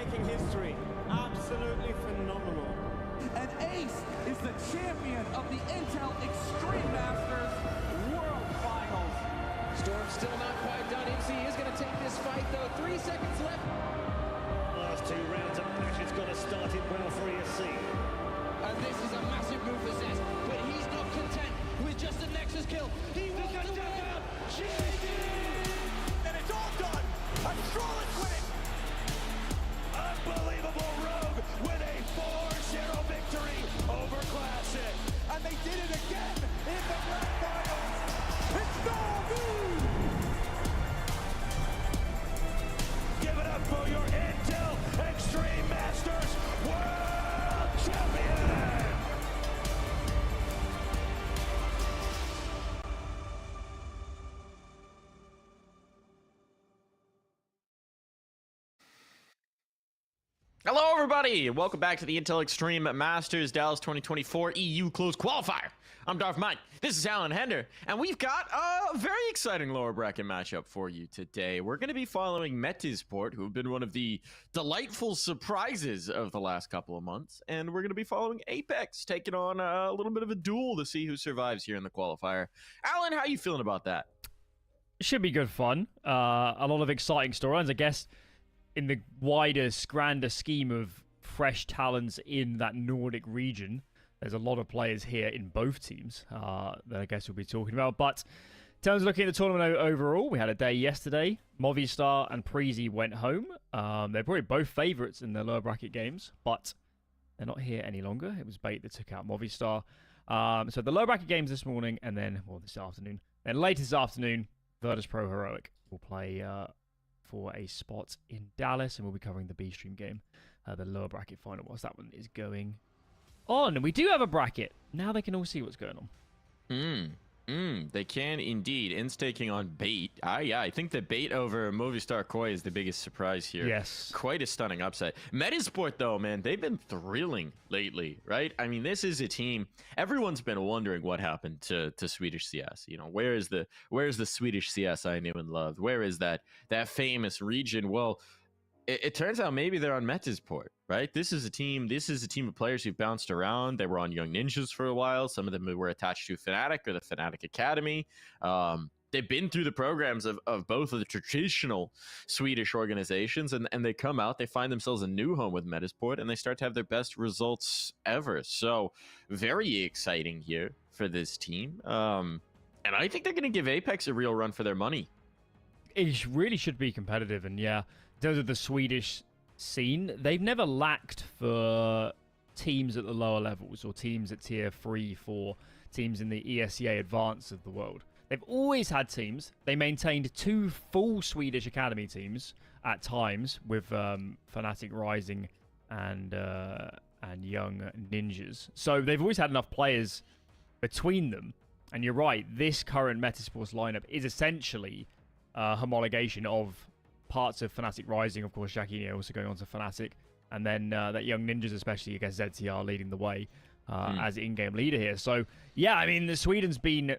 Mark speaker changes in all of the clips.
Speaker 1: making history. Absolutely phenomenal.
Speaker 2: And Ace is the champion of the Intel Extreme Masters World Finals.
Speaker 3: Storm's still not quite done. MC is going to take this fight, though. 3 seconds left.
Speaker 4: Last 2 rounds of match, it's got to start it well for ESC.
Speaker 3: And this is a massive move for Zez, but he's not content with just a Nexus kill. He wants to win. GG!
Speaker 2: And it's all done. A flawless win.
Speaker 4: Unbelievable Rogue with a 4-0 victory over Classic.
Speaker 2: And they did it again in the grand finals. It's Norby!
Speaker 4: Give it up for your Intel Extreme Masters World Champion!
Speaker 5: Hello, everybody! Welcome back to the Intel Extreme Masters Dallas 2024 EU Closed Qualifier. I'm Darth Mike. This is Alan Hender, and we've got a very exciting lower bracket matchup for you today. We're going to be following Metizport, who have been one of the delightful surprises of the last couple of months, and we're going to be following Apeks, taking on a little bit of a duel to see who survives here in the qualifier. Alan, how are you feeling about that?
Speaker 6: Should be good fun. A lot of exciting storylines, I guess. In the widest, grander scheme of fresh talents in that Nordic region, there's a lot of players here in both teams that I guess we'll be talking about. But in terms of looking at the tournament overall, we had a day yesterday. Movistar and Preezy went home. They're probably both favourites in the lower bracket games, but they're not here any longer. It was Bait that took out Movistar. So the lower bracket games this morning, and then, well, this afternoon. Then later this afternoon, Virtus Pro Heroic will play for a spot in Dallas, and we'll be covering the B stream game, the lower bracket final, whilst that one is going on. And we do have a bracket. Now they can all see what's going on.
Speaker 5: They can indeed. In's taking on Bait. Yeah, I think that Bait over Movistar Koi is the biggest surprise here.
Speaker 6: Yes.
Speaker 5: Quite a stunning upset. Metizport, though, man, they've been thrilling lately, right? I mean, this is a team. Everyone's been wondering what happened to Swedish CS. You know, where is the Swedish CS I knew and loved? Where is that famous region? Well, it turns out maybe they're on Metizport, right? This is a team of players who've bounced around. They were on Young Ninjas for a while. Some of them were attached to Fnatic or the Fnatic Academy. They've been through the programs of both of the traditional Swedish organizations, and they come out, they find themselves a new home with Metizport, and they start to have their best results ever. So very exciting here for this team. And I think they're going to give Apeks a real run for their money.
Speaker 6: It really should be competitive, and yeah, in terms of the Swedish scene, they've never lacked for teams at the lower levels or teams at tier 3, 4, teams in the ESEA advance of the world. They've always had teams. They maintained 2 full Swedish academy teams at times with Fnatic Rising and Young Ninjas. So they've always had enough players between them. And you're right, this current Metasports lineup is essentially homologation of parts of Fnatic Rising, of course, Jackie also going on to Fnatic, and then that Young Ninjas, especially, I guess ZTR leading the way as in-game leader here. So, yeah, I mean, Sweden's been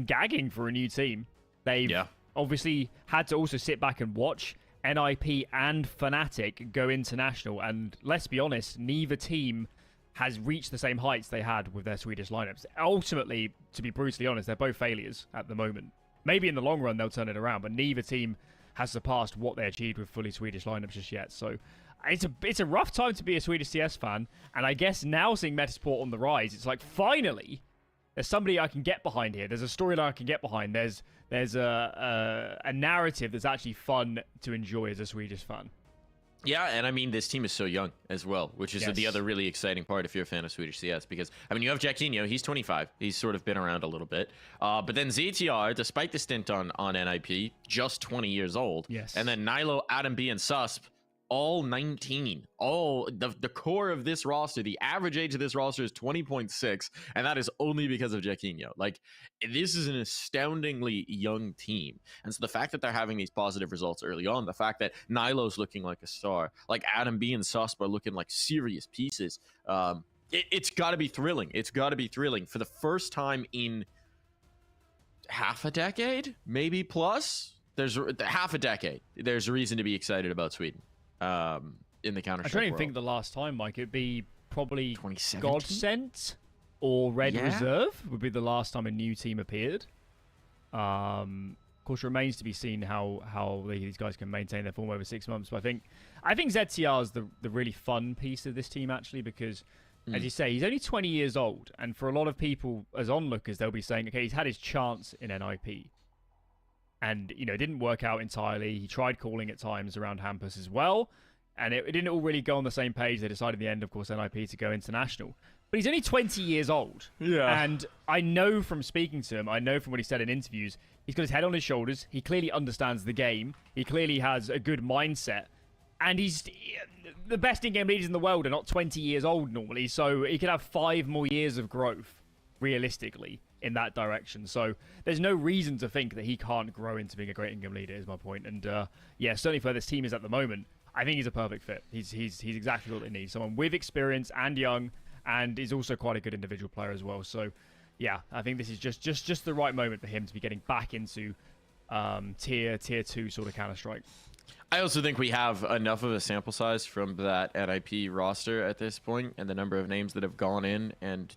Speaker 6: gagging for a new team. They've obviously had to also sit back and watch NIP and Fnatic go international, and let's be honest, neither team has reached the same heights they had with their Swedish lineups. Ultimately, to be brutally honest, they're both failures at the moment. Maybe in the long run they'll turn it around, but neither team has surpassed what they achieved with fully Swedish lineups just yet. So it's a rough time to be a Swedish CS fan, and I guess now seeing Metizport on the rise, it's like finally there's somebody I can get behind here. There's a storyline I can get behind. There's a narrative that's actually fun to enjoy as a Swedish fan.
Speaker 5: Yeah, and I mean, this team is so young as well, which is the other really exciting part if you're a fan of Swedish CS, because, I mean, you have Jacquinho, he's 25. He's sort of been around a little bit. But then ZTR, despite the stint on NIP, just 20 years old.
Speaker 6: Yes.
Speaker 5: And then Nilo, Adam B, and Susp, all 19. All the core of this roster, the average age of this roster is 20.6, and that is only because of Jacquinho. Like, this is an astoundingly young team, and so the fact that they're having these positive results early on, the fact that Nilo's looking like a star, like Adam B and Susp are looking like serious pieces, it's got to be thrilling. It's got to be thrilling for the first time in half a decade, maybe plus. There's half a decade. There's a reason to be excited about Sweden. in the Counter
Speaker 6: I
Speaker 5: Strike
Speaker 6: don't even
Speaker 5: world.
Speaker 6: think the last time, Mike. It'd be probably
Speaker 5: 2017?
Speaker 6: Godsent or Red
Speaker 5: Yeah.
Speaker 6: Reserve would be the last time a new team appeared. Of course, remains to be seen how these guys can maintain their form over 6 months. But I think ZTR is the really fun piece of this team, actually, because, as you say, he's only 20 years old. And for a lot of people, as onlookers, they'll be saying, okay, he's had his chance in NIP. And, it didn't work out entirely. He tried calling at times around Hampus as well. And it didn't all really go on the same page. They decided in the end, of course, NIP to go international. But he's only 20 years old.
Speaker 5: Yeah.
Speaker 6: And I know from speaking to him, I know from what he said in interviews, he's got his head on his shoulders. He clearly understands the game. He clearly has a good mindset. And he's the best in-game leaders in the world are not 20 years old normally. So he could have 5 more years of growth, realistically, in that direction. So there's no reason to think that he can't grow into being a great in-game leader, is my point. And yeah, certainly for where this team is at the moment, I think he's a perfect fit. He's exactly what they need. Someone with experience and young, and is also quite a good individual player as well. So yeah, I think this is just the right moment for him to be getting back into tier 2 sort of Counter-Strike.
Speaker 5: I also think we have enough of a sample size from that NIP roster at this point, and the number of names that have gone in and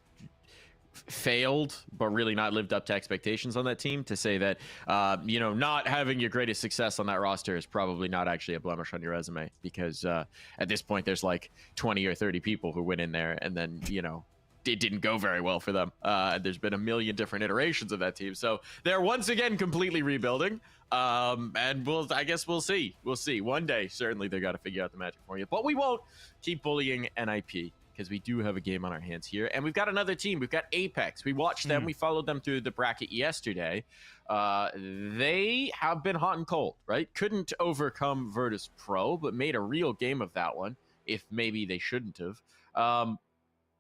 Speaker 5: failed but really not lived up to expectations on that team to say that not having your greatest success on that roster is probably not actually a blemish on your resume, because at this point there's like 20 or 30 people who went in there and then it didn't go very well for them. There's been a million different iterations of that team, so they're once again completely rebuilding. And I guess we'll see one day. Certainly they got to figure out the magic formula, but we won't keep bullying NIP, because we do have a game on our hands here. And we've got another team. We've got Apeks. We watched them. We followed them through the bracket yesterday. They have been hot and cold, right? Couldn't overcome Virtus Pro, but made a real game of that one, if maybe they shouldn't have.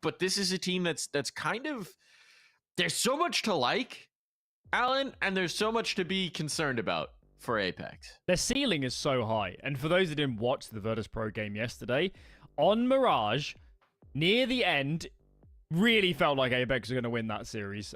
Speaker 5: But this is a team that's kind of... There's so much to like, Alan, and there's so much to be concerned about for Apeks.
Speaker 6: Their ceiling is so high. And for those that didn't watch the Virtus Pro game yesterday, on Mirage... near the end, really felt like Apeks were going to win that series.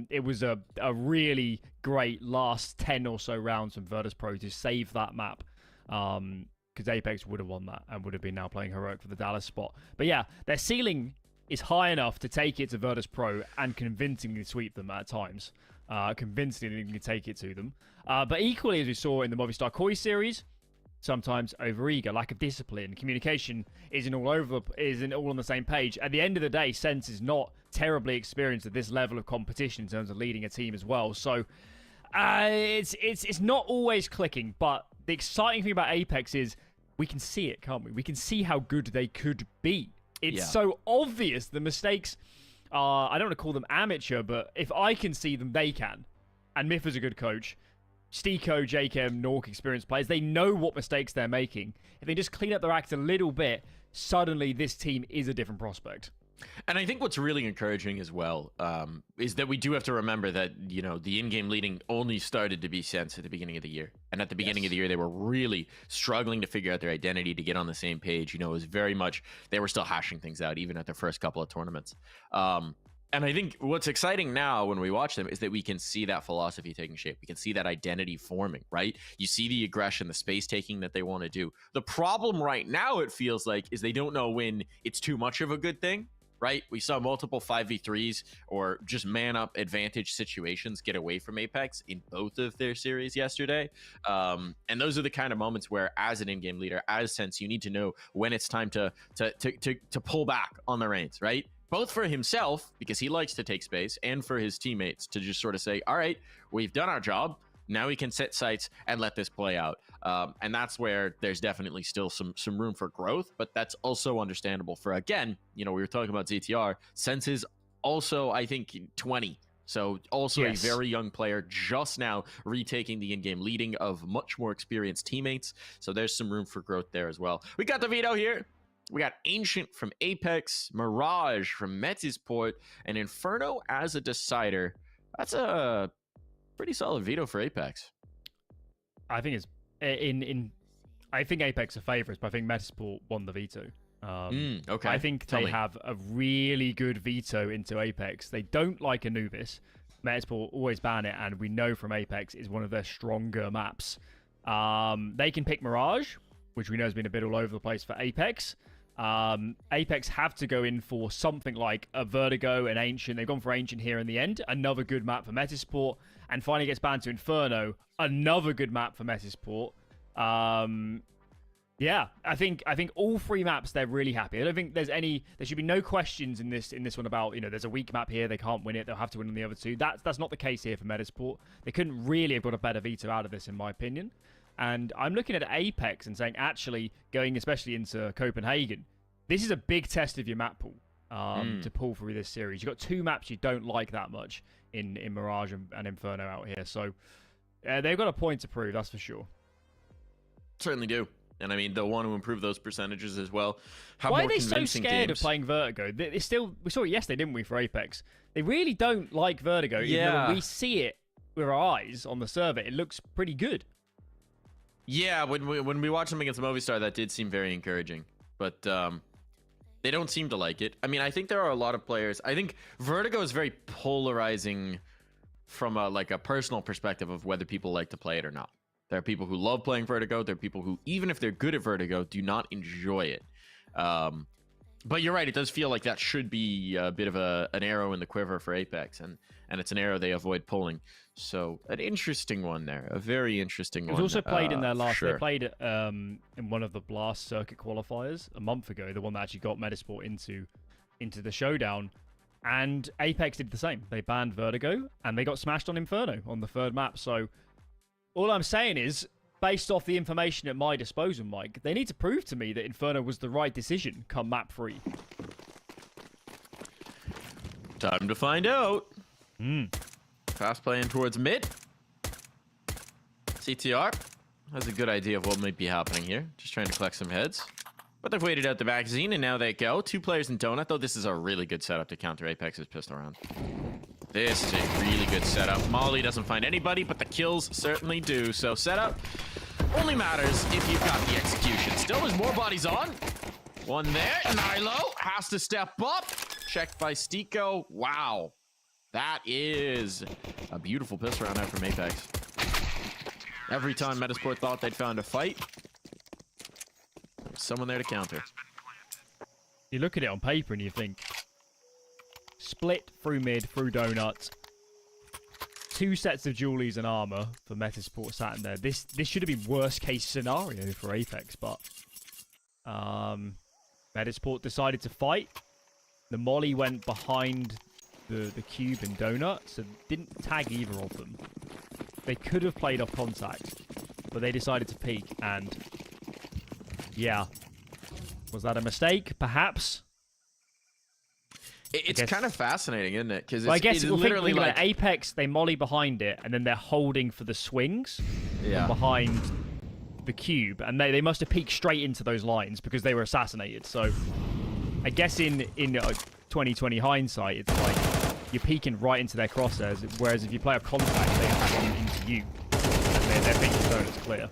Speaker 6: It was a really great last 10 or so rounds from Virtus Pro to save that map. Because Apeks would have won that and would have been now playing heroic for the Dallas spot. But yeah, their ceiling is high enough to take it to Virtus Pro and convincingly sweep them at times. Convincingly take it to them. But equally, as we saw in the Movistar Koi series, sometimes overeager, lack of discipline, communication isn't all on the same page. At the end of the day, Sense is not terribly experienced at this level of competition in terms of leading a team as well. So it's not always clicking, but the exciting thing about Apeks is we can see it, can't we? We can see how good they could be. It's so obvious. The mistakes are, I don't want to call them amateur, but if I can see them, they can. And Myth is a good coach. Stiko, JKM, Nork, experienced players, they know what mistakes they're making. If they just clean up their act a little bit, suddenly this team is a different prospect.
Speaker 5: And I think what's really encouraging as well is that we do have to remember that, the in-game leading only started to be Sense at the beginning of the year. And at the beginning of the year, they were really struggling to figure out their identity, to get on the same page. It was very much, they were still hashing things out, even at their first couple of tournaments. And I think what's exciting now when we watch them is that we can see that philosophy taking shape. We can see that identity forming, right? You see the aggression, the space taking that they want to do. The problem right now, it feels like, is they don't know when it's too much of a good thing, right? We saw multiple 5v3s or just man-up advantage situations get away from Apeks in both of their series yesterday. And those are the kind of moments where, as an in-game leader, as Sense, you need to know when it's time to pull back on the reins, right? Both for himself, because he likes to take space, and for his teammates to just sort of say, all right, we've done our job. Now we can set sights and let this play out. And that's where there's definitely still some room for growth, but that's also understandable for, again, we were talking about ZTR. Sense is also, I think, 20. So also a very young player, just now retaking the in-game leading of much more experienced teammates. So there's some room for growth there as well. We got the Veto here. We got Ancient from Apeks, Mirage from Metizport, and Inferno as a decider. That's a pretty solid Veto for Apeks.
Speaker 6: I think it's I think Apeks are favorites, but I think Metizport won the Veto.
Speaker 5: Okay.
Speaker 6: I think they have a really good Veto into Apeks. They don't like Anubis. Metizport always ban it, and we know from Apeks is one of their stronger maps. They can pick Mirage. which we know has been a bit all over the place for Apeks. Apeks have to go in for something like a Vertigo, an Ancient. They've gone for Ancient here in the end. Another good map for Metizport. And finally gets banned to Inferno. Another good map for Metizport. Yeah, I think all 3 maps they're really happy. I don't think there should be no questions in this one about, there's a weak map here, they can't win it, they'll have to win on the other 2. That's not the case here for Metizport. They couldn't really have got a better veto out of this, in my opinion. And I'm looking at Apeks and saying, actually, going especially into Copenhagen, this is a big test of your map pool to pull through this series. You've got 2 maps you don't like that much in Mirage and Inferno out here. So they've got a point to prove, that's for sure.
Speaker 5: Certainly do. And I mean, they'll want to improve those percentages as well.
Speaker 6: Why are they so scared of playing Vertigo? We saw it yesterday, didn't we, for Apeks? They really don't like Vertigo.
Speaker 5: Yeah.
Speaker 6: When we see it with our eyes on the server, it looks pretty good.
Speaker 5: Yeah, when we watched them against Movistar, that did seem very encouraging. But they don't seem to like it. I mean, I think there are a lot of players. I think Vertigo is very polarizing from a personal perspective of whether people like to play it or not. There are people who love playing Vertigo. There are people who, even if they're good at Vertigo, do not enjoy it. But you're right. It does feel like that should be a bit of an arrow in the quiver for Apeks, and it's an arrow they avoid pulling. So an interesting one there. A very interesting one.
Speaker 6: It was also played in their last...
Speaker 5: Sure.
Speaker 6: They played in one of the Blast circuit qualifiers a month ago, the one that actually got Metizport into the showdown. And Apeks did the same. They banned Vertigo, and they got smashed on Inferno on the 3rd map. So all I'm saying is, based off the information at my disposal, Mike, they need to prove to me that Inferno was the right decision come map 3.
Speaker 5: Time to find out. Fast playing towards mid. CTR has a good idea of what might be happening here. Just trying to collect some heads. But they've waited out the magazine, and now they go. 2 players in Donut, though. This is a really good setup to counter Apeks' pistol round. This is a really good setup. Molly doesn't find anybody, but the kills certainly do. So setup only matters if you've got the execution. Still, there's more bodies on. One there. Nilo has to step up. Checked by Stiko. Wow. That is a beautiful pistol round out from Apeks. Every time Metizport thought they'd found a fight, there's someone there to counter.
Speaker 6: You look at it on paper and you think, split through mid, through Donut, 2 sets of Julies and armor for Metizport sat in there. This should have been worst case scenario for Apeks, but Metizport decided to fight. The molly went behind the cube and Donut, so didn't tag either of them. They could have played off contact, but they decided to peek, and yeah. Was that a mistake? Perhaps.
Speaker 5: It's kind of fascinating, isn't it? Because
Speaker 6: I guess
Speaker 5: it's
Speaker 6: we'll
Speaker 5: literally
Speaker 6: think
Speaker 5: like
Speaker 6: Apeks, they molly behind it, and then they're holding for the swings
Speaker 5: yeah.
Speaker 6: behind the cube, and they must have peeked straight into those lines because they were assassinated. So I guess in 2020 hindsight, it's like you're peeking right into their crosshairs, whereas if you play off contact, they have into you, and they're thinking zone is clear.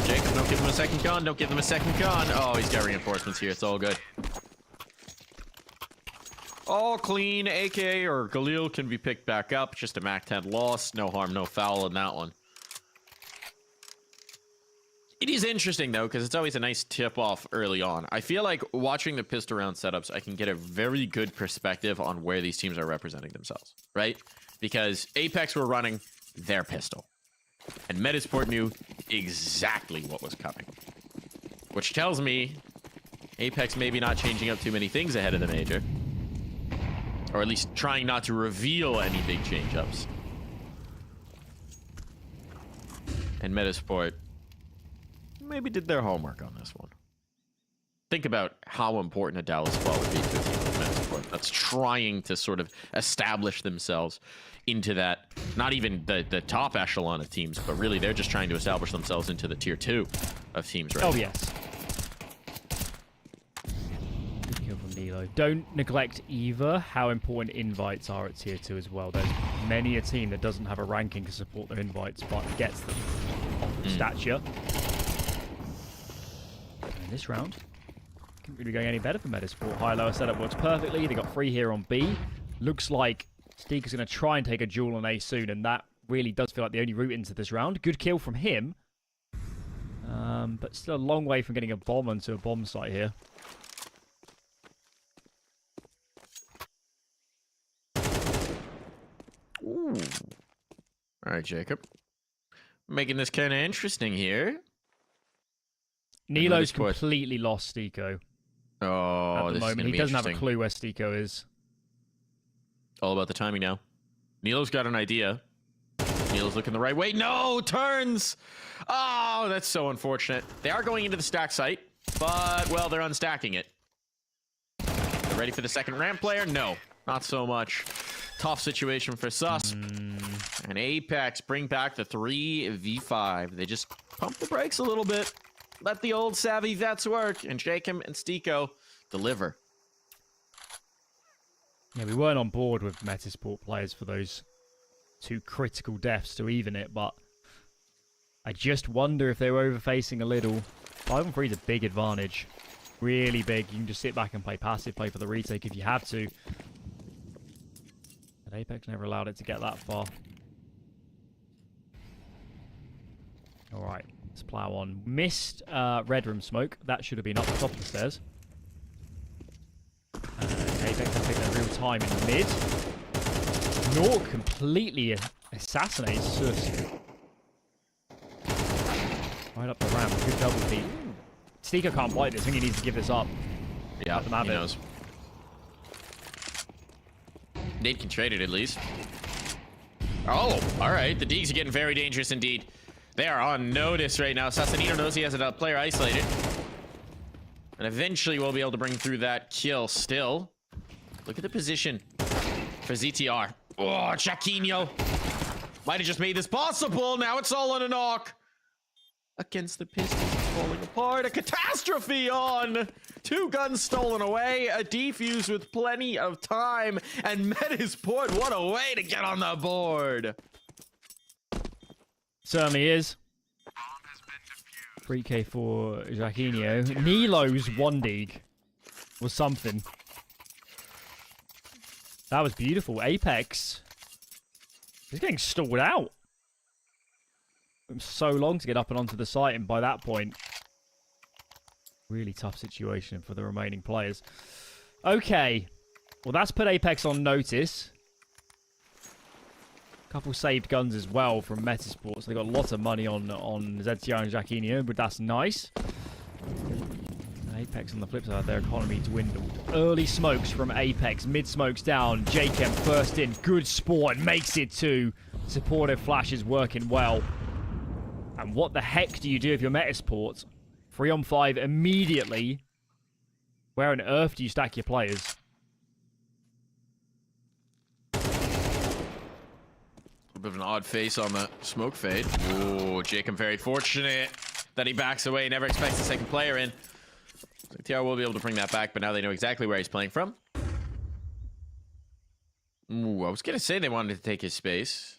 Speaker 5: Jacob, don't give them a second con. Don't give them a second con. Oh, he's got reinforcements here. It's all good. All clean. AK or Galil can be picked back up. Just a MAC-10 loss. No harm, no foul in that one. It is interesting, though, because it's always a nice tip-off early on. I feel like watching the pistol round setups, I can get a very good perspective on where these teams are representing themselves, right? Because Apeks were running their pistol. And Metizport knew exactly what was coming. Which tells me Apeks maybe not changing up too many things ahead of the major. Or at least trying not to reveal any big change-ups. And Metizport maybe did their homework on this one. Think about how important a Dallas fall would be to a team like Metizport that's trying to sort of establish themselves into that, not even the top echelon of teams, but really they're just trying to establish themselves into the tier 2 of teams right
Speaker 6: now.
Speaker 5: Oh,
Speaker 6: yes. Good kill from Nilo. Don't neglect either how important invites are at tier 2 as well. There's many a team that doesn't have a ranking to support their invites, but gets them off the stature. In this round, couldn't really go any better for Metizport. High-lower setup works perfectly. They got 3 here on B. Looks like Steak is going to try and take a duel on A soon, and that really does feel like the only route into this round. Good kill from him. But still a long way from getting a bomb onto a bomb site here.
Speaker 5: Ooh. All right, Jacob. Making this kind of interesting here.
Speaker 6: Nilo's completely lost Stiko
Speaker 5: Oh,
Speaker 6: at the moment. He doesn't have a clue where Stiko is.
Speaker 5: All about the timing now. Nilo's got an idea. Nilo's looking the right way. No, turns. Oh, that's so unfortunate. They are going into the stack site, but, well, they're unstacking it. They're ready for the second ramp player? No, not so much. Tough situation for Sus. And Apeks bring back the 3v5. They just pump the brakes a little bit. Let the old savvy vets work. And Jacob and Stiko deliver.
Speaker 6: Yeah, we weren't on board with Metizport players for those 2 critical deaths to even it, but I just wonder if they were overfacing a little. 5-on-3 is a big advantage. Really big. You can just sit back and play passive, play for the retake if you have to. But Apeks never allowed it to get that far. Alright, let's plow on. Missed red room smoke. That should have been up the top of the stairs. Apeks will take their real time in mid. Nork completely assassinates Sus. Right up the ramp. Good double peek. Stiko can't bite this. I think he needs to give this up.
Speaker 5: Yeah, he knows. Nate can trade it at least. Oh, all right. The Deegs are getting very dangerous indeed. They are on notice right now. Sassanito knows he has a player isolated. And eventually we'll be able to bring through that kill still. Look at the position for ZTR. Oh, Jaquinho. Might have just made this possible. Now it's all on a knock. Against the Pistons, it's falling apart. A catastrophe on. 2 guns stolen away. A defuse with plenty of time. And Metizport, what a way to get on the board.
Speaker 6: Certainly is. 3k for Jaquinho. Nilo's 1 dig was something. That was beautiful. Apeks. He's getting stalled out. It was so long to get up and onto the site, and by that point, really tough situation for the remaining players. Okay. Well, that's put Apeks on notice. A couple saved guns as well from Metizport, so they got lots of money on ZTR and Jaquinho, but that's nice. Apeks on the flip side, their economy dwindled. Early smokes from Apeks, mid smokes down. Jacob first in, good spawn, makes it 2. Supportive flash is working well. And what the heck do you do if you're Metizport? 3-on-5 immediately. Where on earth do you stack your players?
Speaker 5: A bit of an odd face on the smoke fade. Oh, Jacob very fortunate that he backs away. Never expects the second player in. TR will be able to bring that back, but now they know exactly where he's playing from. Ooh, I was going to say they wanted to take his space.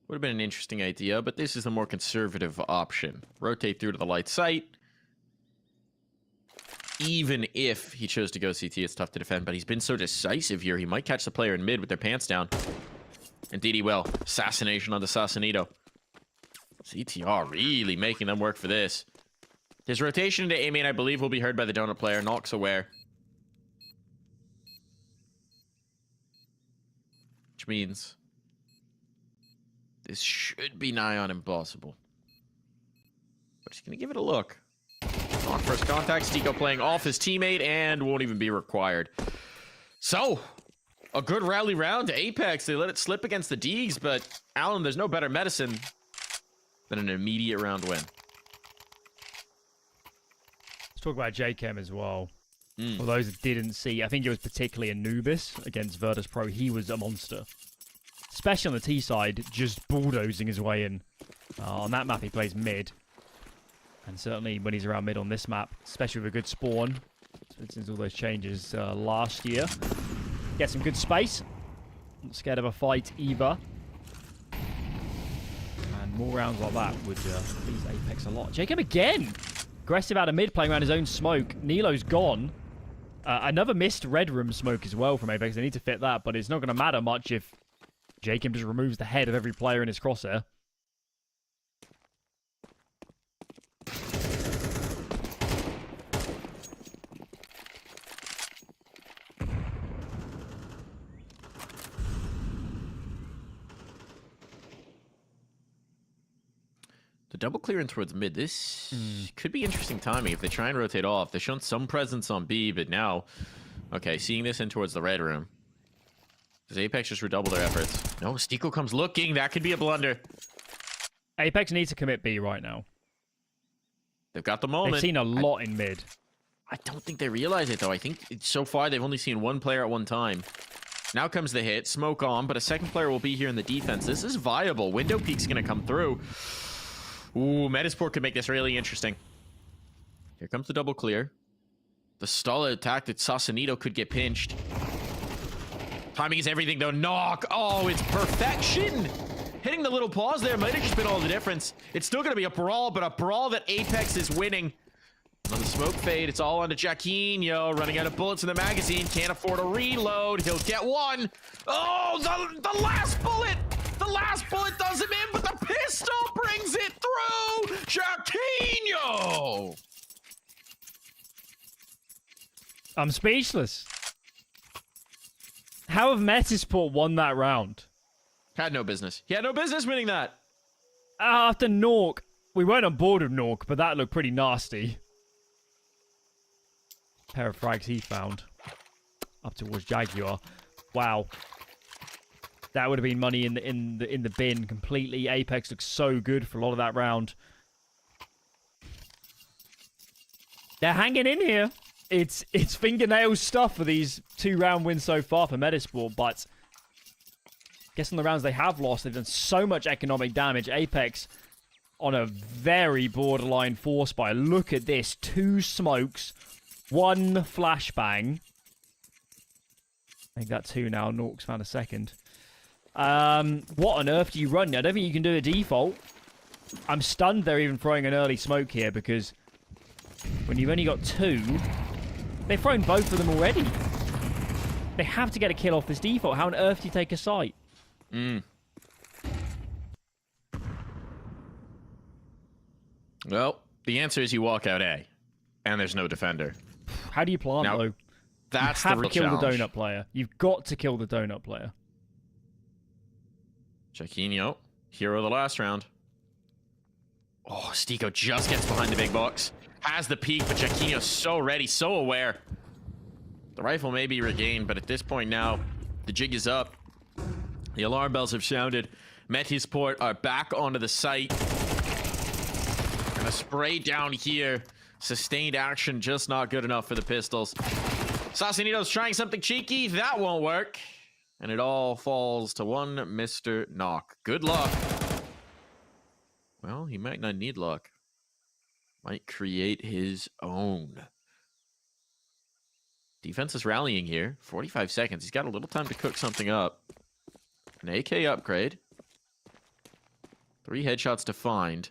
Speaker 5: Would have been an interesting idea, but this is the more conservative option. Rotate through to the light site. Even if he chose to go CT, it's tough to defend, but he's been so decisive here. He might catch the player in mid with their pants down. Indeed he will. Assassination on the Sassanito. CTR really making them work for this. His rotation into A-main, I believe, will be heard by the donut player. Nox aware. Which means this should be nigh on impossible. But he's going to give it a look. On first contact, Stiko playing off his teammate and won't even be required. So, a good rally round to Apeks. They let it slip against the Deegs, but Alan, there's no better medicine than an immediate round win.
Speaker 6: Let's talk about JChem as well. For those that didn't see, I think it was particularly Anubis against Virtus Pro. He was a monster. Especially on the T side, just bulldozing his way in. On that map, he plays mid. And certainly when he's around mid on this map, especially with a good spawn, since all those changes last year. Get some good space. Not scared of a fight either. And more rounds like that would please Apeks a lot. Jacob again! Aggressive out of mid, playing around his own smoke. Nilo's gone. Another missed red room smoke as well from Apeks. They need to fit that, but it's not going to matter much if Jacob just removes the head of every player in his crosshair.
Speaker 5: The double clearance towards mid. This could be interesting timing if they try and rotate off. They've shown some presence on B, but now... Okay, seeing this in towards the red room. Does Apeks just redouble their efforts? No, Stiko comes looking. That could be a blunder.
Speaker 6: Apeks needs to commit B right now.
Speaker 5: They've got the moment.
Speaker 6: They've seen a lot in mid.
Speaker 5: I don't think they realize it, though. I think so far they've only seen one player at one time. Now comes the hit. Smoke on, but a second player will be here in the defense. This is viable. Window peek's going to come through. Ooh, Metizport could make this really interesting. Here comes the double clear. The stall attack that Sausalito could get pinched. Timing is everything, though. Knock. Oh, it's perfection. Hitting the little pause there might have just been all the difference. It's still going to be a brawl, but a brawl that Apeks is winning. Another smoke fade. It's all onto Jaquinho. Running out of bullets in the magazine. Can't afford a reload. He'll get one. Oh, the last bullet. The last bullet does him in, but the pistol brings it through. Jaquinho.
Speaker 6: I'm speechless. How have Metizport won that round?
Speaker 5: Had no business. He had no business winning that.
Speaker 6: After Nork. We weren't on board with Nork, but that looked pretty nasty. Pair of frags he found. Up towards Jaguar. Wow. That would have been money in the bin completely. Apeks looks so good for a lot of that round. They're hanging in here. It's fingernail stuff for these 2-round wins so far for Metizport, but guessing the rounds they have lost, they've done so much economic damage. Apeks on a very borderline force buy. Look at this. 2 smokes. 1 flashbang. I think that 2 now. Nork's found a second. What on earth do you run? I don't think you can do a default. I'm stunned they're even throwing an early smoke here because when you've only got 2, they've thrown both of them already. They have to get a kill off this default. How on earth do you take a site?
Speaker 5: Well, the answer is you walk out A, and there's no defender.
Speaker 6: How do you plant,
Speaker 5: Now,
Speaker 6: though?
Speaker 5: That's
Speaker 6: You have
Speaker 5: the real
Speaker 6: to kill
Speaker 5: challenge.
Speaker 6: the donut player. You've got to kill the donut player.
Speaker 5: Jaquinho, hero of the last round. Oh, Stiko just gets behind the big box. Has the peek, but Jaquinho's so ready, so aware. The rifle may be regained, but at this point now, the jig is up. The alarm bells have sounded. Metizport are back onto the site. And a spray down here. Sustained action, just not good enough for the pistols. Sausalito's trying something cheeky. That won't work. And it all falls to one Mr. Knock. Good luck. Well, he might not need luck. Might create his own. Defense is rallying here. 45 seconds. He's got a little time to cook something up. An AK upgrade. 3 headshots to find.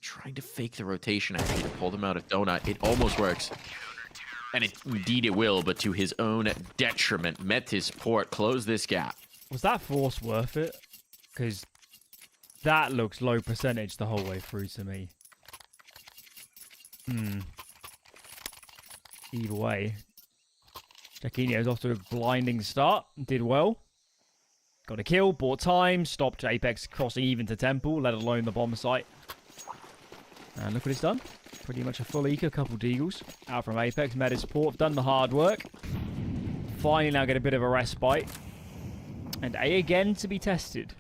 Speaker 5: Trying to fake the rotation actually to pull them out of donut. It almost works. And indeed it will, but to his own detriment. Metizport close this gap.
Speaker 6: Was that force worth it? Because that looks low percentage the whole way through to me. Either way. Jaquinho's off to a blinding start. Did well. Got a kill, bought time, stopped Apeks crossing even to Temple, let alone the bomb site. And look what it's done. Pretty much a full eco, a couple deagles. Out from Apeks, Metizport have done the hard work. Finally now get a bit of a respite. And A again to be tested.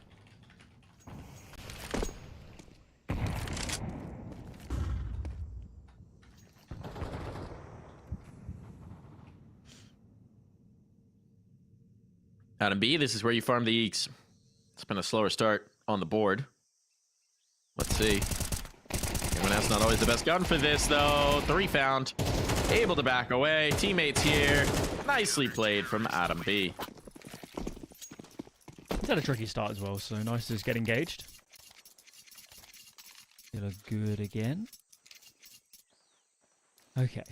Speaker 5: Adam B, this is where you farm the Eeks. It's been a slower start on the board. Let's see. That's not always the best gun for this, though. 3 found. Able to back away. Teammates here. Nicely played from Adam B.
Speaker 6: He's had a tricky start as well, so nice to just get engaged. They look good again. Okay.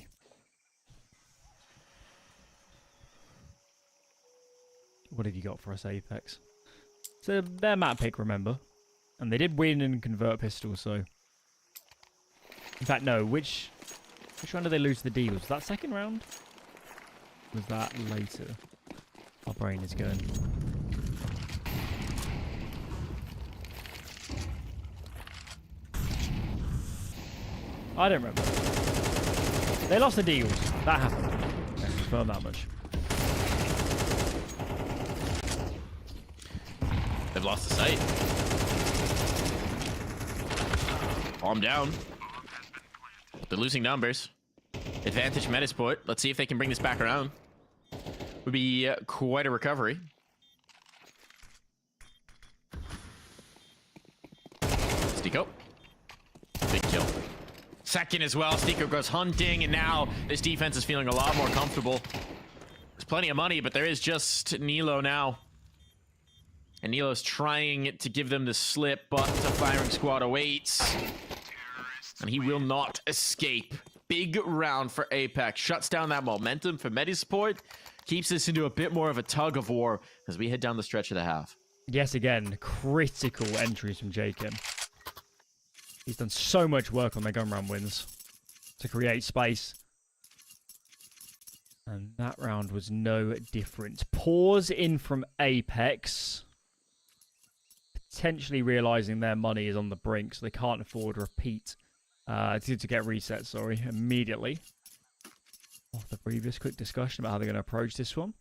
Speaker 6: What have you got for us, Apeks? So their map pick, remember? And they did win and convert pistol, so... In fact, no, which round did they lose the deal? Was that second round? Was that later? Our brain is going. I don't remember. They lost the deals. That happened. I can confirm that much.
Speaker 5: They've lost the site. Palm down. They're losing numbers. Advantage Metizport. Let's see if they can bring this back around. Would be quite a recovery. Stico. Big kill. Second as well. Stico goes hunting, and now this defense is feeling a lot more comfortable. There's plenty of money, but there is just Nilo now. And Nilo's trying to give them the slip, but the firing squad awaits. And he will not escape. Big round for Apeks. Shuts down that momentum for Metizport. Keeps this into a bit more of a tug of war as we head down the stretch of the half.
Speaker 6: Yes, again, critical entries from Jacob. He's done so much work on their gun round wins to create space. And that round was no different. Pause in from Apeks. Potentially realizing their money is on the brink, so they can't afford a repeat. To get reset, sorry, immediately. Off the previous quick discussion about how they're going to approach this one.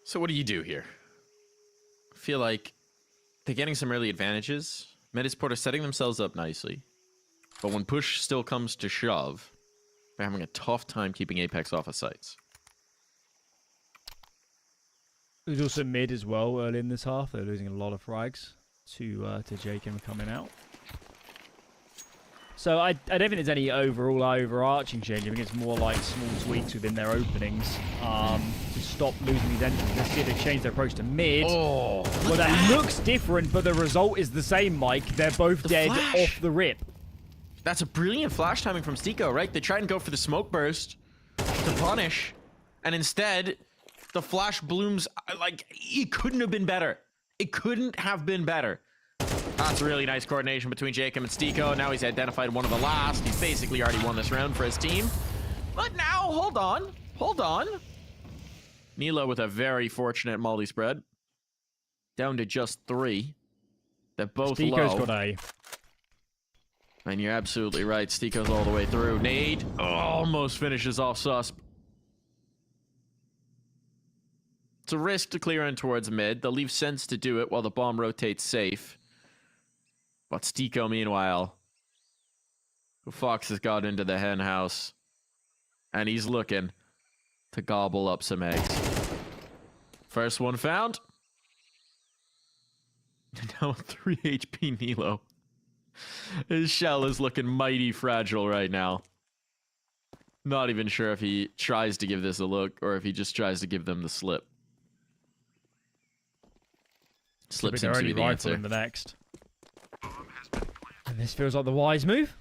Speaker 5: So what do you do here? I feel like they're getting some early advantages. Metizport are setting themselves up nicely. But when push still comes to shove, they're having a tough time keeping Apeks off of sites.
Speaker 6: There's also mid as well early in this half. They're losing a lot of frags to Jacob coming out. So I don't think there's any overarching change. I think it's more like small tweaks within their openings to stop losing these entries. Let's see if they change their approach to mid.
Speaker 5: Oh,
Speaker 6: well, that looks different, but the result is the same, Mike. They're both dead off the rip.
Speaker 5: That's a brilliant flash timing from Stico, right? They try and go for the smoke burst to punish, and instead, the flash blooms. Like, it couldn't have been better. It couldn't have been better. That's really nice coordination between Jacob and Stico. Now he's identified one of the last. He's basically already won this round for his team. But now, hold on. Nilo with a very fortunate multi spread. Down to just 3. They're both
Speaker 6: Stico's
Speaker 5: low.
Speaker 6: got A.
Speaker 5: And you're absolutely right. Stico's all the way through. Nade almost finishes off Susp. It's a risk to clear in towards mid. They'll leave Sense to do it while the bomb rotates safe. But Stico, meanwhile, Fox has got into the hen house. And he's looking to gobble up some eggs. First one found. And now 3 HP Nilo. His shell is looking mighty fragile right now. Not even sure if he tries to give this a look or if he just tries to give them the slip. Slip seems to be the answer.
Speaker 6: In the next. And this feels like the wise move.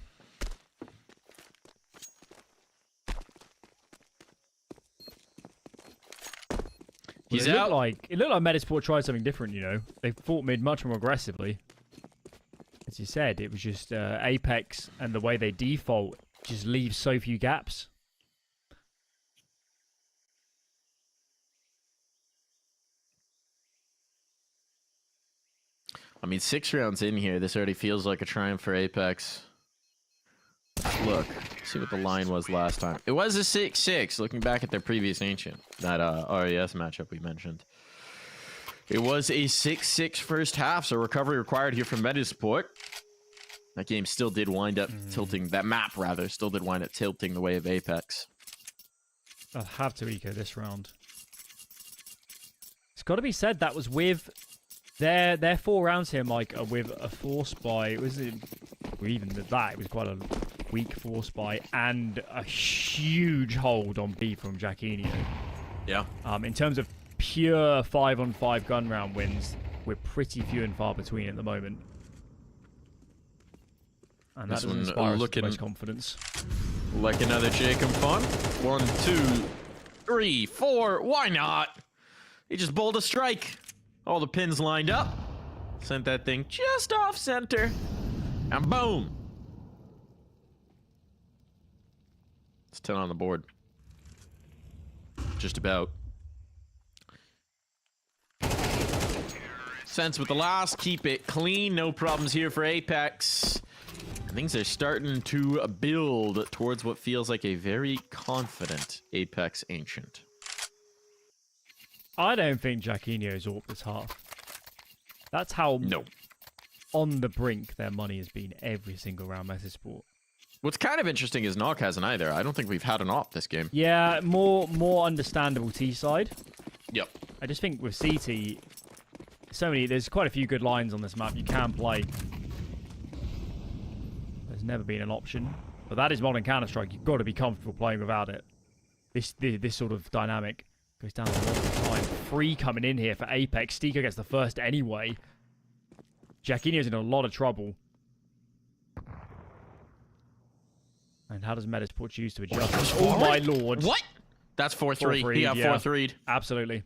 Speaker 5: He's
Speaker 6: out. It looked like Metizport tried something different, you know. They fought mid much more aggressively. As you said, it was just Apeks and the way they default just leaves so few gaps.
Speaker 5: I mean, 6 rounds in here, this already feels like a triumph for Apeks. Look, see what the line was last time. It was a 6-6, looking back at their previous Ancient, that RES matchup we mentioned. It was a 6-6 first half, so recovery required here from Metizport. That game still did wind up tilting, that map rather, still did wind up tilting the way of Apeks.
Speaker 6: I'll have to eco this round. It's got to be said that was with their 4 rounds here, Mike, are with a force buy. Was it even that? It was quite a weak force buy and a huge hold on B from Jacquinho.
Speaker 5: Yeah.
Speaker 6: In terms of pure 5-on-5 gun round wins, we're pretty few and far between at the moment. And that doesn't inspire us with much confidence.
Speaker 5: Like another Jacob fun. 1, 2, 3, 4. Why not? He just bowled a strike. All the pins lined up. Sent that thing just off center. And boom. It's 10 on the board. Just about. Sense with the last. Keep it clean. No problems here for Apeks. Things are starting to build towards what feels like a very confident Apeks Ancient.
Speaker 6: I don't think Jacquinho's AWP this half. That's how on the brink their money has been every single round Metizport.
Speaker 5: What's kind of interesting is Nog hasn't either. I don't think we've had an AWP this game.
Speaker 6: Yeah, more understandable T side.
Speaker 5: Yep.
Speaker 6: I just think with CT, there's quite a few good lines on this map you can play. There's never been an option. But that is modern Counter-Strike. You've got to be comfortable playing without it. This sort of dynamic goes down a lot of the time. Free coming in here for Apeks. Stico gets the first anyway. Jacquinho's in a lot of trouble. And how does Metizport choose to adjust? Oh my lord.
Speaker 5: What? That's 4-3. He got 4-3'd.
Speaker 6: Absolutely.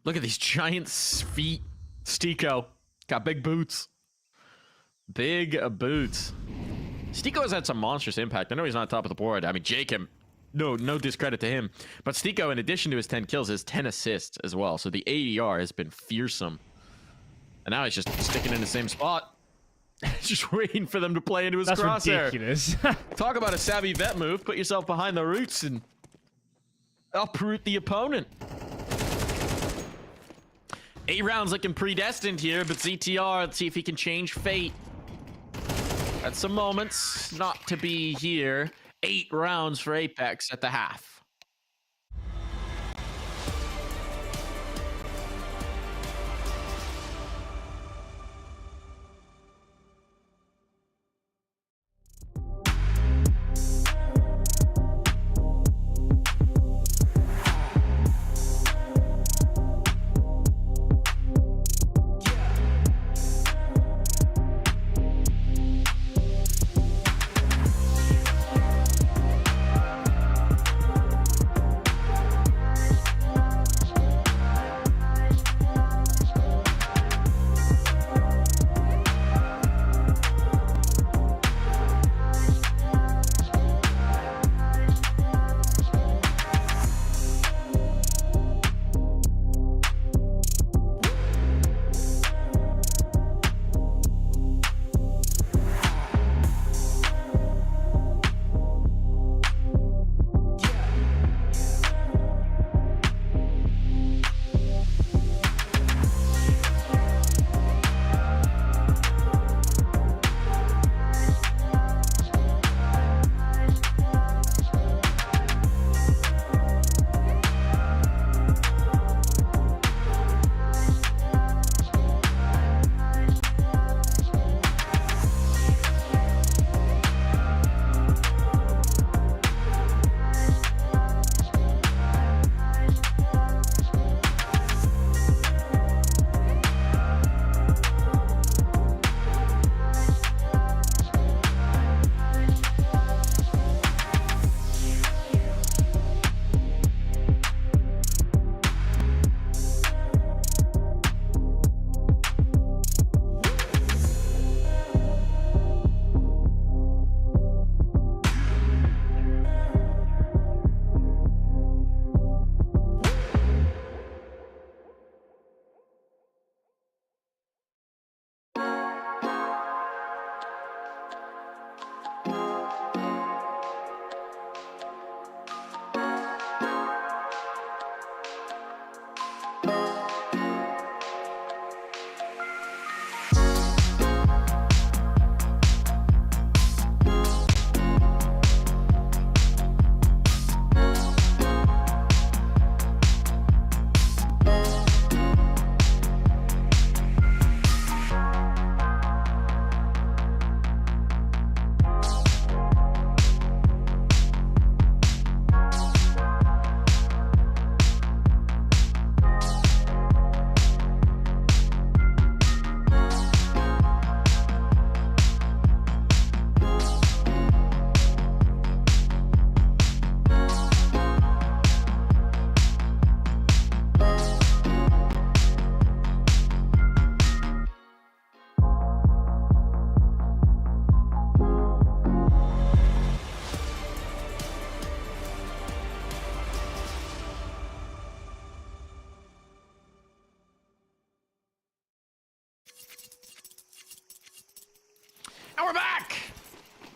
Speaker 5: Look at these giant feet. Stico. Got big boots. Big boots. Stico has had some monstrous impact. I know he's not top of the board. I mean, Jacob, no discredit to him. But Stico, in addition to his 10 kills, has 10 assists as well. So the ADR has been fearsome. And now he's just sticking in the same spot. Just waiting for them to play into his crosshair.
Speaker 6: That's ridiculous.
Speaker 5: Talk about a savvy vet move. Put yourself behind the roots and uproot the opponent. 8 rounds looking predestined here, but ZTR, let's see if he can change fate. At some moments, not to be here. 8 rounds for Apeks at the half.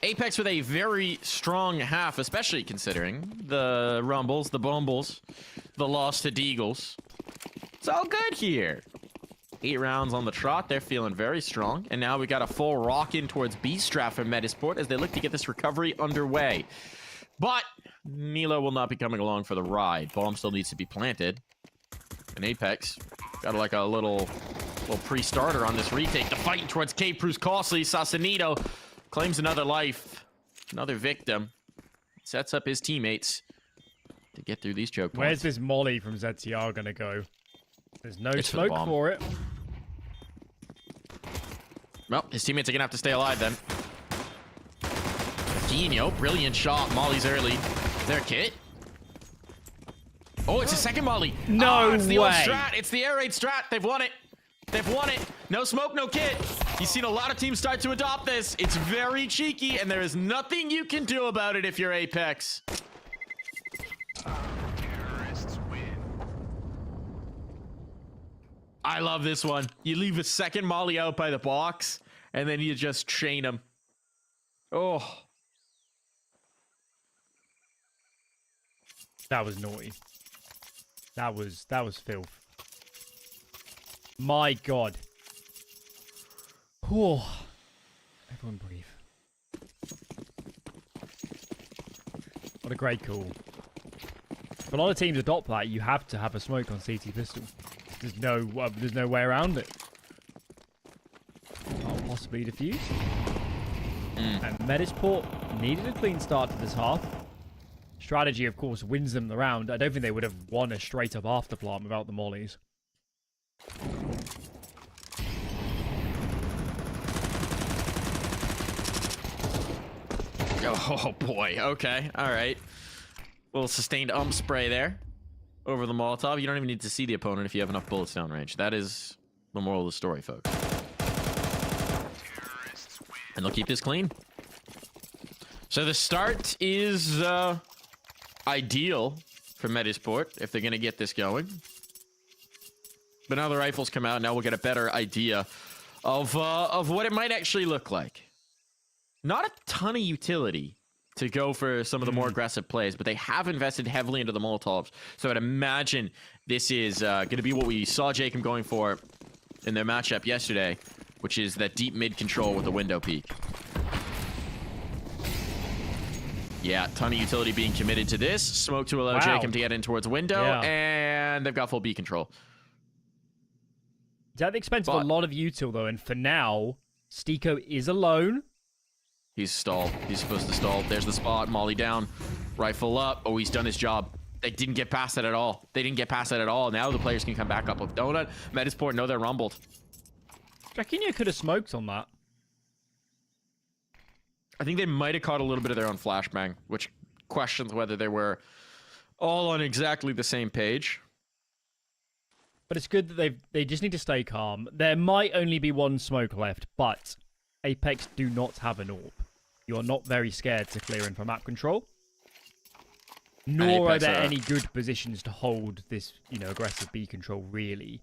Speaker 5: Apeks with a very strong half, especially considering the rumbles, the bumbles, the loss to Deagles. It's all good here. 8 rounds on the trot. They're feeling very strong. And now we got a full rock in towards B-Strat from Metizport as they look to get this recovery underway. But Nilo will not be coming along for the ride. Bomb still needs to be planted. And Apeks got like a little pre-starter on this retake. The fight towards Cape proves costly. Sausalito claims another life. Another victim. Sets up his teammates to get through these choke points.
Speaker 6: Where's this molly from ZTR going to go? There's no
Speaker 5: It's
Speaker 6: smoke for it.
Speaker 5: Well, his teammates are going to have to stay alive then. Dino, brilliant shot. Molly's early. Their kit. Oh, it's a second molly.
Speaker 6: No
Speaker 5: it's the
Speaker 6: way.
Speaker 5: old strat. It's the air raid strat. They've won it. They've won it. No smoke, no kit. You've seen a lot of teams start to adopt this. It's very cheeky, and there is nothing you can do about it if you're Apeks. I love this one. You leave a second molly out by the box, and then you just chain them. Oh.
Speaker 6: That was naughty. That was filth. My God. Whew. Everyone breathe. What a great call. For a lot of teams adopt that, you have to have a smoke on CT pistol. There's no way around it. Can't possibly defuse. And Metizport needed a clean start to this half. Strategy, of course, wins them the round. I don't think they would have won a straight-up afterplant without the mollies.
Speaker 5: Oh, boy. Okay. All right. Little sustained spray there over the Molotov. You don't even need to see the opponent if you have enough bullets downrange. That is the moral of the story, folks. And they'll keep this clean. So the start is ideal for Metizport if they're going to get this going. But now the rifles come out. Now we'll get a better idea of what it might actually look like. Not a ton of utility to go for some of the more aggressive plays, but they have invested heavily into the Molotovs. So I'd imagine this is going to be what we saw Jacob going for in their matchup yesterday, which is that deep mid control with the window peak. Yeah, ton of utility being committed to this. Smoke to allow Jacob to get in towards window, and they've got full B control.
Speaker 6: It's at the expense of a lot of util, though, and for now, Stiko is alone.
Speaker 5: He's stalled. He's supposed to stall. There's the spot. Molly down. Rifle up. Oh, he's done his job. They didn't get past that at all. They didn't get past that at all. Now the players can come back up with Donut. Metizport know they're rumbled.
Speaker 6: Draquinho could have smoked on that.
Speaker 5: I think they might have caught a little bit of their own flashbang, which questions whether they were all on exactly the same page.
Speaker 6: But it's good that they just need to stay calm. There might only be one smoke left, but Apeks do not have an AWP. You are not very scared to clear in for map control. Nor are there any good positions to hold this, aggressive B control, really.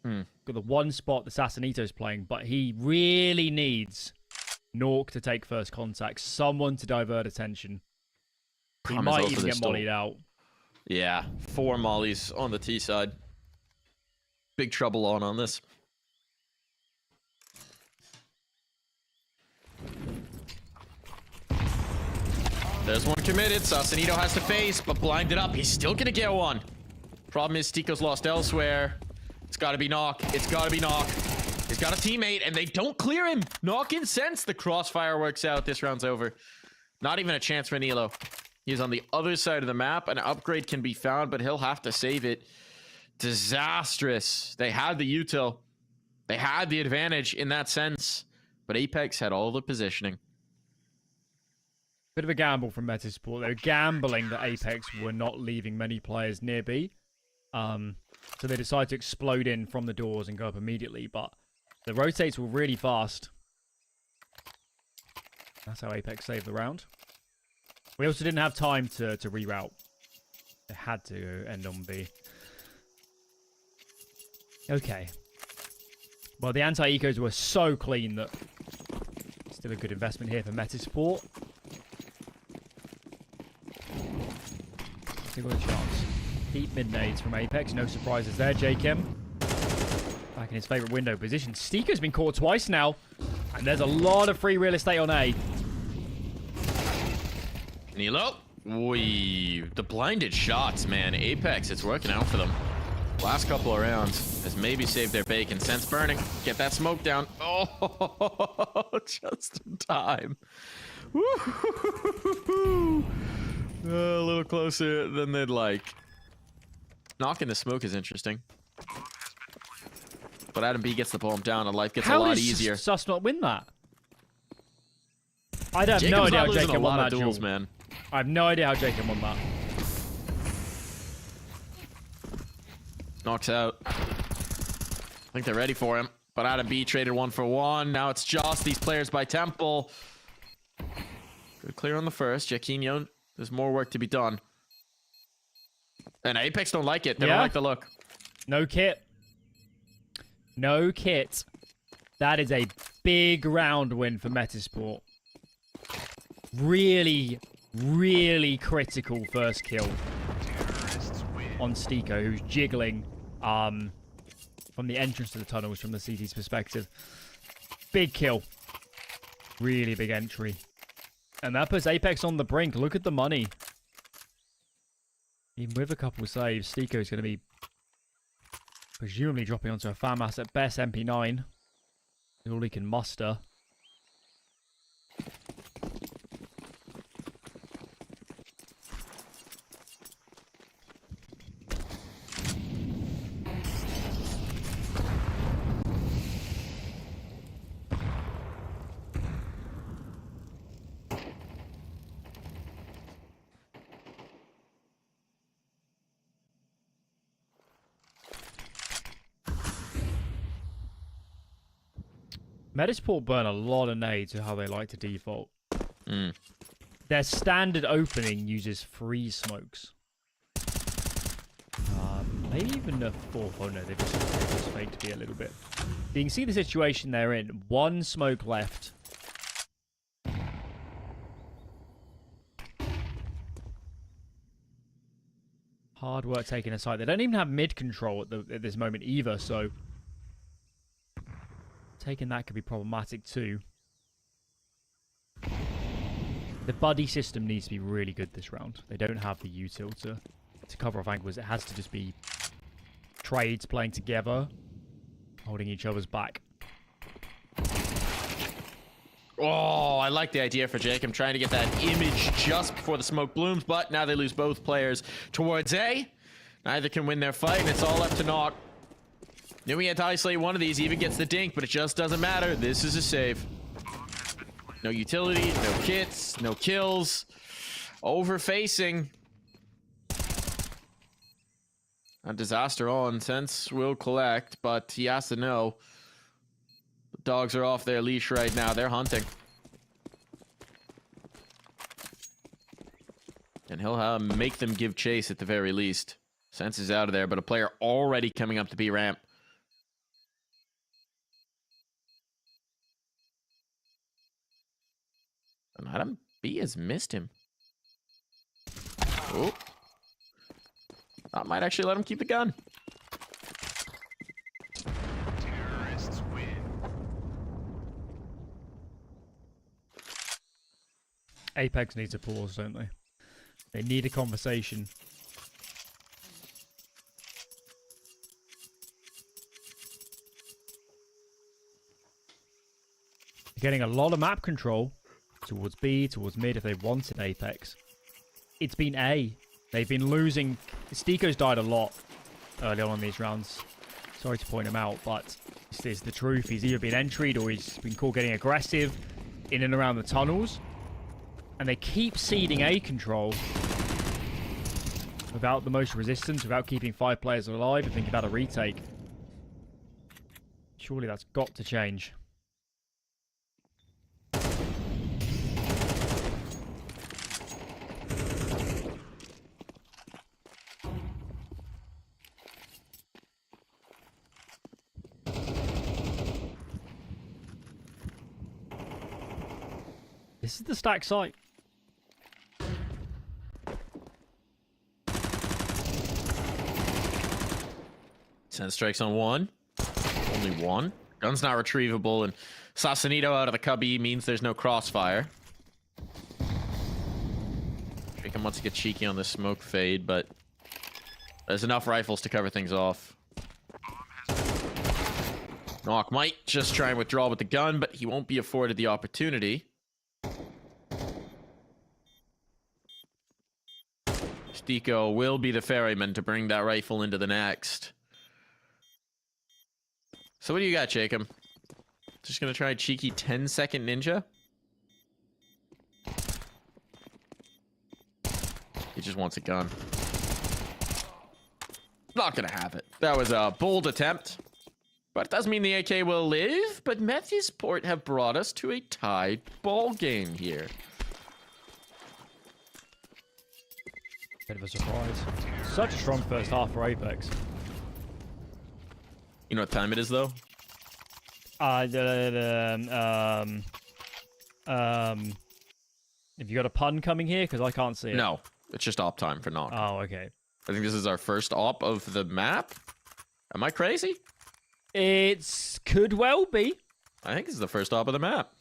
Speaker 6: Got the one spot the Sausalito's playing, but he really needs Nork to take first contact. Someone to divert attention. He might even get mollied out.
Speaker 5: Yeah, 4 mollies on the T side. Big trouble on this. There's one committed. Sausalito has to face, but blinded up. He's still going to get one. Problem is, Stiko's lost elsewhere. It's got to be Knock. It's got to be Knock. He's got a teammate, and they don't clear him. Knock in sense. The crossfire works out. This round's over. Not even a chance for Nilo. He's on the other side of the map. An upgrade can be found, but he'll have to save it. Disastrous. They had the util. They had the advantage in that sense, but Apeks had all the positioning.
Speaker 6: Bit of a gamble from Metizport. They were gambling that Apeks were not leaving many players near B. So they decided to explode in from the doors and go up immediately, but the rotates were really fast. That's how Apeks saved the round. We also didn't have time to reroute. They had to end on B. Okay. Well, the anti-ecos were so clean that Still a good investment here for Metizport. Still got a chance. Deep mid nades from Apeks. No surprises there. JKM back in his favourite window position. Stiko's been caught twice now. And there's a lot of free real estate on A.
Speaker 5: Nilo. The blinded shots, man. Apeks, it's working out for them. Last couple of rounds has maybe saved their bacon. Sense burning. Get that smoke down. Oh, just in time. Woo-hoo-hoo-hoo-hoo. A little closer than they'd like. Knocking the smoke is interesting. But Adam B gets the bomb down and life gets a lot easier.
Speaker 6: How does Sus not win that? I have
Speaker 5: Jacob's
Speaker 6: no idea how
Speaker 5: not losing
Speaker 6: JKM
Speaker 5: a
Speaker 6: won
Speaker 5: lot
Speaker 6: that
Speaker 5: of duels,
Speaker 6: duel.
Speaker 5: man.
Speaker 6: I have no idea how JKM won that.
Speaker 5: Knocks out. I think they're ready for him. But Adam B traded 1 for 1. Now it's just these players by Temple. Good clear on the first. Jaquinho, there's more work to be done. And Apeks don't like it. They don't like the look.
Speaker 6: No kit. No kit. That is a big round win for Metizport. Really, really critical first kill on Stiko, who's jiggling from the entrance to the tunnels from the CT's perspective. Big kill. Really big entry. And that puts Apeks on the brink. Look at the money. Even with a couple of saves, Stiko's going to be presumably dropping onto a FAMAS at best MP9. All he can muster. Metizport burn a lot of nades to how they like to default. Their standard opening uses 3 smokes. Maybe even a 4th. Oh no, they just fake to be a little bit. You can see the situation they're in. 1 smoke left. Hard work taking a site. They don't even have mid control at this moment either, so taking that could be problematic too. The buddy system needs to be really good this round. They don't have the util to cover off angles. It has to just be trades playing together, holding each other's back.
Speaker 5: Oh, I like the idea for Jake. I'm trying to get that image just before the smoke blooms, but now they lose both players towards A. Neither can win their fight, and it's all up to naught. Knew he had to isolate one of these, even gets the dink, but it just doesn't matter. This is a save. No utility, no kits, no kills. Overfacing. A disaster on. Sense will collect, but he has to know. The dogs are off their leash right now. They're hunting. And he'll make them give chase at the very least. Sense is out of there, but a player already coming up to B ramp. And Adam B has missed him. Oh. That might actually let him keep the gun.
Speaker 4: Terrorists win.
Speaker 6: Apeks needs a pause, don't they? They need a conversation. They're getting a lot of map control towards B, towards mid if they wanted Apeks. It's been A. They've been losing. Stiko's died a lot early on in these rounds. Sorry to point him out, but this is the truth. He's either been entryed or he's been caught getting aggressive in and around the tunnels. And they keep ceding A control without the most resistance, without keeping 5 players alive and thinking about a retake. Surely that's got to change. This is the stack site.
Speaker 5: Ten strikes on one. Only one. Gun's not retrievable, and Sasanito out of the cubby means there's no crossfire. Jacob wants to get cheeky on this smoke fade, but there's enough rifles to cover things off. Knock might just try and withdraw with the gun, but he won't be afforded the opportunity. Stiko will be the ferryman to bring that rifle into the next. So what do you got, Jacob? Just gonna try a cheeky 10-second ninja? He just wants a gun. Not gonna have it. That was a bold attempt. But it does mean the AK will live, but Metizport have brought us to a tied ball game here.
Speaker 6: Bit of a surprise. Such a strong first half for Apeks.
Speaker 5: You know what time it is, though?
Speaker 6: Have you got a pun coming here? Because I can't see it.
Speaker 5: No, it's just op time for knock.
Speaker 6: Oh, okay.
Speaker 5: I think this is our first op of the map. Am I crazy?
Speaker 6: It could well be.
Speaker 5: I think this is the first op of the map.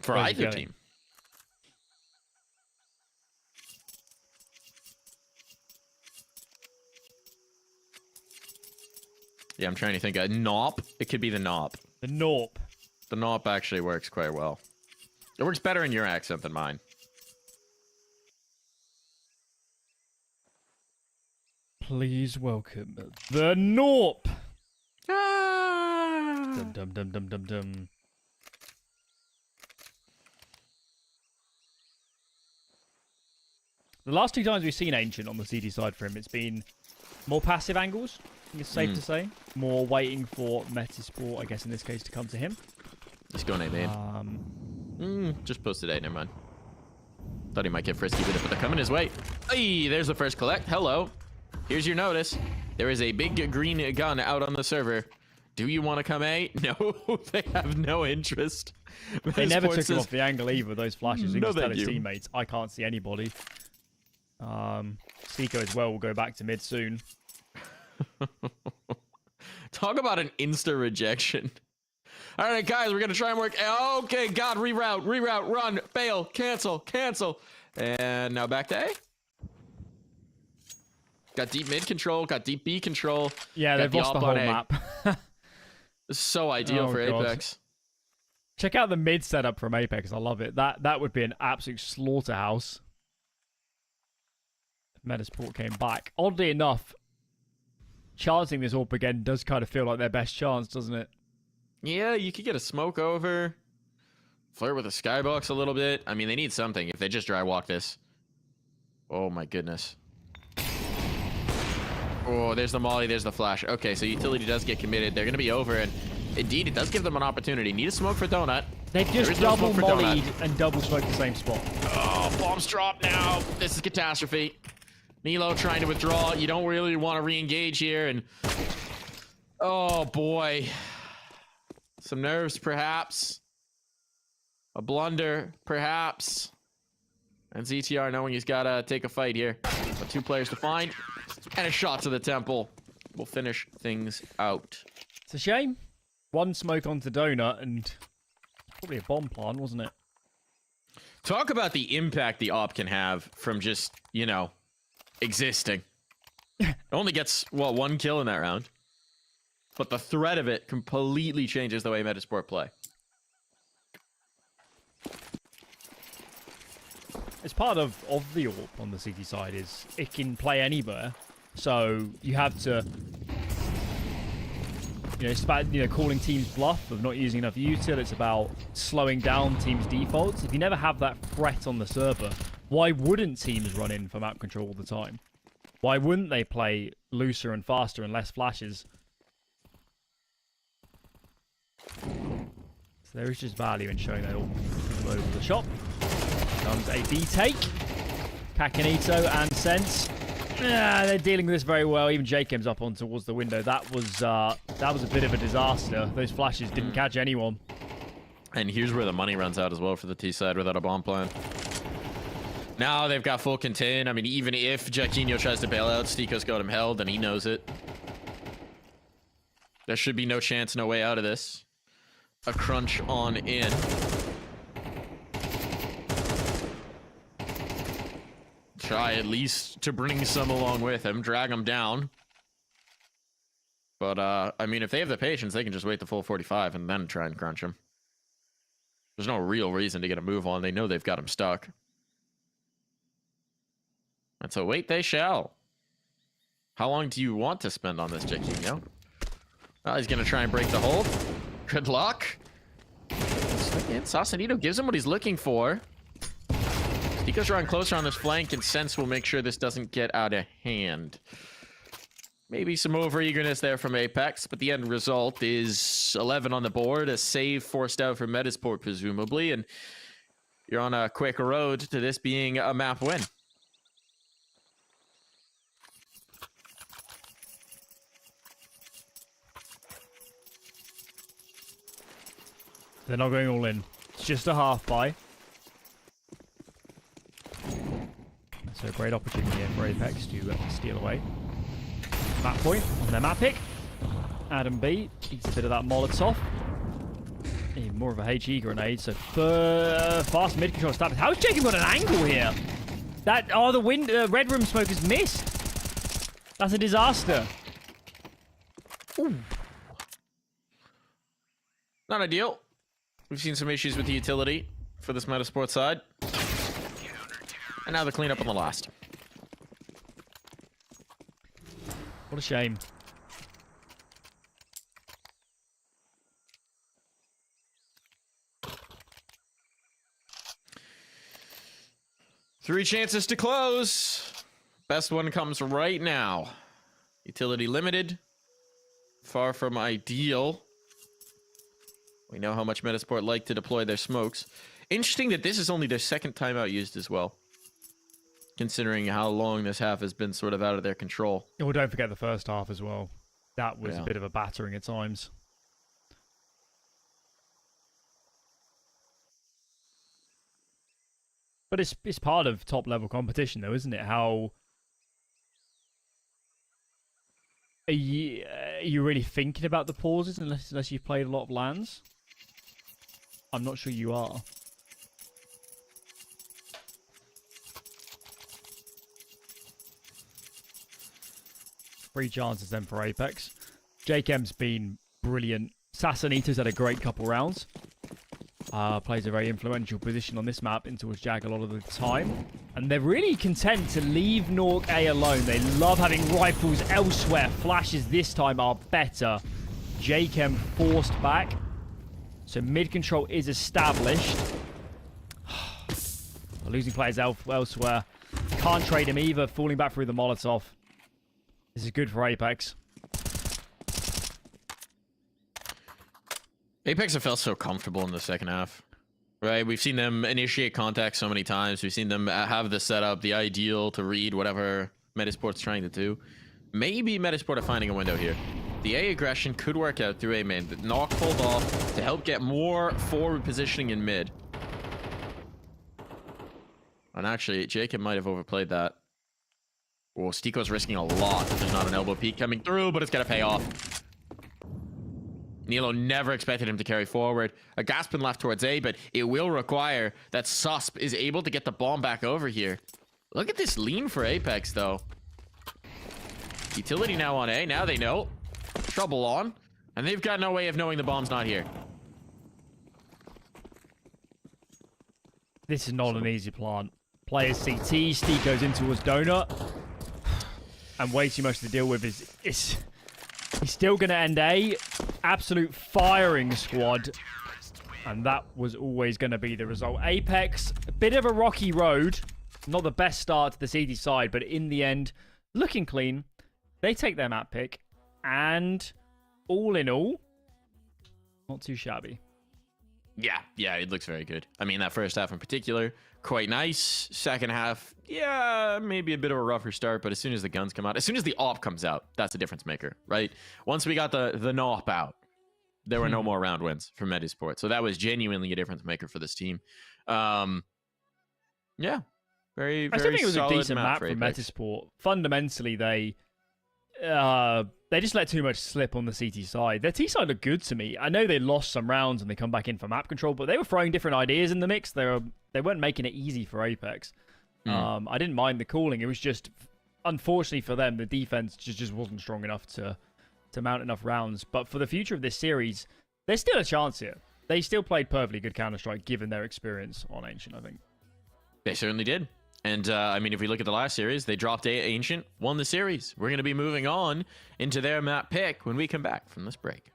Speaker 5: For
Speaker 6: Where's
Speaker 5: either team. Yeah, I'm trying to think. A Nop? It could be the Nop.
Speaker 6: The Norp.
Speaker 5: The Nop actually works quite well. It works better in your accent than mine.
Speaker 6: Please welcome the Norp.
Speaker 5: Ah!
Speaker 6: Dum dum dum dum dum dum. The last two times we've seen Ancient on the CD side for him, it's been more passive angles. I think it's safe to say. More waiting for Metizport, I guess in this case, to come to him.
Speaker 5: He's going A main. Just posted A, never mind. Thought he might get frisky with it, but they're coming his way. Hey, there's the first collect. Hello. Here's your notice. There is a big green gun out on the server. Do you want to come A? No, they have no interest.
Speaker 6: They never took him off the angle either, those flashes. He
Speaker 5: No,
Speaker 6: just tell
Speaker 5: thank
Speaker 6: his
Speaker 5: you.
Speaker 6: teammates, I can't see anybody. Seiko as well will go back to mid soon.
Speaker 5: Talk about an insta rejection. All right, guys, we're gonna try and work. Okay, God, reroute, run, bail, cancel. And now back to A. Got deep mid control, got deep B control.
Speaker 6: Yeah,
Speaker 5: got
Speaker 6: they've lost the
Speaker 5: op
Speaker 6: whole
Speaker 5: on A.
Speaker 6: map.
Speaker 5: This is so ideal for
Speaker 6: God.
Speaker 5: Apeks.
Speaker 6: Check out the mid setup from Apeks. I love it. That would be an absolute slaughterhouse. If Metizport came back. Oddly enough, chancing this AWP again does kind of feel like their best chance, doesn't it?
Speaker 5: Yeah, you could get a smoke over. Flirt with a skybox a little bit. I mean, they need something. If they just dry walk this. Oh, my goodness. Oh, there's the molly. There's the flash. Okay, so utility does get committed. They're going to be over, and indeed, it does give them an opportunity. Need a smoke for Donut.
Speaker 6: They've just
Speaker 5: no
Speaker 6: double
Speaker 5: smoke for
Speaker 6: mollied
Speaker 5: Donut.
Speaker 6: and double smoked the same spot.
Speaker 5: Oh, bombs drop now. This is catastrophe. Nilo trying to withdraw. You don't really want to re-engage here, and oh boy, some nerves perhaps, a blunder perhaps, and ZTR knowing he's got to take a fight here. But two players to find, and a shot to the temple will finish things out.
Speaker 6: It's a shame. One smoke onto Donut and probably a bomb plan, wasn't it?
Speaker 5: Talk about the impact the op can have from just, you know, existing. It only gets, what, one kill in that round? But the threat of it completely changes the way Metizport play.
Speaker 6: It's part of the AWP on the CT side is it can play anywhere. So you have to, you know, it's about, you know, calling teams bluff of not using enough util. It's about slowing down teams' defaults. If you never have that threat on the server, why wouldn't teams run in for map control all the time? Why wouldn't they play looser and faster and less flashes? So there is just value in showing that all over the shop. Comes a B take. Kakanito and Sense. They're dealing with this very well. Even Jacob's up on towards the window. That was a bit of a disaster. Those flashes didn't catch anyone.
Speaker 5: And here's where the money runs out as well for the T side without a bomb plan. Now they've got full contain. I mean, even if Jaquinho tries to bail out, Stiko's got him held, and he knows it. There should be no chance, no way out of this. A crunch on in. Try at least to bring some along with him, drag him down. But, I mean, if they have the patience, they can just wait the full 45 and then try and crunch him. There's no real reason to get a move on. They know they've got him stuck. And so wait they shall. How long do you want to spend on this, Jaquinho? Well, he's going to try and break the hold. Good luck. And Sausalito gives him what he's looking for. Stiko's drawing closer on this flank, and Sense will make sure this doesn't get out of hand. Maybe some over-eagerness there from Apeks, but the end result is 11 on the board, a save forced out from Metizport, presumably, and you're on a quick road to this being a map win.
Speaker 6: They're not going all in. It's just a half buy. So a great opportunity here for Apeks to steal away. Map point on their map pick. Adam B eats a bit of that Molotov. Even more of a HE grenade. So fast mid control stab. How's Jacob got an angle here? That the red room smoke has missed. That's a disaster. Ooh.
Speaker 5: Not ideal. We've seen some issues with the utility for this Metizport side. And now the cleanup on the last.
Speaker 6: What a shame.
Speaker 5: Three chances to close. Best one comes right now. Utility limited. Far from ideal. We know how much Metizport like to deploy their smokes. Interesting that this is only their second timeout used as well. Considering how long this half has been sort of out of their control.
Speaker 6: Oh, don't forget the first half as well. That was a bit of a battering at times. But it's part of top level competition though, isn't it? How are you really thinking about the pauses unless you've played a lot of lands? I'm not sure you are. Three chances then for Apeks. Jakem's been brilliant. Sassanita's had a great couple rounds. Plays a very influential position on this map into his Jag a lot of the time. And they're really content to leave Nork A alone. They love having rifles elsewhere. Flashes this time are better. Jakem forced back. So mid-control is established. Losing players elsewhere. Can't trade him either. Falling back through the Molotov. This is good for Apeks.
Speaker 5: Apeks have felt so comfortable in the second half. Right? We've seen them initiate contact so many times. We've seen them have the setup, the ideal to read whatever Metisport's trying to do. Maybe Metizport are finding a window here. The A aggression could work out through A main. The knock pulled off to help get more forward positioning in mid. And actually, Jacob might have overplayed that. Oh, Stiko's risking a lot. There's not an elbow peek coming through, but it's going to pay off. Nilo never expected him to carry forward. A Gaspin left towards A, but it will require that Susp is able to get the bomb back over here. Look at this lean for Apeks, though. Utility now on A. Now they know. Trouble on. And they've got no way of knowing the bomb's not here.
Speaker 6: This is not an easy plant. Players CT, Steve goes in towards Donut. And way too much to deal with is he's still going to end A. Absolute firing squad. And that was always going to be the result. Apeks, a bit of a rocky road. Not the best start to the CD side, but in the end, looking clean. They take their map pick. And all in all, not too shabby.
Speaker 5: Yeah, it looks very good. I mean, that first half in particular, quite nice. Second half, yeah, maybe a bit of a rougher start, but as soon as the guns come out, as soon as the op comes out, that's a difference maker, right? Once we got the NOP out, there were no more round wins for Metizport. So that was genuinely a difference maker for this team. Yeah, very, very
Speaker 6: I still think it was a
Speaker 5: solid
Speaker 6: decent map
Speaker 5: for
Speaker 6: from
Speaker 5: Apeks.
Speaker 6: Metizport. Fundamentally, they just let too much slip on the CT side. Their T side looked good to me. I know they lost some rounds and they come back in for map control, but they were throwing different ideas in the mix. They weren't making it easy for Apeks. I didn't mind the calling. It was just, unfortunately for them, the defense just wasn't strong enough to mount enough rounds. But for the future of this series, there's still a chance here. They still played perfectly good Counter-Strike given their experience on Ancient, I think.
Speaker 5: They certainly did. And, I mean, if we look at the last series, they dropped Ancient, won the series. We're going to be moving on into their map pick when we come back from this break.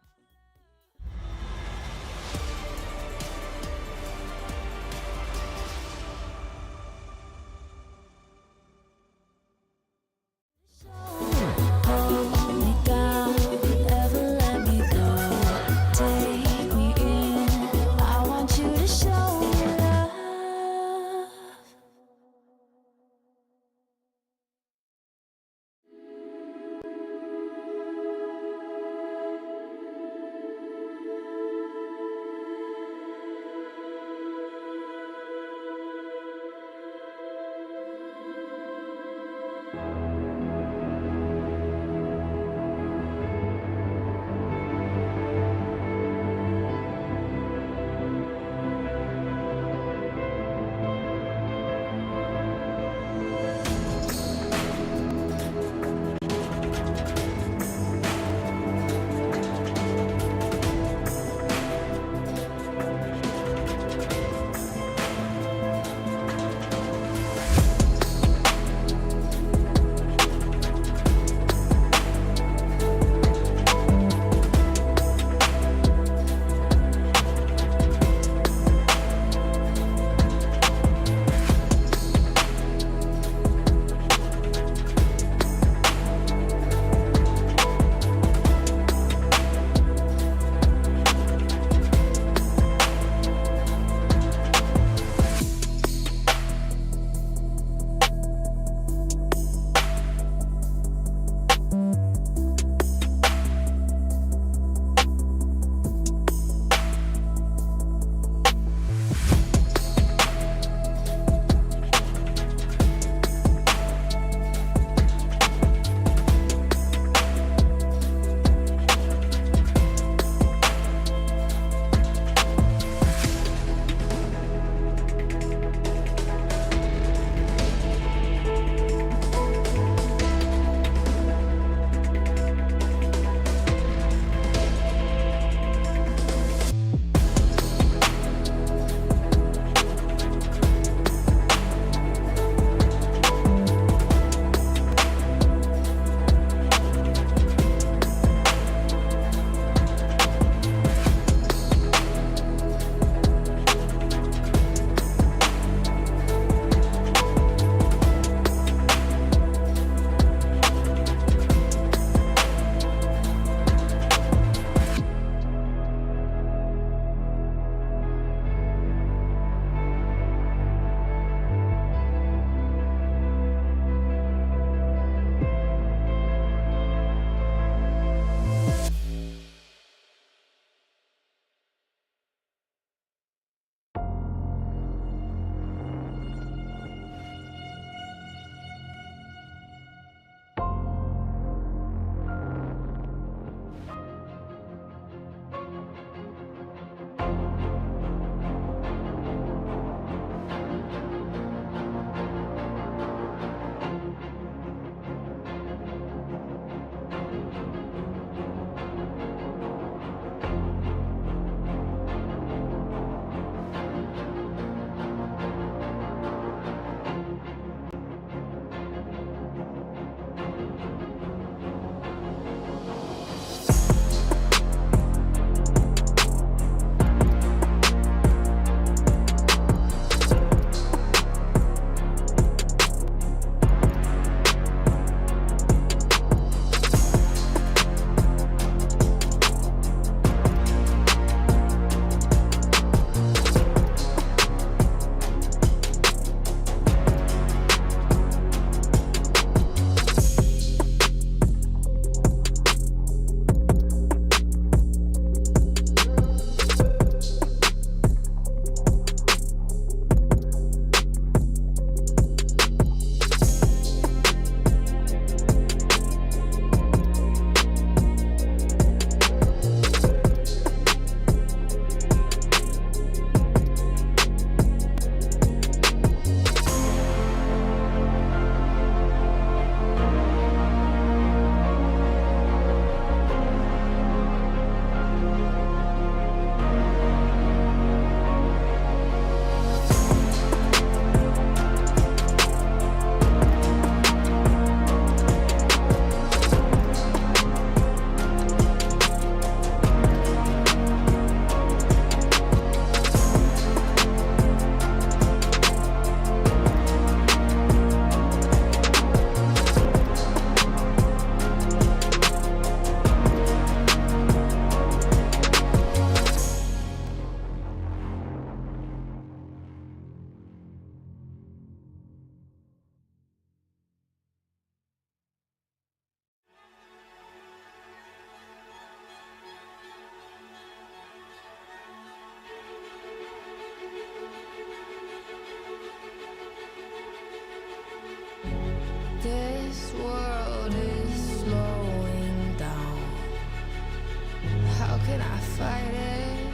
Speaker 7: fight it.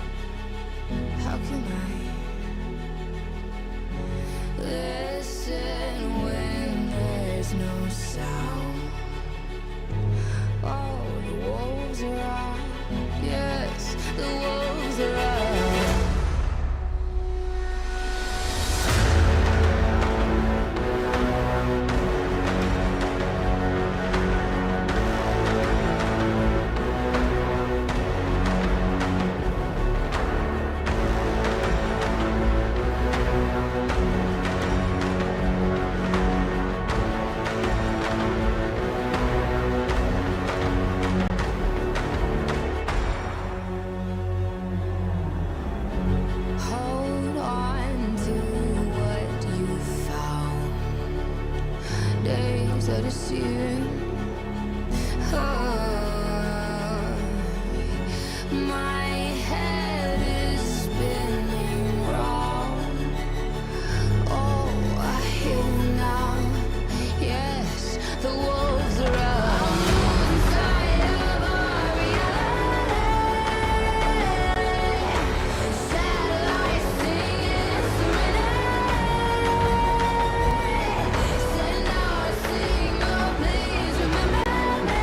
Speaker 7: How can I listen when there's no sound? Oh, the wolves are out. Yes, the wolves are out. Hold on to what you found. Days are deceiving. My head is spinning round. Oh, I hear you now. Yes, the wolves are out. Inside of our reality. Satellites singing serenade. Send out a signal, please remember me.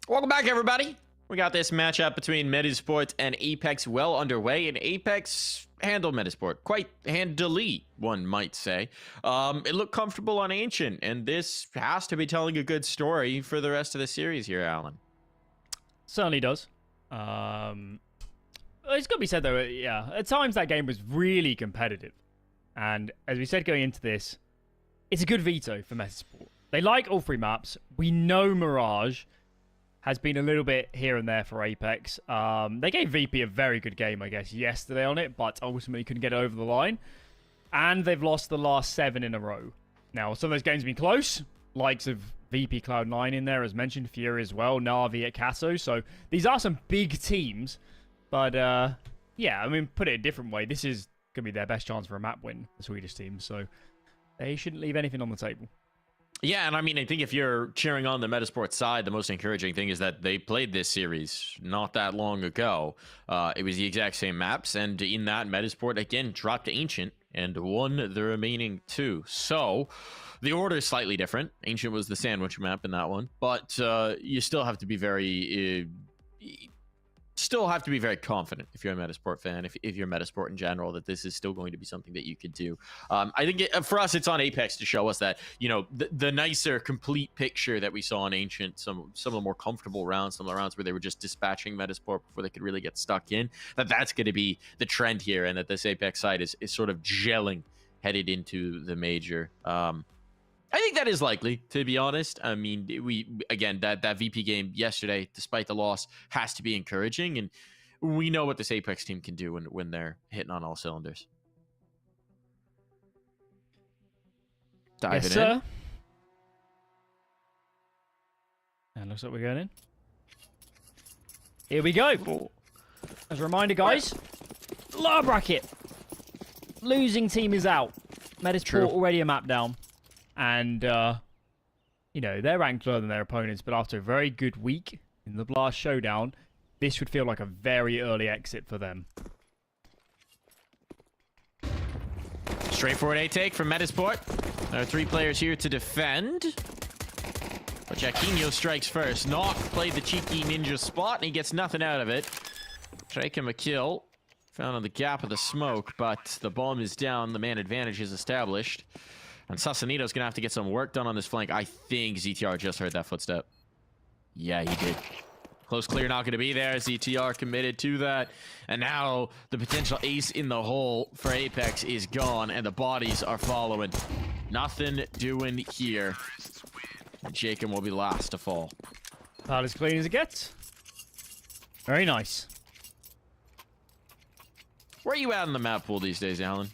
Speaker 5: Welcome back, everybody. We got this matchup between Metizport and Apeks well underway, and Apeks handled Metizport quite handily, one might say. It looked comfortable on Ancient, and this has to be telling a good story for the rest of the series here, Alan.
Speaker 6: Certainly does. It's got to be said, though, yeah, at times that game was really competitive. And as we said going into this, it's a good veto for Metizport. They like all three maps. We know Mirage has been a little bit here and there for Apeks. They gave VP a very good game, I guess, yesterday on it, but ultimately couldn't get it over the line. And they've lost the last 7 in a row. Now, some of those games have been close. Likes of VP Cloud9 in there, as mentioned, Fury as well, Na'Vi at Kato. So these are some big teams. But, yeah, I mean, put it a different way. This is going to be their best chance for a map win, the Swedish team. So they shouldn't leave anything on the table.
Speaker 5: Yeah, and I mean, I think if you're cheering on the Metizport side, the most encouraging thing is that they played this series not that long ago. It was the exact same maps, and in that, Metizport, again, dropped Ancient and won the remaining 2. So the order is slightly different. Ancient was the sandwich map in that one, but you still have to be very... confident if you're a Metizport fan, if you're Metizport in general, that this is still going to be something that you could do. I think for us, it's on Apeks to show us that, you know, the nicer, complete picture that we saw in Ancient, some of the more comfortable rounds, some of the rounds where they were just dispatching Metizport before they could really get stuck in, that's going to be the trend here, and that this Apeks side is sort of gelling headed into the major. I think that is likely, to be honest. I mean, again, that VP game yesterday, despite the loss, has to be encouraging, and we know what this Apeks team can do when they're hitting on all cylinders. Diving in.
Speaker 6: And looks like we're going in. Here we go. As a reminder, guys, lower bracket. Losing team is out. Metizport already a map down. And, you know, they're ranked lower than their opponents, but after a very good week in the Blast Showdown, this would feel like a very early exit for them.
Speaker 5: Straightforward A-take from Metizport. There are 3 players here to defend. But Jaquinho strikes first. Knock played the cheeky ninja spot, and he gets nothing out of it. Take him a kill. Found on the gap of the smoke, but the bomb is down. The man advantage is established. And Sasanito's going to have to get some work done on this flank. I think ZTR just heard that footstep. Yeah, he did. Close clear not going to be there. ZTR committed to that. And now the potential ace in the hole for Apeks is gone, and the bodies are following. Nothing doing here. And Jacob will be last to fall.
Speaker 6: About as clean as it gets. Very nice.
Speaker 5: Where are you at in the map pool these days, Alan?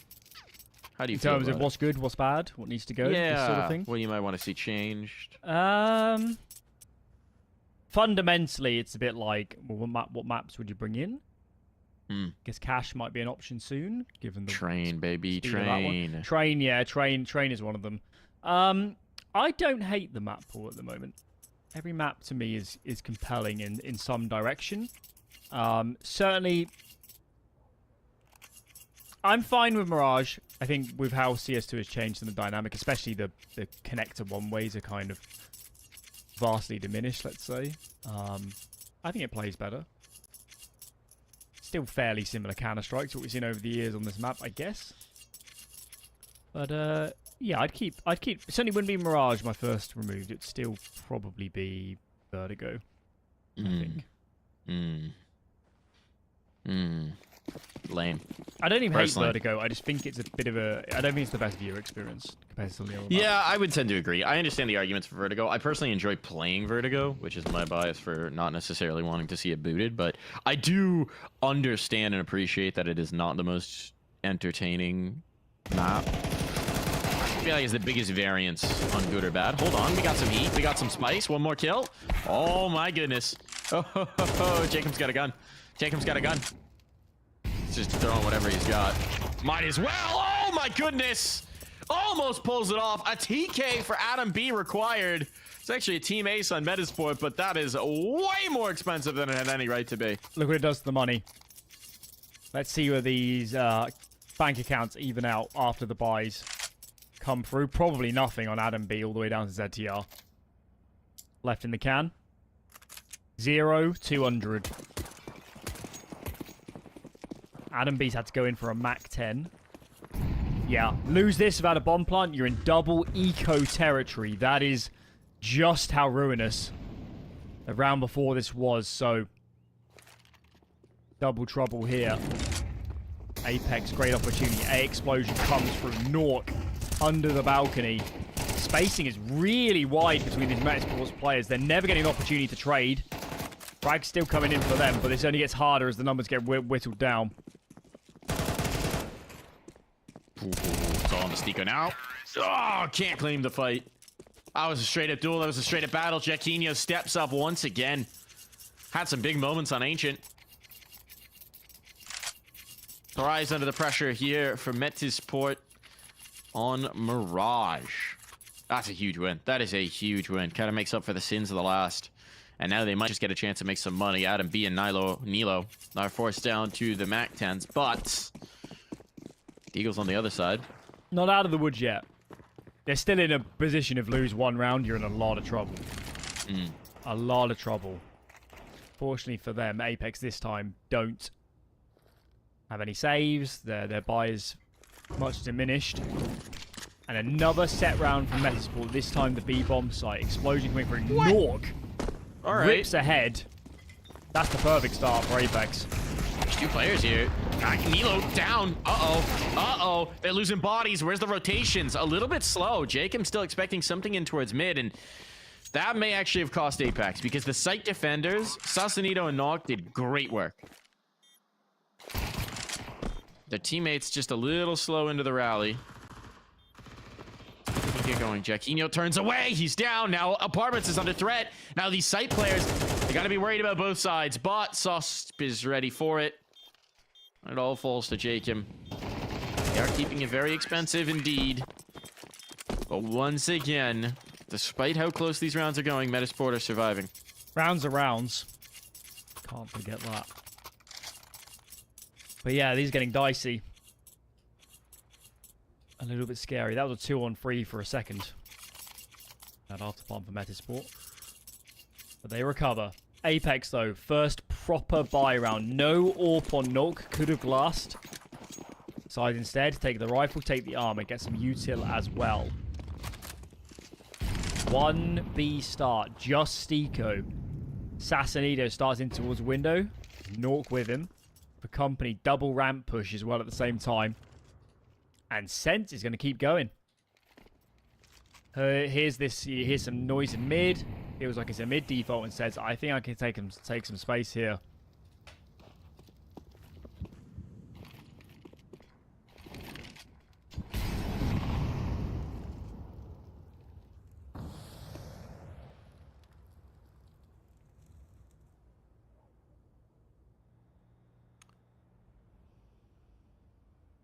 Speaker 5: How do you feel
Speaker 6: in terms of
Speaker 5: about
Speaker 6: what's good, what's bad, what needs to go, this sort of thing?
Speaker 5: What you might want to see changed.
Speaker 6: Fundamentally, it's a bit like, well, what maps would you bring in?
Speaker 5: I
Speaker 6: guess Cash might be an option soon, given the
Speaker 5: train, baby, train.
Speaker 6: Train, yeah, train is one of them. I don't hate the map pool at the moment. Every map to me is compelling in some direction. Certainly, I'm fine with Mirage. I think with how CS2 has changed in the dynamic, especially the connector one-ways are kind of vastly diminished, let's say. I think it plays better. Still fairly similar Counter-Strike to what we've seen over the years on this map, I guess. But yeah, I'd keep. It certainly wouldn't be Mirage my first removed. It'd still probably be Vertigo. I think.
Speaker 5: Lame.
Speaker 6: I don't even hate
Speaker 5: Personally.
Speaker 6: Vertigo. I just think it's a bit of a. I don't think it's the best viewer experience compared to some of the other
Speaker 5: Yeah,
Speaker 6: maps.
Speaker 5: I would tend to agree. I understand the arguments for Vertigo. I personally enjoy playing Vertigo, which is my bias for not necessarily wanting to see it booted, but I do understand and appreciate that it is not the most entertaining map. I feel like it's the biggest variance on good or bad. Hold on, we got some heat, we got some spice. One more kill. Oh my goodness. Oh, Jacob's got a gun. Jacob's got a gun. He's just throwing whatever he's got. Might as well. Oh my goodness. Almost pulls it off. A TK for Adam B required. It's actually a team ace on Metizport, but that is way more expensive than it had any right to be.
Speaker 6: Look what it does to the money. Let's see where these bank accounts even out after the buys come through. Probably nothing on Adam B all the way down to ZTR. Left in the can. 0, 200. Adam B's had to go in for a Mac 10. Yeah, lose this without a bomb plant, you're in double eco territory. That is just how ruinous the round before this was, so double trouble here. Apeks, great opportunity. A explosion comes through. Nork under the balcony. Spacing is really wide between these Metizport players. They're never getting an opportunity to trade. Frag's still coming in for them, but this only gets harder as the numbers get whittled down.
Speaker 5: It's all on Mystico now. Oh, can't claim the fight. That was a straight up duel. That was a straight up battle. Jaquinho steps up once again. Had some big moments on Ancient. Thrice under the pressure here for Metizport on Mirage. That's a huge win. That is a huge win. Kind of makes up for the sins of the last. And now they might just get a chance to make some money. Adam B and Nilo are forced down to the Mac 10s, but Eagles on the other side.
Speaker 6: Not out of the woods yet. They're still in a position of lose one round. You're in a lot of trouble. A lot of trouble. Fortunately for them, Apeks this time don't have any saves. Their buy is much diminished. And another set round from Metizport. This time the B-bomb site. Explosion coming through. Nork rips ahead. That's the perfect start for Apeks.
Speaker 5: There's two players here. Nilo down. Uh-oh. They're losing bodies. Where's the rotations? A little bit slow. Jacob's still expecting something in towards mid, and that may actually have cost Apeks because the site defenders, Sausalito and Nog, did great work. Their teammates just a little slow into the rally. Get going. Jaquinho turns away. He's down. Now Apartments is under threat. Now these site players, they got to be worried about both sides, but Sauce is ready for it. It all falls to Jacob. They are keeping it very expensive indeed. But once again, despite how close these rounds are going, Metizport are surviving.
Speaker 6: Rounds are rounds. Can't forget that. But yeah, these are getting dicey. A little bit scary. That was a 2-on-3 for a second. That after pump for Metizport. But they recover. Apeks, though, first proper buy round. No AWP on Nok. Could have glassed. Decide instead to take the rifle, take the armor, get some util as well. 1B start. Just Stico. Sausalito starts in towards window. Nok with him. For company, double ramp push as well at the same time. And Sense is going to keep going. Here's some noise in mid. Feels like it's a mid default and says, I think I can take some space here.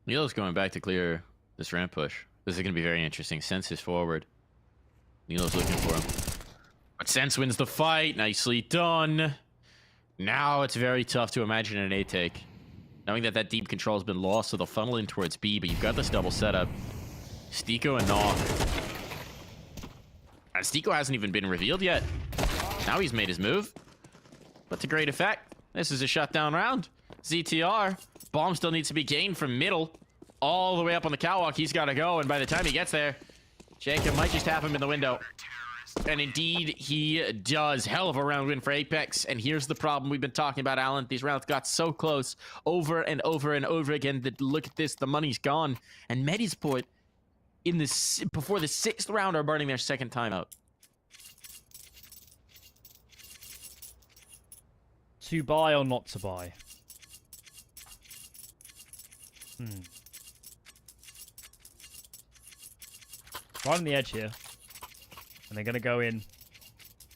Speaker 5: Nilo's going back to clear this ramp push. This is going to be very interesting. Sense is forward. Nilo's looking for him. But Sense wins the fight. Nicely done. Now it's very tough to imagine an A take. Knowing that deep control has been lost, so they'll funnel in towards B, but you've got this double setup. Stico and Nog. And Stico hasn't even been revealed yet. Now he's made his move. but to great effect. This is a shutdown round. ZTR. Bomb still needs to be gained from middle all the way up on the catwalk. He's got to go, and by the time he gets there, Jacob might just tap him in the window. And indeed, he does. Hell of a round win for Apeks. And here's the problem we've been talking about, Alan. These rounds got so close over and over and over again that look at this, the money's gone. And Metizport, before the 6th round, are burning their 2nd timeout.
Speaker 6: To buy or not to buy? Right on the edge here. And they're going to go in.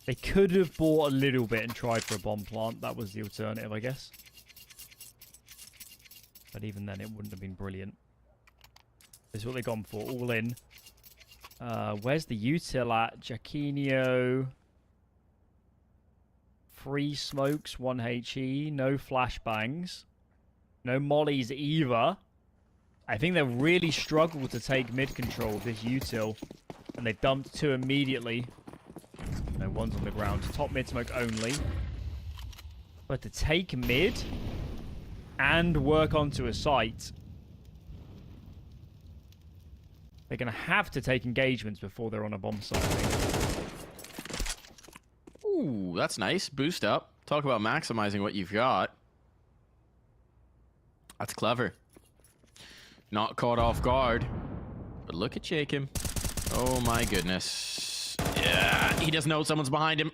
Speaker 6: They could have bought a little bit and tried for a bomb plant. That was the alternative, I guess. But even then, it wouldn't have been brilliant. This is what they've gone for. All in. Where's the util at? Jaquinho. 3 smokes, 1 HE. No flashbangs. No mollies either. I think they really struggled to take mid control of this util. And they dumped 2 immediately. No, one's on the ground. Top mid smoke only. But to take mid and work onto a site, they're going to have to take engagements before they're on a bomb site, I think.
Speaker 5: Ooh, that's nice. Boost up. Talk about maximizing what you've got. That's clever. Not caught off guard. But look at Jacob. Oh my goodness. Yeah, he doesn't know someone's behind him.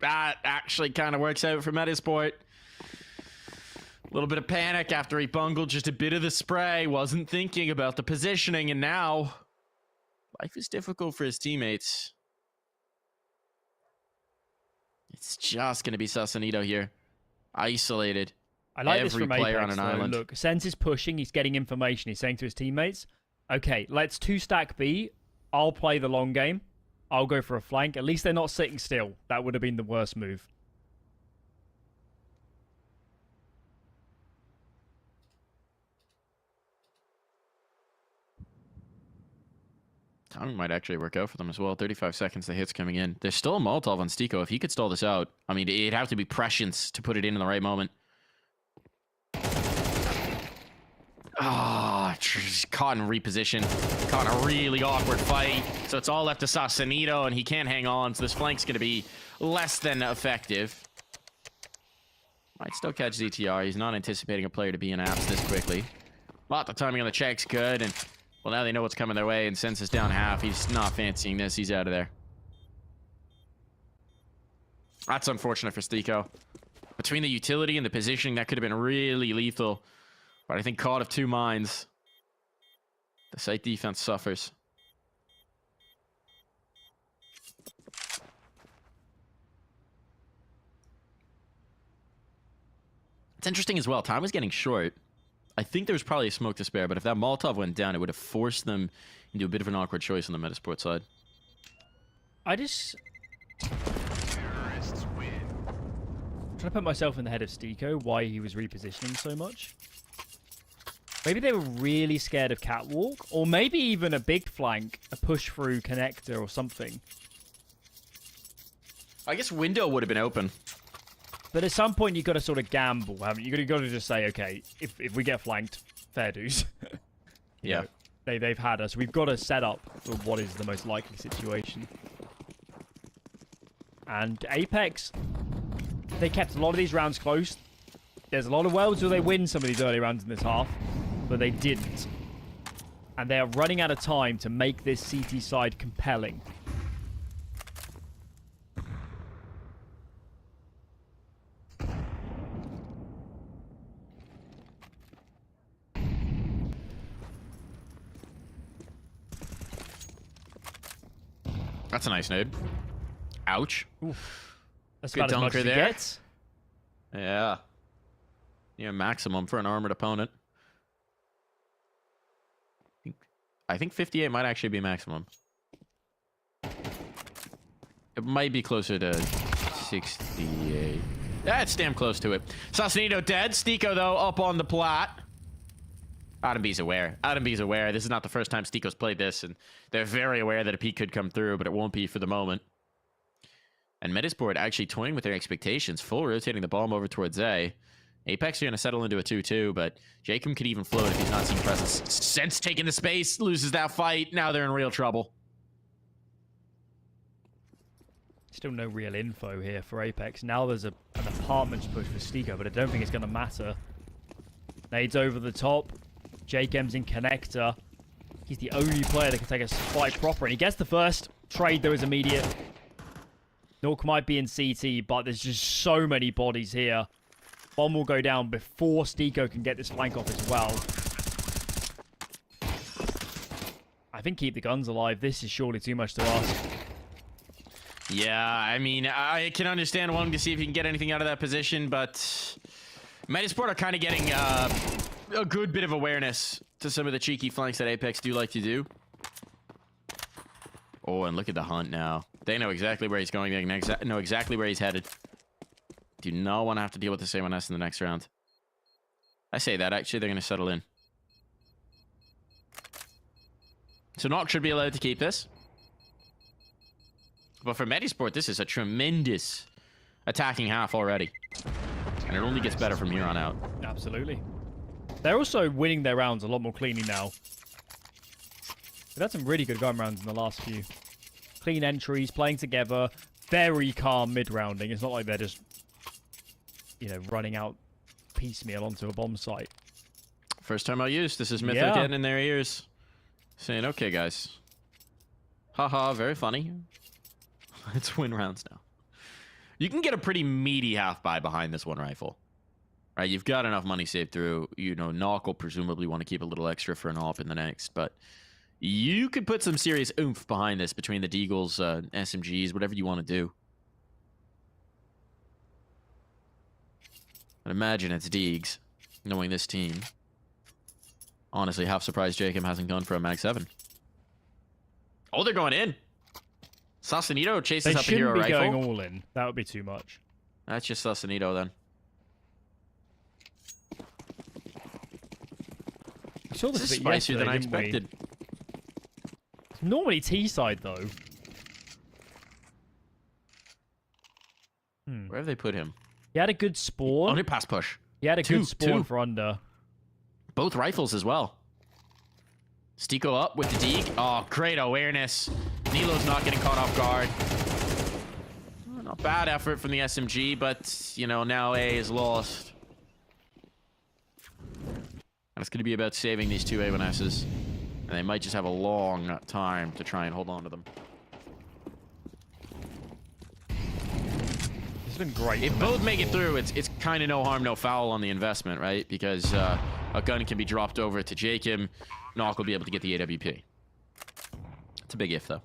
Speaker 5: That actually kind of works out for Metizport. A little bit of panic after he bungled just a bit of the spray. Wasn't thinking about the positioning, and now life is difficult for his teammates. It's just going to be Sausalito here. Isolated.
Speaker 6: I like
Speaker 5: every
Speaker 6: this from
Speaker 5: player
Speaker 6: Apeks,
Speaker 5: on an
Speaker 6: though.
Speaker 5: island.
Speaker 6: Look, Sense is pushing. He's getting information. He's saying to his teammates, okay, let's 2-stack B. I'll play the long game. I'll go for a flank. At least they're not sitting still. That would have been the worst move.
Speaker 5: Timing might actually work out for them as well. 35 seconds, the hit's coming in. There's still a Molotov on Stiko. If he could stall this out, I mean, it'd have to be prescience to put it in the right moment. Ah, caught in reposition. Caught in a really awkward fight. So it's all left to Sausalito, and he can't hang on. So this flank's going to be less than effective. Might still catch ZTR. He's not anticipating a player to be in apps this quickly. But the timing on the check's good, and well, now they know what's coming their way, and Sense is down half. He's not fancying this. He's out of there. That's unfortunate for Stiko. Between the utility and the positioning, that could have been really lethal. But I think caught of 2 minds. The site defense suffers. It's interesting as well. Time was getting short. I think there was probably a smoke to spare, but if that Molotov went down, it would have forced them into a bit of an awkward choice on the Metizport side.
Speaker 6: I'm trying to put myself in the head of Stiko, why he was repositioning so much. Maybe they were really scared of catwalk, or maybe even a big flank, a push through connector or something.
Speaker 5: I guess window would have been open.
Speaker 6: But at some point, you've got to sort of gamble, haven't you? You've got to just say, okay, if we get flanked, fair dues.
Speaker 5: Yeah.
Speaker 6: They've had us. We've got to set up for what is the most likely situation. And Apeks, they kept a lot of these rounds close. There's a lot of worlds where they win some of these early rounds in this half, but they didn't. And they are running out of time to make this CT side compelling.
Speaker 5: That's a nice nade. Ouch.
Speaker 6: Oof. That's
Speaker 5: Good
Speaker 6: about as much
Speaker 5: dunker
Speaker 6: as he
Speaker 5: there.
Speaker 6: gets.
Speaker 5: Yeah. Yeah, maximum for an armored opponent. I think 58 might actually be maximum. It might be closer to 68. That's damn close to it. Sausalito dead. Stiko, though, up on the plat. Adam B's aware. Adam B's aware. This is not the first time Stiko's played this, and they're very aware that a peek could come through, but it won't be for the moment. And Metizport actually toying with their expectations, full rotating the bomb over towards A. Apeks are going to settle into a 2-2, but Jacob could even float if he's not seeing presence. Sense taking the space, loses that fight. Now they're in real trouble.
Speaker 6: Still no real info here for Apeks. Now there's an apartments push for Stico, but I don't think it's going to matter. Nades over the top. Jacob's in connector. He's the only player that can take a fight proper, and he gets the first trade, though, is immediate. Nork might be in CT, but there's just so many bodies here. Bomb will go down before Stico can get this flank off as well. I think keep the guns alive. This is surely too much to ask.
Speaker 5: Yeah, I mean, I can understand wanting to see if you can get anything out of that position, but Metizport are kind of getting a good bit of awareness to some of the cheeky flanks that Apeks do like to do. Oh, and look at the hunt now. They know exactly where he's going. They know exactly where he's headed. Do not want to have to deal with the same on us in the next round. I say that, actually, they're going to settle in. So Nock should be allowed to keep this. But for Metizport, this is a tremendous attacking half already. And it only gets better from here on out.
Speaker 6: Absolutely. They're also winning their rounds a lot more cleanly now. They've had some really good gun rounds in the last few. Clean entries, playing together, very calm mid-rounding. It's not like they're just, you know, running out piecemeal onto a bomb site.
Speaker 5: First time I'll use. This is Mytho getting in their ears. Saying, okay, guys. Haha, very funny. Let's win rounds now. You can get a pretty meaty half-buy behind this one rifle. Right, you've got enough money saved through. You know, Nock will presumably want to keep a little extra for an op in the next, but you could put some serious oomph behind this between the Deagles, SMGs, whatever you want to do. I'd imagine it's Deegs, knowing this team. Honestly, half surprised Jacob hasn't gone for a Mag 7. Oh, they're going in. Sausanito chases up a hero rifle.
Speaker 6: They shouldn't be going all in. That would be too much.
Speaker 5: That's just Sausanito then.
Speaker 6: We saw this
Speaker 5: is
Speaker 6: a bit
Speaker 5: spicier than I
Speaker 6: yesterday, didn't
Speaker 5: expected.
Speaker 6: we? Normally T-side, though.
Speaker 5: Where have they put him?
Speaker 6: He had a good spawn.
Speaker 5: Only pass push.
Speaker 6: He had a good spawn for under.
Speaker 5: Both rifles as well. Stico up with the Deeg. Oh, great awareness. Nilo's not getting caught off guard. Not bad effort from the SMG, but, you know, now A is lost. And it's going to be about saving these two A1Ss. And they might just have a long time to try and hold on to them.
Speaker 6: It's been great.
Speaker 5: If both make it through, it's kind of no harm, no foul on the investment, right? Because a gun can be dropped over to Jacob. Nock will be able to get the AWP. It's a big if, though.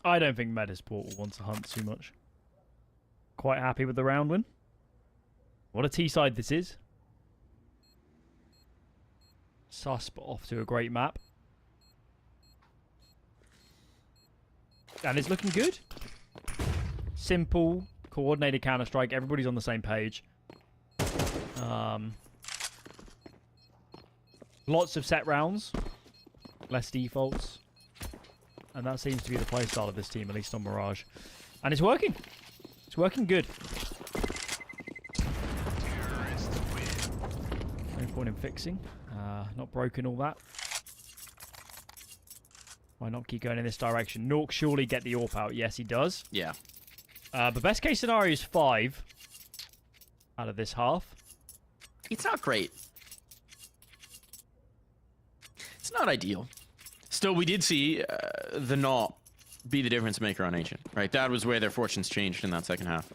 Speaker 6: I don't think Metizport will want to hunt too much. Quite happy with the round win. What a T-side this is. Sus, but off to a great map. And it's looking good. Simple, coordinated Counter-Strike. Everybody's on the same page. Lots of set rounds. Less defaults. And that seems to be the playstyle of this team, at least on Mirage. And it's working. It's working good. No point in fixing. Not broken all that. Why not keep going in this direction? Nork surely get the AWP out. Yes, he does.
Speaker 5: Yeah.
Speaker 6: But best case scenario is 5 out of this half.
Speaker 5: It's not great. It's not ideal. Still, we did see the Knot be the difference maker on Ancient, right? That was where their fortunes changed in that second half.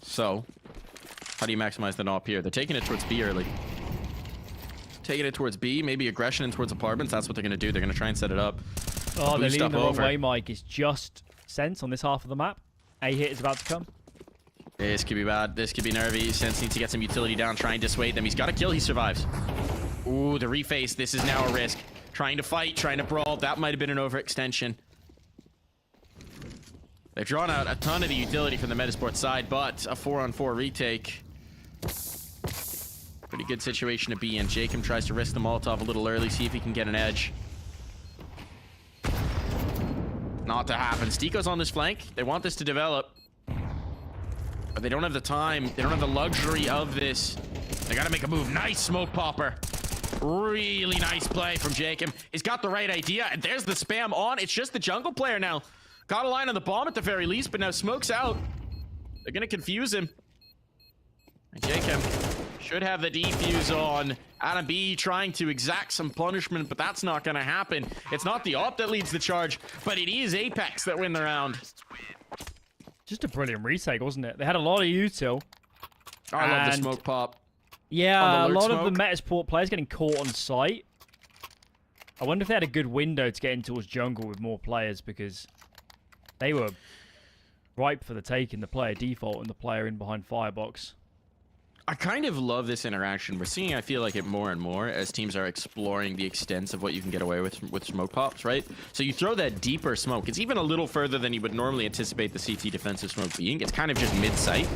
Speaker 5: So, how do you maximize the Knot here? They're taking it towards B early. Taking it towards B, maybe aggression and towards apartments. That's what they're going to do. They're going to try and set it up.
Speaker 6: Oh, they're leading the wrong way, Mike. It's just Sense on this half of the map. A hit is about to come.
Speaker 5: This could be bad. This could be nervy. Sense needs to get some utility down, try and dissuade them. He's got a kill. He survives. Ooh, the reface. This is now a risk. Trying to fight, trying to brawl. That might have been an overextension. They've drawn out a ton of the utility from the Metizport side, but a 4-on-4 retake. Pretty good situation to be in. Jacob tries to risk the Molotov a little early, see if he can get an edge. Not to happen. Stiko's on this flank. They want this to develop. But they don't have the time. They don't have the luxury of this. They got to make a move. Nice smoke popper. Really nice play from Jacob. He's got the right idea. And there's the spam on. It's just the jungle player now. Got a line on the bomb at the very least, but now smoke's out. They're going to confuse him. And Jacob should have the defuse on. Adam B trying to exact some punishment, but that's not going to happen. It's not the op that leads the charge, but it is Apeks that win the round.
Speaker 6: Just a brilliant retake, wasn't it? They had a lot of util.
Speaker 5: I love the smoke pop.
Speaker 6: Yeah, a lot
Speaker 5: smoke.
Speaker 6: of the Metizport players getting caught on sight. I wonder if they had a good window to get in towards jungle with more players, because they were ripe for the take in the player default and the player in behind firebox.
Speaker 5: I kind of love this interaction. We're seeing, I feel like, it more and more as teams are exploring the extents of what you can get away with smoke pops, right? So you throw that deeper smoke. It's even a little further than you would normally anticipate the CT defensive smoke being. It's kind of just mid-sight.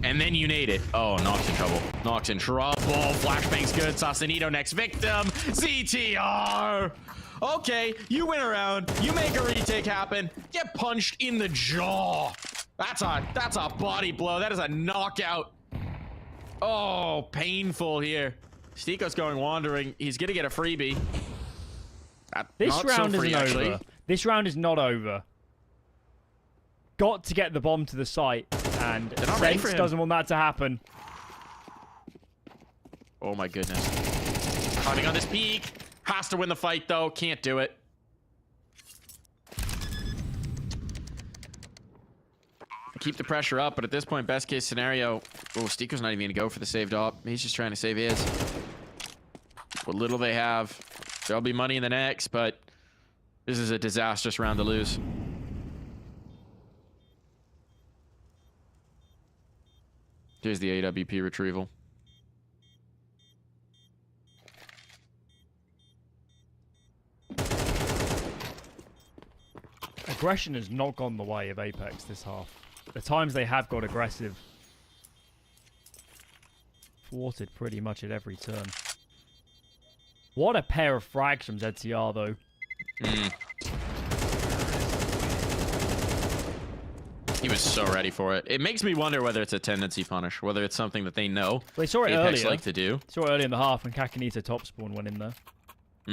Speaker 5: And then you nade it. Oh, Nox in trouble. Nox in trouble. Flashbang's good. Sausanito next victim. CTR. Okay, you win a round. You make a retake happen. Get punched in the jaw. That's a body blow. That is a knockout. Oh, painful here. Stiko's going wandering. He's going to get a freebie.
Speaker 6: This round isn't over. This round is not over. Got to get the bomb to the site, and Sense doesn't want that to happen.
Speaker 5: Oh my goodness. Climbing on this peak. Has to win the fight, though. Can't do it. Keep the pressure up, but at this point, best case scenario. Oh, Stiko's not even going to go for the saved op. He's just trying to save his. What little they have. There'll be money in the next, but this is a disastrous round to lose. Here's the AWP retrieval.
Speaker 6: Aggression has not gone the way of Apeks this half. The times they have got aggressive, thwarted pretty much at every turn. What a pair of frags from ZTR, though.
Speaker 5: He was so ready for it. It makes me wonder whether it's a tendency punish, whether it's something that they know
Speaker 6: They saw it
Speaker 5: Apeks
Speaker 6: earlier.
Speaker 5: like to do.
Speaker 6: Saw it early in the half when Kakanita top spawn went in there.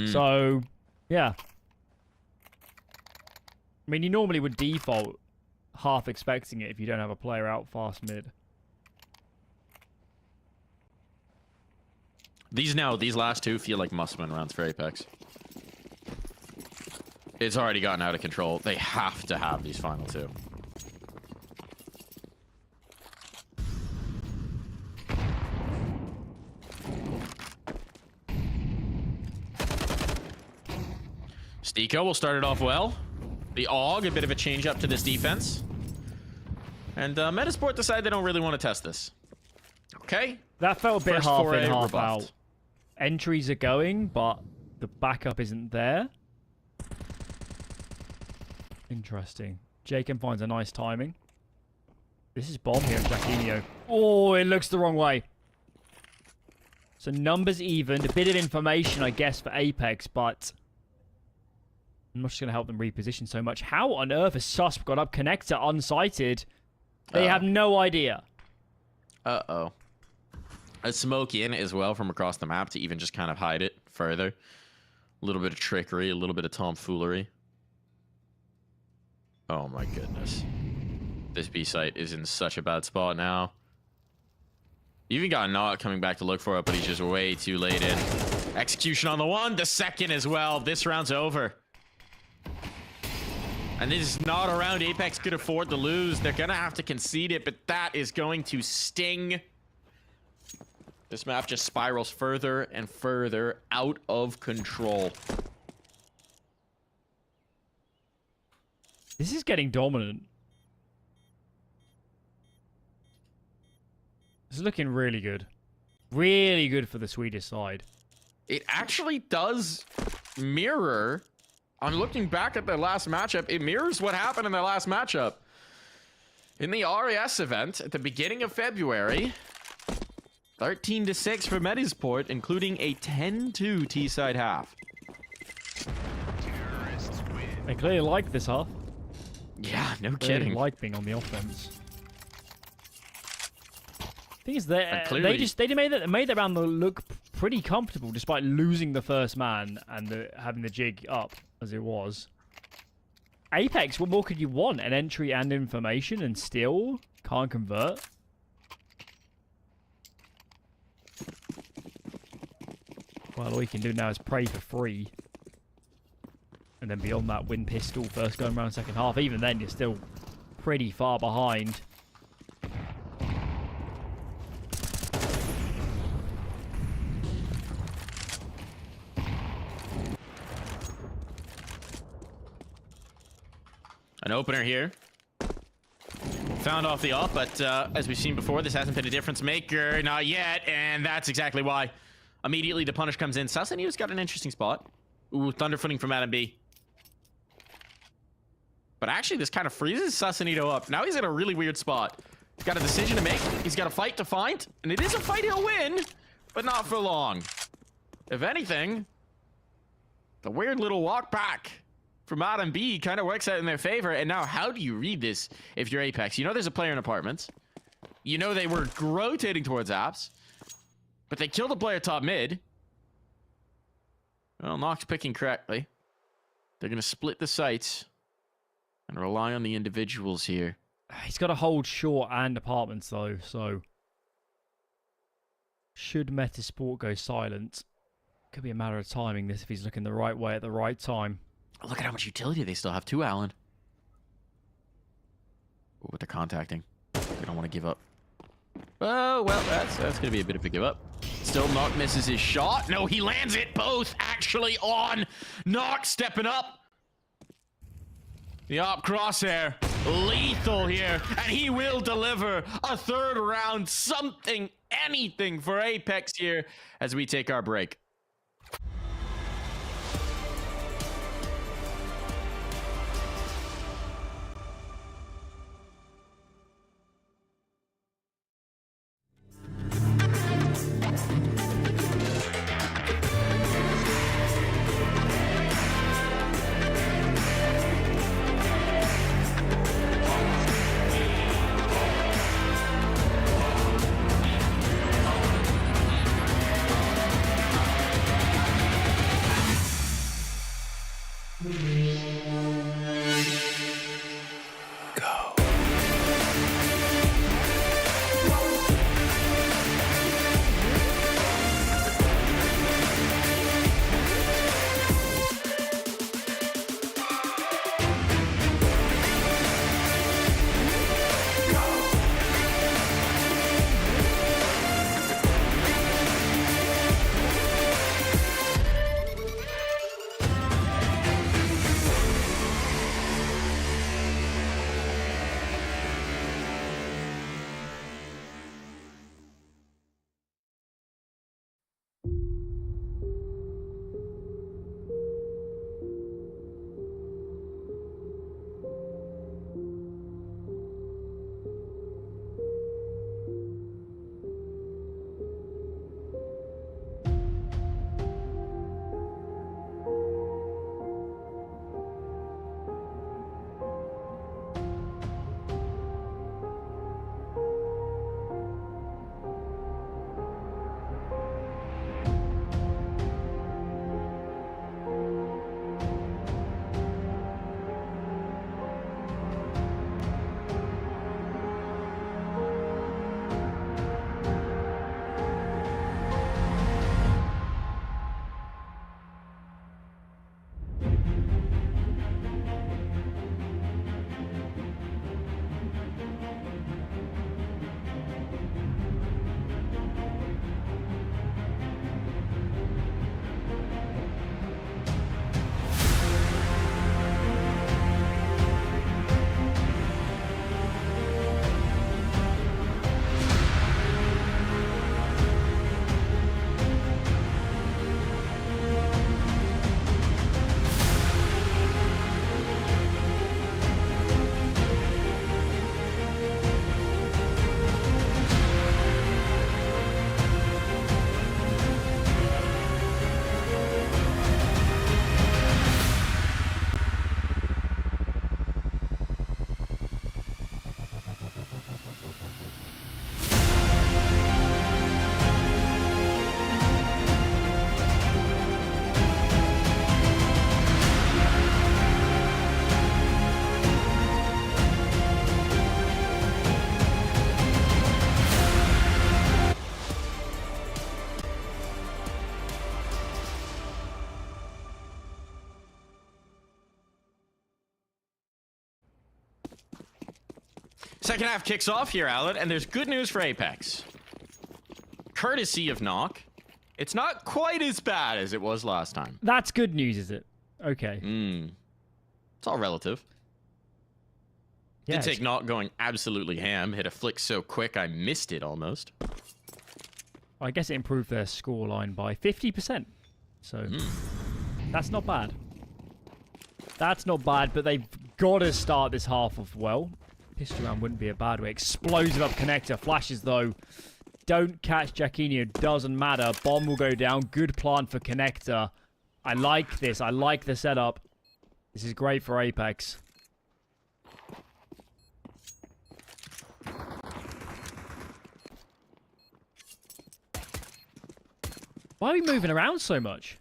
Speaker 6: So, yeah. I mean, you normally would default half expecting it if you don't have a player out fast mid.
Speaker 5: These last two feel like must-win rounds for Apeks. It's already gotten out of control. They have to have these final two. Stiko will start it off well. The AUG, a bit of a change up to this defense. And Metizport decide they don't really want to test this. Okay.
Speaker 6: That felt a bit
Speaker 5: First
Speaker 6: half
Speaker 5: foray
Speaker 6: in, half
Speaker 5: rebuffed.
Speaker 6: out. Entries are going, but the backup isn't there. Interesting. Jacob finds a nice timing. This is bomb here, Jacquinho. Oh, it looks the wrong way. So numbers evened. A bit of information, I guess, for Apeks, but I'm not just going to help them reposition so much. How on earth has Susp got up connector unsighted? They have no idea.
Speaker 5: Uh-oh. A smoke in as well from across the map to even just kind of hide it further. A little bit of trickery, a little bit of tomfoolery. Oh my goodness. This B site is in such a bad spot now. Even got Not coming back to look for it, but he's just way too late in. Execution on the one, the second as well. This round's over. And this is not a round Apeks could afford to lose. They're going to have to concede it, but that is going to sting. This map just spirals further and further out of control.
Speaker 6: This is getting dominant. This is looking really good. Really good for the Swedish side.
Speaker 5: It actually does mirror... I'm looking back at their last matchup. It mirrors what happened in their last matchup. In the RAS event at the beginning of February, 13-6 for Metizport, including a 10-2 T-side half.
Speaker 4: Terrorists win.
Speaker 6: They clearly like this half.
Speaker 5: Yeah, no
Speaker 6: They
Speaker 5: kidding.
Speaker 6: like being on the offense. Thing is, they
Speaker 5: clearly-
Speaker 6: made their round look pretty comfortable despite losing the first man and having the jig up as it was. Apeks, what more could you want? An entry and information, and still can't convert. Well, all you can do now is pray for free. And then beyond that, win pistol first going around second half. Even then, you're still pretty far behind.
Speaker 5: An opener here. Found off the off, but as we've seen before, this hasn't been a difference maker. Not yet, and that's exactly why. Immediately, the punish comes in. Sasanito's got an interesting spot. Ooh, thunderfooting from Adam B. But actually, this kind of freezes Sasanito up. Now he's in a really weird spot. He's got a decision to make. He's got a fight to find. And it is a fight he'll win, but not for long. If anything, the weird little walk back from Adam B kind of works out in their favor. And now, how do you read this if you're Apeks? You know there's a player in apartments. You know they were rotating towards apps. But they killed the player top mid. Well, Nox picking correctly. They're going to split the sites and rely on the individuals here.
Speaker 6: He's got to hold short and apartments, though, so... Should Metizport go silent? Could be a matter of timing this if he's looking the right way at the right time.
Speaker 5: Look at how much utility they still have too, Alan. Ooh, what they're contacting. They don't want to give up. Oh, well, that's going to be a bit of a give up. Still, Nox misses his shot. No, he lands it both actually on Nox stepping up. The op crosshair, lethal here, and he will deliver a third round something, anything for Apeks here as we take our break. Second half kicks off here, Alan, and there's good news for Apeks. Courtesy of Knock, it's not quite as bad as it was last time.
Speaker 6: That's good news, is it? Okay.
Speaker 5: It's all relative.
Speaker 6: Yeah,
Speaker 5: Did take Knock going absolutely ham. Hit a flick so quick I missed it almost.
Speaker 6: I guess it improved their scoreline by 50%. So that's not bad. That's not bad, but they've got to start this half off well. Pistol round wouldn't be a bad way. Explosive up connector. Flashes, though. Don't catch Jacquinho. Doesn't matter. Bomb will go down. Good plant for connector. I like this. I like the setup. This is great for Apeks. Why are we moving around so much?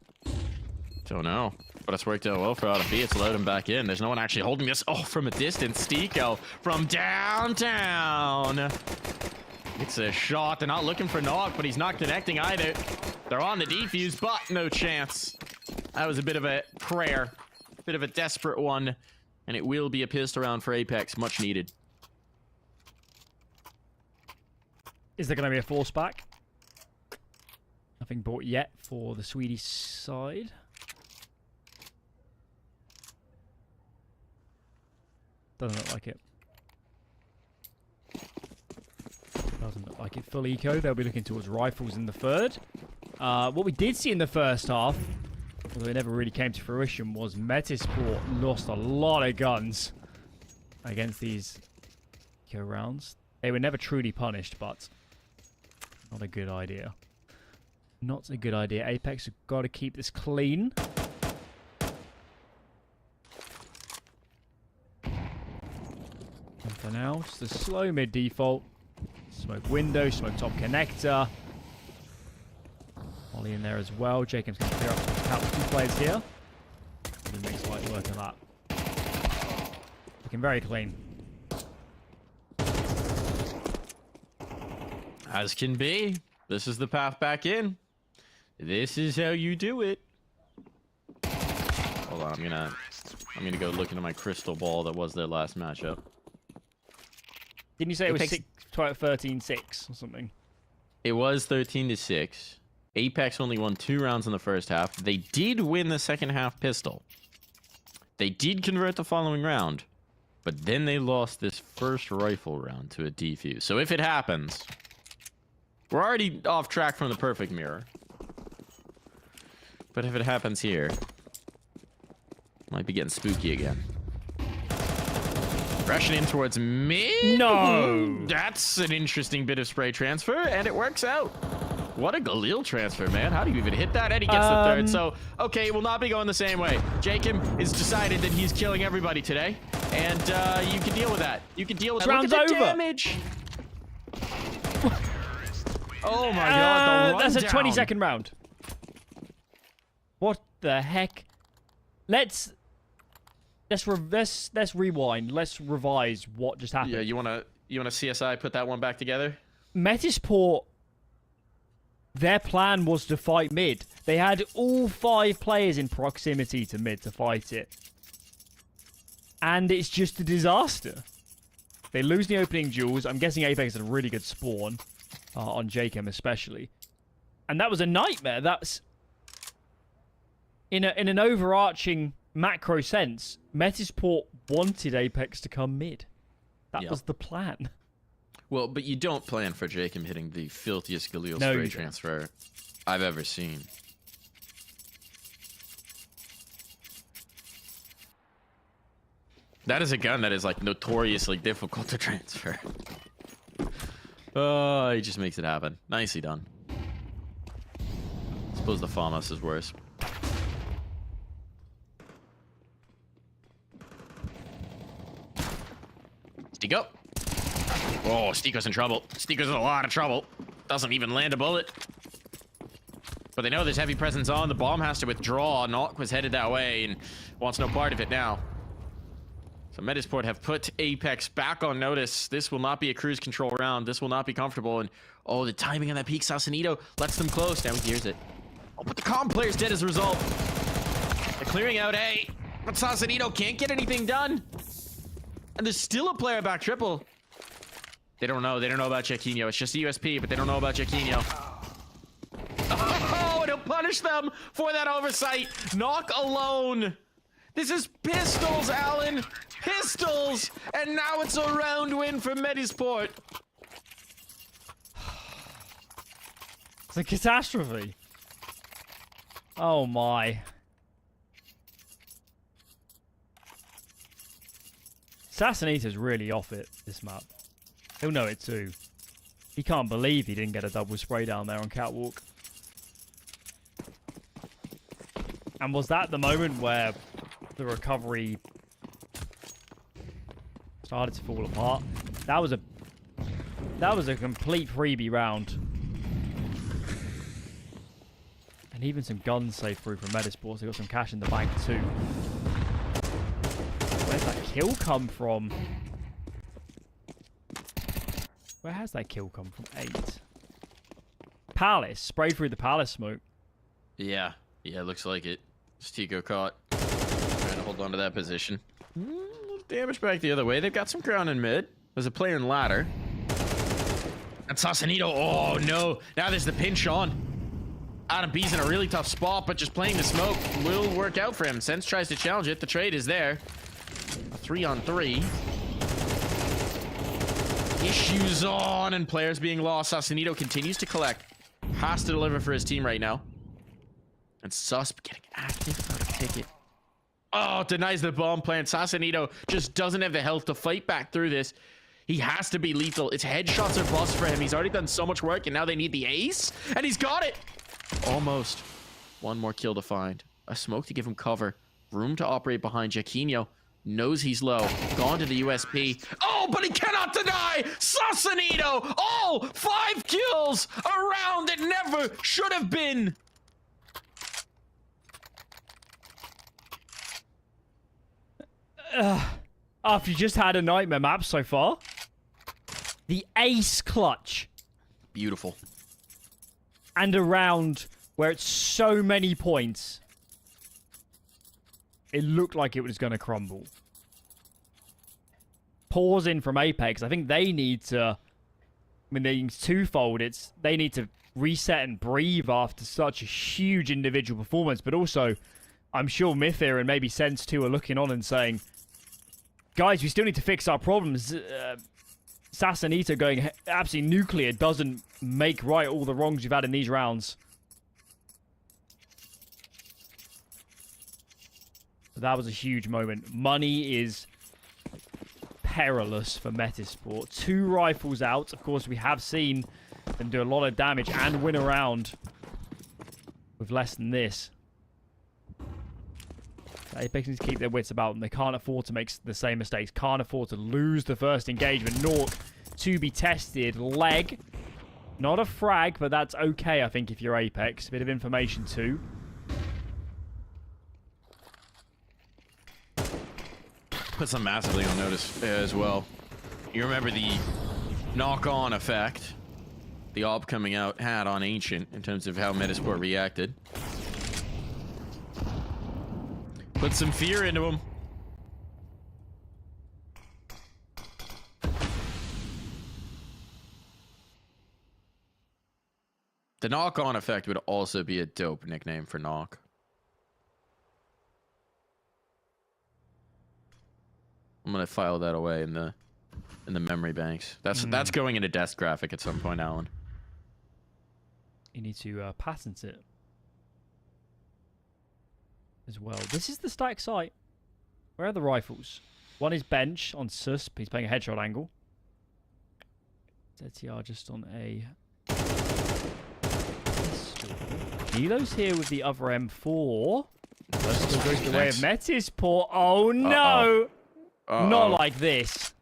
Speaker 5: Don't know. But it's worked out well for RFB. It's loading back in. There's no one actually holding this. Oh, from a distance. Stico from downtown. It's a shot. They're not looking for Knock, but he's not connecting either. They're on the defuse, but no chance. That was a bit of a prayer. A bit of a desperate one. And it will be a pistol round for Apeks. Much needed.
Speaker 6: Is there going to be a force back? Nothing bought yet for the Swedish side. Doesn't look like it. Doesn't look like it. Full eco. They'll be looking towards rifles in the third. What we did see in the first half, although it never really came to fruition, was Metizport lost a lot of guns against these eco rounds. They were never truly punished, but not a good idea. Not a good idea. Apeks have got to keep this clean. And for now, just a slow mid default. Smoke window, smoke top connector. Molly in there as well. Jacob's going to clear up some two players here. He makes light work of that. Looking very clean.
Speaker 5: As can be. This is the path back in. This is how you do it. Hold on, I'm gonna go look into my crystal ball that was their last matchup.
Speaker 6: Didn't you say it was 13-6 or something?
Speaker 5: It was 13-6. Apeks only won 2 rounds in the first half. They did win the second half pistol. They did convert the following round, but then they lost this first rifle round to a defuse. So if it happens, we're already off track from the perfect mirror. But if it happens here, might be getting spooky again. Rushing in towards mid.
Speaker 6: No!
Speaker 5: That's an interesting bit of spray transfer, and it works out. What a Galil transfer, man. How do you even hit that? And he gets the third. So, okay, it will not be going the same way. Jacob has decided that he's killing everybody today, and you can deal with that. You can deal with that.
Speaker 6: Round's
Speaker 5: Look at the
Speaker 6: over.
Speaker 5: damage. Oh my god, the
Speaker 6: that's a
Speaker 5: rundown.
Speaker 6: 20-second round. What the heck? Let's rewind. Let's revise what just happened.
Speaker 5: Yeah, you wanna CSI put that one back together?
Speaker 6: Metizport, their plan was to fight mid. They had all 5 players in proximity to mid to fight it. And it's just a disaster. They lose the opening duels. I'm guessing Apeks had a really good spawn. On Jacob especially. And that was a nightmare. That's... In an overarching macro sense, Metizport wanted Apeks to come mid. That was the plan.
Speaker 5: Well, but you don't plan for Jacob hitting the filthiest Galil
Speaker 6: No,
Speaker 5: spray
Speaker 6: you
Speaker 5: transfer I've ever seen. That is a gun that is like notoriously difficult to transfer. Oh, he just makes it happen. Nicely done. I suppose the FAMAS is worse. Stico. Oh, Stico's in trouble. Stico's in a lot of trouble. Doesn't even land a bullet. But they know there's heavy presence on. The bomb has to withdraw. Knock was headed that way and wants no part of it now. So Metizport have put Apeks back on notice. This will not be a cruise control round. This will not be comfortable. And oh, the timing on that peak Sausalito lets them close. Now he hears it. Oh, but the calm player's dead as a result. They're clearing out A, but Sausalito can't get anything done. And there's still a player back triple. They don't know. They don't know about Jaquinho. It's just the USP, but they don't know about Jaquinho. Oh, and he'll punish them for that oversight. Knock alone. This is pistols, Alan. Pistols. And now it's a round win for Metizport.
Speaker 6: It's a catastrophe. Oh my. Assassinita's really off it, this map. He'll know it too. He can't believe he didn't get a double spray down there on Catwalk. And was that the moment where the recovery started to fall apart? That was a complete freebie round. And even some guns saved through from Metizport. They got some cash in the bank too. Where's that kill come from? Where has that kill come from? 8. Palace. Sprayed through the Palace smoke.
Speaker 5: Yeah. Yeah, looks like it. Stigo caught. Trying to hold on to that position. A little damage back the other way. They've got some ground in mid. There's a player in ladder. And Sausalito. Oh, no. Now there's the pinch on. Adam B's in a really tough spot, but just playing the smoke will work out for him. Sense tries to challenge it. The trade is there. A 3-on-3. Issues on and players being lost. Sausalito continues to collect. Has to deliver for his team right now. And Susp getting active for a ticket. Oh, denies the bomb plant. Sausalito just doesn't have the health to fight back through this. He has to be lethal. It's headshots or bust for him. He's already done so much work, and now they need the ace. And he's got it. Almost. One more kill to find. A smoke to give him cover. Room to operate behind Jaquinho. Knows he's low. Gone to the USP. Oh, but he cannot deny! Sausalito! All 5 kills! A round that never should have been!
Speaker 6: After you just had a nightmare map so far. The ace clutch.
Speaker 5: Beautiful.
Speaker 6: And a round where it's so many points. It looked like it was going to crumble. Pause in from Apeks. I think they need to... I mean, it's twofold. They need to reset and breathe after such a huge individual performance. But also, I'm sure Mythir and maybe Sense 2 are looking on and saying, guys, we still need to fix our problems. Sausalito going absolutely nuclear doesn't make right all the wrongs you've had in these rounds. That was a huge moment. Money is perilous for Metizport. 2 rifles out. Of course, we have seen them do a lot of damage and win a round with less than this. Apeks needs to keep their wits about them. They can't afford to make the same mistakes. Can't afford to lose the first engagement. Nork to be tested. Leg. Not a frag, but that's okay, I think, if you're Apeks. A bit of information, too.
Speaker 5: Puts them massively on notice as well. You remember the knock-on effect the AWP coming out had on Ancient in terms of how Metizport reacted. Put some fear into him. The knock-on effect would also be a dope nickname for Knock. I'm gonna file that away in the memory banks. That's going into desk graphic at some point, Alan.
Speaker 6: You need to patent it as well. This is the stack site. Where are the rifles? One is bench on Susp. He's playing a headshot angle. ZTR just on a... Nilo's here with the other M4. Still goes the way of Metizport. Oh no! Not like this.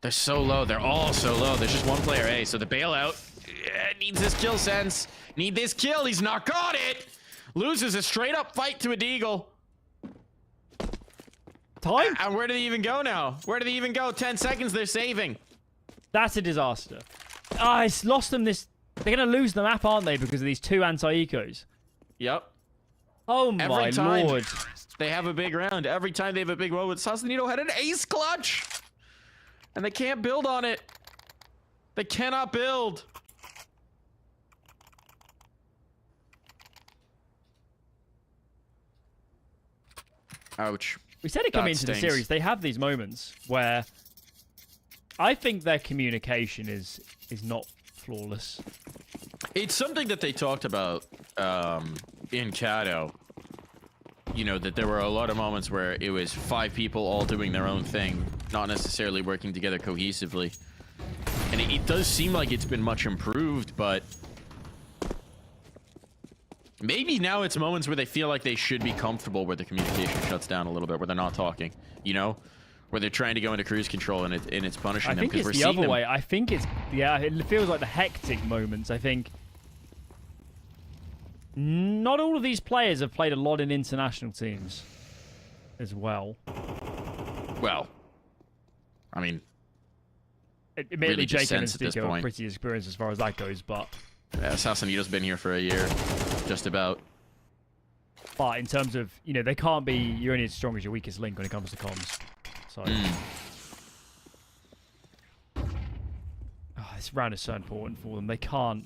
Speaker 5: They're so low. They're all so low. There's just one player A. So the bailout needs his kill sense. Need this kill. He's not got it. Loses a straight up fight to a deagle.
Speaker 6: Time?
Speaker 5: And where did he even go now? Where did he even go? 10 seconds they're saving.
Speaker 6: That's a disaster. Ah, it's lost them this... They're going to lose the map, aren't they? Because of these 2 anti-ecos.
Speaker 5: Yep.
Speaker 6: Oh my
Speaker 5: Every time
Speaker 6: lord.
Speaker 5: they have a big round. Every time they have a big moment. Sausalito had an ace clutch. And they can't build on it. They cannot build. Ouch.
Speaker 6: We said it coming
Speaker 5: That
Speaker 6: into the
Speaker 5: stings.
Speaker 6: series. They have these moments where I think their communication is not flawless.
Speaker 5: It's something that they talked about in Kato. You know, that there were a lot of moments where it was 5 people all doing their own thing, not necessarily working together cohesively. And it does seem like it's been much improved, but maybe now it's moments where they feel like they should be comfortable where the communication shuts down a little bit, where they're not talking, you know? Where they're trying to go into cruise control and it's punishing
Speaker 6: I
Speaker 5: them
Speaker 6: think
Speaker 5: because
Speaker 6: it's
Speaker 5: we're
Speaker 6: the
Speaker 5: seeing
Speaker 6: other
Speaker 5: them.
Speaker 6: way. I think it's, yeah, it feels like the hectic moments. I think not all of these players have played a lot in international teams as well.
Speaker 5: Well, I mean,
Speaker 6: Admittedly,
Speaker 5: really just
Speaker 6: Jake and
Speaker 5: sense at this
Speaker 6: Stico are
Speaker 5: point.
Speaker 6: pretty experienced as far as that goes, but
Speaker 5: Sassanito's been here for a year, just about.
Speaker 6: in terms of, you know, they can't be, you're only as strong as your weakest link when it comes to comms. So, this round is so important for them. They can't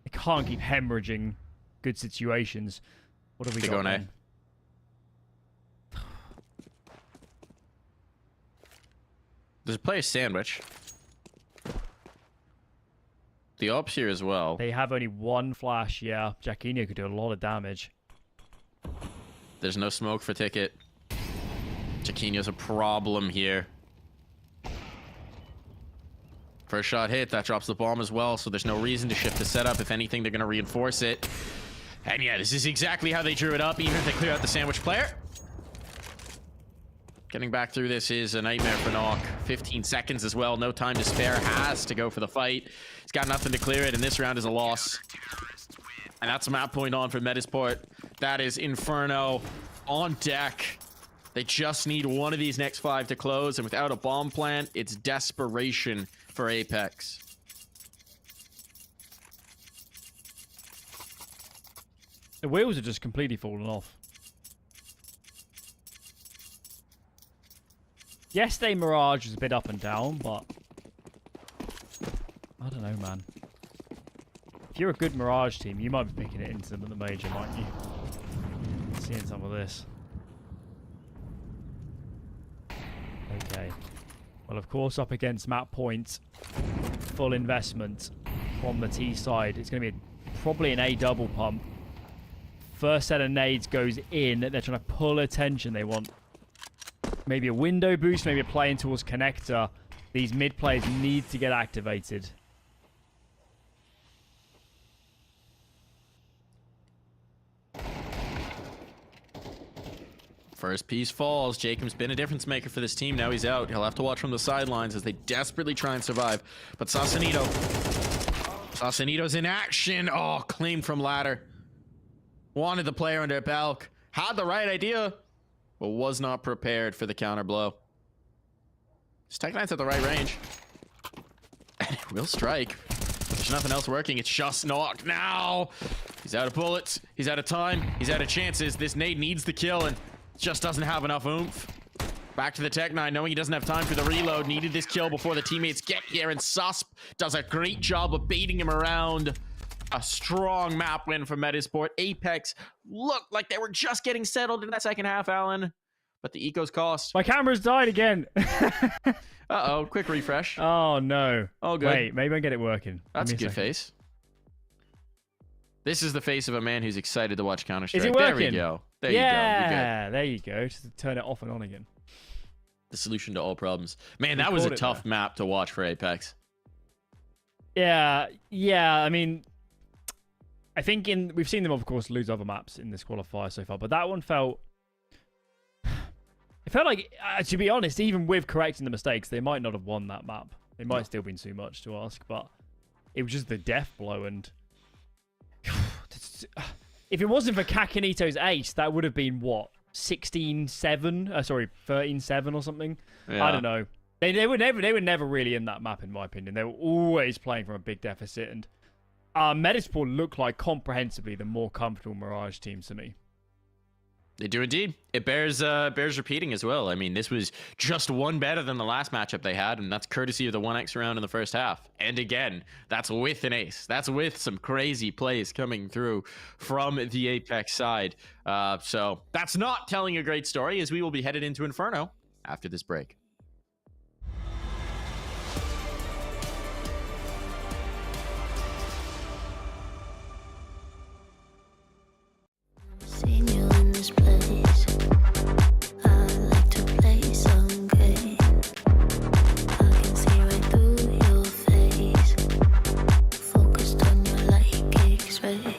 Speaker 6: keep hemorrhaging good situations. What have we
Speaker 5: They
Speaker 6: got
Speaker 5: go
Speaker 6: then?
Speaker 5: There's a player sandwich. The ops here as well.
Speaker 6: They have only one flash, yeah. Jacquinho could do a lot of damage.
Speaker 5: There's no smoke for ticket. Chiquinho's a problem here. First shot hit, that drops the bomb as well, so there's no reason to shift the setup. If anything, they're going to reinforce it. And yeah, this is exactly how they drew it up, even if they clear out the sandwich player. Getting back through this is a nightmare for Nock. 15 seconds as well, no time to spare. Has to go for the fight. He's got nothing to clear it, and this round is a loss. And that's a map point on for Metizport. That is Inferno on deck. They just need one of these next 5 to close, and without a bomb plant, it's desperation for Apeks.
Speaker 6: The wheels are just completely fallen off. Yesterday, Mirage was a bit up and down, but I don't know, man. If you're a good Mirage team, you might be picking it into them at the major, mightn't you? Seeing some of this. Okay. Well, of course, up against map point, full investment from the T side. It's going to be probably an A double pump. First set of nades goes in. They're trying to pull attention. They want maybe a window boost, maybe a play in towards connector. These mid players need to get activated.
Speaker 5: First piece falls. Jacob's been a difference maker for this team. Now he's out. He'll have to watch from the sidelines as they desperately try and survive. But Sassanito's in action. Oh, claimed from ladder. Wanted the player under Belk. Had the right idea, but was not prepared for the counter blow. His Tech Knight's at the right range. And it will strike. There's nothing else working. It's just Nock now. He's out of bullets. He's out of time. He's out of chances. This nade needs the kill and just doesn't have enough oomph. Back to the Tech 9, knowing he doesn't have time for the reload. Needed this kill before the teammates get here, and Susp does a great job of baiting him around. A strong map win for Metizport. Apeks looked like they were just getting settled in that second half, Alan. But the eco's cost.
Speaker 6: My camera's died again.
Speaker 5: Uh-oh, quick refresh.
Speaker 6: Oh, no.
Speaker 5: Oh, good.
Speaker 6: Wait, maybe I get it working.
Speaker 5: That's a
Speaker 6: Give me
Speaker 5: good
Speaker 6: second.
Speaker 5: face. This is the face of a man who's excited to watch Counter-Strike.
Speaker 6: Is it
Speaker 5: There we
Speaker 6: working?
Speaker 5: go. There you go. You're good.
Speaker 6: Yeah, there you go. Just turn it off and on again.
Speaker 5: The solution to all problems. Man,
Speaker 6: We
Speaker 5: that was a
Speaker 6: called it
Speaker 5: tough
Speaker 6: there.
Speaker 5: map to watch for Apeks.
Speaker 6: Yeah, I mean, I think we've seen them, of course, lose other maps in this qualifier so far, but that one felt... It felt like, to be honest, even with correcting the mistakes, they might not have won that map. It might still been too much to ask, but it was just the death blow, and... If it wasn't for Kakanito's ace, that would have been, what, 16-7? Sorry, 13-7 or something?
Speaker 5: Yeah.
Speaker 6: I don't know. They were never really in that map, in my opinion. They were always playing from a big deficit, and Metizport looked like comprehensively the more comfortable Mirage team to me.
Speaker 5: They do indeed. It bears repeating as well. I mean, this was just one better than the last matchup they had, and that's courtesy of the 1x round in the first half. And again, that's with an ace. That's with some crazy plays coming through from the Apeks side. So that's not telling a great story, as we will be headed into Inferno after this break.
Speaker 7: Seen you in this place. I like to play some game. I can see right through your face. Focused on you like X-rays.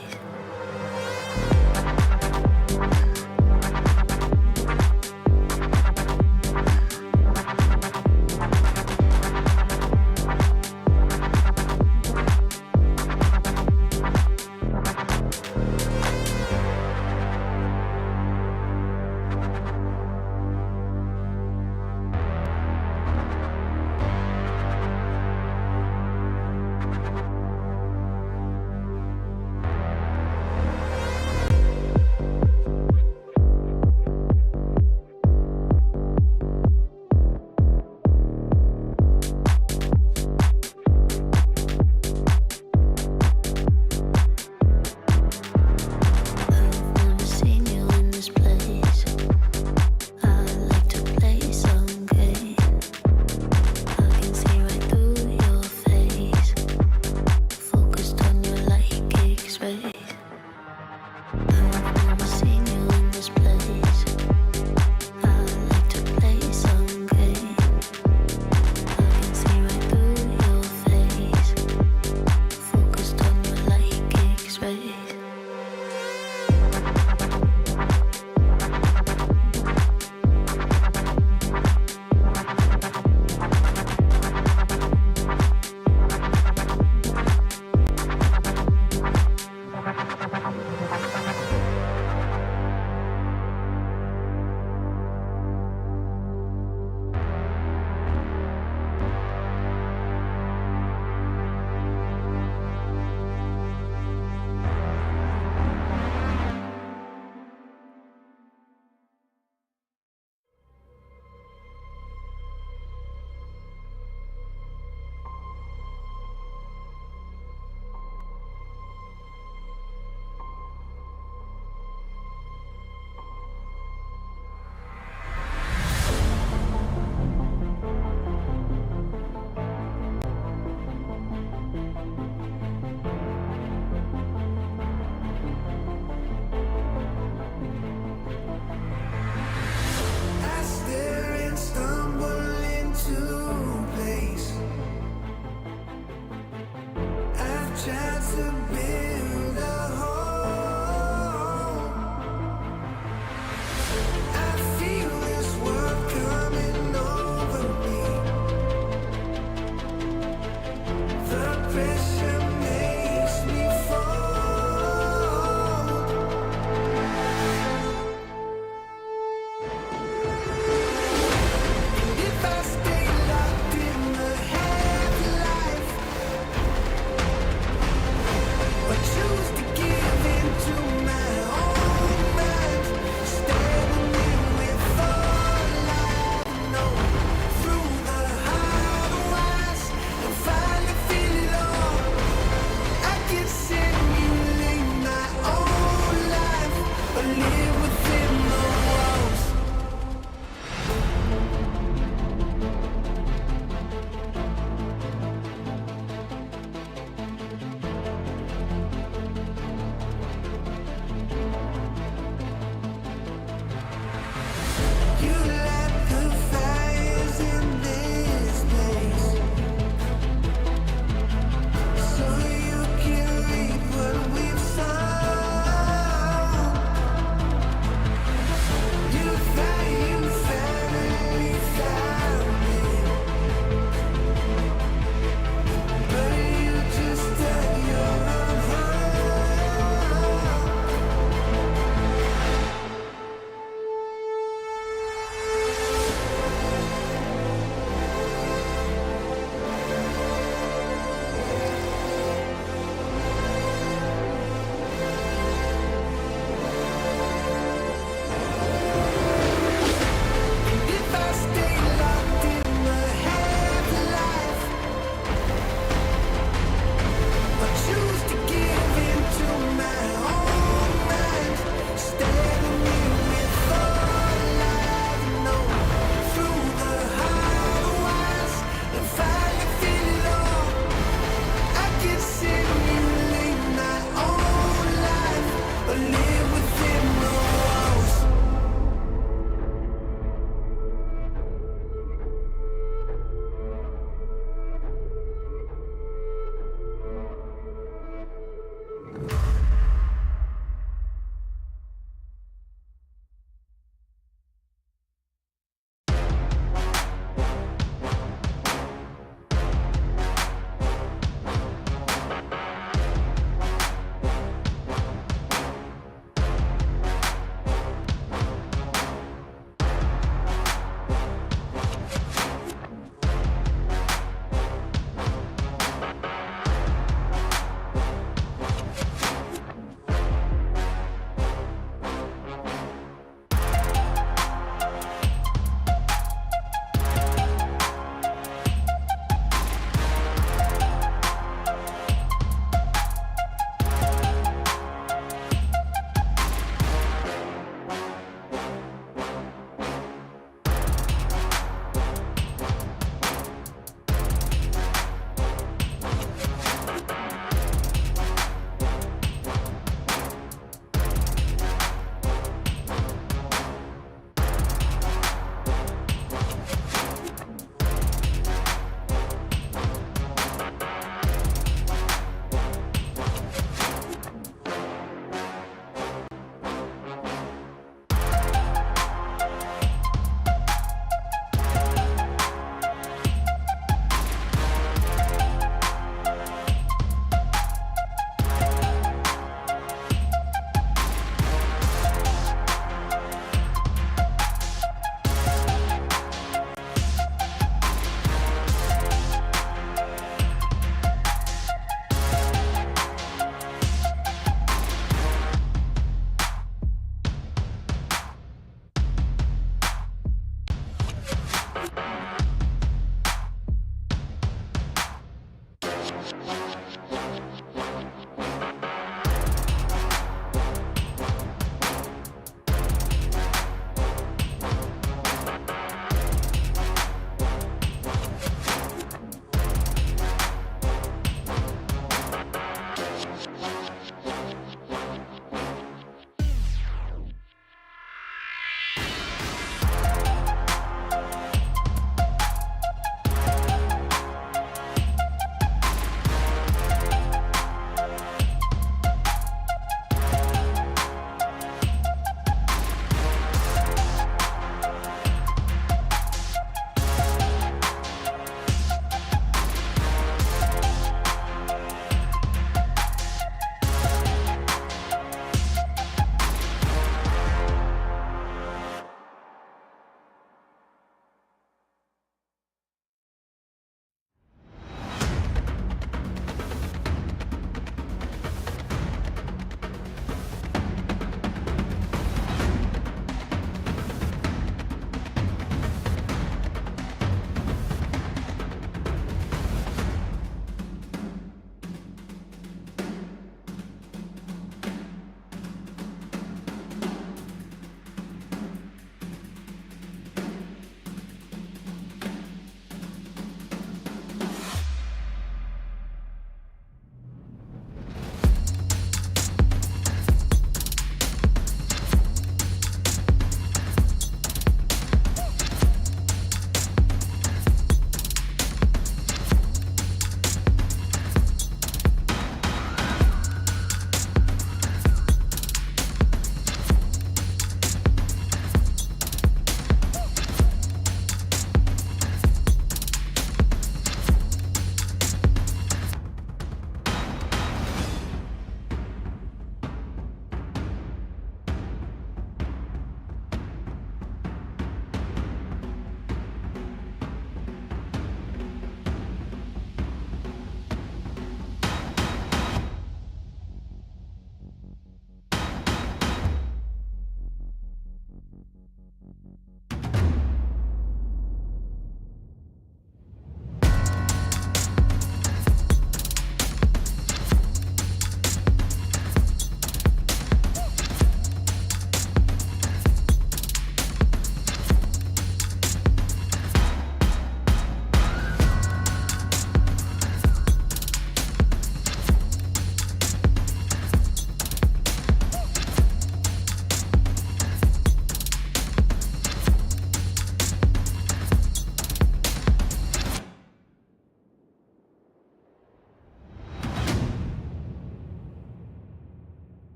Speaker 7: Choose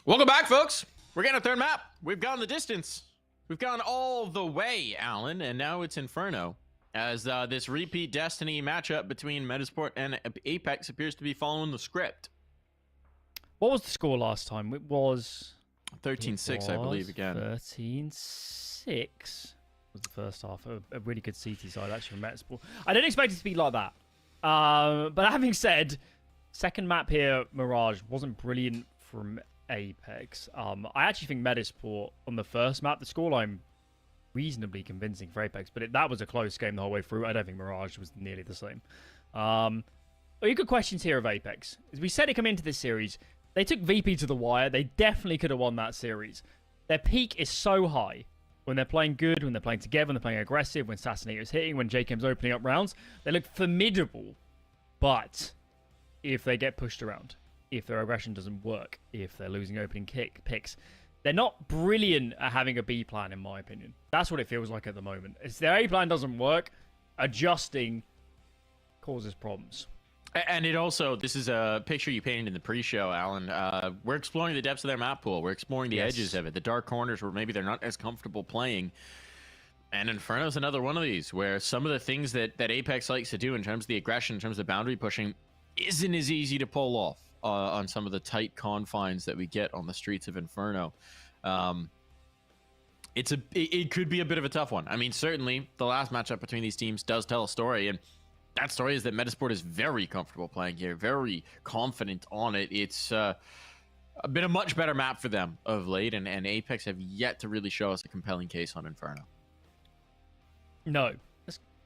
Speaker 5: Welcome back, folks. We're getting a third map. We've gone the distance. We've gone all the way, Alan, and now it's Inferno. As this repeat Destiny matchup between Metizport and Apeks appears to be following the script.
Speaker 6: What was the score last time? It was
Speaker 5: 13-6, I believe, again.
Speaker 6: 13-6 was the first half. A really good CT side, actually, from Metizport. I didn't expect it to be like that. But having said, second map here, Mirage, wasn't brilliant from Apeks. I actually think Metizport on the first map, the scoreline reasonably convincing for Apeks, but that was a close game the whole way through. I don't think Mirage was nearly the same. Good questions here of Apeks. As we said it coming into this series, they took VP to the wire. They definitely could have won that series. Their peak is so high when they're playing good, when they're playing together, when they're playing aggressive, when Assassinator's hitting, when JKM's opening up rounds. They look formidable. But if they get pushed around, if their aggression doesn't work, if they're losing opening picks, they're not brilliant at having a B plan, in my opinion. That's what it feels like at the moment. If their A plan doesn't work, adjusting causes problems.
Speaker 5: And it also, this is a picture you painted in the pre-show, Alan. We're exploring the depths of their map pool. We're exploring the edges of it, the dark corners where maybe they're not as comfortable playing. And Inferno's another one of these, where some of the things that Apeks likes to do in terms of the aggression, in terms of the boundary pushing, isn't as easy to pull off on some of the tight confines that we get on the streets of Inferno. It could be a bit of a tough one. I mean, certainly the last matchup between these teams does tell a story, and that story is that Metizport is very comfortable playing here, very confident on it. It's been a much better map for them of late, and Apeks have yet to really show us a compelling case on Inferno.
Speaker 6: No.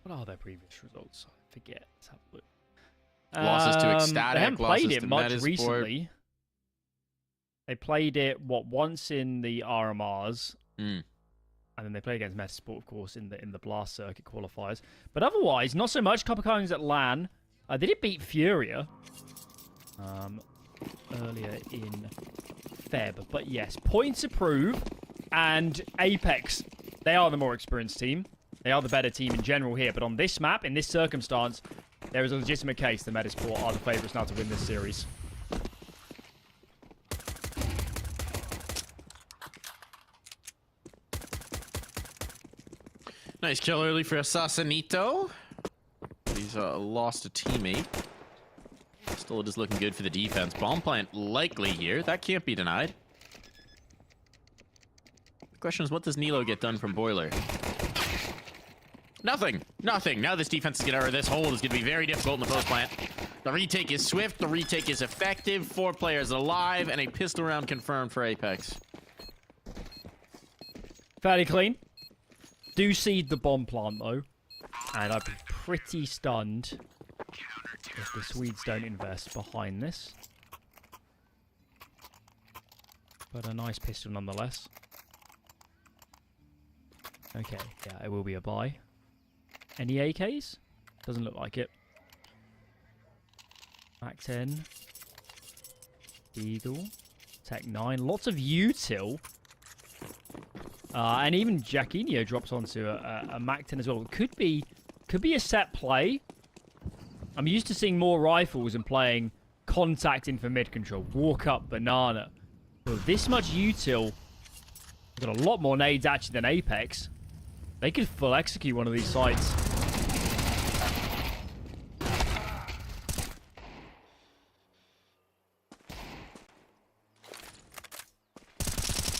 Speaker 6: What are their previous results? I forget. Let's have a look.
Speaker 5: Losses to Ecstatic,
Speaker 6: they haven't played
Speaker 5: losses
Speaker 6: it
Speaker 5: to
Speaker 6: much
Speaker 5: Metizport.
Speaker 6: recently. They played it, once in the RMRs. And then they play against Metizport, of course, in the Blast Circuit qualifiers. But otherwise, not so much. Couple coins at LAN. They did beat Furia earlier in Feb. But yes, points to prove. And Apeks, they are the more experienced team. They are the better team in general here. But on this map, in this circumstance, there is a legitimate case the Metizport are the favourites now to win this series.
Speaker 5: Nice kill early for Assassinito. He's lost a teammate. Still, it is looking good for the defense. Bomb plant likely here. That can't be denied. The question is, what does Nilo get done from Boiler? Nothing. Nothing. Now this defense is gonna, or this hold is gonna be very difficult in the post plant. The retake is swift. The retake is effective. 4 players alive, and a pistol round confirmed for Apeks.
Speaker 6: Fairly clean. Do seed the bomb plant, though. And I'd be pretty stunned if the Swedes don't invest behind this. But a nice pistol nonetheless. Okay, yeah, it will be a buy. Any AKs? Doesn't look like it. Mac 10. Eagle. Tech 9. Lots of util. And even Jacquinho drops onto a Mac 10 as well. Could be a set play. I'm used to seeing more rifles and playing contacting for mid control. Walk up, banana. But this much util. Got a lot more nades actually than Apeks. They could full execute one of these sites.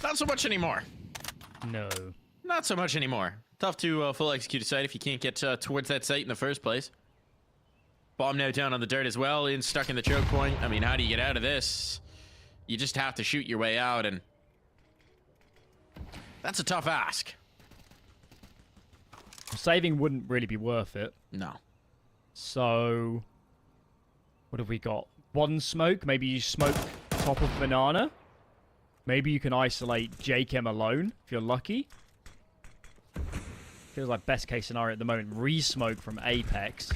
Speaker 5: Not so much anymore.
Speaker 6: No.
Speaker 5: Not so much anymore. Tough to full execute a site if you can't get towards that site in the first place. Bomb now down on the dirt as well, stuck in the choke point. I mean, how do you get out of this? You just have to shoot your way out, and that's a tough ask.
Speaker 6: Saving wouldn't really be worth it.
Speaker 5: No.
Speaker 6: So, what have we got? One smoke. Maybe you smoke top of banana. Maybe you can isolate JChem alone if you're lucky. Feels like best case scenario at the moment. Re-smoke from Apeks.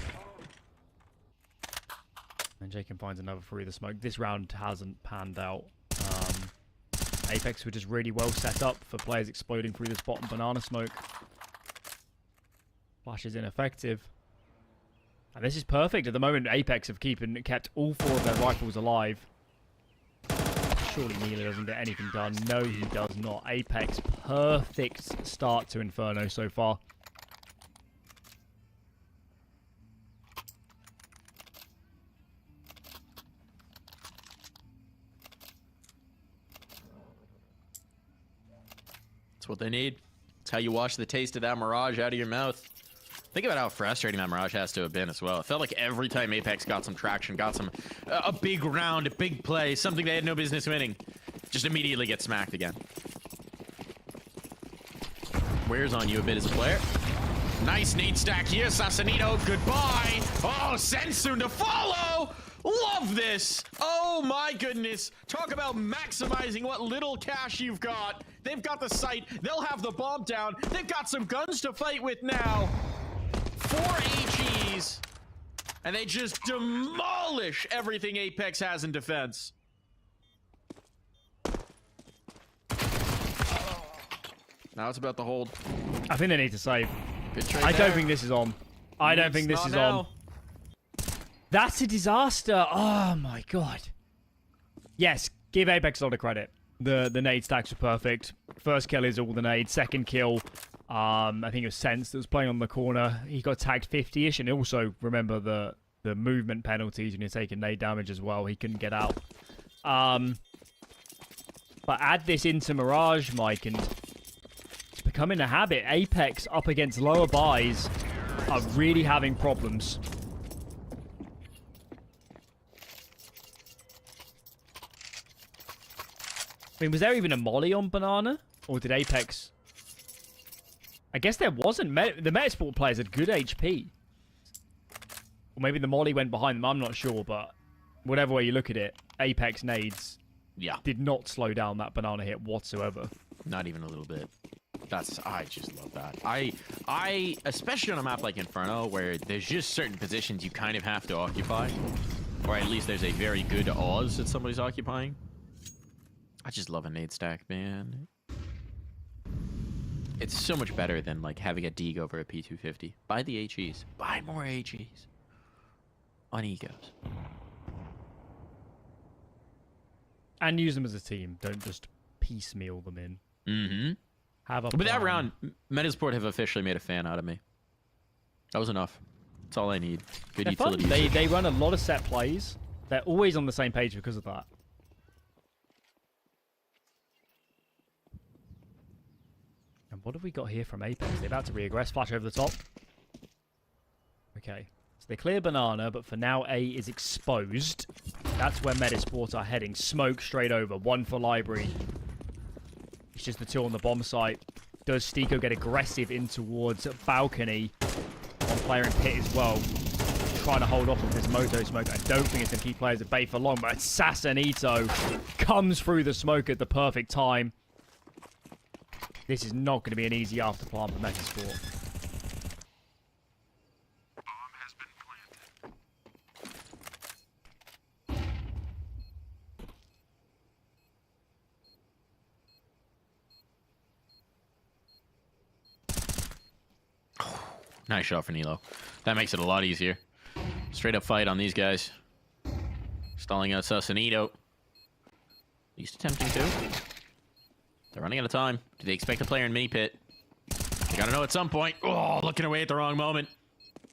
Speaker 6: And JChem finds another through the smoke. This round hasn't panned out. Apeks were just really well set up for players exploding through this bottom banana smoke. Flash is ineffective. And this is perfect. At the moment, Apeks have kept all 4 of their rifles alive. Surely Nilo doesn't get anything done. No, he does not. Apeks, perfect start to Inferno so far.
Speaker 5: That's what they need. It's how you wash the taste of that Mirage out of your mouth. Think about how frustrating that Mirage has to have been as well. It felt like every time Apeks got some traction, got some a big round, a big play, something they had no business winning, just immediately get smacked again. Wears on you a bit as a player. Nice nade stack here, Assassinito. Goodbye. Oh, Sensun to follow. Love this. Oh my goodness. Talk about maximizing what little cash you've got. They've got the site. They'll have the bomb down. They've got some guns to fight with now. 4 HEs, and they just demolish everything Apeks has in defense. Now it's about the hold.
Speaker 6: I think they need to save.
Speaker 5: Good trade
Speaker 6: I
Speaker 5: there.
Speaker 6: don't think this is on. I don't think this
Speaker 5: Not
Speaker 6: is
Speaker 5: now.
Speaker 6: on. That's a disaster. Oh my god. Yes, give Apeks a lot of credit. The nade stacks were perfect. First kill is all the nades. Second kill, I think it was Sense that was playing on the corner. He got tagged 50-ish, and also remember the movement penalties when you're taking nade damage as well. He couldn't get out. But add this into Mirage, Mike, and it's becoming a habit. Apeks up against lower buys are really having problems. I mean, was there even a molly on banana? Or did Apeks... I guess there wasn't. The Metizport players had good HP. Or maybe the molly went behind them. I'm not sure, but whatever way you look at it, Apeks nades
Speaker 5: Yeah.
Speaker 6: did not slow down that banana hit whatsoever.
Speaker 5: Not even a little bit. I just love that. I especially on a map like Inferno, where there's just certain positions you kind of have to occupy, or at least there's a very good odds that somebody's occupying. I just love a nade stack, man. It's so much better than like having a Deeg over a P250. Buy the HEs. Buy more HEs on ecos.
Speaker 6: And use them as a team. Don't just piecemeal them in.
Speaker 5: Mm-hmm.
Speaker 6: Have a
Speaker 5: But that
Speaker 6: plan.
Speaker 5: round, Metizport have officially made a fan out of me. That was enough. That's all I need. Good
Speaker 6: They're fun.
Speaker 5: utility.
Speaker 6: They run a lot of set plays. They're always on the same page because of that. And what have we got here from Apeks? They're about to re-aggress. Flash over the top. Okay. So they clear banana, but for now A is exposed. That's where Metizport are heading. Smoke straight over. One for library. It's just the two on the bomb site. Does Stiko get aggressive in towards balcony? One player in pit as well. Trying to hold off with this Moto smoke. I don't think it's going to keep players at bay for long, but Sassanito comes through the smoke at the perfect time. This is not going to be an easy afterplant for Metizport.
Speaker 5: Nice shot for Nilo. That makes it a lot easier. Straight up fight on these guys. Stalling out Sassanito. At least attempting to. They're running out of time. Do they expect a player in mini pit? They gotta know at some point. Oh, looking away at the wrong moment.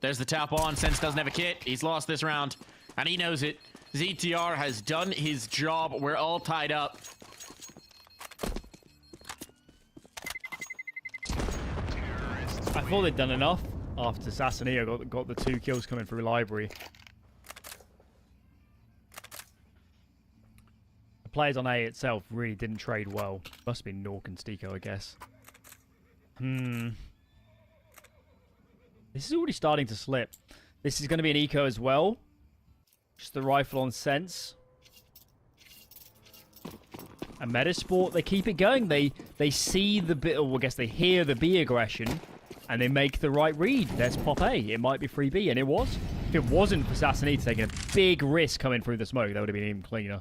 Speaker 5: There's the tap on. Sense doesn't have a kit. He's lost this round. And he knows it. ZTR has done his job. We're all tied up.
Speaker 6: I thought they'd done enough after Sassanito got the 2 kills coming through library. The players on A itself really didn't trade well. Must be Nork and Stiko, I guess. This is already starting to slip. This is going to be an eco as well. Just the rifle on sense. And Metizport, they keep it going. They see the bit, or I guess they hear the B aggression, and they make the right read. There's pop A. It might be free B, and it was. If it wasn't for Sassanito taking a big risk coming through the smoke, that would have been even cleaner.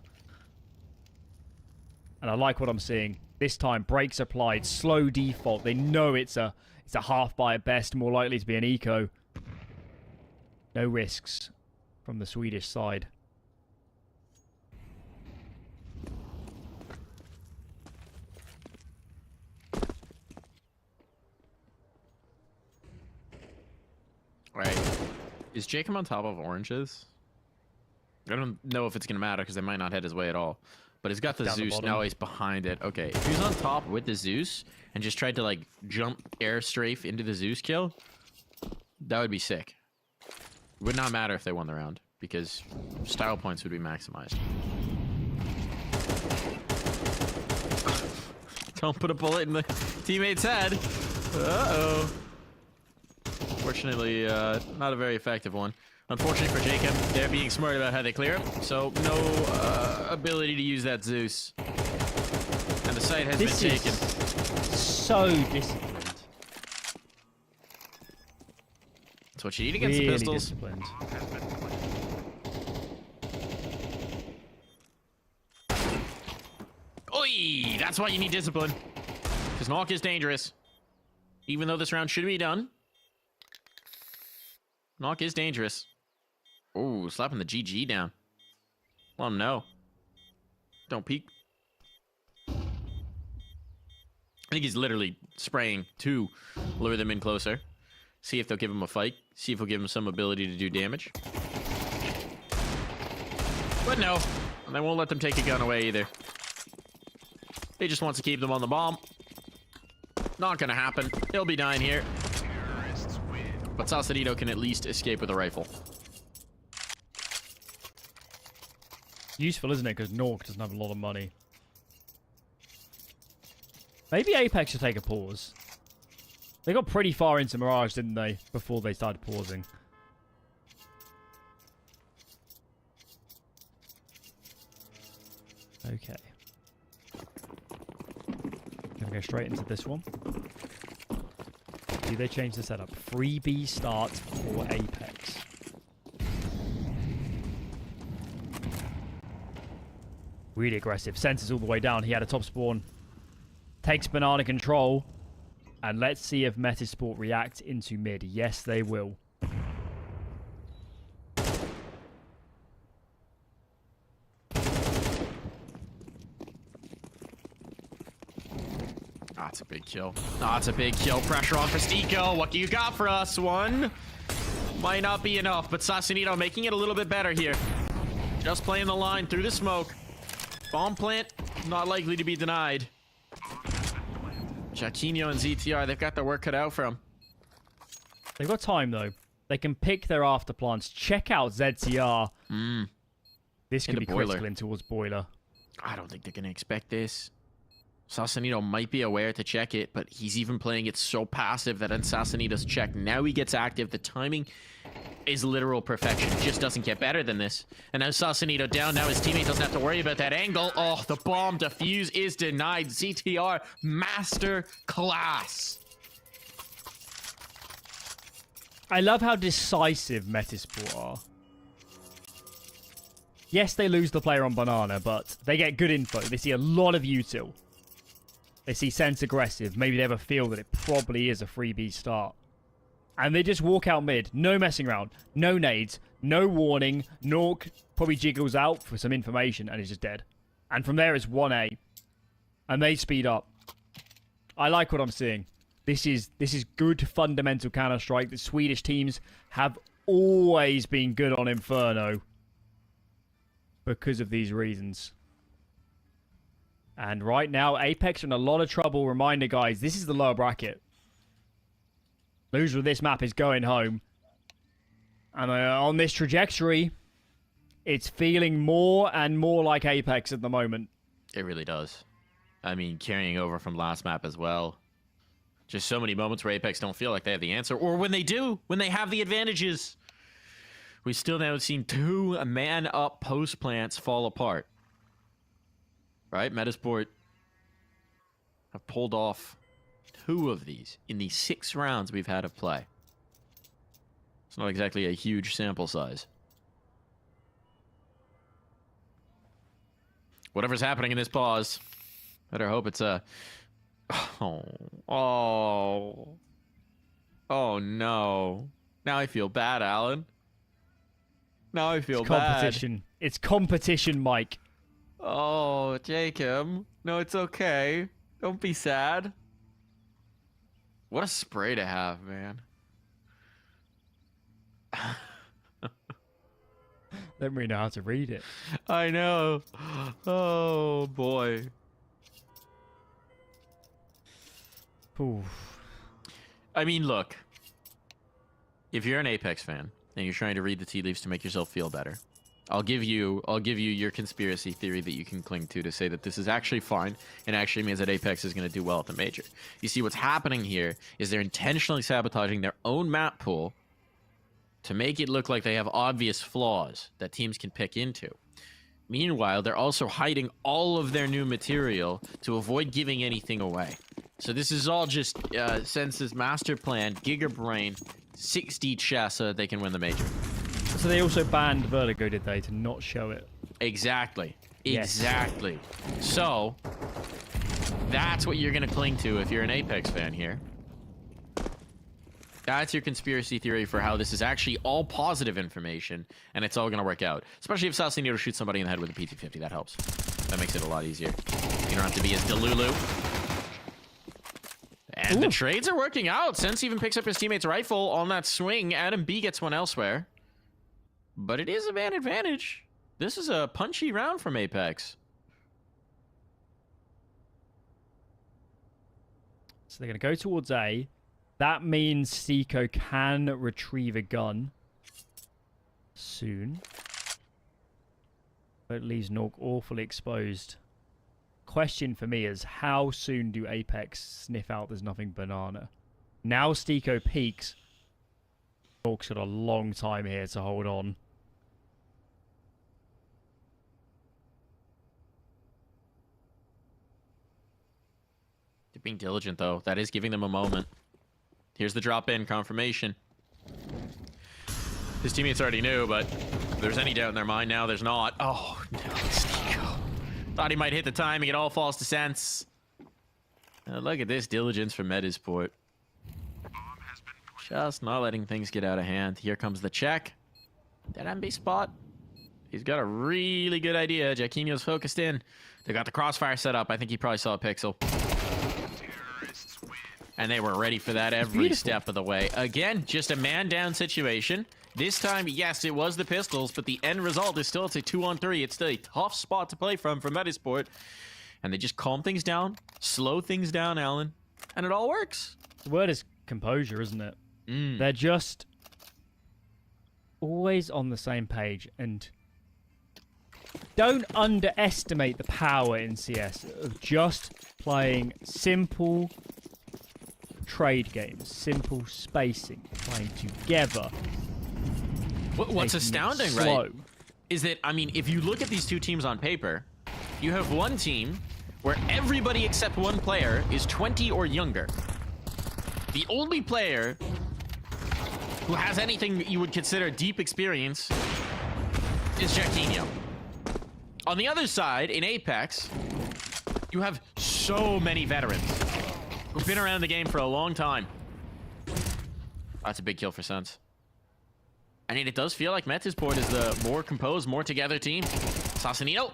Speaker 6: And I like what I'm seeing. This time, brakes applied, slow default. They know it's a half by at best, more likely to be an eco. No risks from the Swedish side.
Speaker 5: Right. Is Jacob on top of oranges? I don't know if it's going to matter because they might not head his way at all. But he's got the
Speaker 6: Down the
Speaker 5: Zeus.
Speaker 6: bottom.
Speaker 5: Now he's behind it. Okay. If he's on top with the Zeus and just tried to, like, jump air strafe into the Zeus kill, that would be sick. Would not matter if they won the round because style points would be maximized. Don't put a bullet in the teammate's head. Uh-oh. Fortunately, not a very effective one. Unfortunately for Jacob, they're being smart about how they clear him, so no ability to use that Zeus. And the site has been taken.
Speaker 6: So disciplined.
Speaker 5: That's what you need against
Speaker 6: Really
Speaker 5: the pistols.
Speaker 6: disciplined.
Speaker 5: Oi! That's why you need discipline. Because Knock is dangerous. Even though this round should be done. Knock is dangerous. Ooh, slapping the GG down. Let him know. Don't peek. I think he's literally spraying to lure them in closer. See if they'll give him a fight. See if he'll give him some ability to do damage. But no. They won't let them take a gun away either. He just wants to keep them on the bomb. Not gonna happen. He'll be dying here. But Sausalito can at least escape with a rifle.
Speaker 6: Useful, isn't it? Because Nork doesn't have a lot of money. Maybe Apeks should take a pause. They got pretty far into Mirage, didn't they? Before they started pausing. Okay. Gonna go straight into this one. Do they change the setup? 3B start for Apeks. Really aggressive. Sensors all the way down. He had a top spawn. Takes banana control. And let's see if Metizport react into mid. Yes, they will.
Speaker 5: That's a big kill. That's a big kill. Pressure on for Stico. What do you got for us? One. Might not be enough, but Sausalito making it a little bit better here. Just playing the line through the smoke. Bomb plant, not likely to be denied. Jaquinho and ZTR, they've got their work cut out for them.
Speaker 6: They've got time, though. They can pick their after plants. Check out ZTR. This could be critical in towards Boiler.
Speaker 5: I don't think they're going to expect this. Sausalito might be aware to check it, but he's even playing it so passive that on Sausalito's check, now he gets active. The timing is literal perfection. It just doesn't get better than this. And now Sausalito down. Now his teammate doesn't have to worry about that angle. Oh, the bomb defuse is denied. ZTR, master class.
Speaker 6: I love how decisive Metizport are. Yes, they lose the player on banana, but they get good info. They see a lot of util. They see sense aggressive. Maybe they have a feel that it probably is a 3B start. And they just walk out mid. No messing around. No nades. No warning. Nork probably jiggles out for some information and is just dead. And from there it's 1A. And they speed up. I like what I'm seeing. This is good fundamental Counter-Strike. The Swedish teams have always been good on Inferno. Because of these reasons. And right now, Apeks are in a lot of trouble. Reminder, guys, this is the lower bracket. Loser of this map is going home. And on this trajectory, it's feeling more and more like Apeks at the moment.
Speaker 5: It really does. I mean, carrying over from last map as well. Just so many moments where Apeks don't feel like they have the answer. Or when they do, when they have the advantages. We still now seen 2 man-up post plants fall apart. Right? Metizport have pulled off 2 of these in the 6 rounds we've had of play. It's not exactly a huge sample size. Whatever's happening in this pause, better hope it's a... Oh no. Now I feel bad, Alan. Now I feel
Speaker 6: competition.
Speaker 5: bad.
Speaker 6: It's competition, Mike.
Speaker 5: Oh, Jacob. No, it's okay. Don't be sad. What a spray to have, man.
Speaker 6: Don't really know how to read it.
Speaker 5: I know. Oh, boy.
Speaker 6: Oof.
Speaker 5: I mean, look. If you're an Apeks fan and you're trying to read the tea leaves to make yourself feel better, I'll give you your conspiracy theory that you can cling to say that this is actually fine and actually means that Apeks is going to do well at the major. You see, what's happening here is they're intentionally sabotaging their own map pool to make it look like they have obvious flaws that teams can pick into. Meanwhile, they're also hiding all of their new material to avoid giving anything away. So this is all just Sense's master plan, Gigabrain, 60 chess so that they can win the major.
Speaker 6: So they also banned Vertigo, did they, to not show it?
Speaker 5: Exactly.
Speaker 6: Yes.
Speaker 5: Exactly. So, that's what you're going to cling to if you're an Apeks fan here. That's your conspiracy theory for how this is actually all positive information, and it's all going to work out. Especially if Sausalito shoots somebody in the head with a PT-50. That helps. That makes it a lot easier. You don't have to be as Delulu. And the trades are working out. Sense even picks up his teammate's rifle on that swing. Adam B gets one elsewhere. But it is a man advantage. This is a punchy round from Apeks.
Speaker 6: So they're going to go towards A. That means Seiko can retrieve a gun soon. But it leaves Nork awfully exposed. Question for me is, how soon do Apeks sniff out there's nothing banana? Now Stico peaks. Nork's got a long time here to hold on.
Speaker 5: They're being diligent, though. That is giving them a moment. Here's the drop-in confirmation. His teammates already knew, but if there's any doubt in their mind now, there's not. Oh, no, Sneeko. Thought he might hit the timing. It all falls to sense. Look at this diligence from Metizport. Just not letting things get out of hand. Here comes the check. That MB spot. He's got a really good idea. Jaquinho's focused in. They got the crossfire set up. I think he probably saw a pixel. And they were ready for that every step of the way. Again, just a man-down situation. This time, yes, it was the pistols, but the end result is still, it's a 2-on-3. It's still a tough spot to play from for Metizport. And they just calm things down, slow things down, Alan, and it all works.
Speaker 6: The word is composure, isn't it? They're just always on the same page, and don't underestimate the power in CS of just playing simple trade games, simple spacing, playing together.
Speaker 5: What's astounding, right, is that, I mean, if you look at these two teams on paper, you have one team where everybody except one player is 20 or younger. The only player who has anything you would consider deep experience is Jaquinho. On the other side, in Apeks, you have so many veterans who've been around the game for a long time. That's a big kill for Suns. I mean, it does feel like Metizport is the more composed, more together team. Sassanito.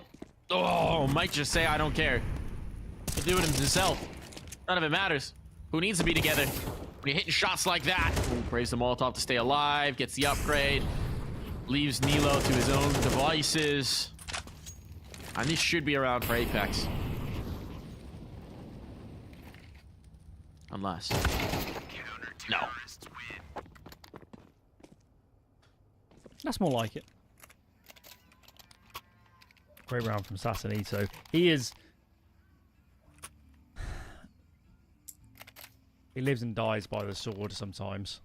Speaker 5: Oh, might just say I don't care. He'll do it himself. None of it matters. Who needs to be together when you're hitting shots like that? Ooh, praise the Molotov to stay alive. Gets the upgrade. Leaves Nilo to his own devices. And this should be around for Apeks. Unless. No.
Speaker 6: That's more like it. Great round from Sassanito. He is... He lives and dies by the sword sometimes.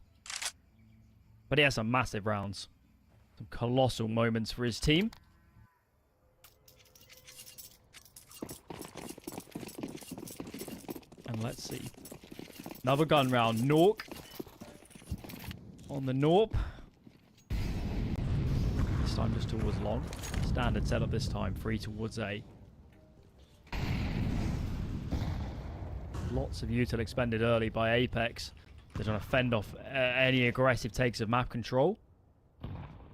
Speaker 6: But he has some massive rounds. Some colossal moments for his team. And let's see. Another gun round. Nork. On the Norp. This time just towards long. Standard setup this time. 3 towards A. Lots of util expended early by Apeks. They're trying to fend off any aggressive takes of map control.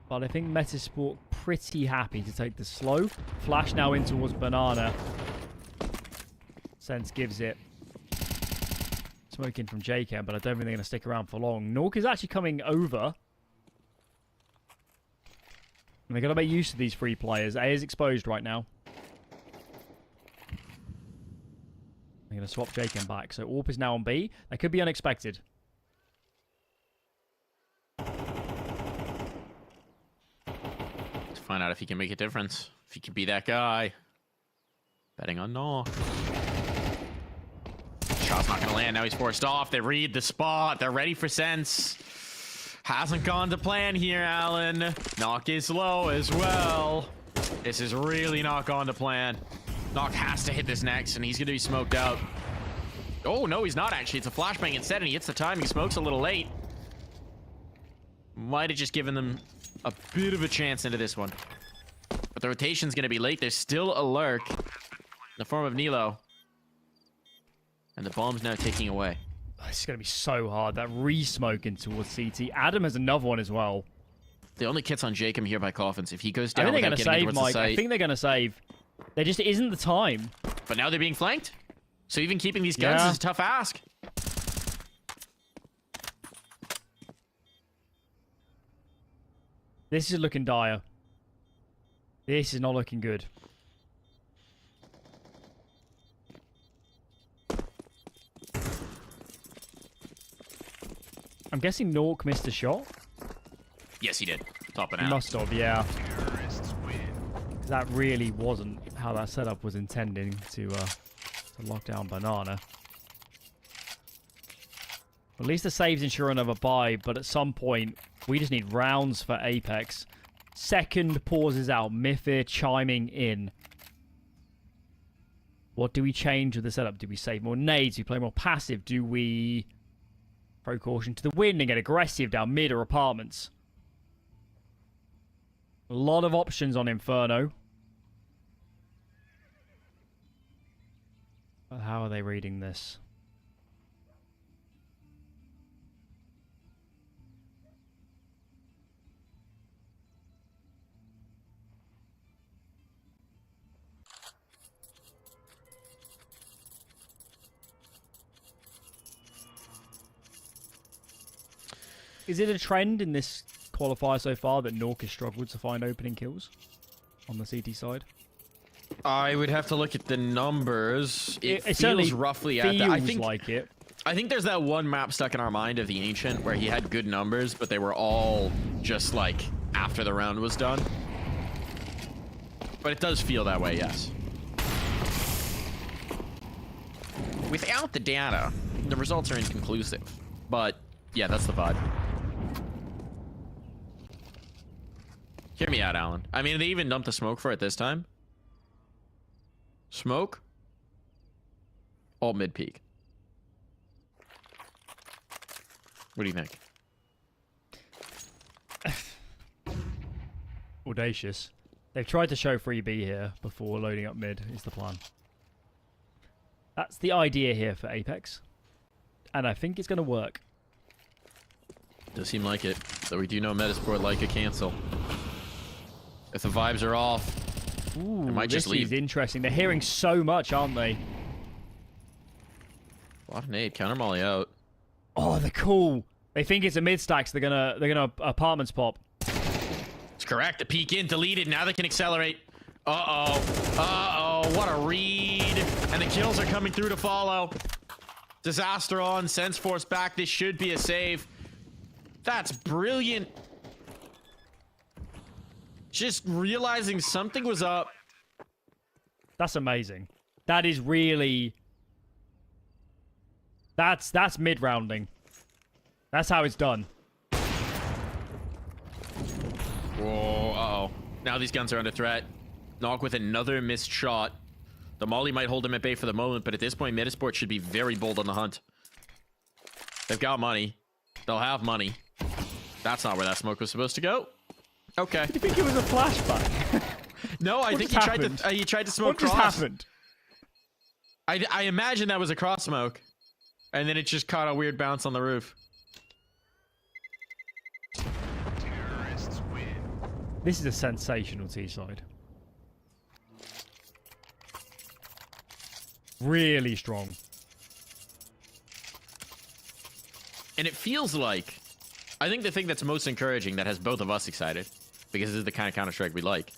Speaker 6: But I think Metizport pretty happy to take the slow. Flash now in towards Banana. Sense gives it. Smoking from JCam, but I don't think they're going to stick around for long. Nork is actually coming over. And they've got to make use of these 3 players. A is exposed right now. I'm going to swap JCam back. So AWP is now on B. That could be unexpected.
Speaker 5: To find out if he can make a difference. If he can be that guy. Betting on Knock. Shot's not going to land. Now he's forced off. They read the spot. They're ready for sense. Hasn't gone to plan here, Alan. Knock is low as well. This is really not gone to plan. Knock has to hit this next, and he's going to be smoked out. Oh, no, he's not, actually. It's a flashbang instead, and he hits the timing. Smokes a little late. Might have just given them a bit of a chance into this one. But the rotation's going to be late. There's still a lurk in the form of Nilo. And the bomb's now taking away.
Speaker 6: This is going to be so hard. That re-smoking towards CT. Adam has another one as well.
Speaker 5: The only kit's on Jacob here by Coffins. If he goes down
Speaker 6: I think they're
Speaker 5: without
Speaker 6: going to
Speaker 5: getting
Speaker 6: save,
Speaker 5: towards the
Speaker 6: Mike.
Speaker 5: site.
Speaker 6: I think they're going to save. There just isn't the time.
Speaker 5: But now they're being flanked. So even keeping these guns is a tough ask.
Speaker 6: This is looking dire. This is not looking good. I'm guessing Nork missed a shot.
Speaker 5: Yes, he did. Top and
Speaker 6: He
Speaker 5: out.
Speaker 6: must have, yeah. That really wasn't how that setup was intending to lock down Banana. At least the saves ensure another buy, but at some point, we just need rounds for Apeks. Second pauses out. Mifir chiming in. What do we change with the setup? Do we save more nades? Do we play more passive? Do we Throw caution to the wind and get aggressive down mid or apartments. A lot of options on Inferno. But how are they reading this? Is it a trend in this qualifier so far that Nork has struggled to find opening kills on the CT side?
Speaker 5: I would have to look at the numbers. It
Speaker 6: certainly
Speaker 5: feels roughly at that. I think
Speaker 6: like it.
Speaker 5: I think there's that one map stuck in our mind of the Ancient where he had good numbers, but they were all just like after the round was done. But it does feel that way, yes. Without the data, the results are inconclusive. But yeah, that's the vibe. Hear me out, Alan. I mean, they even dumped the smoke for it this time. Smoke. Alt mid peak. What do you think?
Speaker 6: Audacious. They've tried to show 3B here before loading up mid, is the plan. That's the idea here for Apeks. And I think it's going to work.
Speaker 5: Does seem like it. Though we do know Metizport like a cancel. If the vibes are off,
Speaker 6: Ooh,
Speaker 5: it might just leave.
Speaker 6: This is interesting. They're hearing so much, aren't they?
Speaker 5: A lot of nade. Counter molly out.
Speaker 6: Oh, they're cool. They think it's a mid stack, so they're gonna apartments pop.
Speaker 5: It's correct. The peek in, deleted. Now they can accelerate. Uh-oh. Uh-oh. What a read. And the kills are coming through to follow. Disaster on. Sense Force back. This should be a save. That's brilliant. Just realizing something was up.
Speaker 6: That's amazing. That is really... That's mid-rounding. That's how it's done.
Speaker 5: Whoa, uh-oh. Now these guns are under threat. Knock with another missed shot. The molly might hold him at bay for the moment, but at this point, Metizport should be very bold on the hunt. They've got money. They'll have money. That's not where that smoke was supposed to go. Okay.
Speaker 6: Do you think it was a flashback?
Speaker 5: No, I think he tried to smoke
Speaker 6: what
Speaker 5: cross.
Speaker 6: Just happened?
Speaker 5: I imagine that was a cross smoke. And then it just caught a weird bounce on the roof.
Speaker 6: This is a sensational T-side. Really strong.
Speaker 5: And it feels like... I think the thing that's most encouraging that has both of us excited, because this is the kind of Counter-Strike we like,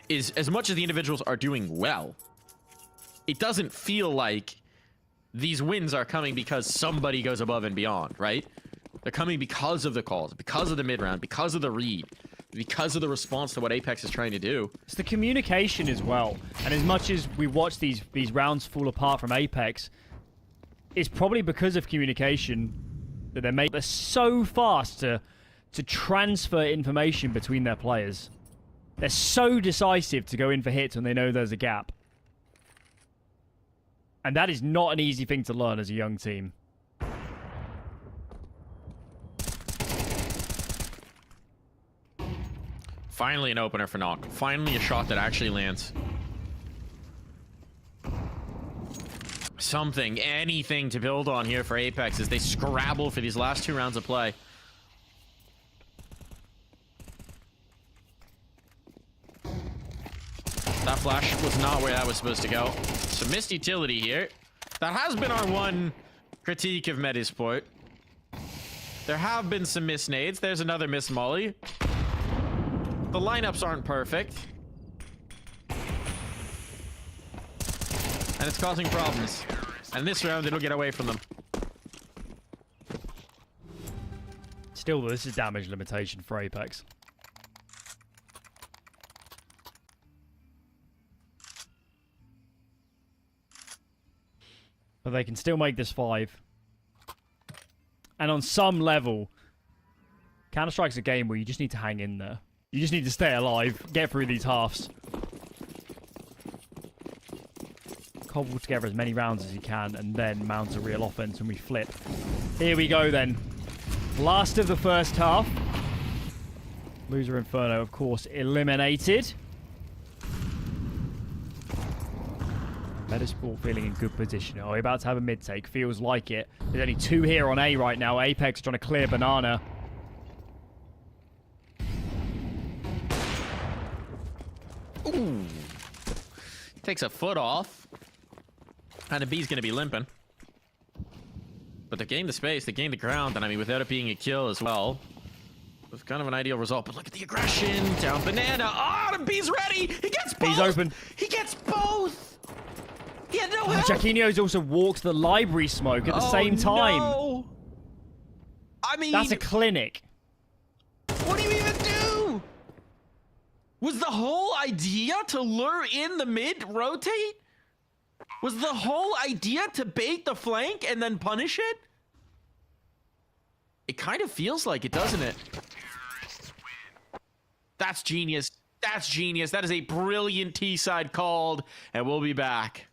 Speaker 5: is as much as the individuals are doing well, it doesn't feel like these wins are coming because somebody goes above and beyond, right? They're coming because of the calls, because of the mid-round, because of the read, because of the response to what Apeks is trying to do.
Speaker 6: It's the communication as well. And as much as we watch these rounds fall apart from Apeks, it's probably because of communication that they're so fast to transfer information between their players. They're so decisive to go in for hits when they know there's a gap. And that is not an easy thing to learn as a young team.
Speaker 5: Finally an opener for Knock. Finally a shot that actually lands. Something, anything to build on here for Apeks as they scrabble for these last 2 rounds of play. That flash was not where that was supposed to go. Some missed utility here. That has been our one critique of Metizport. There have been some missed nades. There's another missed molly. The lineups aren't perfect. And it's causing problems. And this round, it'll get away from them.
Speaker 6: Still, this is damage limitation for Apeks. But they can still make this 5. And on some level, Counter-Strike's a game where you just need to hang in there. You just need to stay alive, get through these halves. cobble together as many rounds as he can and then mount a real offense when we flip. Here we go then. Last of the first half. Loser Inferno, of course, eliminated. Metizport feeling in good position. Oh, we're about to have a mid take. Feels like it. There's only 2 here on A right now. Apeks trying to clear banana.
Speaker 5: Ooh. Takes a foot off. And a B's going to be limping. But they gained the space, they gained the ground, and I mean, without it being a kill as well, it was kind of an ideal result. But look at the aggression. Down banana. Oh, the B's ready. He gets both.
Speaker 6: B's open.
Speaker 5: He gets both. He had no help.
Speaker 6: Jaquinho's also walked the library smoke at the same time.
Speaker 5: No. I mean,
Speaker 6: that's a clinic.
Speaker 5: What do you even do? Was the whole idea to lure in the mid rotate? Was the whole idea to bait the flank and then punish it? It kind of feels like it, doesn't it? That's genius. That's genius. That is a brilliant T-side called, and we'll be back.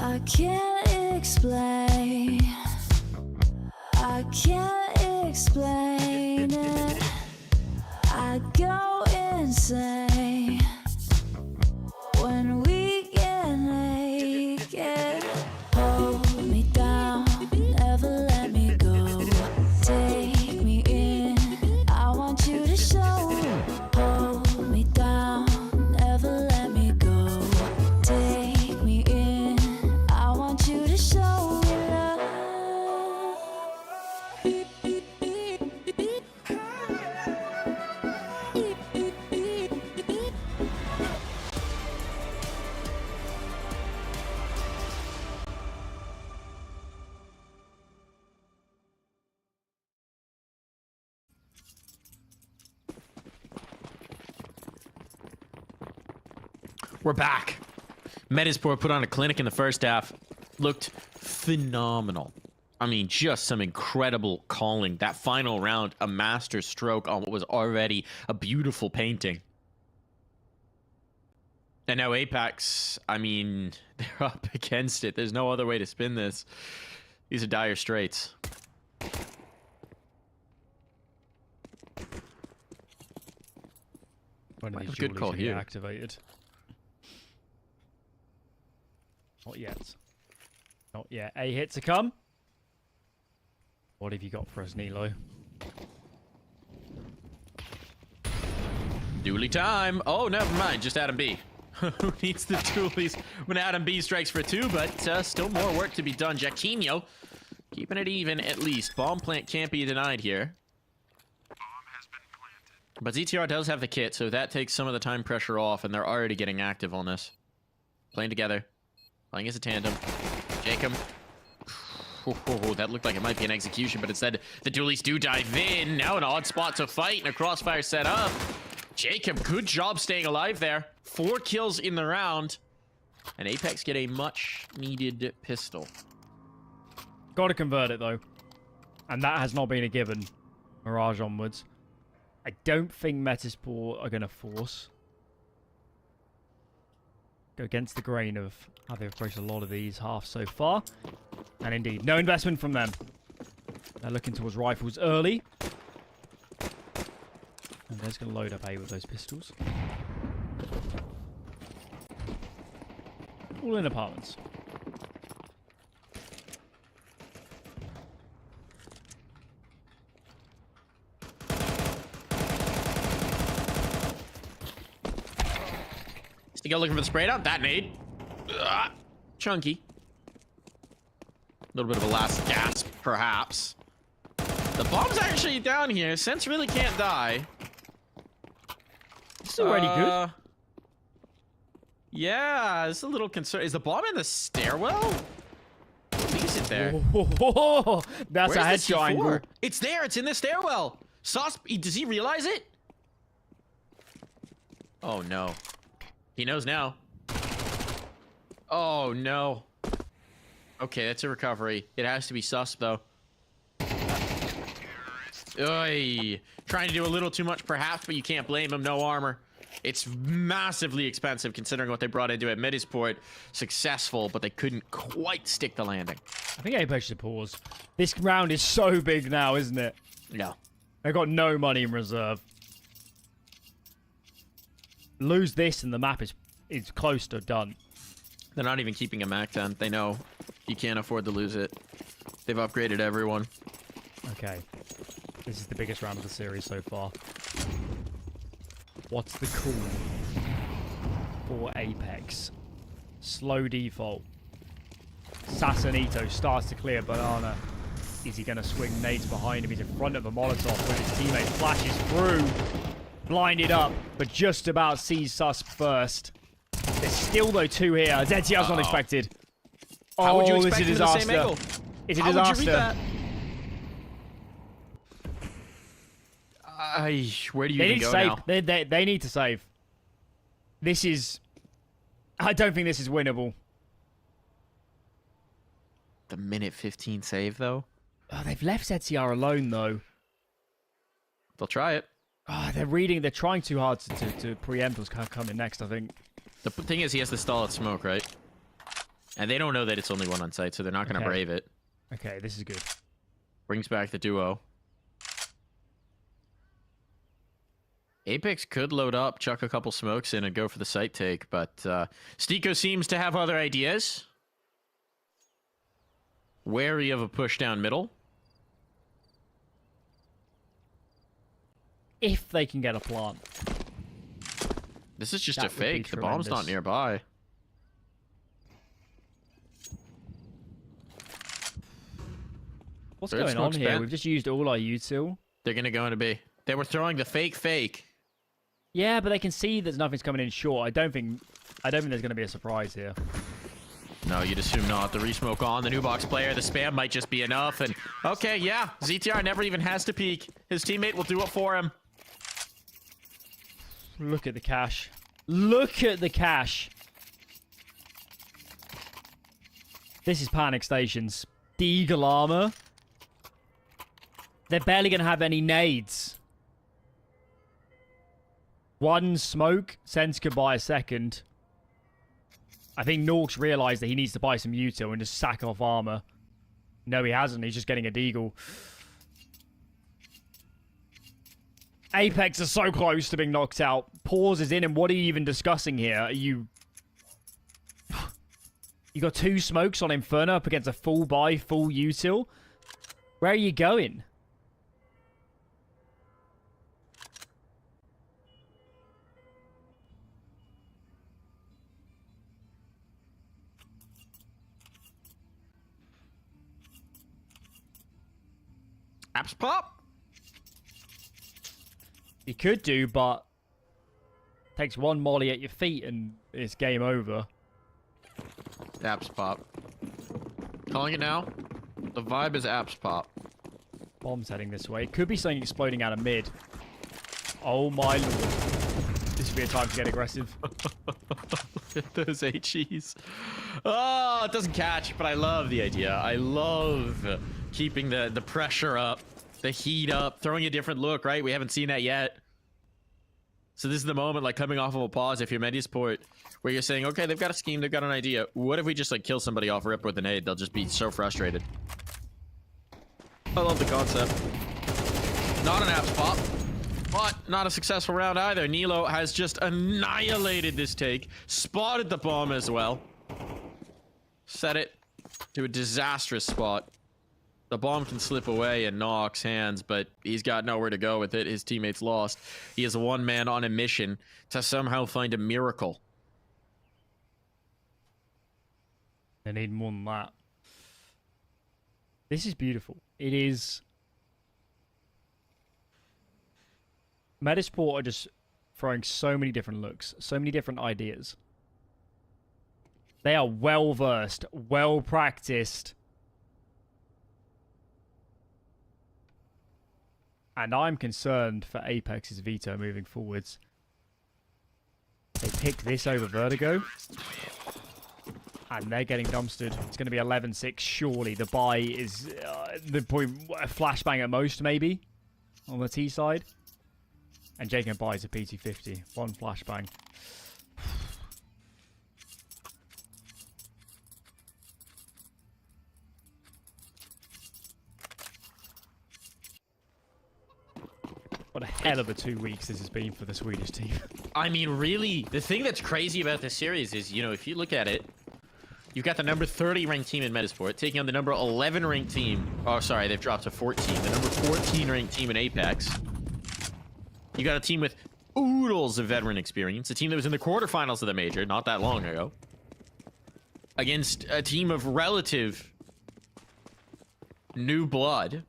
Speaker 7: I can't explain. I can't explain it. I go insane when we get naked. Hold me down, never let me go. Take me in, I want you to show. Hold me down, never let me go. Take me in, I want you to show me love.
Speaker 5: We're back. Metizport put on a clinic in the first half. Looked phenomenal. I mean, just some incredible calling. That final round, a master stroke on what was already a beautiful painting. And now Apeks, I mean, they're up against it. There's no other way to spin this. These are dire straits.
Speaker 6: One of these
Speaker 5: Good call
Speaker 6: jewelries
Speaker 5: here.
Speaker 6: activated. Not yet. Not yet. A hit to come. What have you got for us, Nilo?
Speaker 5: Dually time. Oh, never mind. Just Adam B. Who needs the dualies when Adam B strikes for 2? But still more work to be done. Jaquinho keeping it even at least. Bomb plant can't be denied here. But ZTR does have the kit, so that takes some of the time pressure off, and they're already getting active on this. Playing together. Playing as a tandem. Jacob. Oh, that looked like it might be an execution, but instead the dualies do dive in. Now an odd spot to fight, and a crossfire set up. Jacob, good job staying alive there. 4 kills in the round. And Apeks get a much-needed pistol.
Speaker 6: Got to convert it, though. And that has not been a given. Mirage onwards. I don't think Metizport are going to force. Go against the grain of how they've approached a lot of these halves so far. And indeed, no investment from them. They're looking towards rifles early. And they're just going to load up A with those pistols. All in apartments.
Speaker 5: Stigo looking for the spray down. That nade. Ugh. Chunky. A little bit of a last gasp, perhaps. The bomb's actually down here. Sense really can't die.
Speaker 6: It's already good.
Speaker 5: Yeah, it's a little concern. Is the bomb in the stairwell? Leaves it there.
Speaker 6: Oh, that's a
Speaker 5: Where's the
Speaker 6: headshot angle.
Speaker 5: C4? It's there. It's in the stairwell. Sauce. Does he realize it? Oh no. He knows now. Oh no. Okay, that's a recovery. It has to be sus though. Oy. Trying to do a little too much perhaps, but you can't blame him. No armor. It's massively expensive considering what they brought into it. Metizport successful, but they couldn't quite stick the landing.
Speaker 6: I think Apeks should pause. This round is so big now, isn't it?
Speaker 5: Yeah.
Speaker 6: They've got no money in reserve. Lose this and the map is close to done.
Speaker 5: They're not even keeping a MAC-10. They know you can't afford to lose it. They've upgraded everyone.
Speaker 6: Okay. This is the biggest round of the series so far. What's the call for Apeks? Slow default. Sassanito starts to clear Banana. Is he going to swing nades behind him? He's in front of a Molotov when his teammate flashes through. Blinded up, but just about sees Sus first. There's still, though, 2 here. ZTR's not expected.
Speaker 5: How would you
Speaker 6: this
Speaker 5: expect
Speaker 6: is
Speaker 5: him
Speaker 6: a
Speaker 5: in the same
Speaker 6: disaster.
Speaker 5: angle?
Speaker 6: It's a
Speaker 5: How
Speaker 6: disaster.
Speaker 5: would you read that? Where do you
Speaker 6: They
Speaker 5: even
Speaker 6: need to
Speaker 5: go
Speaker 6: save.
Speaker 5: now?
Speaker 6: They need to save. This is... I don't think this is winnable.
Speaker 5: The minute 15 save, though?
Speaker 6: Oh, they've left ZTR alone, though.
Speaker 5: They'll try it.
Speaker 6: Oh, they're trying too hard to preempt what's coming next, I think.
Speaker 5: The thing is, he has to stall at smoke, right? And they don't know that it's only one on site, so they're not going to brave it.
Speaker 6: Okay, this is good.
Speaker 5: Brings back the duo. Apeks could load up, chuck a couple smokes in, and go for the site take, but Stiko seems to have other ideas. Wary of a push down middle.
Speaker 6: If they can get a plant.
Speaker 5: This is just
Speaker 6: That
Speaker 5: a
Speaker 6: would be
Speaker 5: fake. The bomb's not
Speaker 6: tremendous.
Speaker 5: nearby.
Speaker 6: What's
Speaker 5: Third
Speaker 6: going on
Speaker 5: smoke's
Speaker 6: here?
Speaker 5: bent.
Speaker 6: We've just used all our util.
Speaker 5: They're going to go into B. They were throwing the fake.
Speaker 6: Yeah, but they can see that nothing's coming in short. I don't think there's going to be a surprise here.
Speaker 5: No, you'd assume not. The resmoke on, the new box player, the spam might just be enough. And okay, yeah, ZTR never even has to peek. His teammate will do it for him.
Speaker 6: Look at the cash. Look at the cash. This is Panic Stations. Deagle armor. They're barely going to have any nades. One smoke. Sense could buy a second. I think Norks realised that he needs to buy some util and just sack off armor. No, he hasn't. He's just getting a deagle. Apeks are so close to being knocked out. Pause is in, and what are you even discussing here? Are you... You got 2 smokes on Inferno up against a full buy, full util. Where are you going?
Speaker 5: Apps pop?
Speaker 6: You could do, but takes 1 molly at your feet and it's game over.
Speaker 5: Apps pop. Calling it now. The vibe is apps pop.
Speaker 6: Bomb's heading this way. Could be something exploding out of mid. Oh my lord. This would be a time to get aggressive.
Speaker 5: Look at those HEs. Oh, it doesn't catch, but I love the idea. I love keeping the pressure up, the heat up, throwing a different look, right? We haven't seen that yet. So this is the moment, like, coming off of a pause if you're Metizport, where you're saying, okay, they've got a scheme, they've got an idea. What if we just, like, kill somebody off rip with an nade? They'll just be so frustrated. I love the concept. Not an apps pop, but not a successful round either. Nilo has just annihilated this take, spotted the bomb as well, set it to a disastrous spot. The bomb can slip away in Nox's hands, but he's got nowhere to go with it. His teammates lost. He is one man on a mission to somehow find a miracle.
Speaker 6: They need more than that. This is beautiful. It is... Metizport are just throwing so many different looks, so many different ideas. They are well-versed, well-practiced. And I'm concerned for Apex's Veto moving forwards. They pick this over Vertigo. And they're getting dumpstered. It's going to be 11-6, surely. The buy is the point, a flashbang at most, maybe, on the T side. And Jacob buys a PT50. 1 flashbang. What a hell of a 2 weeks this has been for the Swedish team.
Speaker 5: I mean, really, the thing that's crazy about this series is, you know, if you look at it, you've got the number 30 ranked team in Metizport taking on the number 11 ranked team. Oh, sorry, they've dropped to 14. The number 14 ranked team in Apeks. You got a team with oodles of veteran experience. A team that was in the quarterfinals of the major not that long ago. Against a team of relative new blood.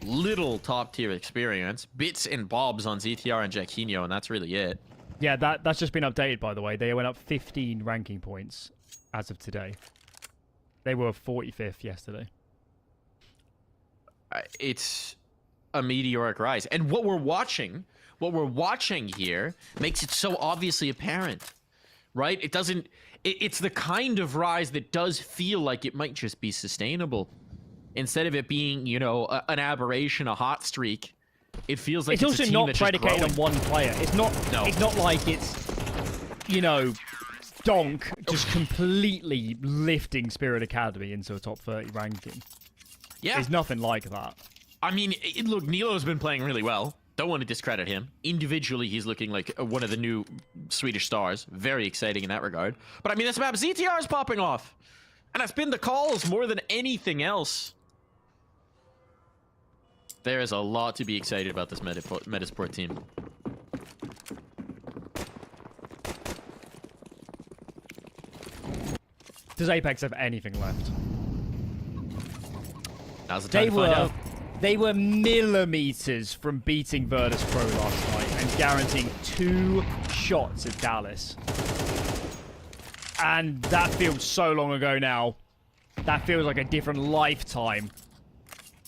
Speaker 5: Little top tier experience. Bits and bobs on ZTR and Jacquinho, and that's really it.
Speaker 6: Yeah, that's just been updated, by the way. They went up 15 ranking points as of today. They were 45th yesterday.
Speaker 5: It's a meteoric rise. And what we're watching here makes it so obviously apparent, right? It's the kind of rise that does feel like it might just be sustainable. Instead of it being, you know, an aberration, a hot streak, it feels like
Speaker 6: it's also
Speaker 5: a team
Speaker 6: not
Speaker 5: that's
Speaker 6: predicated on one player. It's not.
Speaker 5: No.
Speaker 6: It's not like it's, you know, Donk just completely lifting Spirit Academy into a top 30 ranking.
Speaker 5: Yeah,
Speaker 6: it's nothing like that.
Speaker 5: I mean, look, Nilo's been playing really well. Don't want to discredit him. Individually, he's looking like one of the new Swedish stars. Very exciting in that regard. But I mean, this map, ZTR is popping off, and that's been the calls more than anything else. There is a lot to be excited about this Metizport team.
Speaker 6: Does Apeks have anything left?
Speaker 5: Now's the time to find out.
Speaker 6: They were millimeters from beating Virtus Pro last night and guaranteeing 2 shots at Dallas. And that feels so long ago now. That feels like a different lifetime.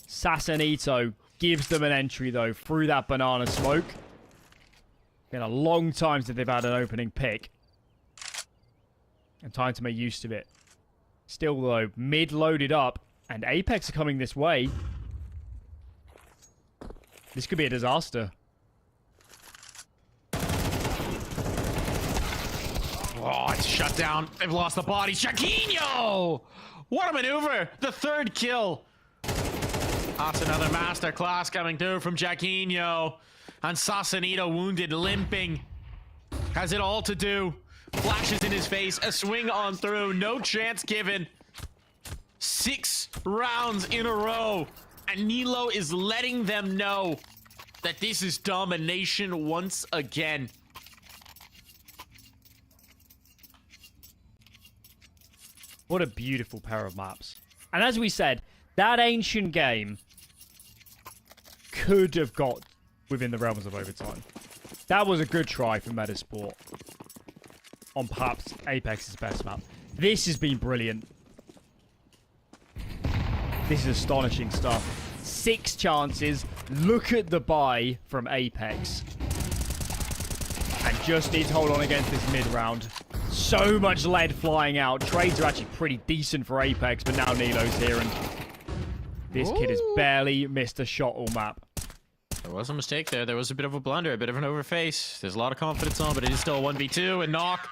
Speaker 6: Sassanito gives them an entry, though, through that banana smoke. Been a long time since they've had an opening pick. And time to make use of it. Still, though, mid loaded up. And Apeks are coming this way. This could be a disaster.
Speaker 5: Oh, it's shut down. They've lost the body. Jacquinho! What a maneuver! The 3rd kill. That's another masterclass coming through from Jaquinho. And Sasanito wounded, limping. Has it all to do. Flashes in his face. A swing on through. No chance given. 6 rounds in a row. And Nilo is letting them know that this is domination once again.
Speaker 6: What a beautiful pair of maps. And as we said, that ancient game could have got within the realms of overtime. That was a good try from Metizport on perhaps Apex's best map. This has been brilliant. This is astonishing stuff. 6 chances. Look at the buy from Apeks. And just needs to hold on against this mid-round. So much lead flying out. Trades are actually pretty decent for Apeks, but now Nilo's here, and this kid has barely missed a shot all map.
Speaker 5: There was a mistake there. There was a bit of a blunder, a bit of an overface. There's a lot of confidence on, but it is still a 1v2, and Knock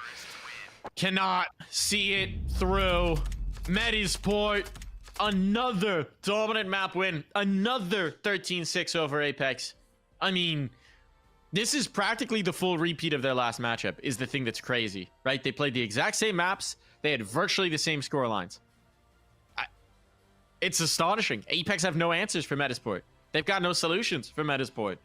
Speaker 5: cannot see it through. Metizport, another dominant map win. Another 13-6 over Apeks. I mean, this is practically the full repeat of their last matchup, is the thing that's crazy, right? They played the exact same maps. They had virtually the same score lines. It's astonishing. Apeks have no answers for Metizport. They've got no solutions for Metizport.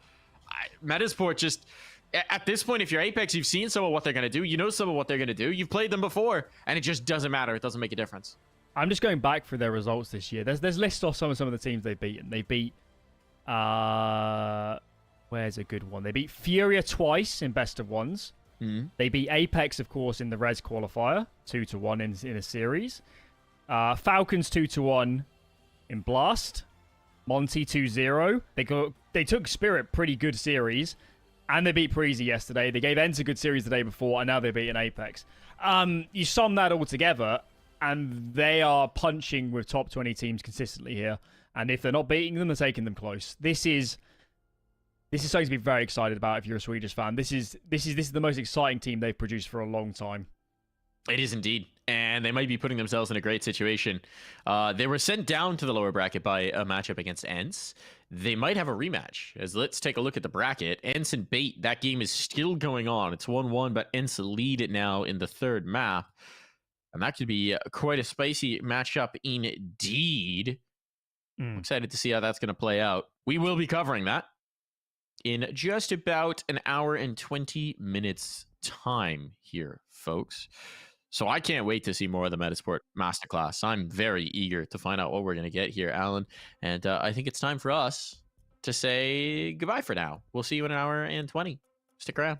Speaker 5: Metizport just, at this point, if you're Apeks, you've seen some of what they're going to do. You know some of what they're going to do. You've played them before, and it just doesn't matter. It doesn't make a difference.
Speaker 6: I'm just going back through their results this year. There's lists off some of the teams they've beaten. They beat, where's a good one? They beat Furia twice in best of ones. They beat Apeks, of course, in the Res qualifier, 2-1 in a series. Falcons 2-1 in Blast. Monty 2-0. They took Spirit, pretty good series, and they beat Preezy yesterday. They gave Ents a good series the day before, and now they're beating Apeks. You sum that all together, and they are punching with top 20 teams consistently here. And if they're not beating them, they're taking them close. This is something to be very excited about if you're a Swedish fan. This is the most exciting team they've produced for a long time.
Speaker 5: It is indeed. And they might be putting themselves in a great situation. They were sent down to the lower bracket by a matchup against Ents. They might have a rematch. As let's take a look at the bracket. Ents and Bait, that game is still going on. It's 1-1, but Ents lead it now in the 3rd map. And that could be quite a spicy matchup indeed. I'm excited to see how that's going to play out. We will be covering that in just about an hour and 20 minutes time here, folks. So I can't wait to see more of the Metizport Masterclass. I'm very eager to find out what we're going to get here, Alan. And I think it's time for us to say goodbye for now. We'll see you in an hour and 20. Stick around.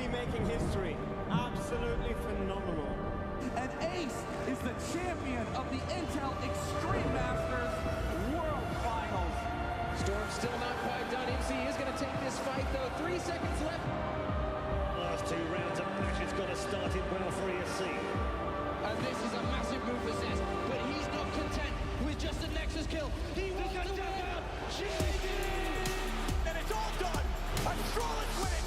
Speaker 1: Making history. Absolutely phenomenal.
Speaker 2: And Ace is the champion of the Intel Extreme Masters World Finals.
Speaker 3: Storm's still not quite done. MC is going to take this fight, though. 3 seconds left.
Speaker 4: Last 2 rounds of Ashes got us started well for ESC.
Speaker 3: And this is a massive move for Zez, but he's not content with just a Nexus kill. He wants to win out.
Speaker 4: And it's all done. A flawless win.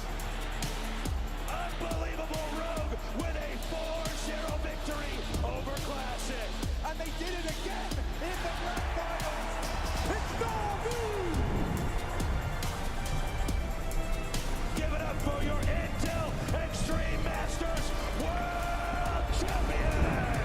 Speaker 4: Unbelievable Rogue with a 4-0 victory over Classic.
Speaker 2: And they did it again in the grand finals. It's no
Speaker 4: Give it up for your Intel Extreme Masters World Champion.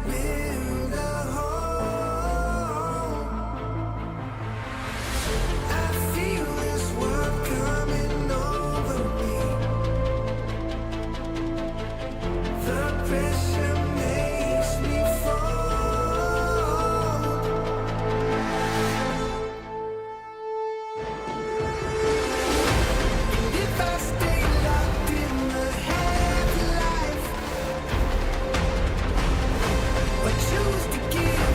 Speaker 8: build a home. I feel this world coming over me. The pressure makes me fold. And if I stay locked in the half-life, or choose to give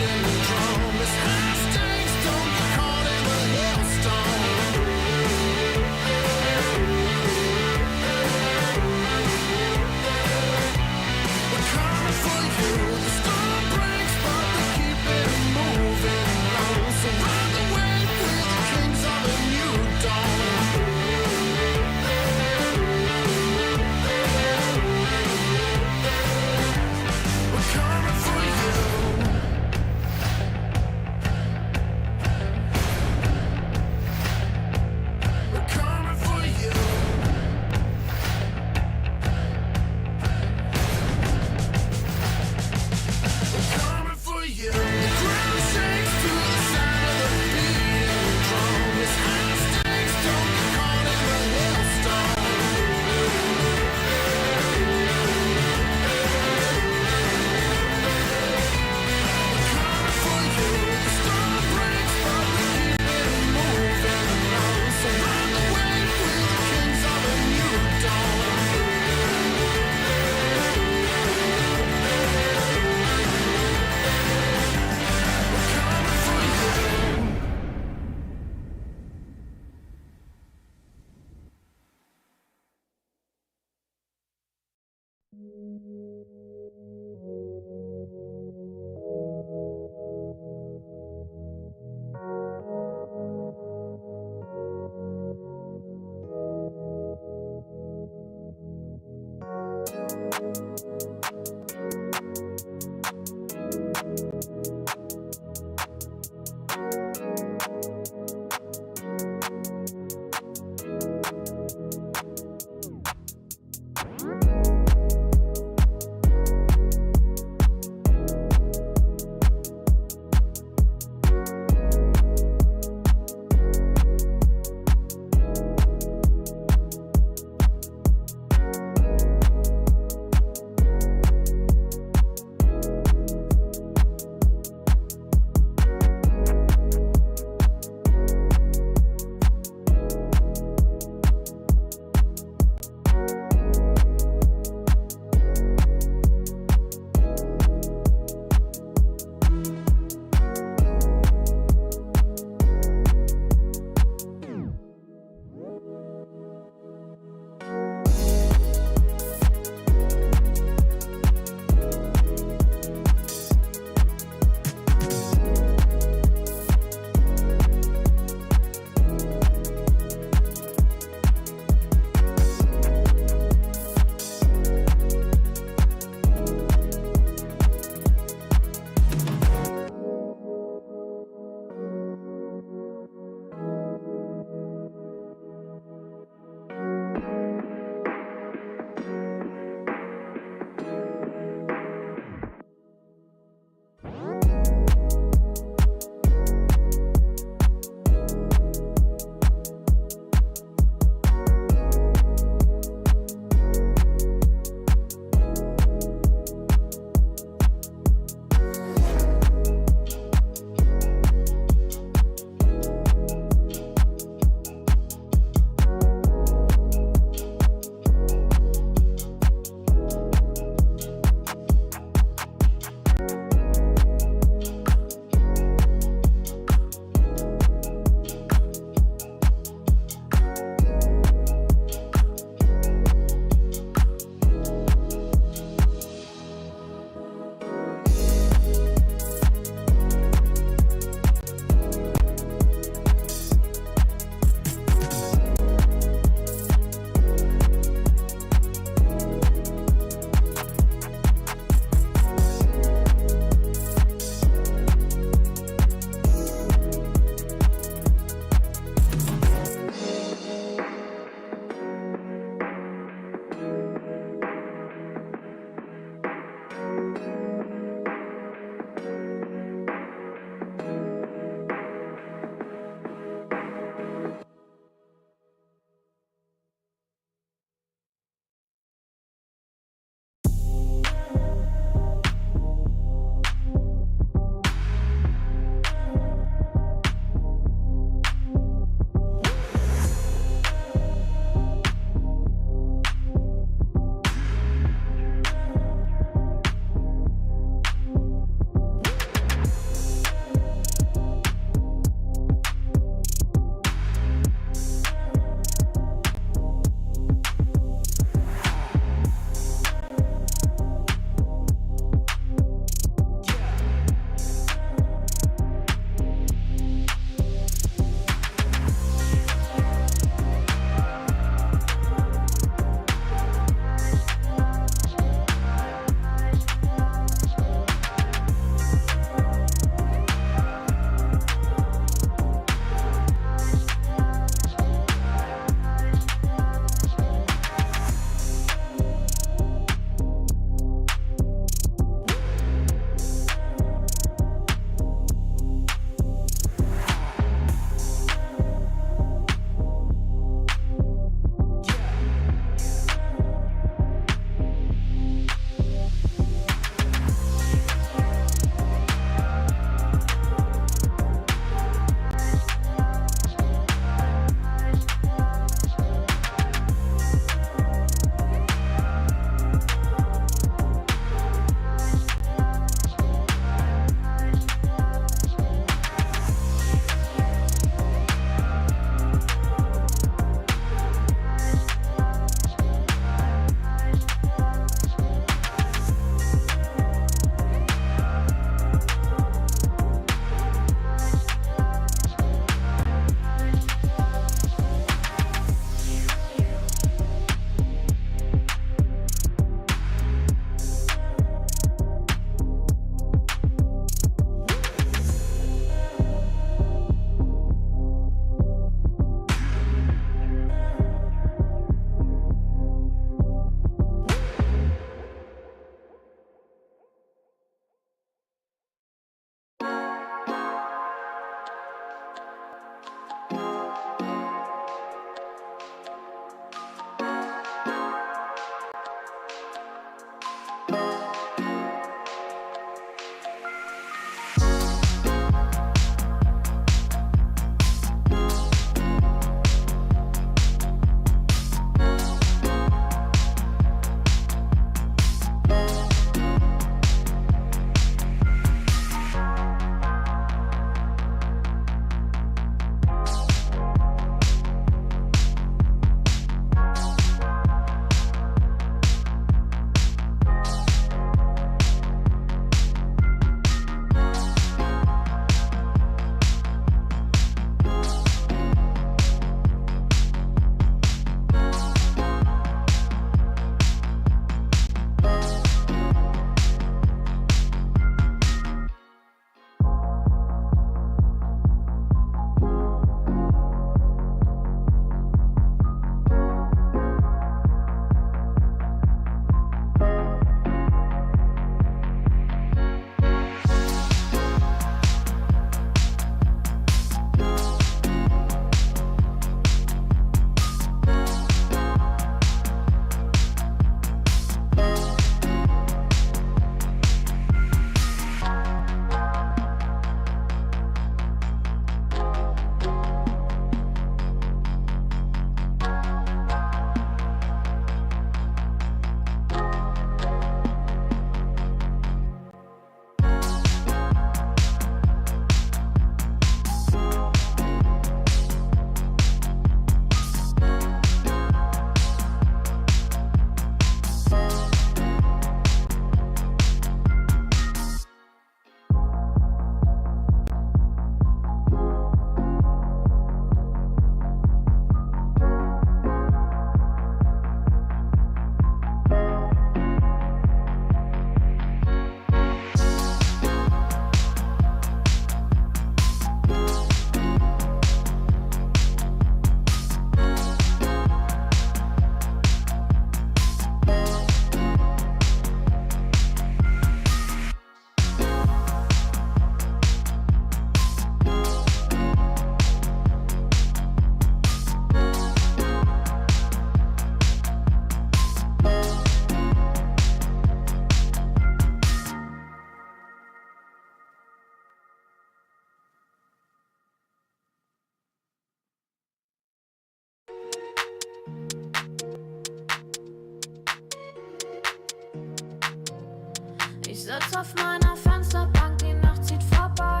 Speaker 7: sitz auf meiner Fensterbank, die Nacht zieht vorbei.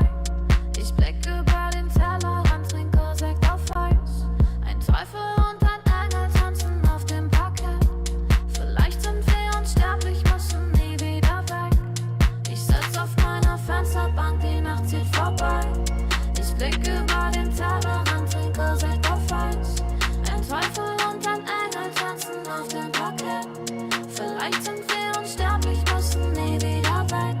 Speaker 7: Ich blick über den Tellerrand, trinke Sekt auf Eis. Ein Teufel und ein Engel tanzen auf dem Parkett. Vielleicht sind wir unsterblich, müssen nie wieder weg. Ich sitz auf meiner Fensterbank, die Nacht zieht vorbei. Ich blick über den Tellerrand, trinke Sekt auf Eis. Ein Teufel und ein Engel tanzen auf dem Parkett. Vielleicht sind wir unsterblich, müssen nie wieder weg.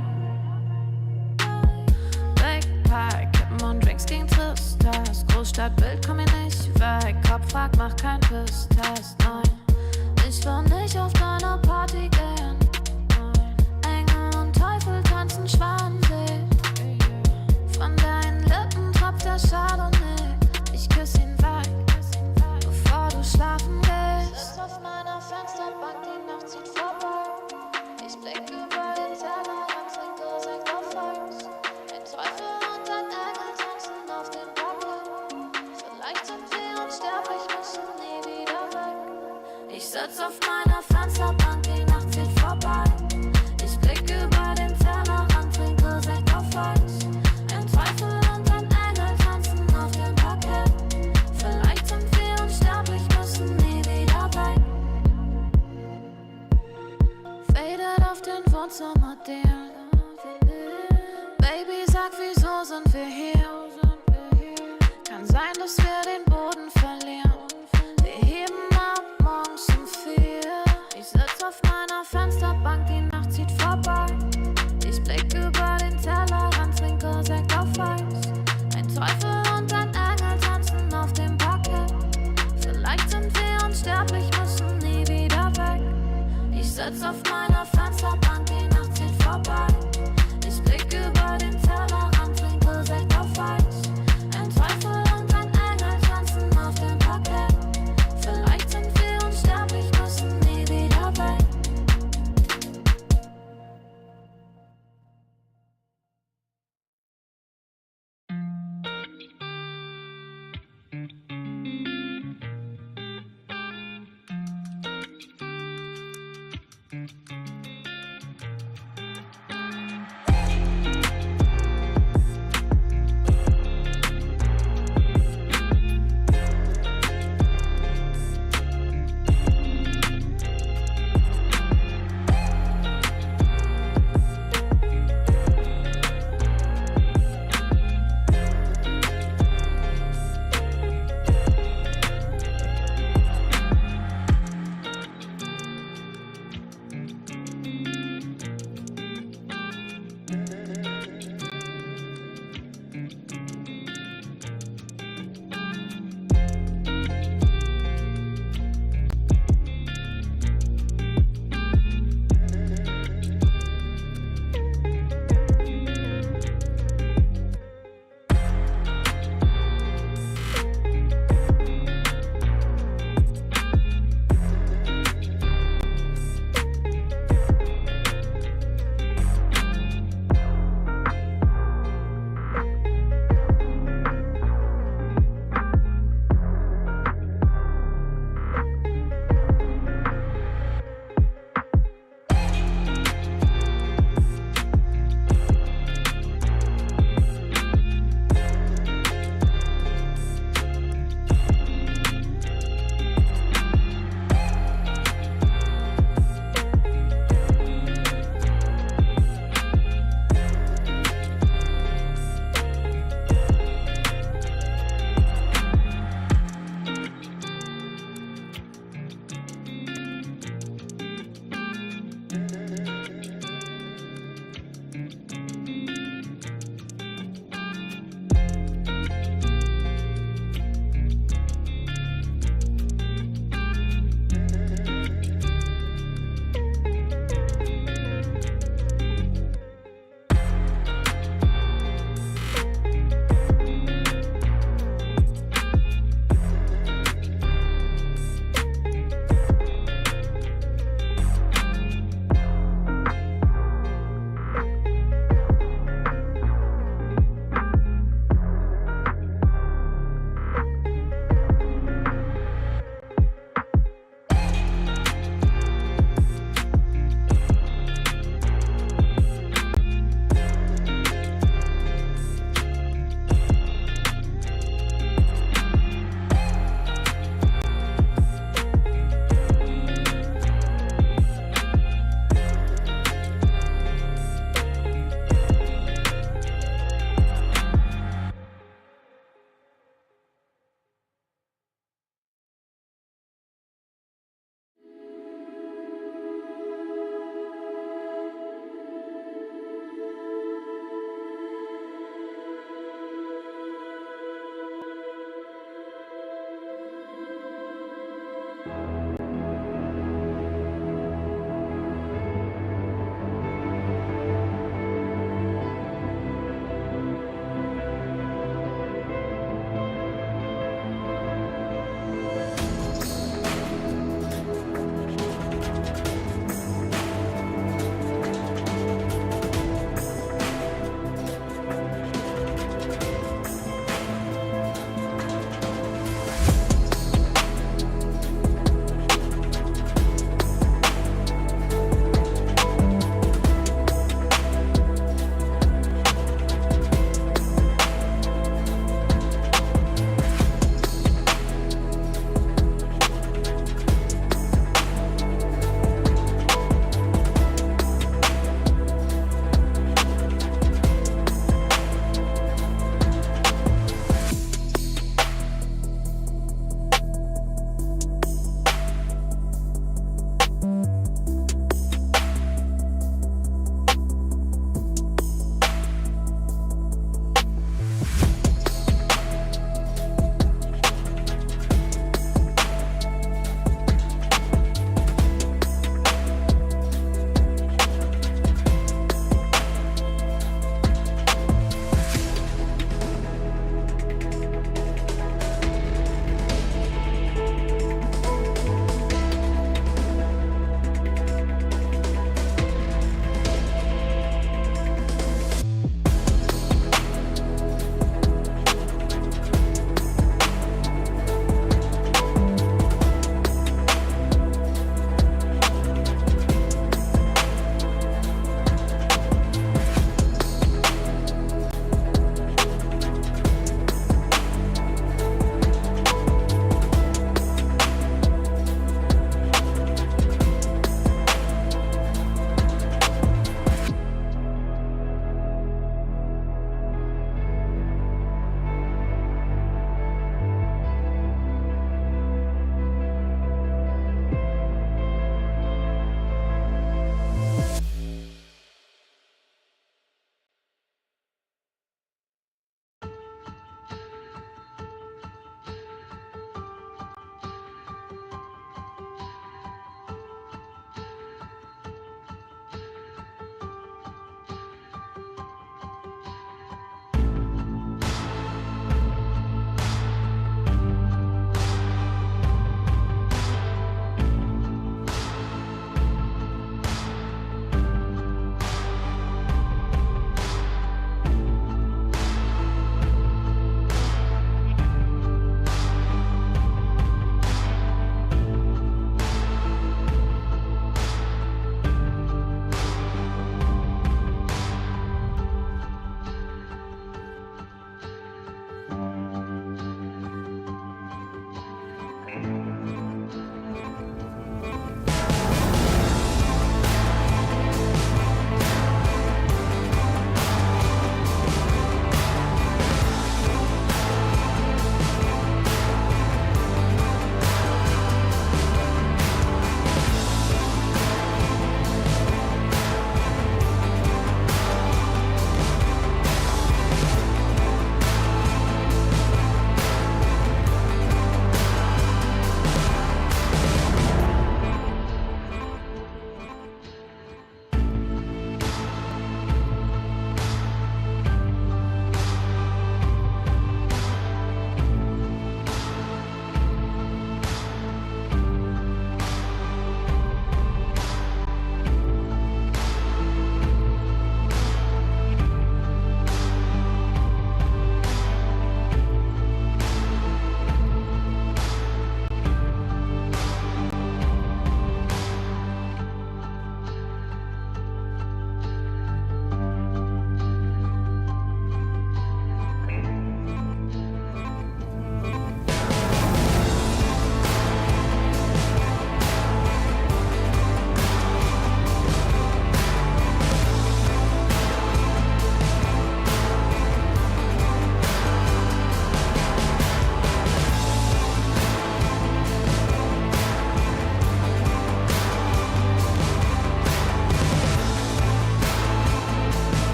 Speaker 7: Backpack, Kippen und Drinks gegen Tristess. Großstadtbild, komm mir nicht weg. Kopf fragt, mach kein Pisstest, nein. Ich will nicht auf deine Party gehen, nein. Engel und Teufel tanzen Schwansee. Von deinen Lippen tropft der Chardonnay. Ich küss ihn weg, bevor du schlafen gehst. Ich sitz auf meiner Fensterbank, die Nacht zieht vorbei. Ich blick über den Tellerrand, trinke Sekt auf Eis. Ein Teufel und ein Engel tanzen auf dem Parkett. Vielleicht sind wir unsterblich, müssen nie wieder weg. Ich sitz auf meiner Fensterbank, die Nacht zieht vorbei. Ich blick über den Tellerrand, trinke Sekt auf Eis. Ein Teufel und ein Engel tanzen auf dem Parkett. Vielleicht sind wir unsterblich, müssen nie wieder weg. Fadet auf den Wohnzimmerdeal. Baby, sag, wieso sind wir hier? Kann sein, dass wir den Boden verlieren. Wir heben ab morgens um 4. Ich sitz auf meiner Fensterbank, die Nacht zieht vorbei. Ich blick über den Tellerrand, trinke Sekt auf Eis. Ein Teufel und ein Engel tanzen auf dem Parkett. Vielleicht sind wir unsterblich, müssen nie wieder weg. Ich sitz auf meiner Fensterbank, die Nacht zieht vorbei. Ich blick über den Tellerrand, trinke Sekt auf Eis. Ein Teufel und ein Engel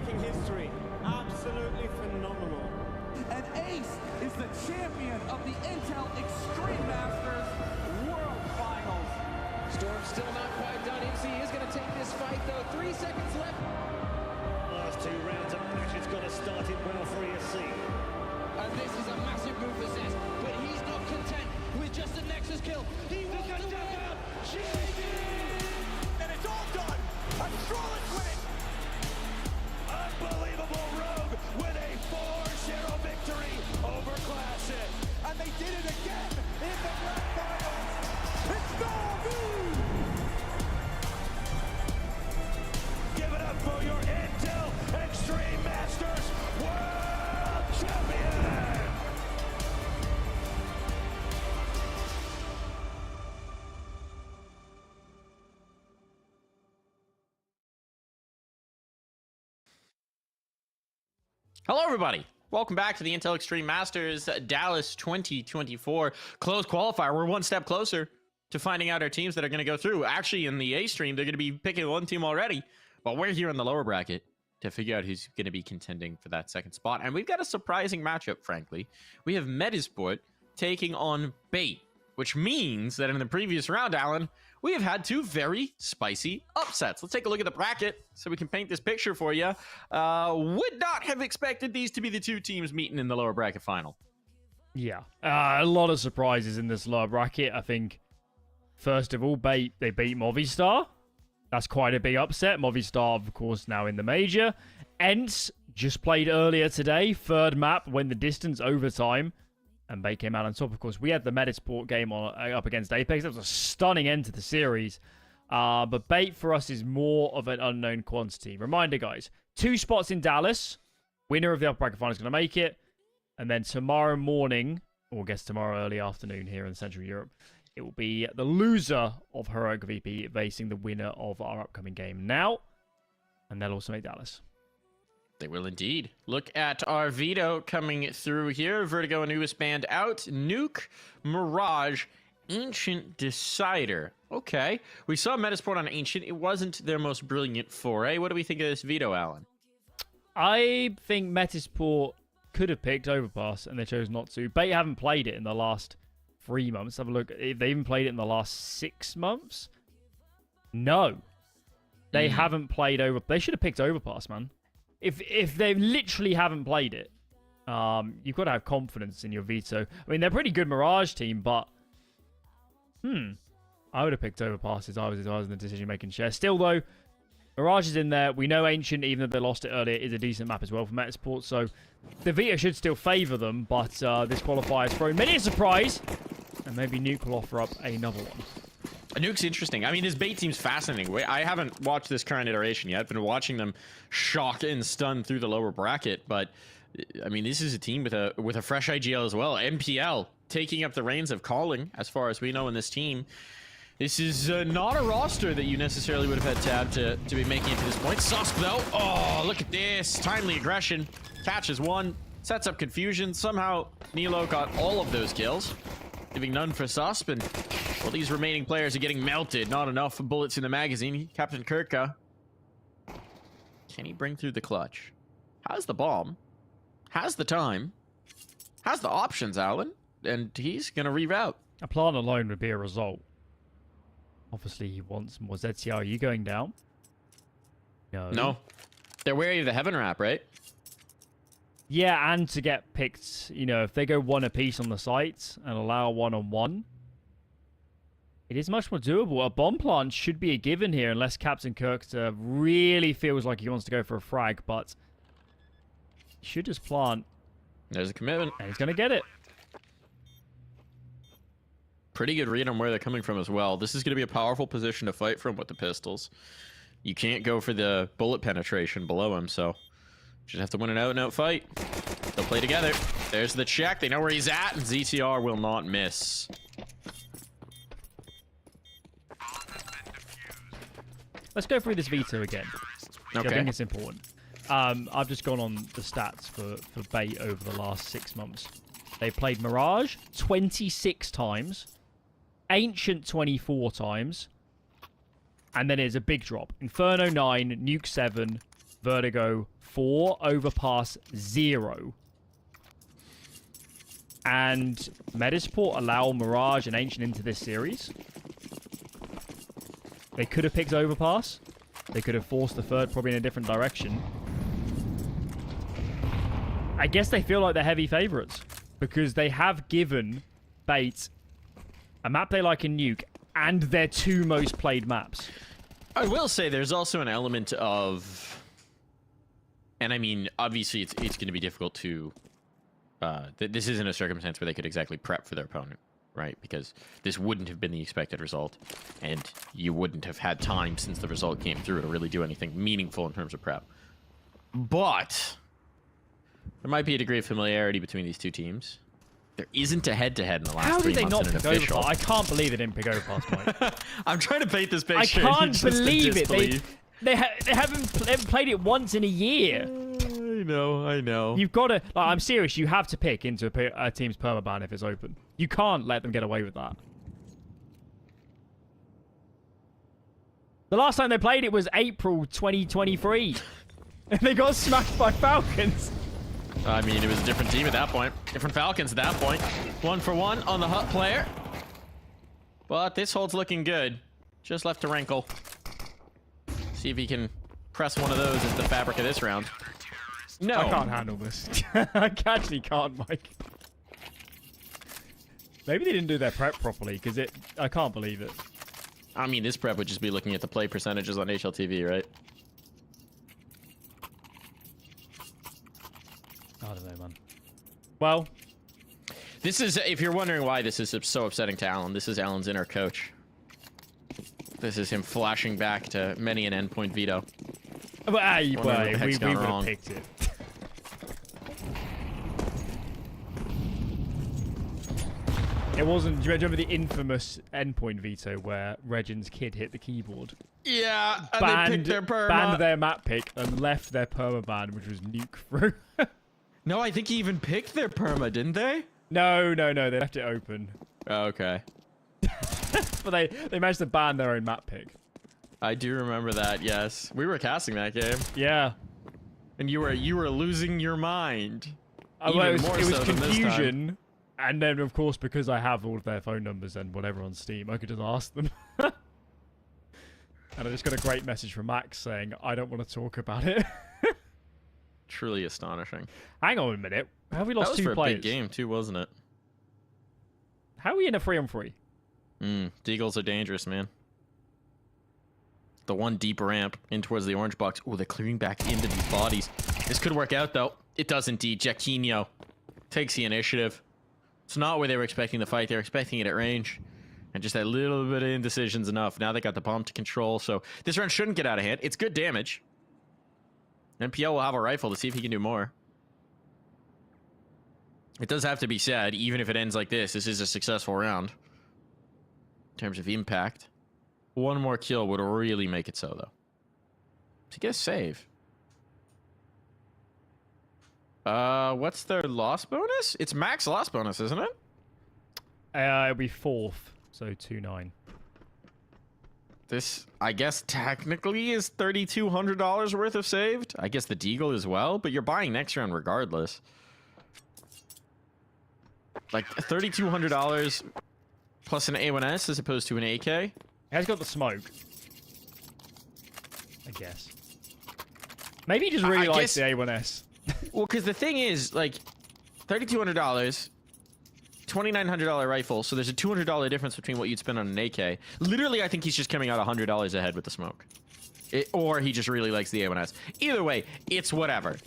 Speaker 1: making history. Absolutely phenomenal.
Speaker 2: And Ace is the champion of the Intel Extreme Masters World Finals.
Speaker 3: Storm's still not quite done. MC is going to take this fight, though. 3 seconds left.
Speaker 4: Last 2 rounds of matches got to start it well for ESC.
Speaker 3: And this is a massive move for Zez, but he's not content with just a Nexus kill. He wants to win out.
Speaker 4: And it's all done. A flawless win. Unbelievable Rogue with a 4-0 victory over Classic.
Speaker 2: And they did it again in the grand finals. It's Norby!
Speaker 4: Give it up for your Intel Extreme Masters World Champion.
Speaker 5: Hello, everybody. Welcome back to the Intel Extreme Masters Dallas 2024 closed qualifier. We're one step closer to finding out our teams that are going to go through. Actually, in the A stream, they're going to be picking one team already, but we're here in the lower bracket to figure out who's going to be contending for that second spot. And we've got a surprising matchup, frankly. We have Metizport taking on Bait, which means that in the previous round, Alan, we have had 2 very spicy upsets. Let's take a look at the bracket so we can paint this picture for you. Would not have expected these to be the 2 teams meeting in the lower bracket final.
Speaker 6: Yeah, a lot of surprises in this lower bracket. I think, first of all, they beat Movistar. That's quite a big upset. Movistar, of course, now in the major. Ents just played earlier today. 3rd map, went the distance overtime. And Bait came out on top. Of course, we had the Metizport game up against Apeks. That was a stunning end to the series. But Bait for us is more of an unknown quantity. Reminder, guys, 2 spots in Dallas. Winner of the upper bracket final is going to make it. And then tomorrow morning, or I guess tomorrow early afternoon here in Central Europe, it will be the loser of Heroic VP facing the winner of our upcoming game now. And they'll also make Dallas.
Speaker 5: They will indeed. Look at our Veto coming through here. Vertigo and Anubis band out. Nuke, Mirage, Ancient Decider. Okay. We saw Metizport on Ancient. It wasn't their most brilliant foray. What do we think of this Veto, Alan?
Speaker 6: I think Metizport could have picked Overpass, and they chose not to. Bait haven't played it in the last 3 months. Have a look. If they even played it in the last 6 months? No. They haven't played over. They should have picked Overpass, man. If they literally haven't played it, you've got to have confidence in your Veto. I mean, they're a pretty good Mirage team, but I would have picked Overpass if I was in the decision-making chair. Still, though, Mirage is in there. We know Ancient, even though they lost it earlier, is a decent map as well for Metizport, so the Veto should still favour them, but this qualifier has thrown many a surprise, and maybe Nuke will offer up another one.
Speaker 5: Nuke's interesting. I mean, this Bait team's fascinating. I haven't watched this current iteration yet. I've been watching them shock and stun through the lower bracket, but I mean, this is a team with a fresh IGL as well. MPL taking up the reins of calling, as far as we know in this team. This is not a roster that you necessarily would have had tabbed to be making it to this point. Susk, though. Oh, look at this. Timely aggression. Catches one. Sets up confusion. Somehow, Nilo got all of those kills, leaving none for Susp, and well, these remaining players are getting melted. Not enough bullets in the magazine. Captain Kirka. Can he bring through the clutch? Has the bomb. Has the time. Has the options, Alan. And he's going to reroute.
Speaker 6: A plant alone would be a result. Obviously, he wants more ZCR. Are you going down? No.
Speaker 5: No. They're wary of the Heaven Wrap, right?
Speaker 6: Yeah, and to get picked, you know, if they go 1 apiece on the site and allow 1-on-1, it is much more doable. A bomb plant should be a given here, unless Captain Kirk really feels like he wants to go for a frag, but he should just plant.
Speaker 5: There's a commitment.
Speaker 6: And he's going to get it.
Speaker 5: Pretty good read on where they're coming from as well. This is going to be a powerful position to fight from with the pistols. You can't go for the bullet penetration below him, so just have to win an out-and-out fight. They'll play together. There's the check. They know where he's at, and ZTR will not miss.
Speaker 6: Let's go through this Veto again.
Speaker 5: Okay.
Speaker 6: I think it's important. I've just gone on the stats for Bait over the last 6 months. They played Mirage 26 times, Ancient 24 times, and then there's a big drop. Inferno 9, Nuke 7, Vertigo 4, overpass 0. And Metizport allow Mirage and Ancient into this series. They could have picked overpass. They could have forced the third probably in a different direction. I guess they feel like they're heavy favorites because they have given Bait a map they like in Nuke and their 2 most played maps.
Speaker 5: I will say there's also an element of, and I mean, obviously it's going to be difficult to, this isn't a circumstance where they could exactly prep for their opponent, right? Because this wouldn't have been the expected result, and you wouldn't have had time since the result came through to really do anything meaningful in terms of prep. But there might be a degree of familiarity between these two teams. There isn't a head-to-head in the last
Speaker 6: How
Speaker 5: 3
Speaker 6: did they
Speaker 5: months
Speaker 6: not
Speaker 5: in an
Speaker 6: pick
Speaker 5: official.
Speaker 6: overpass? I can't believe they didn't pick overpass, Mike.
Speaker 5: I'm trying to paint this picture.
Speaker 6: I
Speaker 5: and you
Speaker 6: can't
Speaker 5: just
Speaker 6: believe it.
Speaker 5: disbelieve.
Speaker 6: They haven't played it once in a year.
Speaker 5: I know.
Speaker 6: You've got to... Like, I'm serious. You have to pick into a team's permaban if it's open. You can't let them get away with that. The last time they played it was April 2023. And they got smacked by Falcons.
Speaker 5: I mean, it was a different team at that point. Different Falcons at that point. 1 for 1 on the Hut player. But this hold's looking good. Just left to Rankle. See if he can press one of those as the fabric of this round. No.
Speaker 6: I can't handle this. I actually can't, Mike. Maybe they didn't do their prep properly, because I can't believe it.
Speaker 5: I mean, this prep would just be looking at the play percentages on HLTV, right?
Speaker 6: I don't know, man. Well,
Speaker 5: this is, if you're wondering why this is so upsetting to Alan, this is Alan's inner coach. This is him flashing back to many an endpoint veto.
Speaker 6: we would
Speaker 5: gone
Speaker 6: have
Speaker 5: wrong.
Speaker 6: picked it. It wasn't... Do you remember the infamous endpoint veto where Regin's kid hit the keyboard?
Speaker 5: Yeah, and they picked their perma.
Speaker 6: Banned their map pick and left their perma ban, which was nuke through.
Speaker 5: No, I think he even picked their perma, didn't they?
Speaker 6: No, they left it open.
Speaker 5: Oh, okay.
Speaker 6: But they managed to ban their own map pick.
Speaker 5: I do remember that, yes. We were casting that game.
Speaker 6: Yeah.
Speaker 5: And you were losing your mind.
Speaker 6: Well, it was
Speaker 5: so than this time.
Speaker 6: confusion. And then, of course, because I have all of their phone numbers and whatever on Steam, I could just ask them. And I just got a great message from Max saying, I don't want to talk about it.
Speaker 5: Truly astonishing.
Speaker 6: Hang on a minute. How have we lost
Speaker 5: That was
Speaker 6: 2
Speaker 5: for
Speaker 6: players?
Speaker 5: a big game too, wasn't it?
Speaker 6: How are we in a 3-on-3?
Speaker 5: Deagles are dangerous, man. The one deep ramp in towards the orange box. Oh, they're clearing back into these bodies. This could work out, though. It does indeed. Jaquinho takes the initiative. It's not where they were expecting the fight. They were expecting it at range. And just a little bit of indecision's enough. Now they got the bomb to control, so this round shouldn't get out of hand. It's good damage. NPL will have a rifle to see if he can do more. It does have to be said, even if it ends like this is a successful round. In terms of impact. One more kill would really make it so, though. To get a save. What's their loss bonus? It's max loss bonus, isn't it?
Speaker 6: It'll be 4th, so 2-9.
Speaker 5: This, I guess, technically is $3,200 worth of saved. I guess the Deagle as well, but you're buying next round regardless. Like, $3,200 plus an A1S as opposed to an AK.
Speaker 6: He has got the smoke. I guess. Maybe he just really
Speaker 5: I
Speaker 6: likes
Speaker 5: guess-
Speaker 6: the A1S.
Speaker 5: Well, because the thing is, like, $3,200, $2,900 rifle, so there's a $200 difference between what you'd spend on an AK. Literally, I think he's just coming out $100 ahead with the smoke. Or he just really likes the A1S. Either way, it's whatever.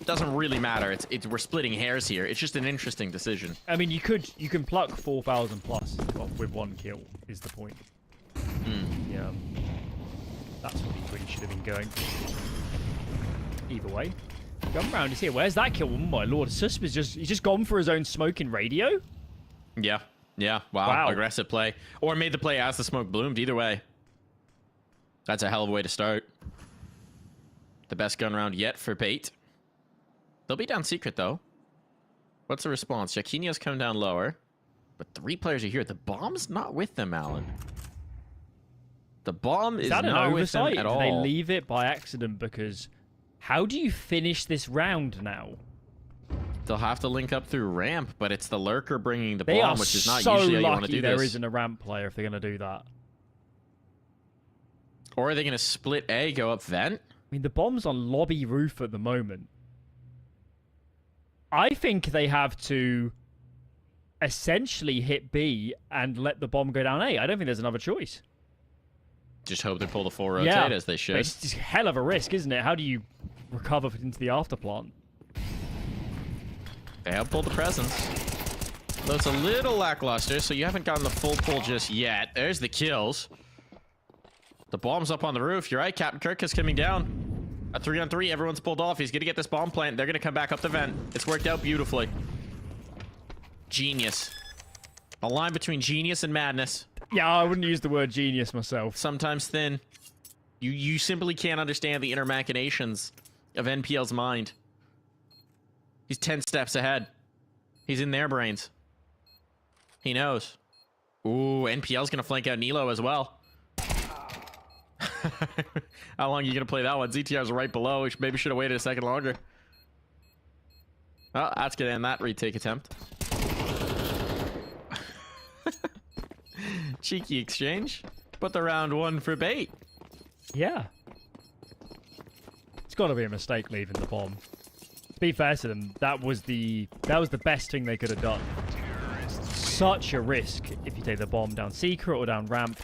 Speaker 5: Doesn't really matter. We're splitting hairs here. It's just an interesting decision.
Speaker 6: I mean, you can pluck 4,000 plus with 1 kill, is the point. Yeah. That's what he really should have been going. Either way. Gun round is here. Where's that kill? Oh my lord. Susp is he's just gone for his own smoking radio?
Speaker 5: Yeah. Yeah. Wow. Aggressive play. Or made the play as the smoke bloomed. Either way. That's a hell of a way to start. The best gun round yet for Bait. They'll be down secret, though. What's the response? Jaquinho's come down lower. But 3 players are here. The bomb's not with them, Alan. The bomb is
Speaker 6: that an
Speaker 5: not with them
Speaker 6: oversight?
Speaker 5: at
Speaker 6: Did
Speaker 5: all.
Speaker 6: they leave it by accident because How do you finish this round now?
Speaker 5: They'll have to link up through ramp, but it's the lurker bringing the
Speaker 6: They are
Speaker 5: bomb, which is not
Speaker 6: so
Speaker 5: usually how you want to
Speaker 6: lucky
Speaker 5: do
Speaker 6: there
Speaker 5: this.
Speaker 6: isn't a ramp player if they're going to do that.
Speaker 5: Or are they going to split A, go up vent?
Speaker 6: I mean, the bomb's on lobby roof at the moment. I think they have to essentially hit B and let the bomb go down A. I don't think there's another choice.
Speaker 5: Just hope they pull the full rotate as they
Speaker 6: But
Speaker 5: should.
Speaker 6: it's just a hell of a risk, isn't it? How do you recover into the afterplant?
Speaker 5: They have pulled the presence. Though it's a little lackluster, so you haven't gotten the full pull just yet. There's the kills. The bomb's up on the roof. You're right, Captain Kirk is coming down. A 3-on-3, everyone's pulled off. He's going to get this bomb plant. They're going to come back up the vent. It's worked out beautifully. Genius. A line between genius and madness.
Speaker 6: Yeah, I wouldn't use the word genius myself.
Speaker 5: Sometimes thin. You simply can't understand the inner machinations of NPL's mind. He's 10 steps ahead. He's in their brains. He knows. Ooh, NPL's going to flank out Nilo as well. How long are you going to play that one? ZTR's right below. We maybe should have waited a second longer. Well, that's going to end that retake attempt. Cheeky exchange. But the round one for bait.
Speaker 6: Yeah. It's got to be a mistake leaving the bomb. To be fair to them, that was the best thing they could have done. Such a risk if you take the bomb down secret or down ramp.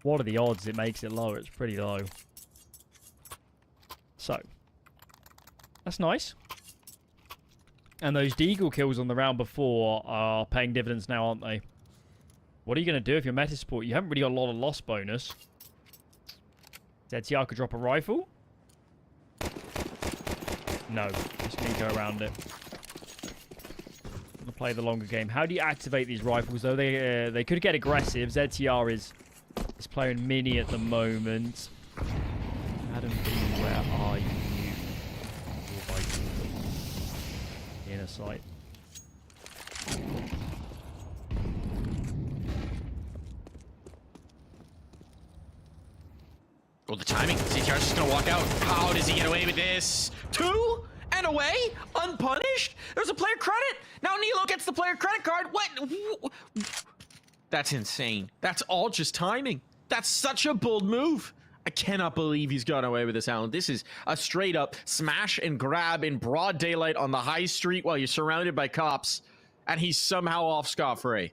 Speaker 6: What are the odds it makes it lower? It's pretty low. So, that's nice. And those Deagle kills on the round before are paying dividends now, aren't they? What are you going to do if you're Metizport? You haven't really got a lot of loss bonus. ZTR could drop a rifle. No, just need to go around it. Gonna play the longer game. How do you activate these rifles, though? They could get aggressive. ZTR is playing mini at the moment. Adam B, where are you? Inner sight.
Speaker 5: Oh, the timing. CTR's just gonna walk out. How does he get away with this? 2 and away? Unpunished? There's a player credit. Now Nilo gets the player credit card. What? That's insane. That's all just timing. That's such a bold move. I cannot believe he's gone away with this, Alan. This is a straight up smash and grab in broad daylight on the high street while you're surrounded by cops, and he's somehow off scot-free.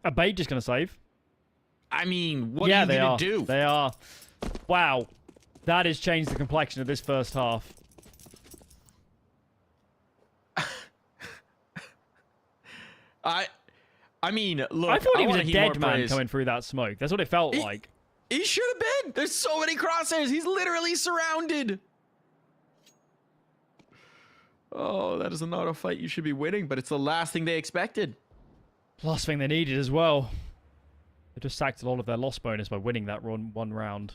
Speaker 6: A bait just gonna save.
Speaker 5: I mean, what are you gonna do?
Speaker 6: They are. Wow. That has changed the complexion of this first half.
Speaker 5: I mean, look,
Speaker 6: I thought he was a dead man
Speaker 5: praise.
Speaker 6: coming through that smoke. That's what it felt like.
Speaker 5: He should have been. There's so many crosshairs. He's literally surrounded. Oh, that is not a fight you should be winning, but it's the last thing they expected.
Speaker 6: Last thing they needed as well. They just sacked a lot of their loss bonus by winning that one round.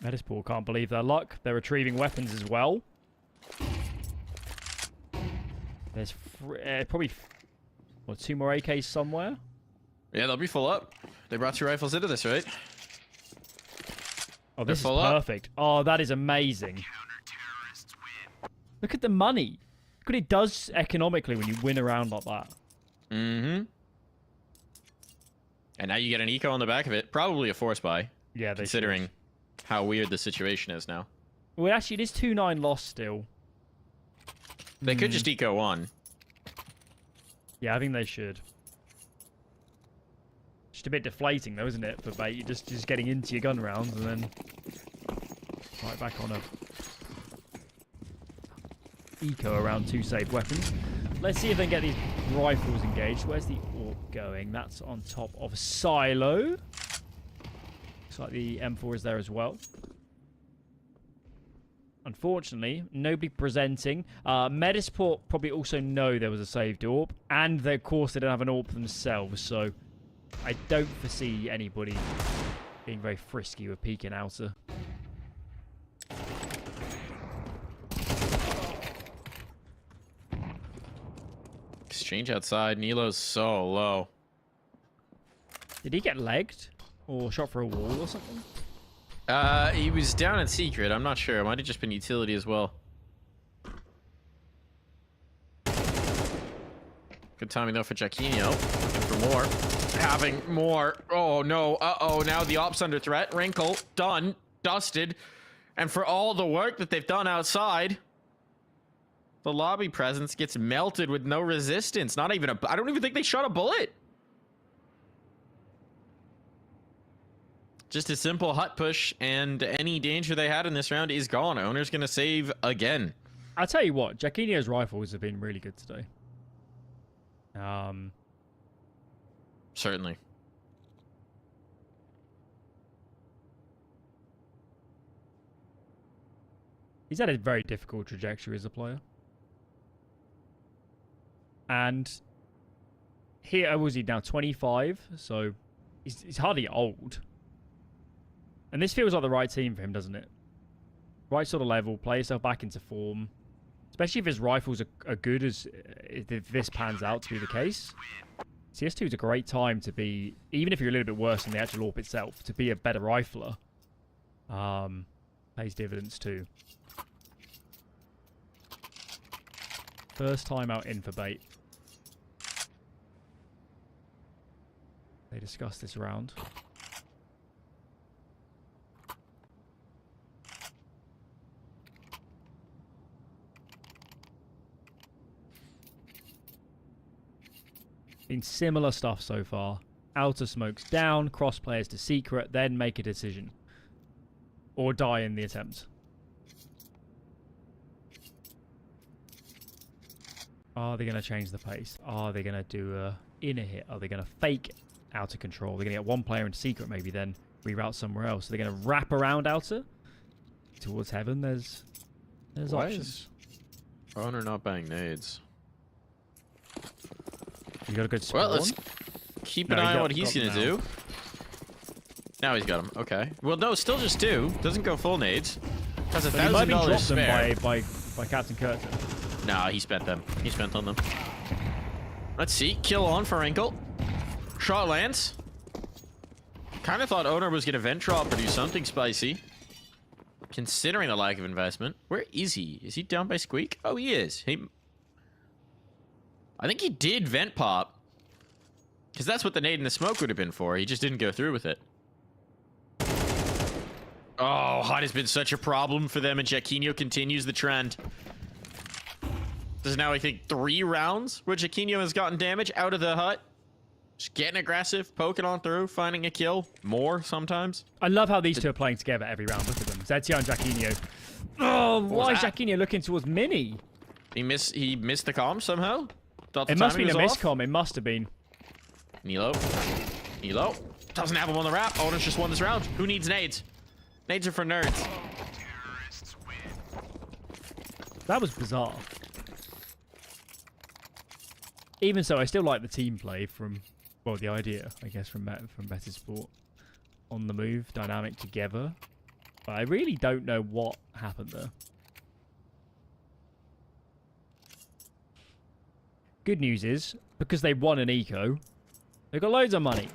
Speaker 6: Metizport can't believe their luck. They're retrieving weapons as well. There's probably 2 more AKs somewhere.
Speaker 5: Yeah, they'll be full up. They brought 2 rifles into this, right?
Speaker 6: Oh, this is
Speaker 5: full up.
Speaker 6: perfect. Oh, that is amazing. Look at the money. Look what it does economically when you win a round like that.
Speaker 5: Mm-hmm. And now you get an eco on the back of it. Probably a force buy.
Speaker 6: Yeah, they
Speaker 5: considering
Speaker 6: should.
Speaker 5: how weird the situation is now.
Speaker 6: Well, actually, it is 2-9 loss still.
Speaker 5: They could just eco 1.
Speaker 6: Yeah, I think they should. Just a bit deflating, though, isn't it, for bait? You're just getting into your gun rounds and then right back on a eco around 2 safe weapons. Let's see if they can get these rifles engaged. Where's the AWP going? That's on top of Silo. Looks like the M4 is there as well. Unfortunately, nobody presenting. Metizport probably also know there was a saved AWP, and of course they don't have an AWP themselves, so I don't foresee anybody being very frisky with peeking outer.
Speaker 5: Exchange outside. Nilo's so low.
Speaker 6: Did he get legged? Or shot for a wall or something?
Speaker 5: He was down in secret. I'm not sure. It might have just been utility as well. Good timing though for Jaquinho. Looking for more. Having more. Oh no. Uh-oh. Now the ops under threat. Wrinkle. Done. Dusted. And for all the work that they've done outside, the lobby presence gets melted with no resistance. Not even a... I don't even think they shot a bullet. Just a simple hut push, and any danger they had in this round is gone. Owner's going to save again.
Speaker 6: I'll tell you what, Jaquinho's rifles have been really good today.
Speaker 5: Certainly.
Speaker 6: He's had a very difficult trajectory as a player. And here, was he now 25? So he's hardly old. And this feels like the right team for him, doesn't it? Right sort of level, play yourself back into form. Especially if his rifles are good, as if this pans out to be the case. CS2 is a great time to be, even if you're a little bit worse than the actual AWP itself, to be a better rifler. Pays dividends too. First time out in for bait. They discussed this round. Been similar stuff so far. Outer smokes down, cross players to secret, then make a decision. Or die in the attempt. Are they going to change the pace? Are they going to do a inner hit? Are they going to fake outer control? They're going to get one player in secret, maybe then reroute somewhere else. They're going to wrap around outer towards heaven. There's
Speaker 5: Why
Speaker 6: options.
Speaker 5: is Owner not buying nades?
Speaker 6: You got a good spawn?
Speaker 5: Well, let's keep an eye on what he's going to do. Now he's got him. Okay. Well, no, still just two. Doesn't go full nades. Has
Speaker 6: But he might be
Speaker 5: $1,000
Speaker 6: dropped
Speaker 5: spare.
Speaker 6: them by Captain Curtin.
Speaker 5: Nah, he spent them. He spent on them. Let's see. Kill on for Wrinkle. Shot lands. Kind of thought Owner was going to vent drop or do something spicy. Considering the lack of investment. Where is he? Is he down by Squeak? Oh, he is. I think he did vent pop. Because that's what the nade and the smoke would have been for. He just didn't go through with it. Oh, hut has been such a problem for them, and Jaquinho continues the trend. This is now, I think, 3 rounds where Jaquinho has gotten damage out of the hut. Just getting aggressive, poking on through, finding a kill. More sometimes.
Speaker 6: I love how these two are playing together every round. Look at them. Zetian and Jaquinho. Oh, why is Jaquinho looking towards Mini?
Speaker 5: He missed the comm somehow? Thought the
Speaker 6: It must have
Speaker 5: timing
Speaker 6: been a
Speaker 5: was off?
Speaker 6: miscomm. It must have been.
Speaker 5: Nilo. Doesn't have him on the wrap. Owner's just won this round. Who needs nades? Nades are for nerds.
Speaker 6: That was bizarre. Even so, I still like the team play from, well, the idea, I guess, from Metizport. On the move, dynamic together. But I really don't know what happened there. Good news is, because they won an eco, they've got loads of money.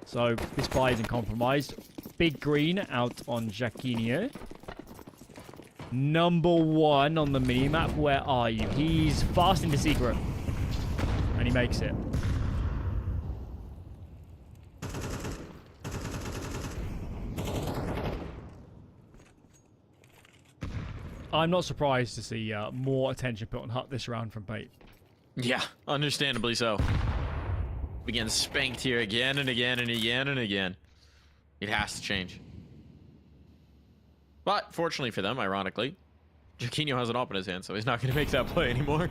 Speaker 6: So this buy isn't compromised. Big green out on Jaquinho. Number 1 on the minimap. Where are you? He's fast into secret. And he makes it. I'm not surprised to see more attention put on Hut this round from Bait.
Speaker 5: Yeah, understandably so. We get spanked here again and again and again and again. It has to change. But fortunately for them, ironically, Jaquinho has an op in his hand, so he's not going to make that play anymore.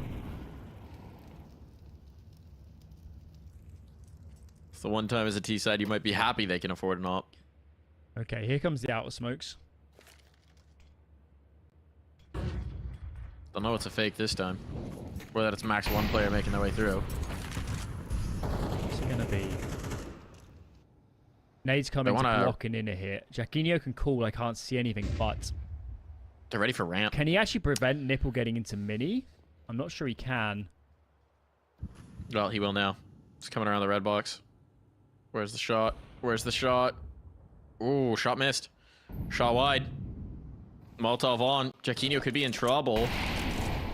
Speaker 5: It's the one time as a T side you might be happy they can afford an op.
Speaker 6: Okay, here comes the outer smokes.
Speaker 5: Don't know it's a fake this time. Or that it's max 1 player making their way through.
Speaker 6: What's it gonna be? Nade's coming to block an inner hit. Jaquinho can call, I can't see anything, but...
Speaker 5: They're ready for ramp.
Speaker 6: Can he actually prevent Nipple getting into Mini? I'm not sure he can.
Speaker 5: Well, he will now. He's coming around the red box. Where's the shot? Where's the shot? Ooh, shot missed. Shot wide. Molotov on. Jaquinho could be in trouble.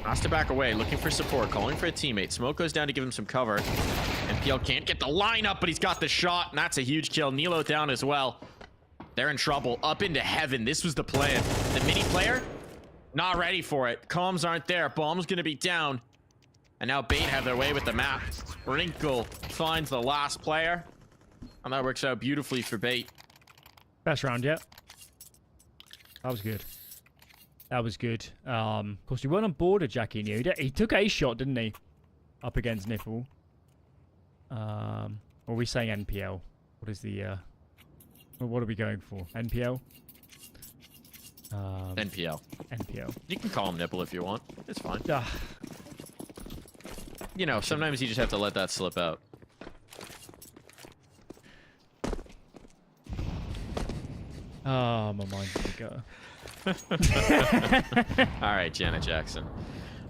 Speaker 5: Has to back away, looking for support, calling for a teammate. Smoke goes down to give him some cover. NPL can't get the line up, but he's got the shot, and that's a huge kill. Nilo down as well. They're in trouble. Up into heaven. This was the plan. The mini player, not ready for it. Comms aren't there. Bomb's going to be down. And now Bait have their way with the map. Wrinkle finds the last player. And that works out beautifully for Bait.
Speaker 6: Best round yet. That was good. That was good. Of course, he weren't on board with Jaquinho. He took a shot, didn't he? Up against Nipple. Or are we saying NPL? What is the... what are we going for? NPL?
Speaker 5: NPL.
Speaker 6: NPL.
Speaker 5: You can call him Nipple if you want. It's fine.
Speaker 6: Ah.
Speaker 5: You know, sometimes you just have to let that slip out.
Speaker 6: Oh, my mind's gonna go.
Speaker 5: All right, Janet Jackson.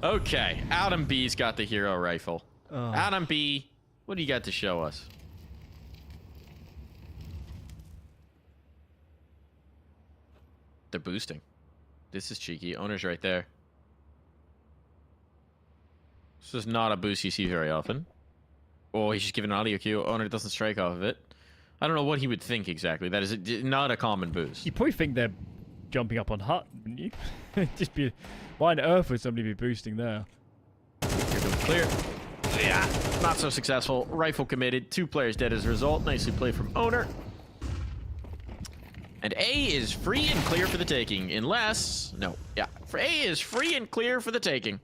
Speaker 5: Okay, Adam B's got the hero rifle.
Speaker 6: Oh.
Speaker 5: Adam B, what do you got to show us? They're boosting. This is cheeky. Owner's right there. This is not a boost you see very often. Oh, he's just giving an audio cue. Owner doesn't strike off of it. I don't know what he would think exactly. That is not a common boost.
Speaker 6: You probably think they're jumping up on hut, wouldn't you? Just be... Why on earth would somebody be boosting there?
Speaker 5: You're doing clear. Yeah, not so successful. Rifle committed. 2 players dead as a result. Nicely played from Owner. And A is free and clear for the taking. Unless... No. Yeah. For A is free and clear for the taking.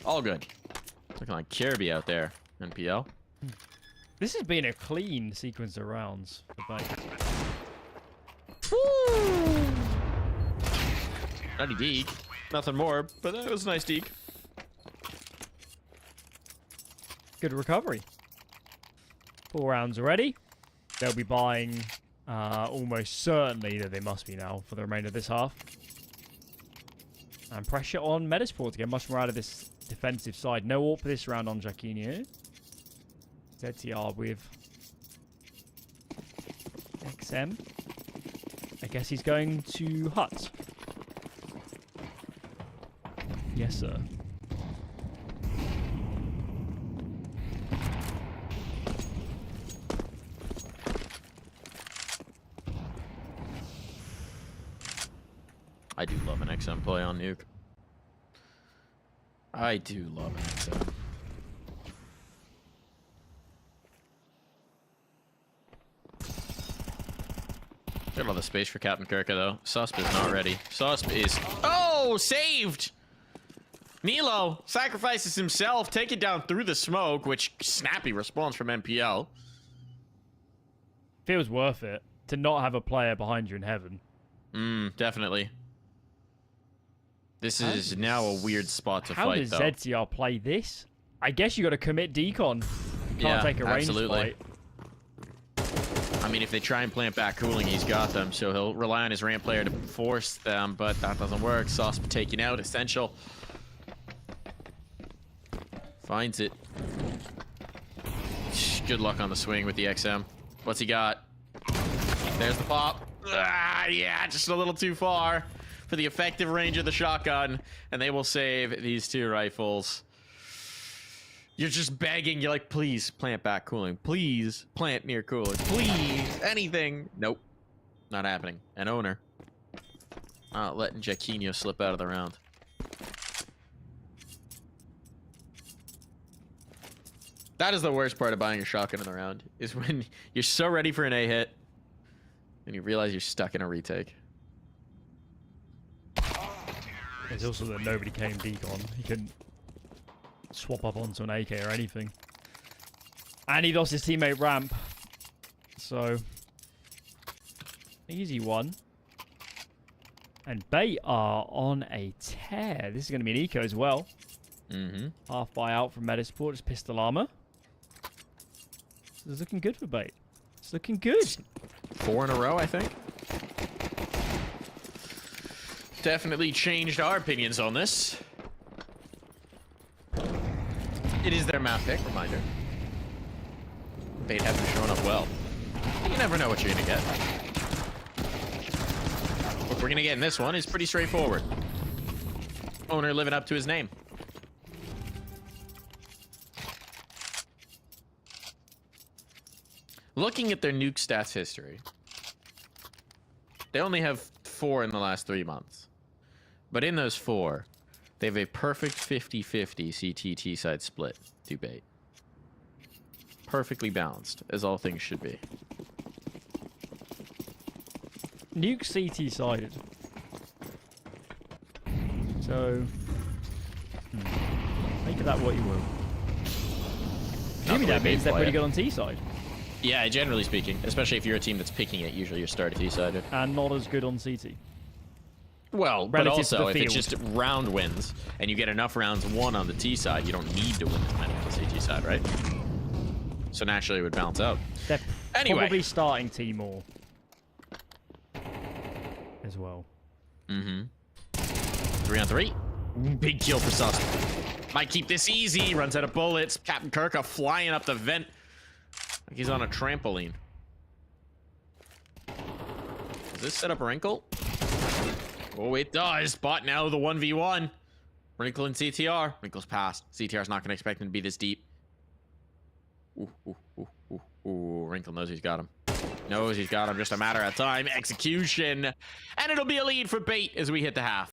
Speaker 5: All good. Looking like Kirby out there. NPL.
Speaker 6: This has been a clean sequence of rounds for Bait.
Speaker 5: Nutty deke. Nothing more, but that was a nice deke.
Speaker 6: Good recovery. 4 rounds already. They'll be buying almost certainly that they must be now for the remainder of this half. And pressure on Metizport to get much more out of this defensive side. No AWP for this round on Jaquinho. ZTR with XM. I guess he's going to hut. Yes, sir.
Speaker 5: I do love an XM play on Nuke. I do love an XM. Got a lot of space for Captain Kirka though. Susp is not ready. Susp is... Oh! Saved! Nilo sacrifices himself, take it down through the smoke, which snappy response from NPL.
Speaker 6: Feels worth it to not have a player behind you in heaven.
Speaker 5: Definitely. This is now a weird spot to
Speaker 6: How
Speaker 5: fight,
Speaker 6: does
Speaker 5: though.
Speaker 6: ZTR play this? I guess you got to commit decon. You can't take a range
Speaker 5: absolutely.
Speaker 6: fight.
Speaker 5: I mean, if they try and plant back cooling, he's got them, so he'll rely on his ramp player to force them, but that doesn't work. Susp taken out, essential. Finds it. Good luck on the swing with the XM. What's he got? There's the pop. Ah, yeah, just a little too far for the effective range of the shotgun, and they will save these 2 rifles. You're just begging. You're like, please plant back cooling. Please plant near cooling. Please, anything. Nope, not happening. An Owner not letting Jaquinho slip out of the round. That is the worst part of buying a shotgun in the round, is when you're so ready for an A hit and you realize you're stuck in a retake.
Speaker 6: It's also that nobody came decon. He couldn't swap up onto an AK or anything. And he lost his teammate ramp. So, easy one. And Bait are on a tear. This is going to be an eco as well. Half buyout from Metizport. It's pistol armor. This is looking good for Bait. It's looking good.
Speaker 5: 4 in a row, I think. definitely changed our opinions on this. It is their map pick, reminder. Bait haven't shown up well. You never know what you're gonna get. What we're gonna get in this one is pretty straightforward. Owner living up to his name. Looking at their nuke stats history, they only have 4 in the last 3 months. But in those 4, they have a perfect 50-50 CT side split to bait. Perfectly balanced, as all things should be.
Speaker 6: Nuke CT sided. So, make of that what you will. Maybe that means they're pretty good on T side.
Speaker 5: Yeah, generally speaking, especially if you're a team that's picking it, usually you start T-sided.
Speaker 6: And not as good on CT.
Speaker 5: Well, but
Speaker 6: Relative to
Speaker 5: also,
Speaker 6: the
Speaker 5: if it's
Speaker 6: field.
Speaker 5: just round wins, and you get enough rounds won on the T side, you don't need to win as many on the CT side, right? So naturally it would balance out.
Speaker 6: They're
Speaker 5: Anyway.
Speaker 6: probably starting T more. As well.
Speaker 5: Mm-hmm. 3-on-3. Big kill for Sus. Might keep this easy. Runs out of bullets. Captain Kirka flying up the vent. Like he's on a trampoline. Does this set up a wrinkle? Oh, it does. Bot now the 1v1. Wrinkle and CTR. Wrinkle's passed. CTR's not going to expect him to be this deep. Ooh. Wrinkle knows he's got him. Knows he's got him. Just a matter of time. Execution. And it'll be a lead for Bait as we hit the half.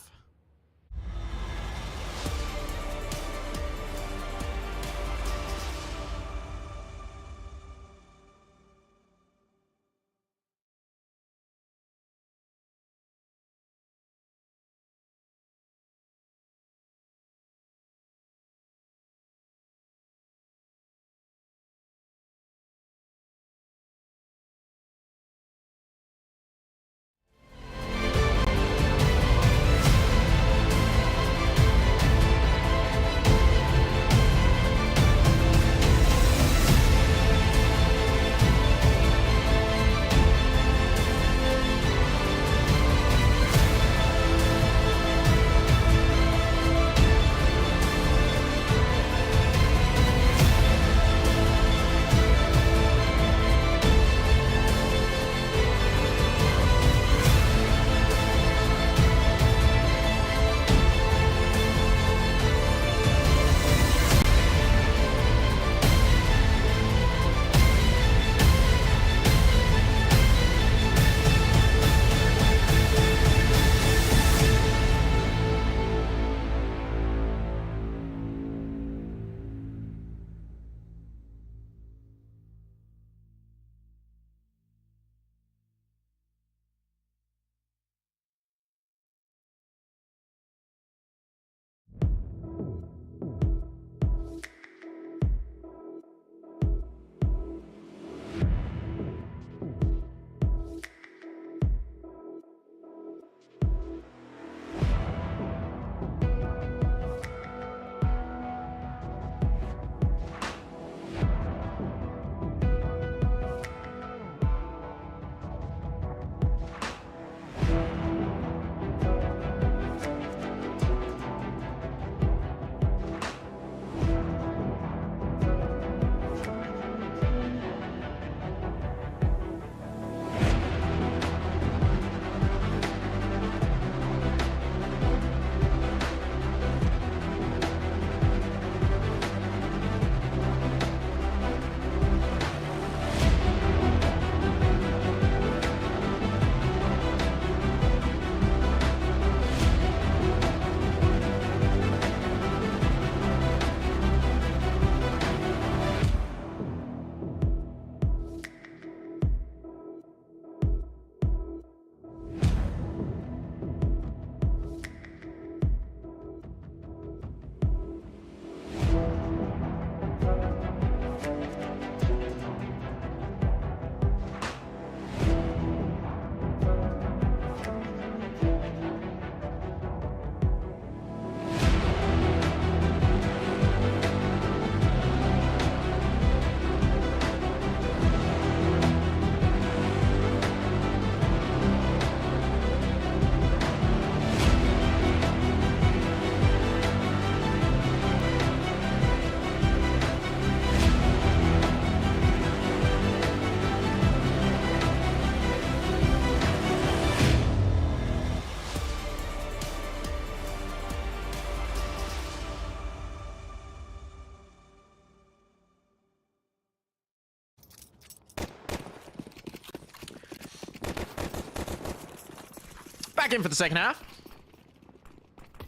Speaker 5: back in for the second half.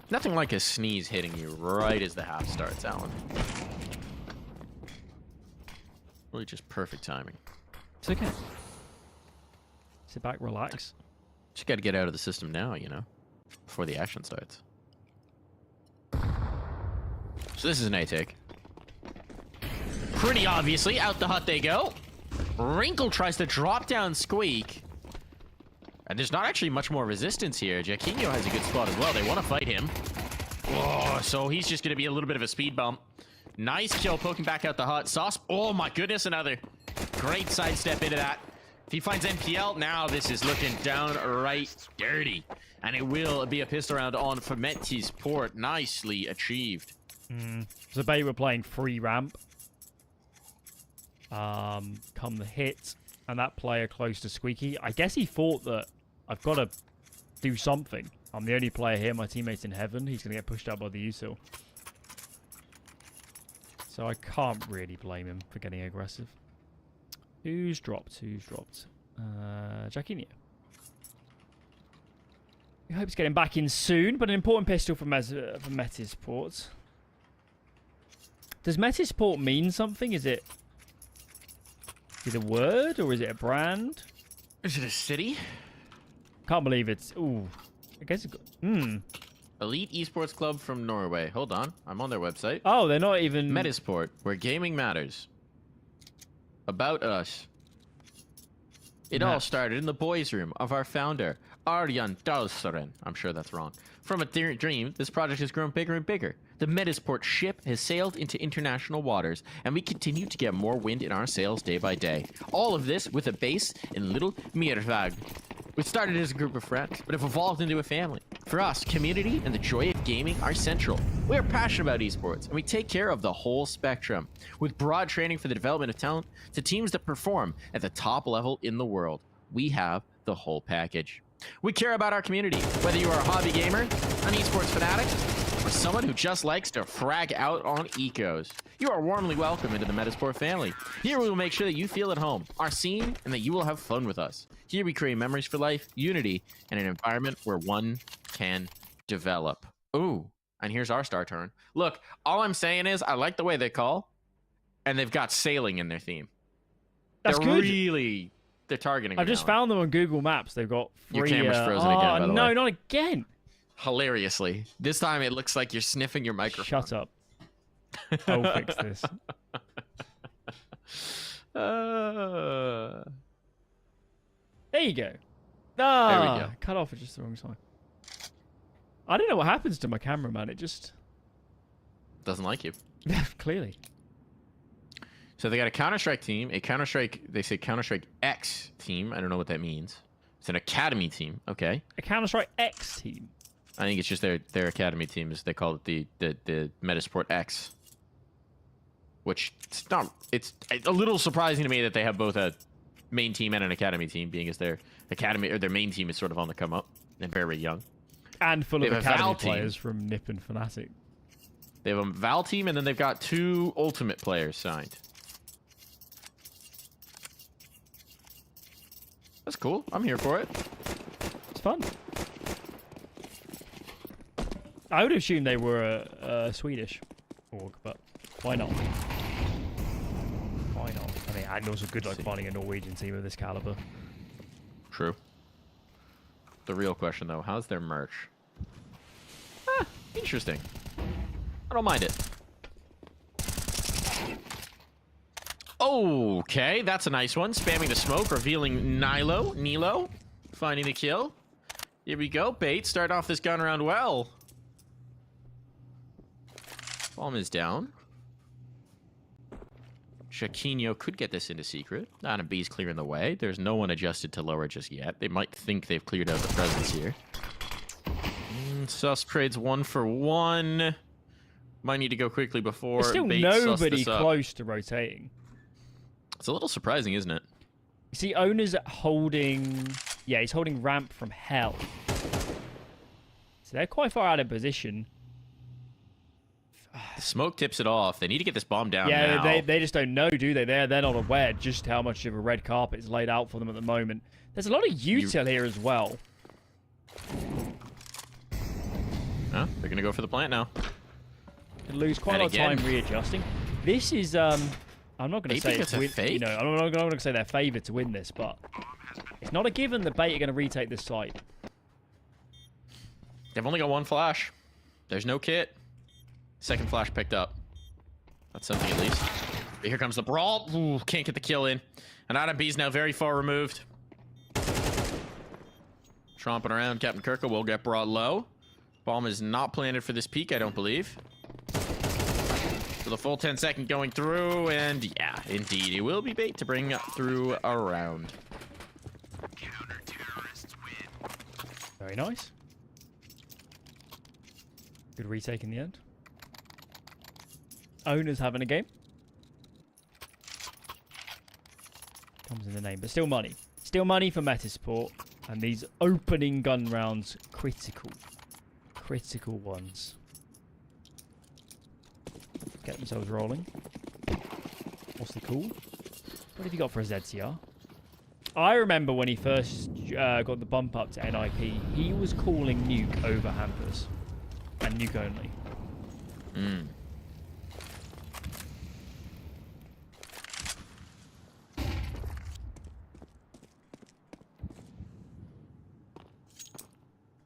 Speaker 5: Nothing like a sneeze hitting you right as the half starts, Alan. Really just perfect timing.
Speaker 6: It's okay. Sit back, relax.
Speaker 5: Just got to get out of the system now, you know, before the action starts. So this is an A-take. Pretty obviously, out the hut they go. Wrinkle tries to drop down Squeak. And there's not actually much more resistance here. Jaquinho has a good spot as well. They want to fight him. Oh, so he's just going to be a little bit of a speed bump. Nice kill poking back out the hut. Sauce. Oh my goodness, another great sidestep into that. If he finds NPL, now this is looking downright dirty. And it will be a pistol round on for Metizport. Nicely achieved.
Speaker 6: So they were playing free ramp. Come the hit. And that player close to Squeaky. I guess he thought that I've got to do something. I'm the only player here. My teammate's in heaven. He's going to get pushed out by the util. So I can't really blame him for getting aggressive. Who's dropped? Who's dropped? Jaquinho. We hope he's getting back in soon, but an important pistol for Metizport. Does Metizport mean something? Is it a word or is it a brand?
Speaker 5: Is it a city?
Speaker 6: Can't believe it's... Ooh. I guess it's...
Speaker 5: Elite Esports Club from Norway. Hold on. I'm on their website.
Speaker 6: Oh, they're not even...
Speaker 5: Metizport, where gaming matters. About us. It all started in the boys' room of our founder, Arjan Dalsaren. I'm sure that's wrong. From a dream, this project has grown bigger and bigger. The Metizport ship has sailed into international waters, and we continue to get more wind in our sails day by day. All of this with a base in Little Mirvag. We started as a group of friends, but have evolved into a family. For us, community and the joy of gaming are central. We are passionate about esports, and we take care of the whole spectrum, with broad training for the development of talent to teams that perform at the top level in the world. We have the whole package. We care about our community, whether you are a hobby gamer, an esports fanatic, or someone who just likes to frag out on ecos. You are warmly welcome into the Metizport family. Here we will make sure that you feel at home, are seen, and that you will have fun with us. Here we create memories for life, unity, and an environment where one can develop. Ooh, and here's our star turn. Look, all I'm saying is I like the way they call, and they've got sailing in their theme.
Speaker 6: That's good.
Speaker 5: They're targeting.
Speaker 6: I've just found them on Google Maps. They've got free...
Speaker 5: Your camera's frozen again, by the way.
Speaker 6: No, not again.
Speaker 5: Hilariously. This time it looks like you're sniffing your microphone.
Speaker 6: Shut up. I'll fix this. There you go.
Speaker 5: There we go.
Speaker 6: Cut off at just the wrong time. I don't know what happens to my cameraman. It just...
Speaker 5: Doesn't like you.
Speaker 6: Clearly.
Speaker 5: So they got a Counter-Strike team, a Counter-Strike, they say Counter-Strike X team. I don't know what that means. It's an academy team. Okay.
Speaker 6: A Counter-Strike X team.
Speaker 5: I think it's just their academy team, as they call it, the Metizport X. Which it's a little surprising to me that they have both a main team and an academy team, being as their academy or their main team is sort of on the come up and very young.
Speaker 6: And full of academy
Speaker 5: Val
Speaker 6: players from Nip and Fnatic.
Speaker 5: They have a Val team, and then they've got 2 Ultimate players signed. That's cool. I'm here for it.
Speaker 6: It's fun. I would assume they were a Swedish org, but why not? Why not? I mean, and also good luck finding a Norwegian team of this caliber.
Speaker 5: True. The real question, though, how's their merch? Interesting. I don't mind it. Okay, that's a nice one. Spamming the smoke, revealing Nilo, finding the kill. Here we go, Bait. Start off this gun round well. Bomb is down. Jaquinho could get this into secret. Not a B's clearing the way. There's no one adjusted to lower just yet. They might think they've cleared out the presence here. Sus trades 1 for 1. Might need to go quickly before.
Speaker 6: There's still
Speaker 5: Bait
Speaker 6: nobody close to rotating.
Speaker 5: It's a little surprising, isn't it?
Speaker 6: You see, Owner's holding... Yeah, he's holding ramp from hell. So they're quite far out of position.
Speaker 5: The smoke tips it off. They need to get this bomb down
Speaker 6: now.
Speaker 5: Yeah,
Speaker 6: they just don't know, do they? They're not aware just how much of a red carpet is laid out for them at the moment. There's a lot of util here as well.
Speaker 5: Huh? They're gonna go for the plant now.
Speaker 6: Could lose quite
Speaker 5: And
Speaker 6: a lot of time
Speaker 5: again.
Speaker 6: readjusting. This is I'm not going
Speaker 5: They
Speaker 6: to say
Speaker 5: think
Speaker 6: it's
Speaker 5: it's a
Speaker 6: win,
Speaker 5: fake?
Speaker 6: you know, I'm not going to say they're favored to win this, but it's not a given that Bait are going to retake this site.
Speaker 5: They've only got one flash. There's no kit. Second flash picked up. That's something at least. But here comes the brawl. Ooh, can't get the kill in. And Adam B's now very far removed. Tromping around. Captain Kirka will get brought low. Bomb is not planted for this peak, I don't believe. So the full 10-second going through, and yeah, indeed, it will be Bait to bring through a round.
Speaker 6: Very nice. Good retake in the end. Owner's having a game. Comes in the name, but still money. Still money for Metizport. And these opening gun rounds, critical. Critical ones. Get themselves rolling. What's the call? What have you got for a ZTR? I remember when he first got the bump up to NIP, he was calling nuke over hampers. And nuke only.
Speaker 5: Mm.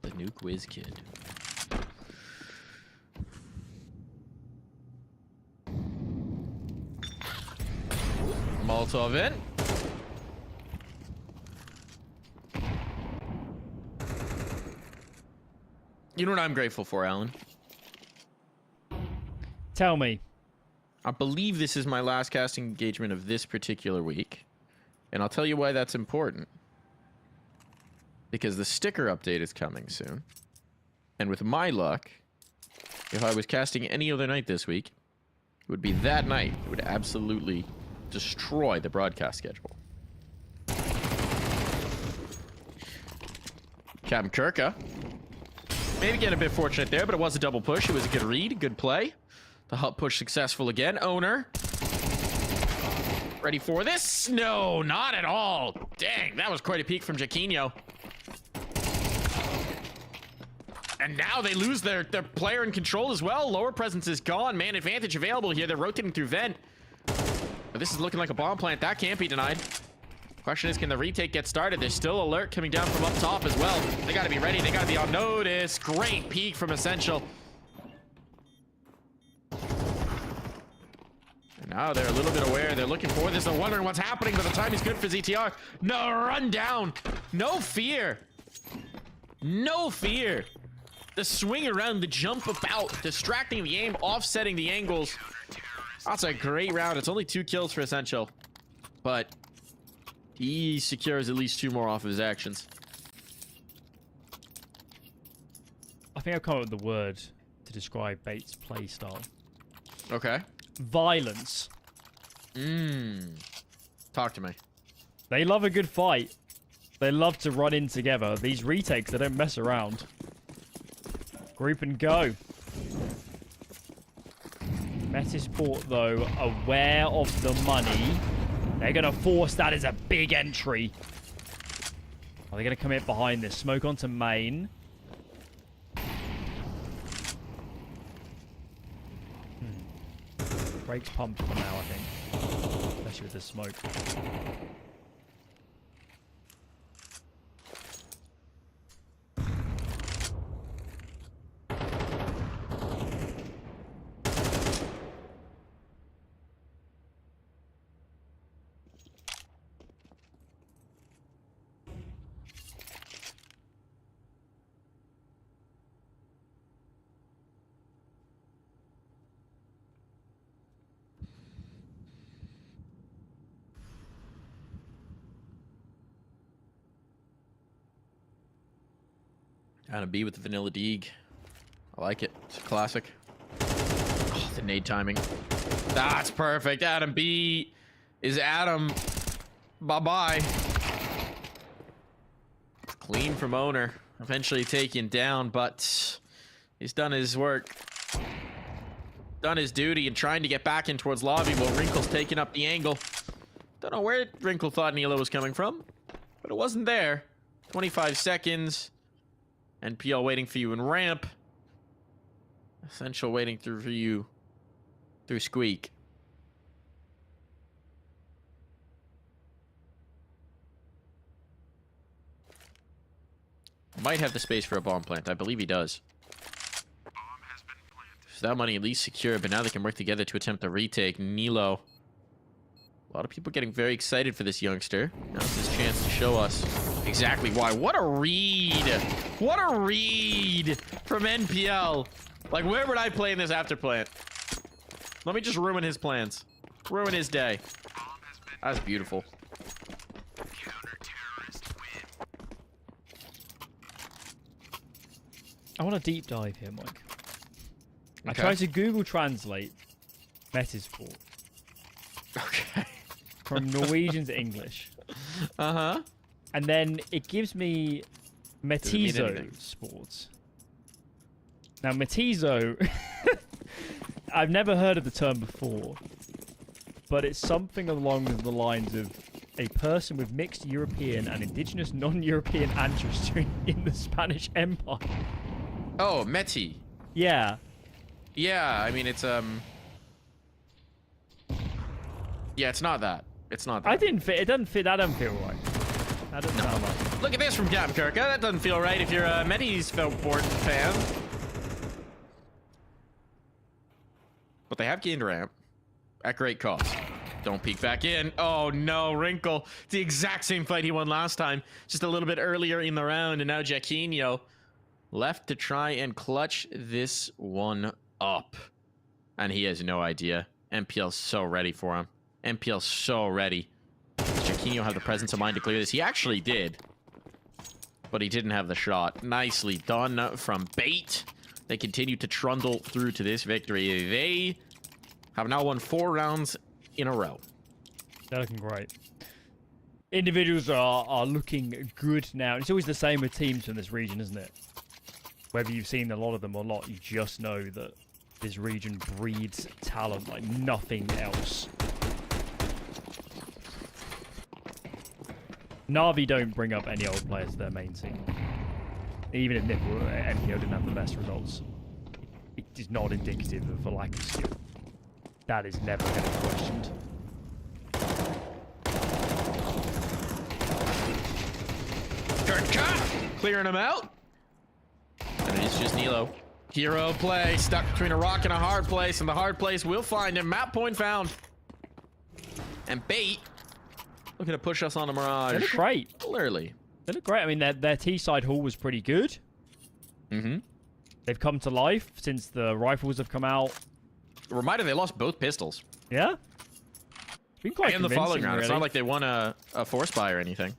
Speaker 5: The nuke whiz kid. Molotov in. You know what I'm grateful for, Alan?
Speaker 6: Tell me.
Speaker 5: I believe this is my last casting engagement of this particular week. And I'll tell you why that's important. Because the sticker update is coming soon. And with my luck, if I was casting any other night this week, it would be that night. It would absolutely destroy the broadcast schedule. Captain Kirka. Maybe getting a bit fortunate there, but it was a double push. It was a good read, good play. The hut push successful again. Owner. Ready for this? No, not at all. Dang, that was quite a peek from Jaquinho. And now they lose their player in control as well. Lower presence is gone. Man advantage available here. They're rotating through vent. But this is looking like a bomb plant. That can't be denied. Question is, can the retake get started? There's still alert coming down from up top as well. They got to be ready. They got to be on notice. Great peek from Essential. And now they're a little bit aware. They're looking for this. They're wondering what's happening, but the time is good for ZTR. No, run down. No fear. No fear. The swing around, the jump about, distracting the aim, offsetting the angles. That's a great round. It's only 2 kills for Essential. But he secures at least 2 more off of his actions.
Speaker 6: I think I've come up with the word to describe Bait's play style.
Speaker 5: Okay.
Speaker 6: Violence.
Speaker 5: Talk to me.
Speaker 6: They love a good fight. They love to run in together. These retakes, they don't mess around. Group and go. Metizport, though, aware of the money. They're going to force that as a big entry. Are they going to come in behind this? Smoke onto main. Brakes pumped for now, I think. Especially with the smoke.
Speaker 5: Adam B with the Vanilla Deeg. I like it. It's a classic. Oh, the nade timing. That's perfect. Adam B is Adam. Bye-bye. Clean from owner. Eventually taken down, but he's done his work. Done his duty and trying to get back in towards lobby while Wrinkle's taking up the angle. Don't know where Wrinkle thought Nilo was coming from, but it wasn't there. 25 seconds. NPL waiting for you in ramp. Essential waiting through for you. Through Squeak. Might have the space for a bomb plant. I believe he does. So that money at least secure, but now they can work together to attempt the retake. Nilo. A lot of people getting very excited for this youngster. Now's his chance to show us exactly why. What a read! What a read from NPL. Like, where would I play in this after plant? Let me just ruin his plans. Ruin his day. That's beautiful.
Speaker 6: I want to deep dive here, Mike. I
Speaker 5: Okay.
Speaker 6: tried to Google Translate Metizport
Speaker 5: Okay.
Speaker 6: from Norwegian to English.
Speaker 5: Uh-huh.
Speaker 6: And then it gives me
Speaker 5: it mean anything?
Speaker 6: Metizo Sports. Now, Metizo, I've never heard of the term before, but it's something along the lines of a person with mixed European and indigenous non-European ancestry in the Spanish Empire.
Speaker 5: Oh, Meti.
Speaker 6: Yeah.
Speaker 5: Yeah, I mean, it's, Yeah, it's not that. It's not that.
Speaker 6: I didn't fit. It doesn't fit. That doesn't feel right. That doesn't sound like.
Speaker 5: Look at this from Captain Kirka. That doesn't feel right if you're a Metizport fan. But they have gained a ramp at great cost. Don't peek back in. Oh no, Wrinkle. It's the exact same fight he won last time, just a little bit earlier in the round, and now Jaquinho left to try and clutch this one up. And he has no idea. MPL's so ready for him. MPL's so ready. Does Jaquinho have the presence of mind to clear this? He actually did. But he didn't have the shot. Nicely done from Bait. They continue to trundle through to this victory. They have now won 4 rounds in a row.
Speaker 6: They're looking great. Individuals are looking good now. It's always the same with teams from this region, isn't it? Whether you've seen a lot of them or not, you just know that this region breeds talent like nothing else. Na'Vi don't bring up any old players to their main team. Even if MPO didn't have the best results. It is not indicative of a lack of skill. That is never going to be questioned.
Speaker 5: Kirka clearing him out. And it's just Nilo. Hero play, stuck between a rock and a hard place, and the hard place will find him. Map point found. And Bait looking to push us on a Mirage.
Speaker 6: They look great.
Speaker 5: Clearly.
Speaker 6: They look great. I mean, their T-side haul was pretty good.
Speaker 5: Mm-hmm.
Speaker 6: They've come to life since the rifles have come out.
Speaker 5: Reminder, they lost both pistols.
Speaker 6: Yeah? It's been quite
Speaker 5: In the
Speaker 6: convincing,
Speaker 5: following round. It's
Speaker 6: really.
Speaker 5: not like they won a force buy or anything.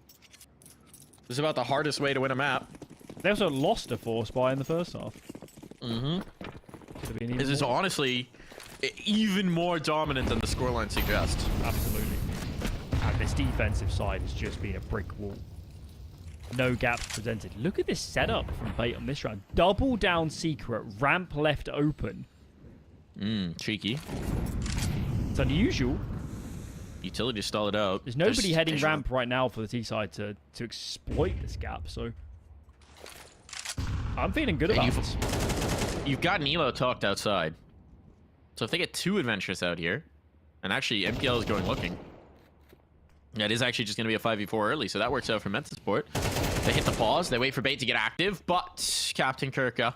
Speaker 5: This is about the hardest way to win a map.
Speaker 6: They also lost a force buy in the first half.
Speaker 5: Mm-hmm.
Speaker 6: Could have been even
Speaker 5: This is
Speaker 6: more.
Speaker 5: honestly even more dominant than the scoreline suggests.
Speaker 6: Absolutely. And this defensive side has just been a brick wall. No gaps presented. Look at this setup from Bait on this round. Double down secret, ramp left open.
Speaker 5: Cheeky.
Speaker 6: It's unusual.
Speaker 5: Utility stall it out.
Speaker 6: There's nobody
Speaker 5: There's
Speaker 6: heading
Speaker 5: visual.
Speaker 6: ramp right now for the T side to exploit this gap, so I'm feeling good about this.
Speaker 5: You've got Nilo tucked outside. So if they get 2 adventurous out here, and actually MPL is going looking, that is actually just going to be a 5v4 early, so that works out for Metizport. They hit the pause, they wait for Bait to get active, but Captain Kirka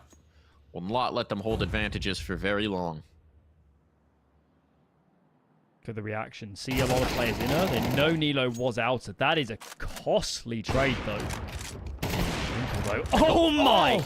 Speaker 5: will not let them hold advantages for very long.
Speaker 6: Look at the reaction. See a lot of players in her. They know Nilo was outed. That is a costly trade, though. Oh my!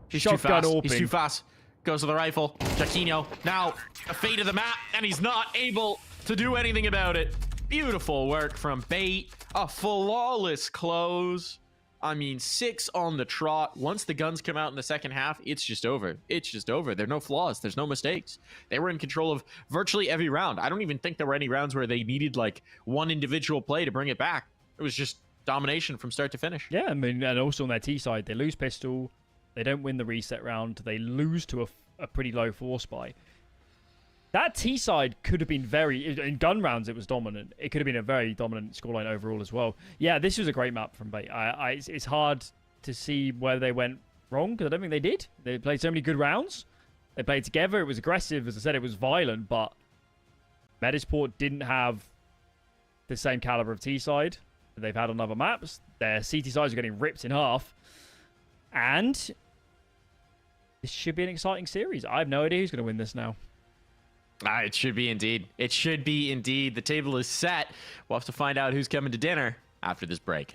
Speaker 5: He's too
Speaker 6: Shotgun
Speaker 5: fast.
Speaker 6: open.
Speaker 5: He's too fast. Goes to the rifle. Jaquinho now a fate of the map, and he's not able to do anything about it. Beautiful work from Bait. A flawless close. I mean, 6 on the trot. Once the guns come out in the second half, it's just over. It's just over. There are no flaws. There's no mistakes. They were in control of virtually every round. I don't even think there were any rounds where they needed like one individual play to bring it back. It was just domination from start to finish.
Speaker 6: Yeah, I mean, and also on their T side, they lose pistol. They don't win the reset round. They lose to a pretty low force buy. That T side could have been in gun rounds, it was dominant. It could have been a very dominant scoreline overall as well. Yeah, this was a great map from Bait. It's hard to see where they went wrong, because I don't think they did. They played so many good rounds. They played together. It was aggressive. As I said, it was violent, but Metizport didn't have the same caliber of T-side that they've had on other maps. Their CT sides are getting ripped in half. And this should be an exciting series. I have no idea who's going to win this now.
Speaker 5: It should be indeed. It should be indeed. The table is set. We'll have to find out who's coming to dinner after this break.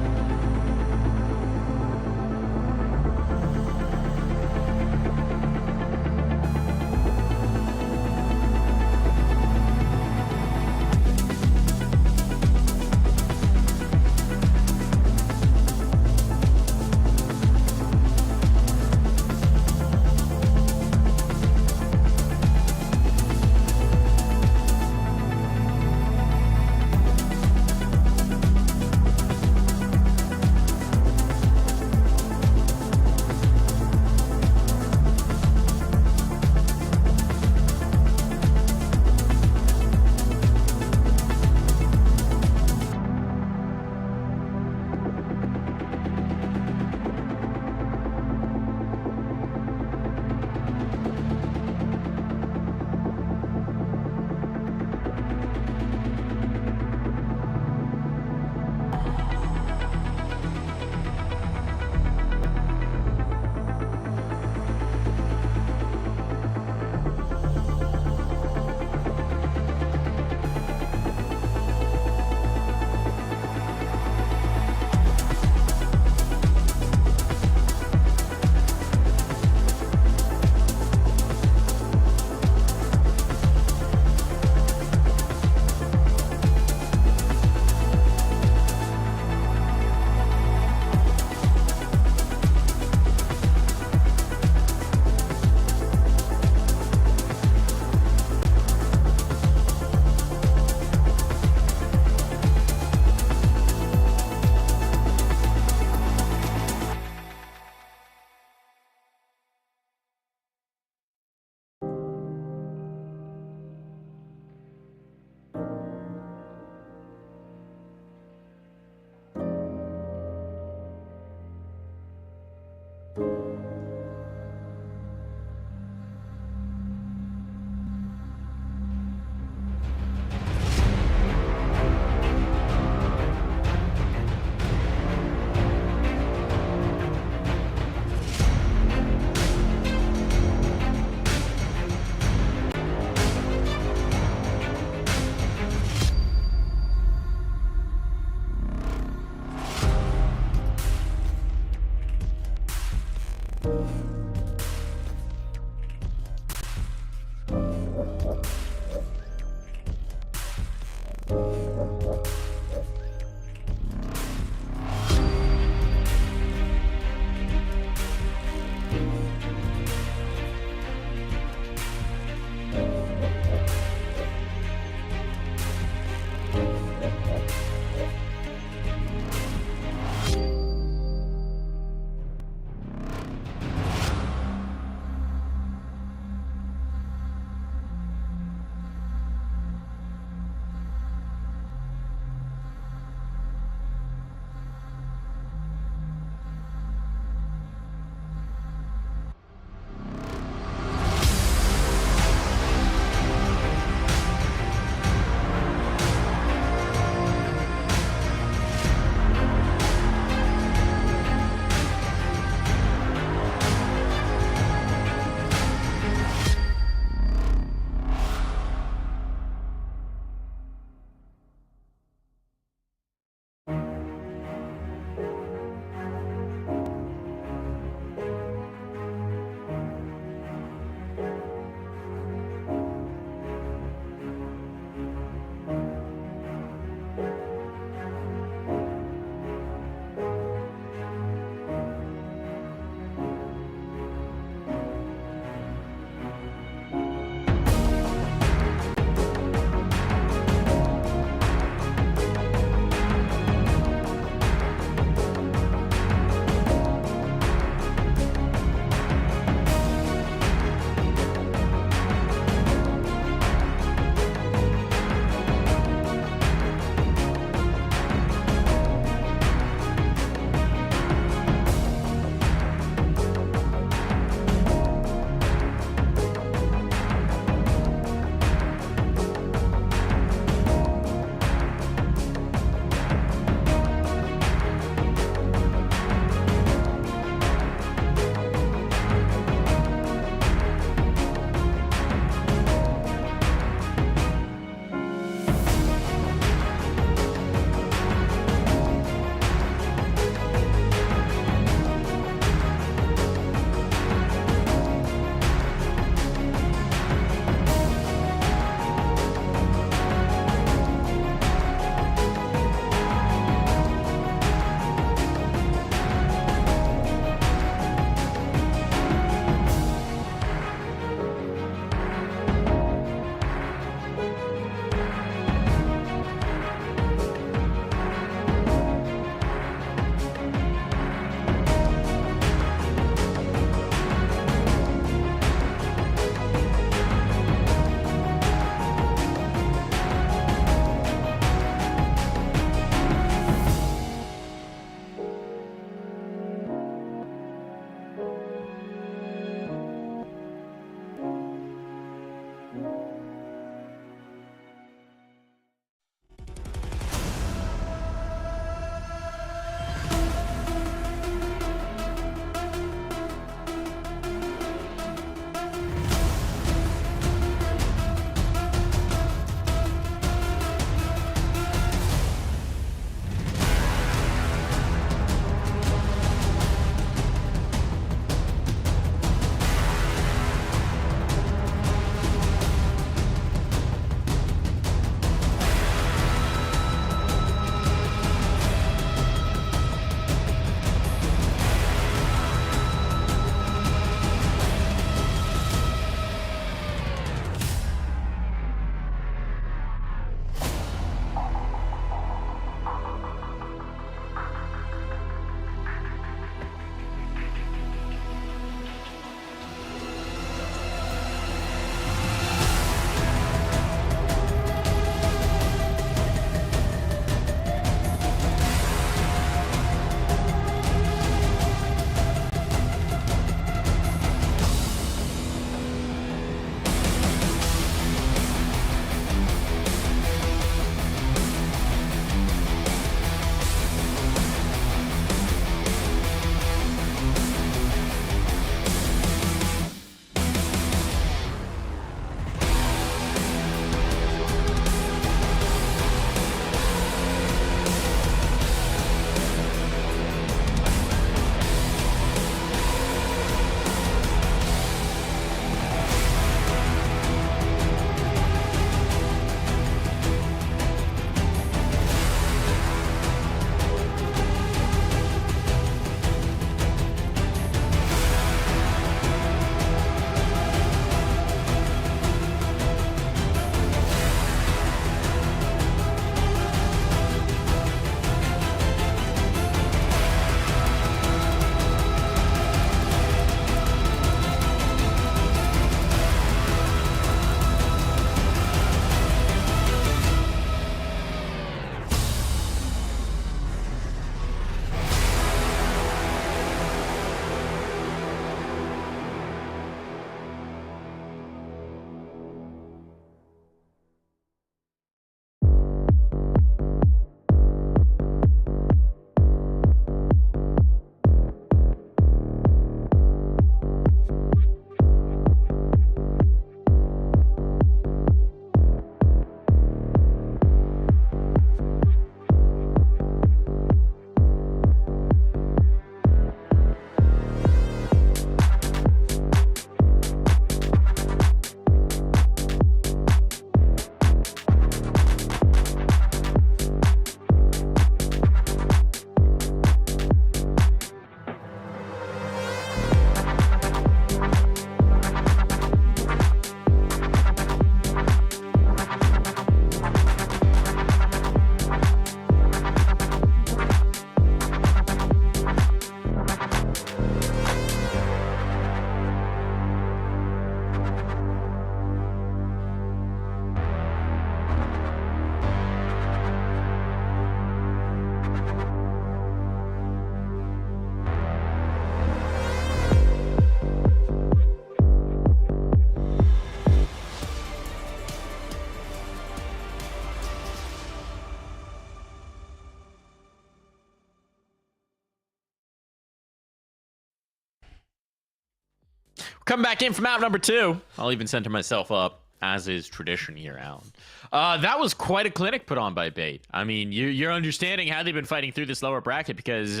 Speaker 5: Come back in from map number 2. I'll even center myself up, as is tradition year round. That was quite a clinic put on by Bait. I mean, you're understanding how they've been fighting through this lower bracket because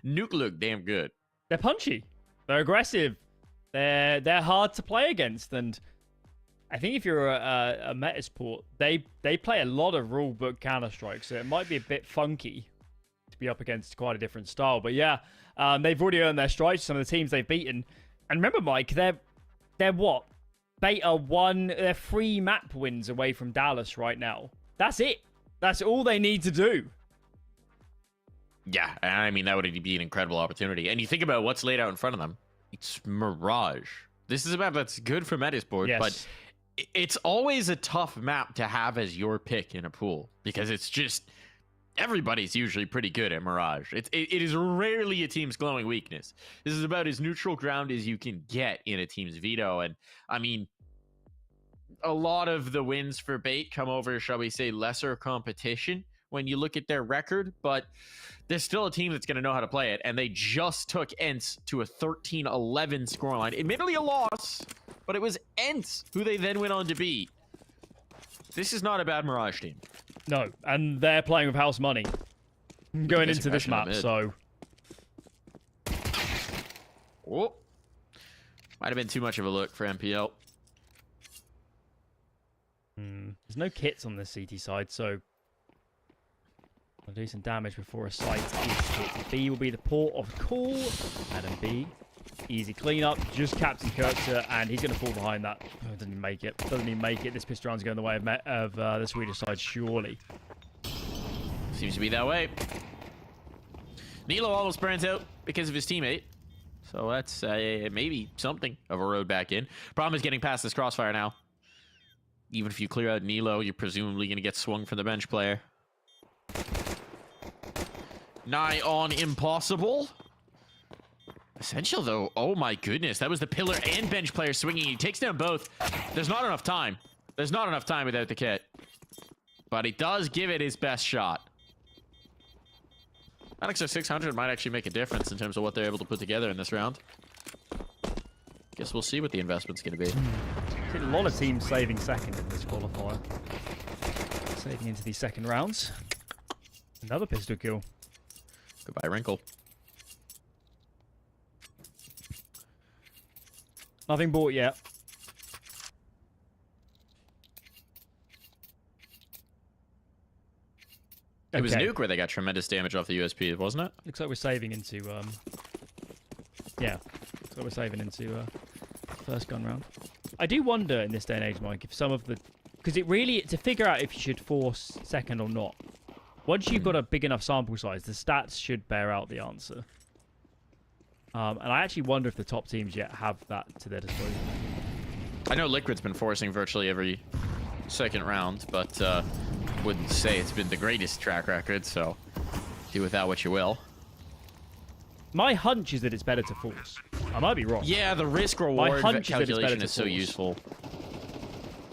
Speaker 5: Nuke look damn good.
Speaker 6: They're punchy. They're aggressive. They're hard to play against. And I think if you're a Metizport, they play a lot of rule book Counter-Strike, so it might be a bit funky to be up against quite a different style. But yeah, they've already earned their stripes. Some of the teams they've beaten. And remember, Mike, they're what? Beta 1, they're 3 map wins away from Dallas right now. That's it. That's all they need to do.
Speaker 5: Yeah, I mean, that would be an incredible opportunity. And you think about what's laid out in front of them. It's Mirage. This is a map that's good for Metizport,
Speaker 6: Yes.
Speaker 5: but it's always a tough map to have as your pick in a pool because it's just everybody's usually pretty good at Mirage. It is rarely a team's glowing weakness. This is about as neutral ground as you can get in a team's veto. And I mean, a lot of the wins for Bait come over, shall we say, lesser competition when you look at their record, but there's still a team that's going to know how to play it. And they just took Ents to a 13-11 scoreline. Admittedly a loss, but it was Ents who they then went on to beat. This is not a bad Mirage team.
Speaker 6: No, and they're playing with house money going into this map,
Speaker 5: mid.
Speaker 6: so...
Speaker 5: Oh. Might have been too much of a look for MPL.
Speaker 6: There's no kits on this CT side, so... I'll do some damage before a site is hit. B will be the port of call. Adam B. Easy cleanup. Just Captain Kurtzer, and he's going to fall behind that. Oh, doesn't even make it. Doesn't even make it. This pistol round's going the way of the Swedish side, surely.
Speaker 5: Seems to be that way. Nilo almost burns out because of his teammate. So that's maybe something of a road back in. Problem is getting past this crossfire now. Even if you clear out Nilo, you're presumably going to get swung from the bench player. Nigh on impossible. Essential, though. Oh, my goodness. That was the pillar and bench player swinging. He takes down both. There's not enough time. There's not enough time without the kit. But he does give it his best shot. Apeks 600 might actually make a difference in terms of what they're able to put together in this round. Guess we'll see what the investment's going to be.
Speaker 6: A lot of teams saving second in this qualifier. Saving into these second rounds. Another pistol kill.
Speaker 5: Goodbye, Wrinkle.
Speaker 6: Nothing bought yet.
Speaker 5: It was Nuke where they got tremendous damage off the USP, wasn't it?
Speaker 6: Looks like we're saving into, yeah. Looks like we're saving into, first gun round. I do wonder in this day and age, Mike, if some of the... Because it really... To figure out if you should force second or not, once you've got a big enough sample size, the stats should bear out the answer. And I actually wonder if the top teams yet have that to their disposal.
Speaker 5: I know Liquid's been forcing virtually every second round, but wouldn't say it's been the greatest track record, so do with that what you will.
Speaker 6: My hunch is that it's better to force. I might be wrong.
Speaker 5: Yeah, the risk-reward calculation is so useful.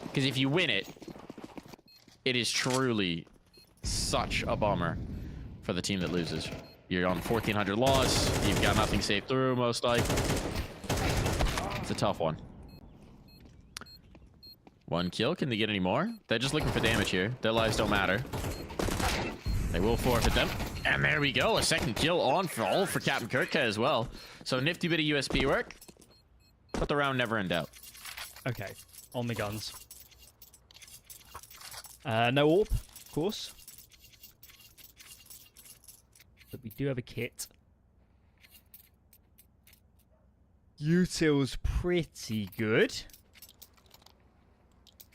Speaker 5: Because if you win it, it is truly such a bummer for the team that loses. You're on 1,400 loss. You've got nothing saved through, most likely. It's a tough one. One kill. Can they get any more? They're just looking for damage here. Their lives don't matter. They will forfeit them. And there we go. A second kill on for Captain Kurtka as well. So nifty bit of USP work. But the round never in doubt.
Speaker 6: Okay. On the guns. No AWP, of course. But we do have a kit. Util's pretty good.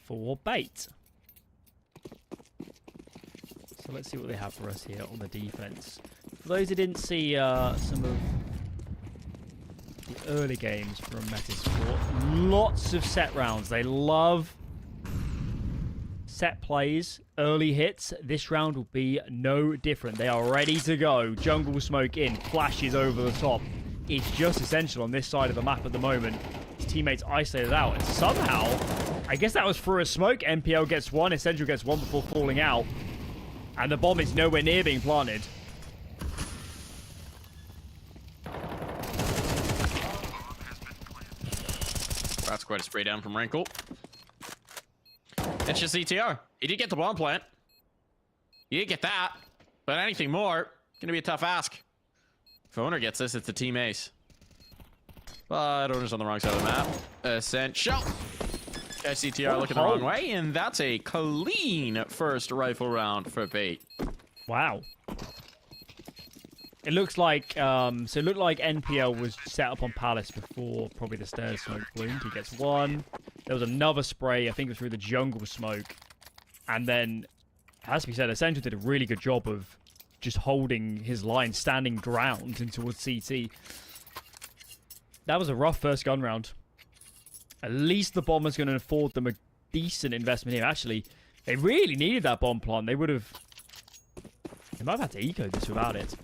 Speaker 6: For Bait. So let's see what they have for us here on the defense. For those who didn't see some of the early games from Metizport, lots of set rounds. They love set plays, early hits. This round will be no different. They are ready to go. Jungle smoke in, flashes over the top. It's just essential on this side of the map at the moment. His teammates isolated out, and somehow, I guess that was through a smoke. MPL gets one, Essential gets one before falling out. And the bomb is nowhere near being planted.
Speaker 5: That's quite a spray down from Wrinkle. It's just ETR. He did get the bomb plant. He did get that. But anything more, gonna be a tough ask. If Owner gets this, it's a team ace. But Owner's on the wrong side of the map. Essential. SCTR looking the wrong way, and that's a clean first rifle round for Bait.
Speaker 6: Wow. It looks like, so it looked like NPL was set up on Palace before probably the stairs smoke bloomed. He gets one. There was another spray, I think it was through the jungle smoke. And then, it has to be said, Essential did a really good job of just holding his line, standing ground in towards CT. That was a rough first gun round. At least the bomber's going to afford them a decent investment here. Actually, they really needed that bomb plant. They would have... They might have had to eco this without it.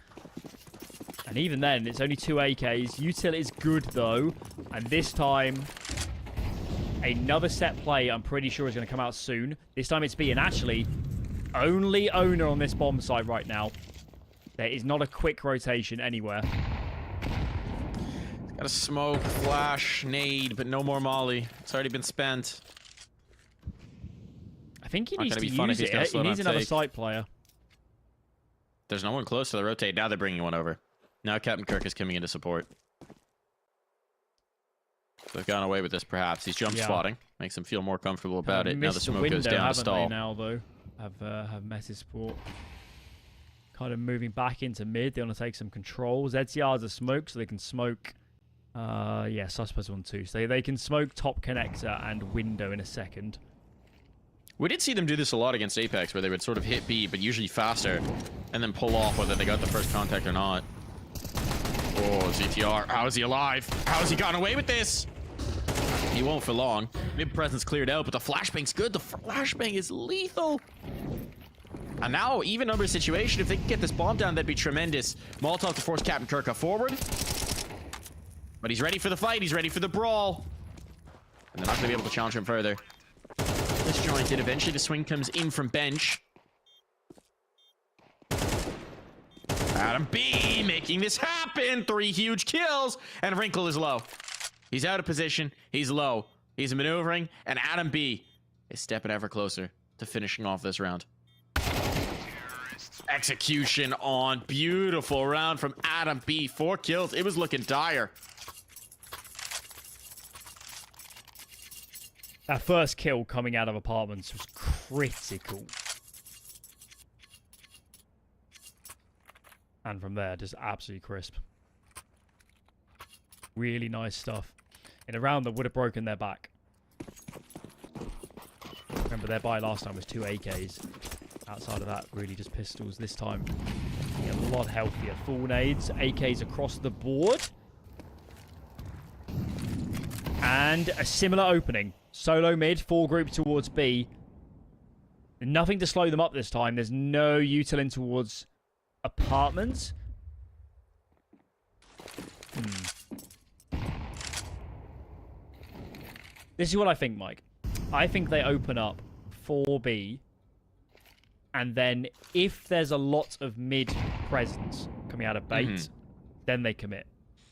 Speaker 6: And even then, it's only 2 AKs. Util is good, though. And this time, another set play, I'm pretty sure, is going to come out soon. This time it's B. And actually, only Owner on this bomb site right now. There is not a quick rotation anywhere.
Speaker 5: Got a smoke, flash, nade, but no more molly. It's already been spent.
Speaker 6: I think he needs to use it. He needs another site player.
Speaker 5: There's no one close to the rotate. Now they're bringing one over. Now Captain Kirk is coming into support. They've gone away with this, perhaps. He's jump spotting. Makes him feel more comfortable about it. Now the smoke goes down to stall.
Speaker 6: Now, though, have Metizport kind of moving back into mid. They want to take some control. ZCR's a smoke, so they can smoke... yeah, Suspects 1-2. So they can smoke top connector and window in a second.
Speaker 5: We did see them do this a lot against Apeks, where they would sort of hit B, but usually faster, and then pull off whether they got the first contact or not. Oh, ZTR. How is he alive? How has he gotten away with this? He won't for long. Mid presence cleared out, but the flashbang's good. The flashbang is lethal. And now, even number situation, if they can get this bomb down, that'd be tremendous. Molotov to force Captain Kirk forward. But he's ready for the fight. He's ready for the brawl. And they're not going to be able to challenge him further. Disjointed. Eventually, the swing comes in from bench. Adam B making this happen. 3 huge kills. And Wrinkle is low. He's out of position. He's low. He's maneuvering. And Adam B is stepping ever closer to finishing off this round. Execution on. Beautiful round from Adam B. 4 kills. It was looking dire.
Speaker 6: That first kill coming out of apartments was critical. And from there, just absolutely crisp. Really nice stuff. In a round that would have broken their back. Remember, their buy last time was 2 AKs. Outside of that, really just pistols. This time, a lot healthier. Full nades, AKs across the board. And a similar opening. Solo mid, 4 group towards B. Nothing to slow them up this time. There's no util in towards apartments. This is what I think, Mike. I think they open up 4B. And then if there's a lot of mid presence coming out of bait, then they commit.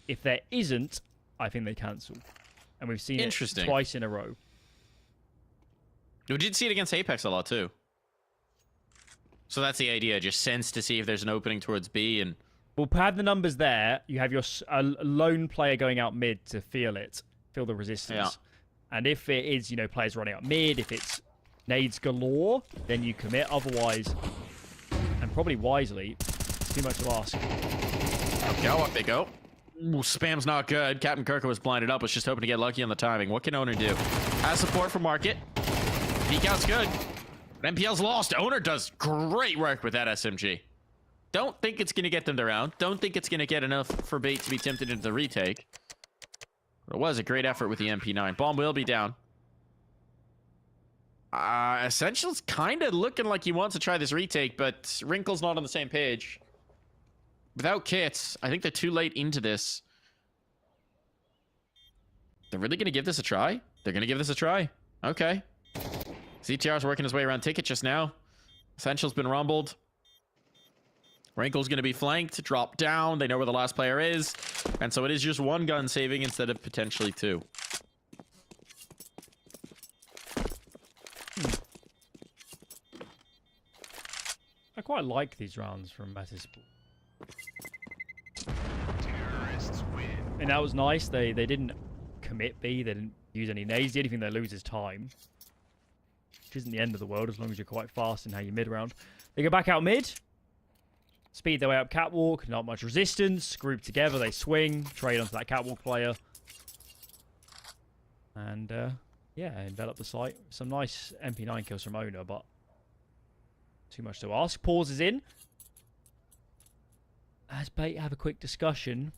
Speaker 6: If there isn't, I think they cancel. And we've seen it twice in a row.
Speaker 5: We did see it against Apeks a lot, too. So that's the idea. Just sense to see if there's an opening towards B. And
Speaker 6: we'll pad the numbers there. You have your a lone player going out mid to feel it. Feel the resistance. Yeah. And if it is, you know, players running out mid, if it's nades galore, then you commit. Otherwise, and probably wisely, it's too much to ask.
Speaker 5: Okay, up they go. Ooh, spam's not good. Captain Kirk was blinded up. Was just hoping to get lucky on the timing. What can Owner do? Has support for Market. Peek out's good. MPL's lost. Owner does great work with that SMG. Don't think it's going to get them the round. Don't think it's going to get enough for Bait to be tempted into the retake. But it was a great effort with the MP9. Bomb will be down. Essential's kind of looking like he wants to try this retake, but Wrinkle's not on the same page. Without kits, I think they're too late into this. They're really going to give this a try? They're going to give this a try. Okay. CTR's working his way around ticket just now. Essential's been rumbled. Wrinkle's going to be flanked, drop down. They know where the last player is. And so it is just 1 gun saving instead of potentially 2.
Speaker 6: quite like these rounds from Metizport. And that was nice. They didn't commit B. They didn't use any nades. The only thing they lose is time. Which isn't the end of the world as long as you're quite fast in how you mid round. They go back out mid. Speed their way up catwalk. Not much resistance. Group together. They swing. Trade onto that catwalk player. And, yeah, envelop the site. Some nice MP9 kills from Owner, but too much to ask. Pauses in. As Bait have a quick discussion.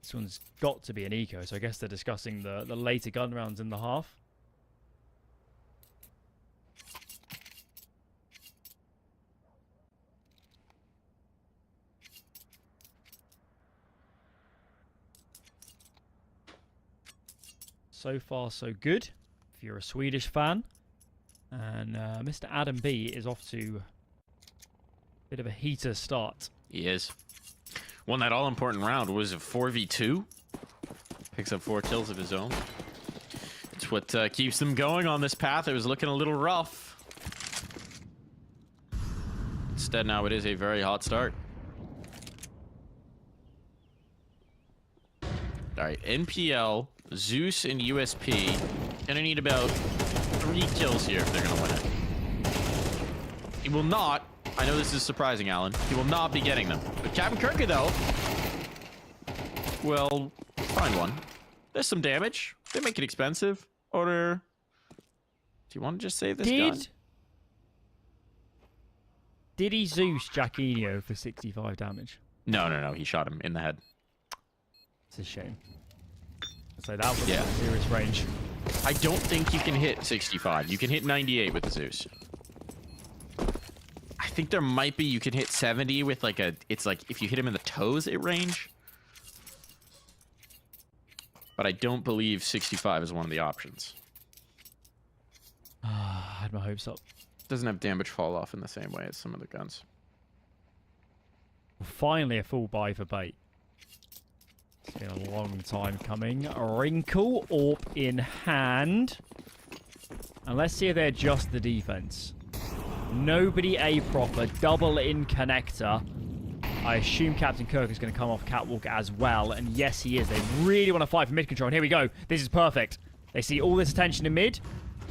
Speaker 6: This one's got to be an eco, so I guess they're discussing the later gun rounds in the half. So far, so good, if you're a Swedish fan. And Mr. Adam B is off to a bit of a heater start.
Speaker 5: He is. Won that all-important round. Was it 4v2? Picks up 4 kills of his own. It's what keeps them going on this path. It was looking a little rough. Instead, now it is a very hot start. All right, NPL, Zeus, and USP. Gonna need about 3 kills here if they're gonna win it. He will not. I know this is surprising, Alan. He will not be getting them. But Captain Kirky, though, will find one. There's some damage. They make it expensive. Or do you want to just save this gun?
Speaker 6: Did he Zeus Jacquinho for 65 damage?
Speaker 5: No. He shot him in the head.
Speaker 6: It's a shame. So that was
Speaker 5: Yeah.
Speaker 6: serious range.
Speaker 5: I don't think you can hit 65. You can hit 98 with the Zeus. I think there might be, you can hit 70 with like a, it's like if you hit him in the toes at range. But I don't believe 65 is one of the options.
Speaker 6: I had my hopes up.
Speaker 5: Doesn't have damage fall off in the same way as some of the guns.
Speaker 6: Finally a full buy for Bait. It's been a long time coming. A wrinkle, AWP in hand. And let's see if they adjust the defense. Nobody A proper, double in connector. I assume Captain Kirk is going to come off catwalk as well. And yes, he is. They really want to fight for mid control. And here we go. This is perfect. They see all this attention in mid.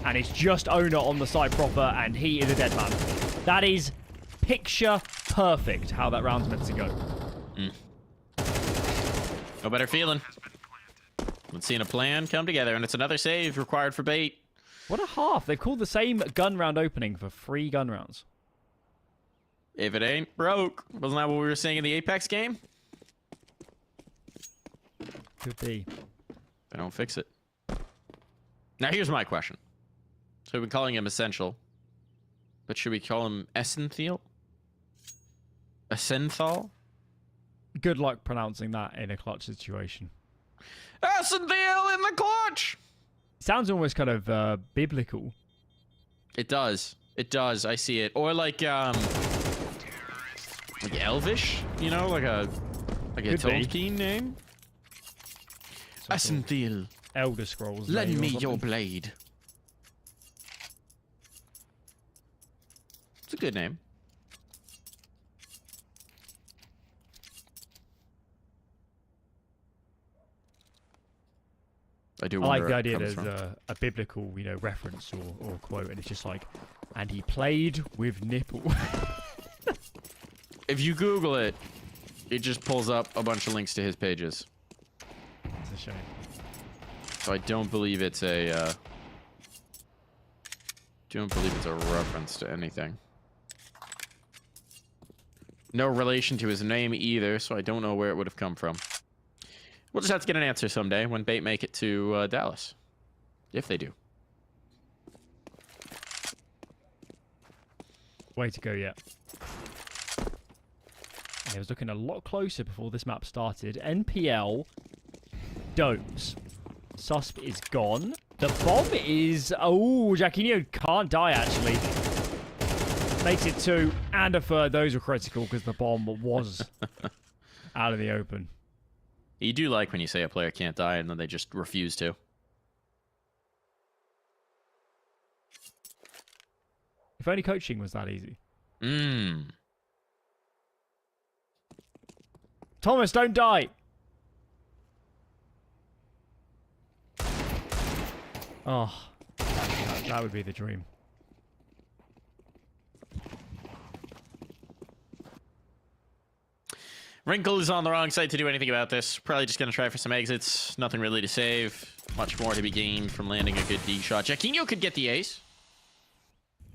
Speaker 6: And it's just Owner on the side proper. And he is a dead man. That is picture perfect how that round's meant to go.
Speaker 5: No better feeling. Let's see a plan come together. And it's another save required for Bait.
Speaker 6: What a half. They've called the same gun round opening for 3 gun rounds.
Speaker 5: If it ain't broke. Wasn't that what we were saying in the Apeks game?
Speaker 6: Could be.
Speaker 5: They don't fix it. Now here's my question. So we've been calling him Essential. But should we call him Essenthal? Essenthal?
Speaker 6: Good luck pronouncing that in a clutch situation.
Speaker 5: Essenthal in the clutch!
Speaker 6: Sounds almost kind of biblical.
Speaker 5: It does. It does. I see it. Or like Elvish, you know, like a Tolkien name. Essenthal.
Speaker 6: Elder Scrolls.
Speaker 5: Lend me your blade. It's a good name. I do.
Speaker 6: I like
Speaker 5: wonder
Speaker 6: the
Speaker 5: where it
Speaker 6: idea
Speaker 5: comes
Speaker 6: there's
Speaker 5: from.
Speaker 6: a biblical, you know, reference or quote, and it's just like, and he played with nipple.
Speaker 5: If you Google it, it just pulls up a bunch of links to his pages.
Speaker 6: It's a shame.
Speaker 5: So I don't believe it's a. Don't believe it's a reference to anything. No relation to his name either, so I don't know where it would have come from. We'll just have to get an answer someday when Bait make it to Dallas. If they do.
Speaker 6: Way to go, yeah. And it was looking a lot closer before this map started. NPL. Domes. Susp is gone. The bomb is... Oh, Jacquinho can't die, actually. Makes it 2 and a third. Those were critical because the bomb was out of the open.
Speaker 5: You do like when you say a player can't die and then they just refuse to.
Speaker 6: If only coaching was that easy. Thomas, don't die. Oh, that would be the dream.
Speaker 5: Wrinkle is on the wrong side to do anything about this. Probably just going to try for some exits. Nothing really to save. Much more to be gained from landing a good D shot. Jaquinho could get the ace.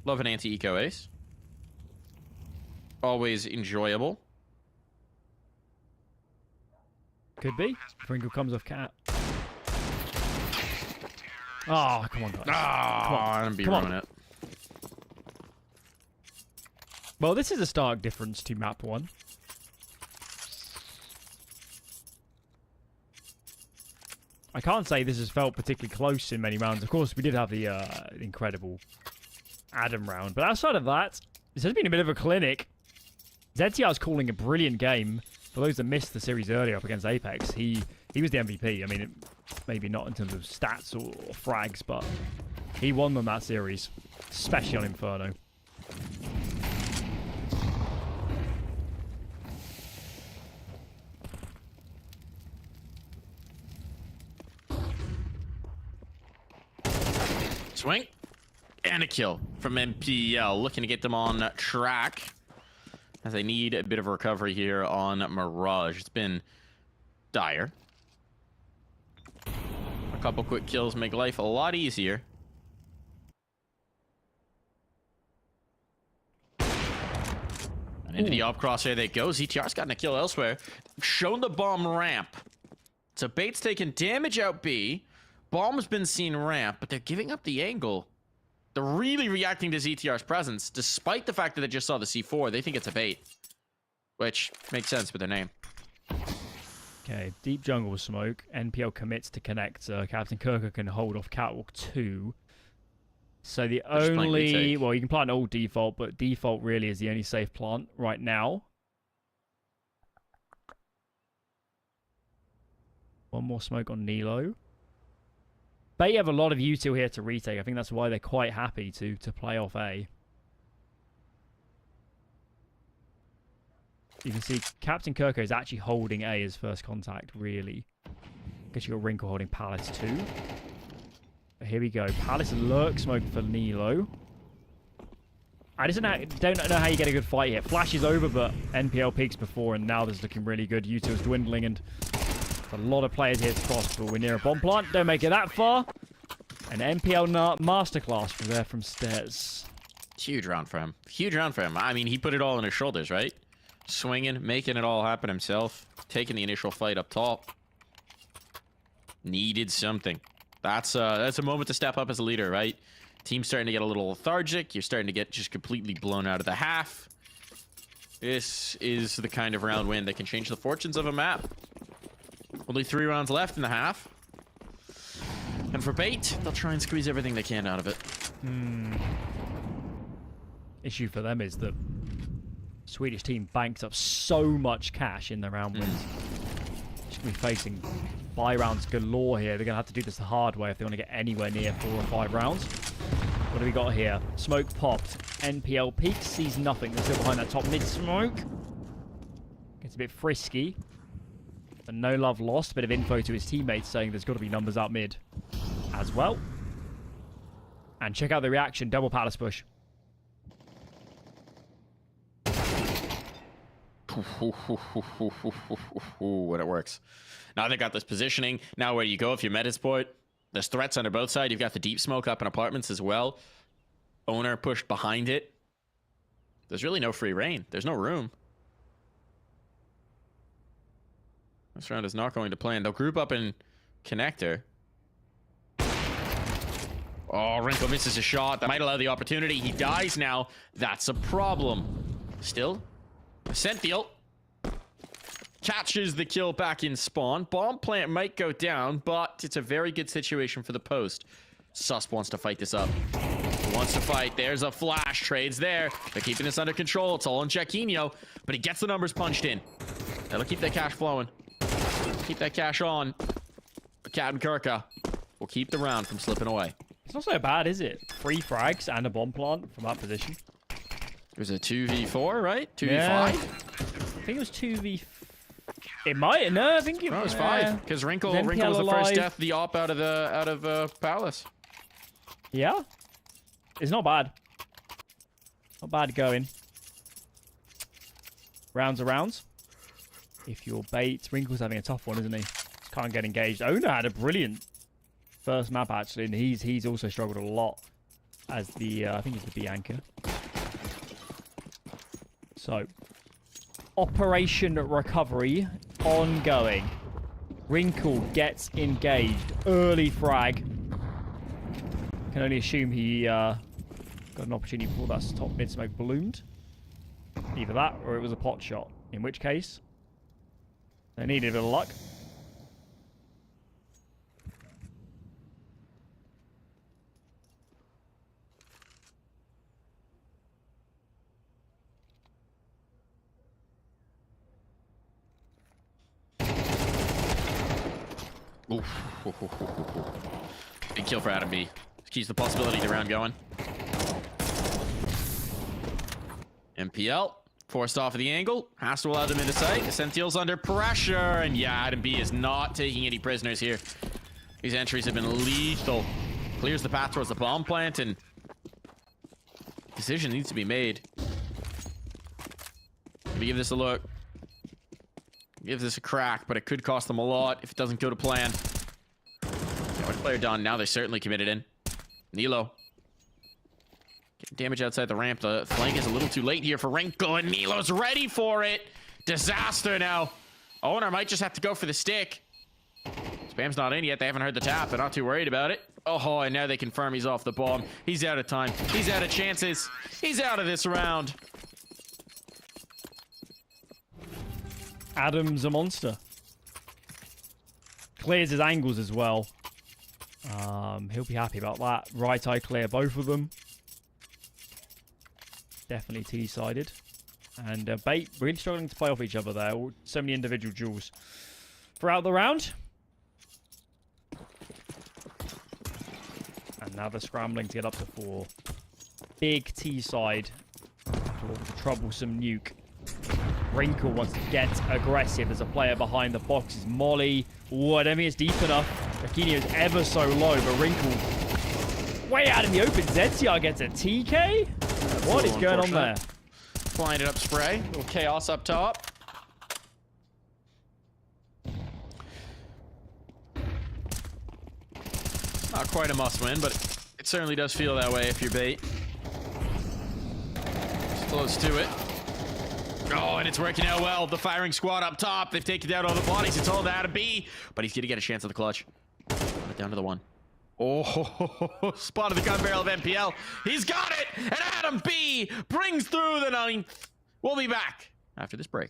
Speaker 5: Love an anti-eco ace. Always enjoyable.
Speaker 6: Could be. Wrinkle comes off cat. Oh, come on, guys.
Speaker 5: I'm be ruining it.
Speaker 6: Well, this is a stark difference to map 1. I can't say this has felt particularly close in many rounds. Of course, we did have the incredible Adam round. But outside of that, this has been a bit of a clinic. ZTR's calling a brilliant game. For those that missed the series earlier up against Apeks, he was the MVP. I mean, maybe not in terms of stats or frags, but he won them that series, especially on Inferno.
Speaker 5: Swing. And a kill from MPL. Looking to get them on track. As they need a bit of a recovery here on Mirage. It's been dire. A couple quick kills make life a lot easier. And into the up crosshair they go. ZTR's gotten a kill elsewhere. Shown the bomb ramp. So Bait's taking damage out B. Bomb's been seen ramp, but they're giving up the angle. They're really reacting to ZTR's presence, despite the fact that they just saw the C4. They think it's a bait, which makes sense with their name.
Speaker 6: Okay, deep jungle smoke. NPL commits to connect. Captain Kirker can hold off Catwalk 2. So the only... Well, you can plant old default, but default really is the only safe plant right now. One more smoke on Nilo. They have a lot of util here to retake. I think that's why they're quite happy to play off A. You can see Captain Kirko is actually holding A as first contact, really. Because you got Wrinkle holding Palace too. But here we go. Palace lurk smoke for Nilo. I just don't know how you get a good fight here. Flash is over, but NPL peaks before, and now this is looking really good. Util's dwindling, and a lot of players here to cross, but we're near a bomb plant. Don't make it that far. An NPL masterclass from there from stairs.
Speaker 5: Huge round for him. Huge round for him. I mean, he put it all on his shoulders, right? Swinging, making it all happen himself. Taking the initial fight up top. Needed something. That's a moment to step up as a leader, right? Team's starting to get a little lethargic. You're starting to get just completely blown out of the half. This is the kind of round win that can change the fortunes of a map. Only 3 rounds left in the half. And for Bait, they'll try and squeeze everything they can out of it.
Speaker 6: Issue for them is that Swedish team banked up so much cash in their round wins. Just going to be facing buy rounds galore here. They're going to have to do this the hard way if they want to get anywhere near 4 or 5 rounds. What do we got here? Smoke popped. NPL peaks, sees nothing. They're still behind that top mid smoke. Gets a bit frisky. But no love lost. A bit of info to his teammates saying there's got to be numbers out mid as well. And check out the reaction. Double Palace push.
Speaker 5: When it works. Now they got this positioning. Now where do you go if you're Metizport? There's threats under both sides. You've got the deep smoke up in apartments as well. Owner pushed behind it. There's really no free reign. There's no room. This round is not going to plan. They'll group up in connector. Oh, Wrinkle misses a shot. That might allow the opportunity. He dies now. That's a problem. Still, Senthiel catches the kill back in spawn. Bomb plant might go down, but it's a very good situation for the post. Sus wants to fight this up. He wants to fight. There's a flash. Trades there. They're keeping this under control. It's all on Jaquinho, but he gets the numbers punched in. That'll keep that cash flowing. Keep that cash on. Captain Kirka will keep the round from slipping away.
Speaker 6: It's not so bad, is it? 3 frags and a bomb plant from that position.
Speaker 5: It was a 2v4, right? 2v5?
Speaker 6: Yeah. I think it was 2v... It might... No, I think it,
Speaker 5: No, it was 5. Because Wrinkle
Speaker 6: Is
Speaker 5: was the
Speaker 6: NPL
Speaker 5: first
Speaker 6: alive?
Speaker 5: death, the op out of Palace.
Speaker 6: Yeah? It's not bad. Not bad going. Rounds are rounds. If you're bait... Wrinkle's having a tough one, isn't he? Can't get engaged. Owner had a brilliant first map, actually, and he's also struggled a lot as the... I think he's the B anchor. So, Operation Recovery ongoing. Wrinkle gets engaged. Early frag. Can only assume he got an opportunity before that top mid smoke ballooned. Either that or it was a pot shot. In which case, they needed a bit of luck.
Speaker 5: Oof. Big kill for Adam B. Keeps the possibility of the round going. MPL forced off of the angle. Has to allow them into sight. Essential's under pressure. And yeah, Adam B is not taking any prisoners here. These entries have been lethal. Clears the path towards the bomb plant, and decision needs to be made. Maybe give this a look. Give this a crack, but it could cost them a lot if it doesn't go to plan. One player done. Now they're certainly committed in. Nilo. Getting damage outside the ramp. The flank is a little too late here for Wrinkle, and Nilo's ready for it. Disaster now. Owner might just have to go for the stick. Spam's not in yet. They haven't heard the tap. They're not too worried about it. Oh, and now they confirm he's off the bomb. He's out of time. He's out of chances. He's out of this round.
Speaker 6: Adam's a monster. Clears his angles as well. He'll be happy about that. Right eye clear, both of them. Definitely T-sided. And Bait really struggling to play off each other there. So many individual duels throughout the round. And now they're scrambling to get up to 4. Big T-side. Towards the troublesome nuke. Wrinkle wants to get aggressive. There's a player behind the boxes. Molly. Ooh, I don't think it's deep enough. Aquino is ever so low, but Wrinkle way out in the open. Zetsia gets a TK? What is going on there?
Speaker 5: Flying it up spray. A little chaos up top. Not quite a must win, but it certainly does feel that way if you're bait. It's close to it. Oh, and it's working out well. The firing squad up top. They've taken down all the bodies. It's all out of B, but he's going to get a chance at the clutch. Put down to the 1. Oh, spotted the gun barrel of MPL. He's got it, and Adam B brings through the 9th. We'll be back after this break.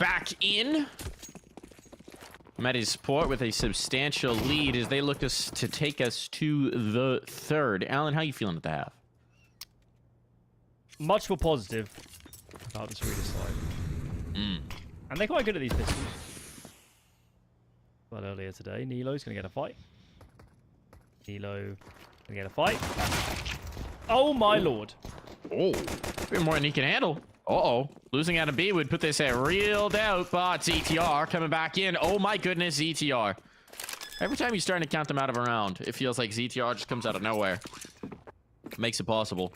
Speaker 5: back in. Metizport with a substantial lead as they look to take us to the third. Alan, how you feeling at the half?
Speaker 6: Much more positive about the Swedish side. And they're quite good at these pistols. But earlier today, Nilo's going to get a fight. Nilo going to get a fight. Oh my lord.
Speaker 5: Oh, a bit more than he can handle. Uh-oh. Losing out of B would put this at real doubt, but ZTR coming back in. Oh my goodness, ZTR. Every time you're starting to count them out of a round, it feels like ZTR just comes out of nowhere. Makes it possible.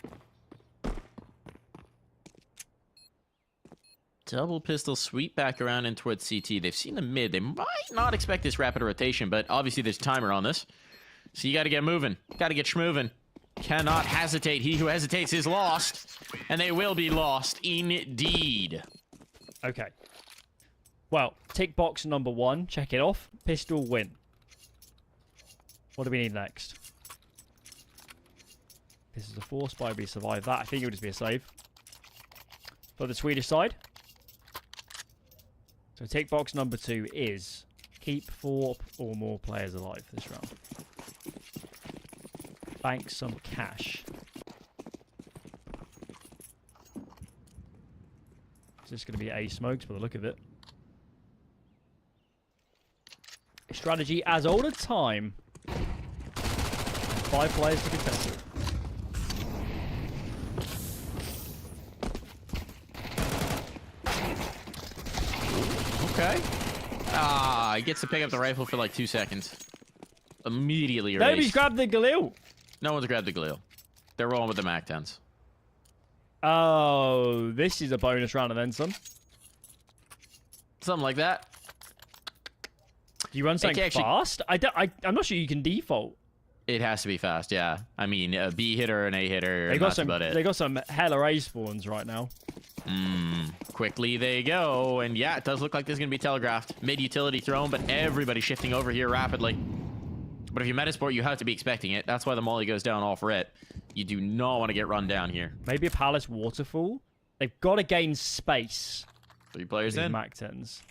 Speaker 5: Double pistol sweep back around in towards CT. They've seen the mid. They might not expect this rapid rotation, but obviously there's timer on this. So you got to get moving. Got to get schmoving. Cannot hesitate. He who hesitates is lost. And they will be lost indeed.
Speaker 6: Okay. Well, tick box number 1. Check it off. Pistol win. What do we need next? This is a force. By survive that. I think it would just be a save. For the Swedish side. So tick box number 2 is keep 4 or more players alive this round. Bank some cash. Is this going to be A smokes by the look of it? A strategy as old as time. And 5 players to contest it.
Speaker 5: Okay. Ah, he gets to pick up the rifle for like 2 seconds. Immediately erased.
Speaker 6: Nobody's grabbed the Galil.
Speaker 5: No one's grabbed the Galil. They're rolling with the Mac 10s.
Speaker 6: Oh, this is a bonus round and then some.
Speaker 5: Something like that.
Speaker 6: Do you run something
Speaker 5: actually,
Speaker 6: fast? I'm not sure you can default.
Speaker 5: It has to be fast, yeah. I mean, a B hitter, an A hitter,
Speaker 6: They got some.
Speaker 5: about it.
Speaker 6: They got some hella A spawns right now.
Speaker 5: Quickly they go, and yeah, it does look like this is going to be telegraphed. Mid-utility thrown, but everybody shifting over here rapidly. But if you Metizport, you have to be expecting it. That's why the molly goes down off red. You do not want to get run down here.
Speaker 6: Maybe a Palace Waterfall? They've got to gain space.
Speaker 5: 3 players in.
Speaker 6: Mac 10s.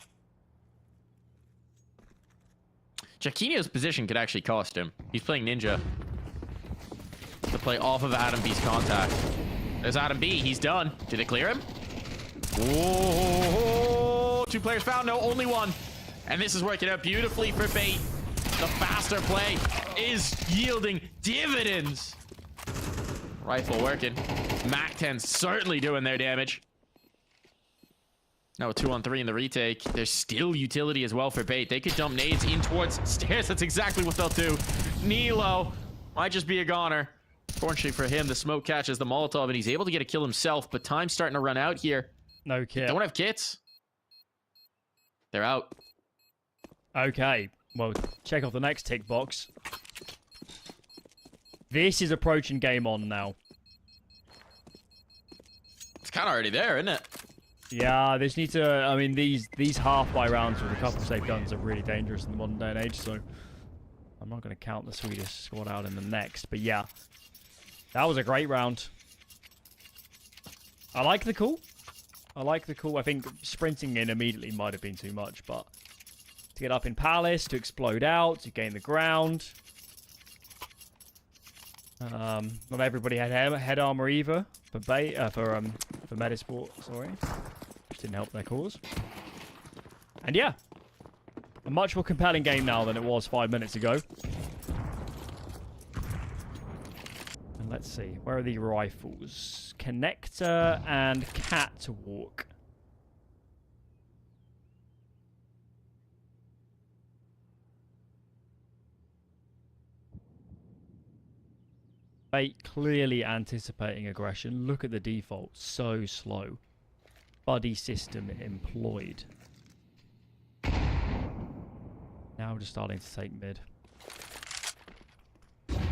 Speaker 5: Jaquinho's position could actually cost him. He's playing Ninja. To play off of Adam B's contact. There's Adam B. He's done. Did it clear him? Whoa! 2 players found. No, only 1. And this is working out beautifully for Bait. The faster play is yielding dividends. Rifle working. Mac 10 certainly doing their damage. Now 2-on-3 in the retake. There's still utility as well for Bait. They could dump nades in towards stairs. That's exactly what they'll do. Nilo might just be a goner. Fortunately for him, the smoke catches the Molotov, and he's able to get a kill himself, but time's starting to run out here.
Speaker 6: No kit.
Speaker 5: Don't have kits. They're out.
Speaker 6: Okay. Well, check off the next tick box. This is approaching game on now.
Speaker 5: It's kind of already there, isn't it?
Speaker 6: Yeah, this needs to... I mean, these half-by rounds with a couple of safe guns are really dangerous in the modern day and age, so... I'm not going to count the Swedish squad out in the next, but yeah. That was a great round. I like the call. I think sprinting in immediately might have been too much, but... To get up in Palace, to explode out, to gain the ground. Not everybody had head armor either for Metizport, sorry. Which didn't help their cause. And yeah, a much more compelling game now than it was 5 minutes ago. And let's see, where are the rifles? Connector and Catwalk. Clearly anticipating aggression. Look at the default. So slow. Buddy system employed. Now we're just starting to take mid.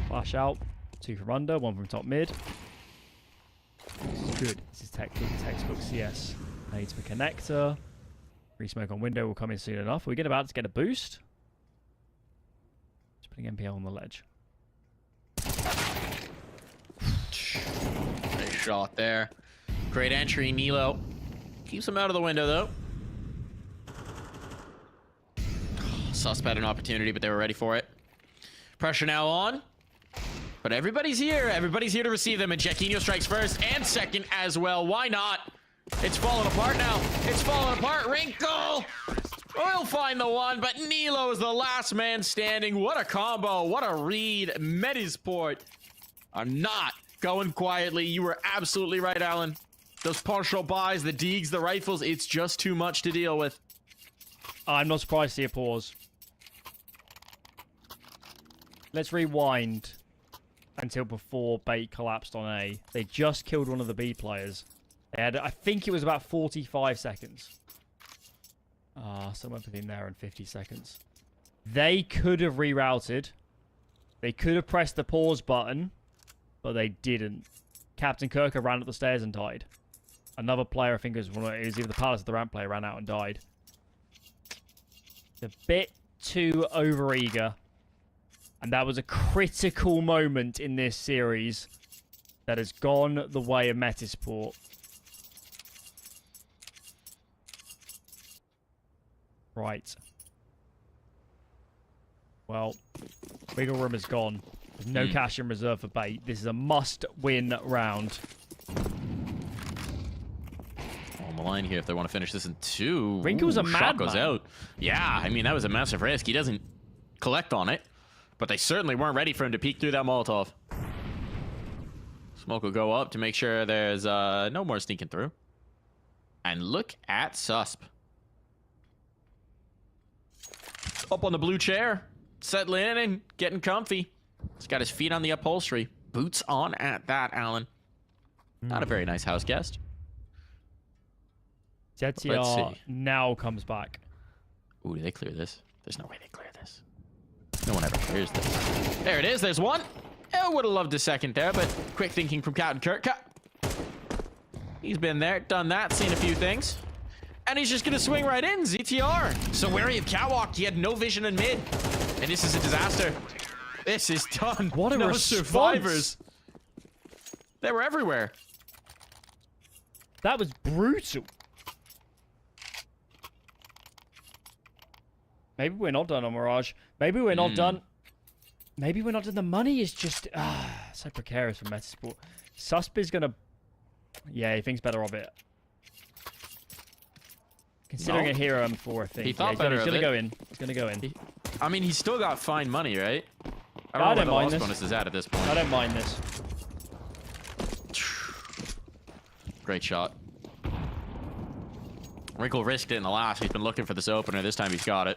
Speaker 6: Flash out. 2 from under, 1 from top mid. This is good. This is textbook CS. Nades for connector. Re-smoke on window will come in soon enough. We're about to get a boost. Just putting MPL on the ledge.
Speaker 5: Nice shot there. Great entry, Nilo. Keeps him out of the window, though. Sus had an opportunity, but they were ready for it. Pressure now on. But everybody's here. Everybody's here to receive them. And Jaquinho strikes first and second as well. Why not? It's falling apart now. It's falling apart. Wrinkle will find the one, but Nilo is the last man standing. What a combo. What a read. Metizport are not going quietly. You were absolutely right, Alan. Those partial buys, the Deegs, the rifles, it's just too much to deal with.
Speaker 6: I'm not surprised to see a pause. Let's rewind until before Bait collapsed on A. They just killed one of the B players. They had, I think it was about 45 seconds. Somewhere between there and 50 seconds. They could have rerouted. They could have pressed the pause button, but they didn't. Captain Kirker ran up the stairs and died. Another player, I think it was either the Palace or the Ramp player, ran out and died. It's a bit too overeager. And that was a critical moment in this series that has gone the way of Metizport. Right. Well, wiggle room is gone. There's no cash in reserve for Bait. This is a must-win round.
Speaker 5: On the line here if they want to finish this in 2.
Speaker 6: Wrinkle's a
Speaker 5: shot goes
Speaker 6: madman.
Speaker 5: out. Yeah, I mean, that was a massive risk. He doesn't collect on it. But they certainly weren't ready for him to peek through that Molotov. Smoke will go up to make sure there's no more sneaking through. And look at Susp. Up on the blue chair. Settling in and getting comfy. He's got his feet on the upholstery. Boots on at that, Alan. Not a very nice house guest.
Speaker 6: ZTR now comes back.
Speaker 5: Ooh, do they clear this? There's no way they clear this. No one ever clears this. There it is. There's one. I would have loved a second there, but quick thinking from Captain Kirk. He's been there, done that, seen a few things. And he's just going to swing right in, ZTR. So wary of Catwalk. He had no vision in mid. And this is a disaster. This is done.
Speaker 6: What a
Speaker 5: no
Speaker 6: response.
Speaker 5: survivors. They were everywhere.
Speaker 6: That was brutal. Maybe we're not done on Mirage. Maybe we're not done. Maybe we're not done. The money is just so precarious for Metizport. Susp is gonna, yeah, he thinks better of it. Considering a hero M4, I think.
Speaker 5: He thought
Speaker 6: he's
Speaker 5: better
Speaker 6: gonna
Speaker 5: of it.
Speaker 6: go in. He's gonna go in.
Speaker 5: I mean, he's still got fine money, right? I
Speaker 6: I
Speaker 5: don't know
Speaker 6: don't
Speaker 5: what
Speaker 6: mind
Speaker 5: the
Speaker 6: this.
Speaker 5: loss bonus is at this point.
Speaker 6: I don't mind this.
Speaker 5: Great shot. Wrinkle risked it in the last. He's been looking for this opener. This time he's got it.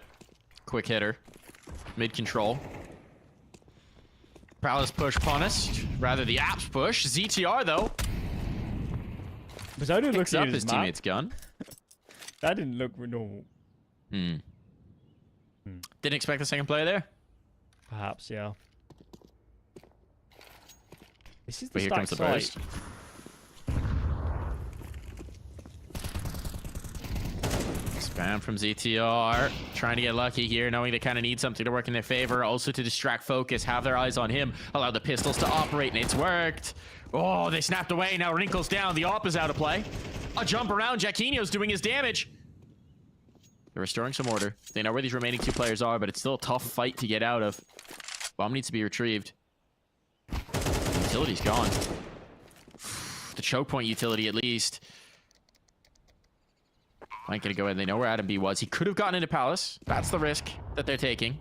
Speaker 5: Quick hitter. Mid control. Palace push punished. Rather the apps push. ZTR though.
Speaker 6: Was I
Speaker 5: Picks
Speaker 6: looking
Speaker 5: up
Speaker 6: at
Speaker 5: his
Speaker 6: map?
Speaker 5: teammate's gun.
Speaker 6: That didn't look normal.
Speaker 5: Didn't expect the second player there.
Speaker 6: Perhaps, yeah. This is the
Speaker 5: But here comes the
Speaker 6: stack
Speaker 5: burst.
Speaker 6: site.
Speaker 5: Spam from ZTR. Trying to get lucky here, knowing they kind of need something to work in their favor. Also to distract focus, have their eyes on him. Allow the pistols to operate, and it's worked. Oh, they snapped away. Now Wrinkle's down. The op is out of play. A jump around. Jaquinho's doing his damage. They're restoring some order. They know where these remaining 2 players are, but it's still a tough fight to get out of. Bomb needs to be retrieved. Utility's gone. The choke point utility, at least. Ain't gonna go in. They know where Adam B was. He could have gotten into Palace. That's the risk that they're taking.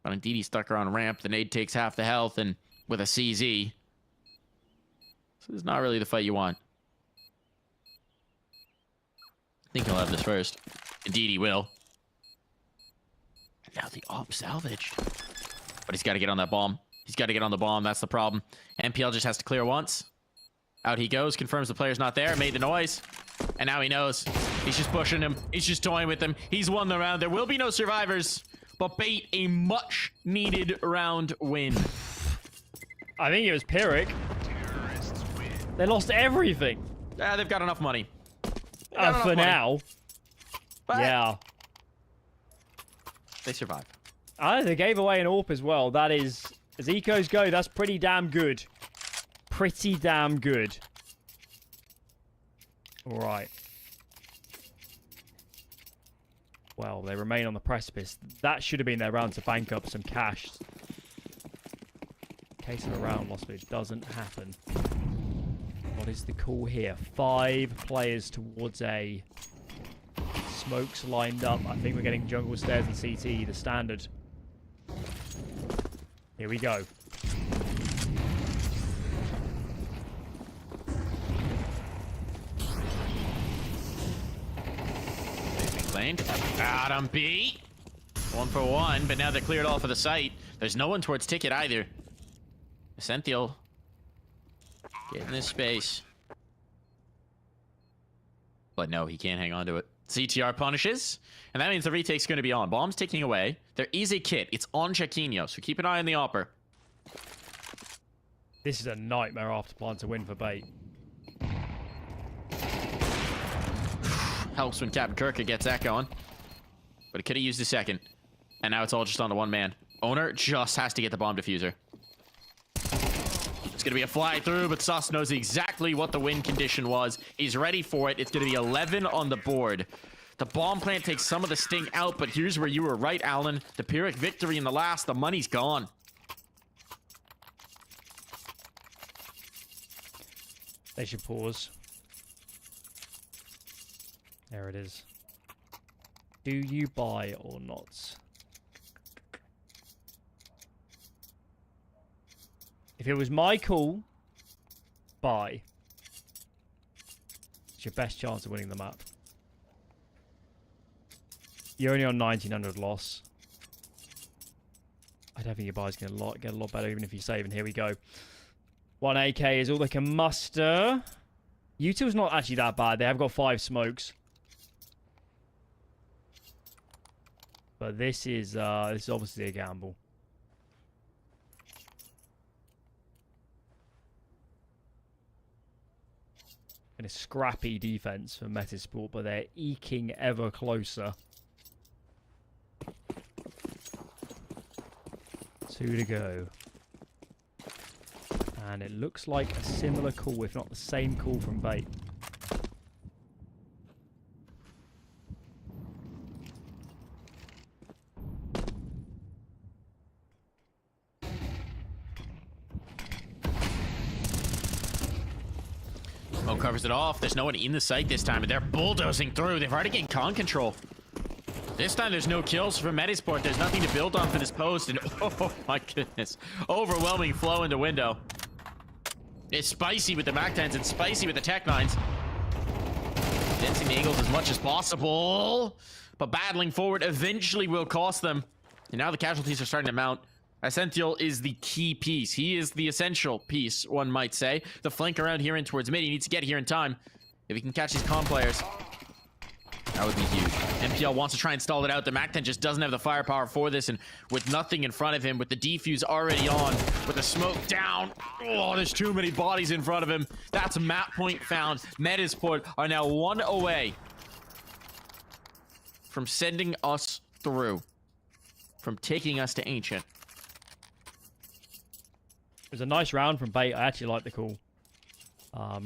Speaker 5: But indeed, he's stuck around ramp. The nade takes half the health, and with a CZ. So this is not really the fight you want. I think he'll have this first. Indeed, he will. And now the op salvaged. But he's got to get on that bomb. He's got to get on the bomb. That's the problem. MPL just has to clear once. Out he goes. Confirms the player's not there. Made the noise. And now he knows. He's just pushing him. He's just toying with him. He's won the round. There will be no survivors. But Bait, a much-needed round win.
Speaker 6: I think it was Pyrrhic. They lost everything.
Speaker 5: They've got enough money.
Speaker 6: For now.
Speaker 5: But
Speaker 6: Yeah.
Speaker 5: they survive.
Speaker 6: They gave away an AWP as well. That is, as ecos go, that's pretty damn good. Pretty damn good. All right. Well, they remain on the precipice. That should have been their round to bank up some cash. Case of a round loss, but it doesn't happen. What is the call here? 5 players towards A. Smokes lined up. I think we're getting jungle stairs and CT, the standard. Here we go.
Speaker 5: Claimed. Adam B. 1 for 1, but now they're cleared off of the site. There's no one towards ticket either. Essential. Get in this space. But no, he can't hang on to it. CTR punishes, and that means the retake's going to be on. Bomb's ticking away. There is a kit. It's on Chaquinho, so keep an eye on the opper.
Speaker 6: This is a nightmare after plan to win for bait.
Speaker 5: Helps when Captain Kirka gets that going. But it could have used a second. And now it's all just on to one man. Owner just has to get the bomb diffuser. It's going to be a fly through, but Sus knows exactly what the win condition was. He's ready for it. It's going to be 11 on the board. The bomb plant takes some of the sting out, but here's where you were right, Alan. The Pyrrhic victory in the last. The money's gone.
Speaker 6: They should pause. There it is. Do you buy or not? If it was my call, buy. It's your best chance of winning the map. You're only on 1900 loss. I don't think your buy's going to get a lot better even if you save. And here we go. 1 AK is all they can muster. U2's not actually that bad. They have got 5 smokes. But this is obviously a gamble. And a scrappy defense for Metizport, but they're eking ever closer. 2 to go. And it looks like a similar call, if not the same call from Bait.
Speaker 5: Mo covers it off. There's no one in the site this time, but they're bulldozing through. They've already gained con control. This time there's no kills for Metizport. There's nothing to build on for this post, and oh my goodness. Overwhelming flow into window. It's spicy with the Mac-10s and spicy with the Tech-9s. Dancing the Eagles as much as possible, but battling forward eventually will cost them. And now the casualties are starting to mount. Essential is the key piece. He is the essential piece, one might say. The flank around here and towards mid, he needs to get here in time. If he can catch these con players, that would be huge. MPL wants to try and stall it out. The Mac-10 just doesn't have the firepower for this, and with nothing in front of him, with the defuse already on, with the smoke down, oh, there's too many bodies in front of him. That's a map point found. Metizport are now 1 away from sending us through, from taking us to Ancient.
Speaker 6: It was a nice round from Bait. I actually like the call.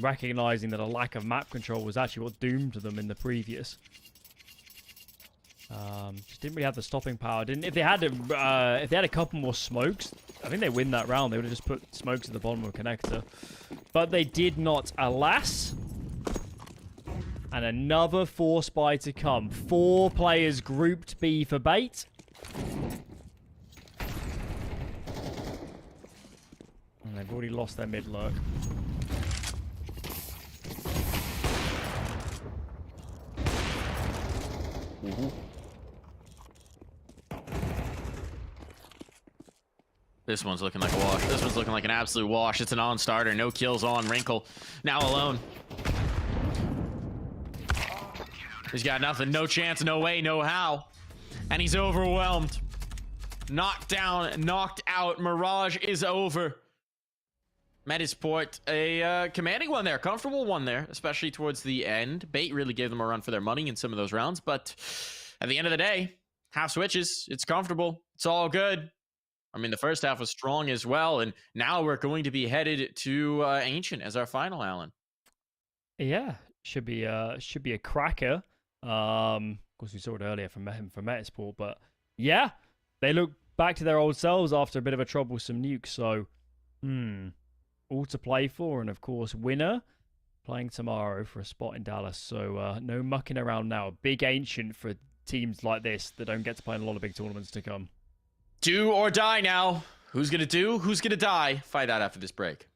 Speaker 6: Recognizing that a lack of map control was actually what doomed them in the previous. Just didn't really have the stopping power. If they had a couple more smokes, I think they win that round. They would have just put smokes at the bottom of a connector, but they did not, alas. And another 4 spy to come. 4 players grouped B for Bait. And they've already lost their mid lurk.
Speaker 5: This one's looking like a wash. This one's looking like an absolute wash. It's a non-starter. No kills on. Wrinkle now alone. He's got nothing. No chance. No way. No how. And he's overwhelmed. Knocked down. Knocked out. Mirage is over. Metizport, a commanding one there. Comfortable one there, especially towards the end. Bait really gave them a run for their money in some of those rounds, but at the end of the day, half switches. It's comfortable. It's all good. I mean, the first half was strong as well, and now we're going to be headed to Ancient as our final, Alan.
Speaker 6: Yeah, should be a cracker. course, we saw it earlier from him from Metizport. But yeah, they look back to their old selves after a bit of a troublesome nuke. So, all to play for. And of course, winner playing tomorrow for a spot in Dallas. So no mucking around now. Big ancient for teams like this that don't get to play in a lot of big tournaments to come.
Speaker 5: Do or die now. Who's going to do? Who's going to die? Find out after this break.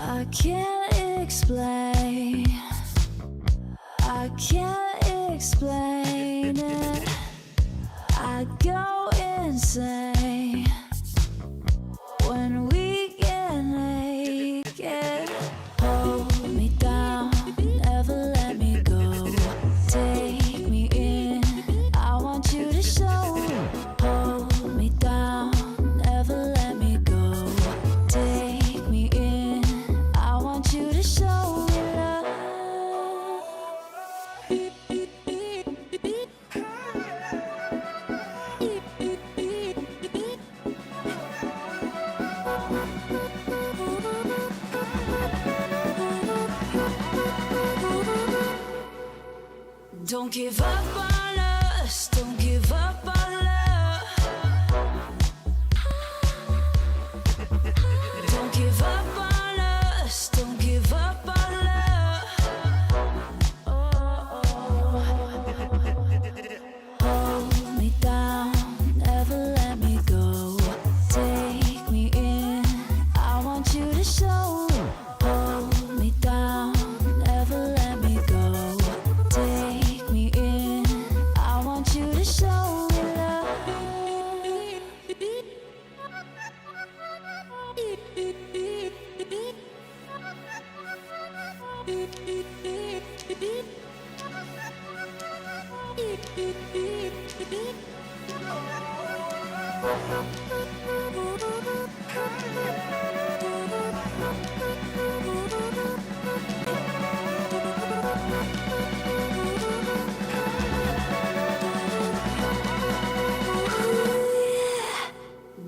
Speaker 7: I can't explain. I can't explain it. I go insane when we get naked. Hold me down, never let me go. Take me in, I want you to show. Hold me down, never let me go. Take me in, I want you to show me love. Don't give up on us, don't give up on love. Don't give up on us, don't give up on love. Hold me down, never let me go. Take me in, I want you to show. Hold me down, never let me go. Take me in, I want you to show.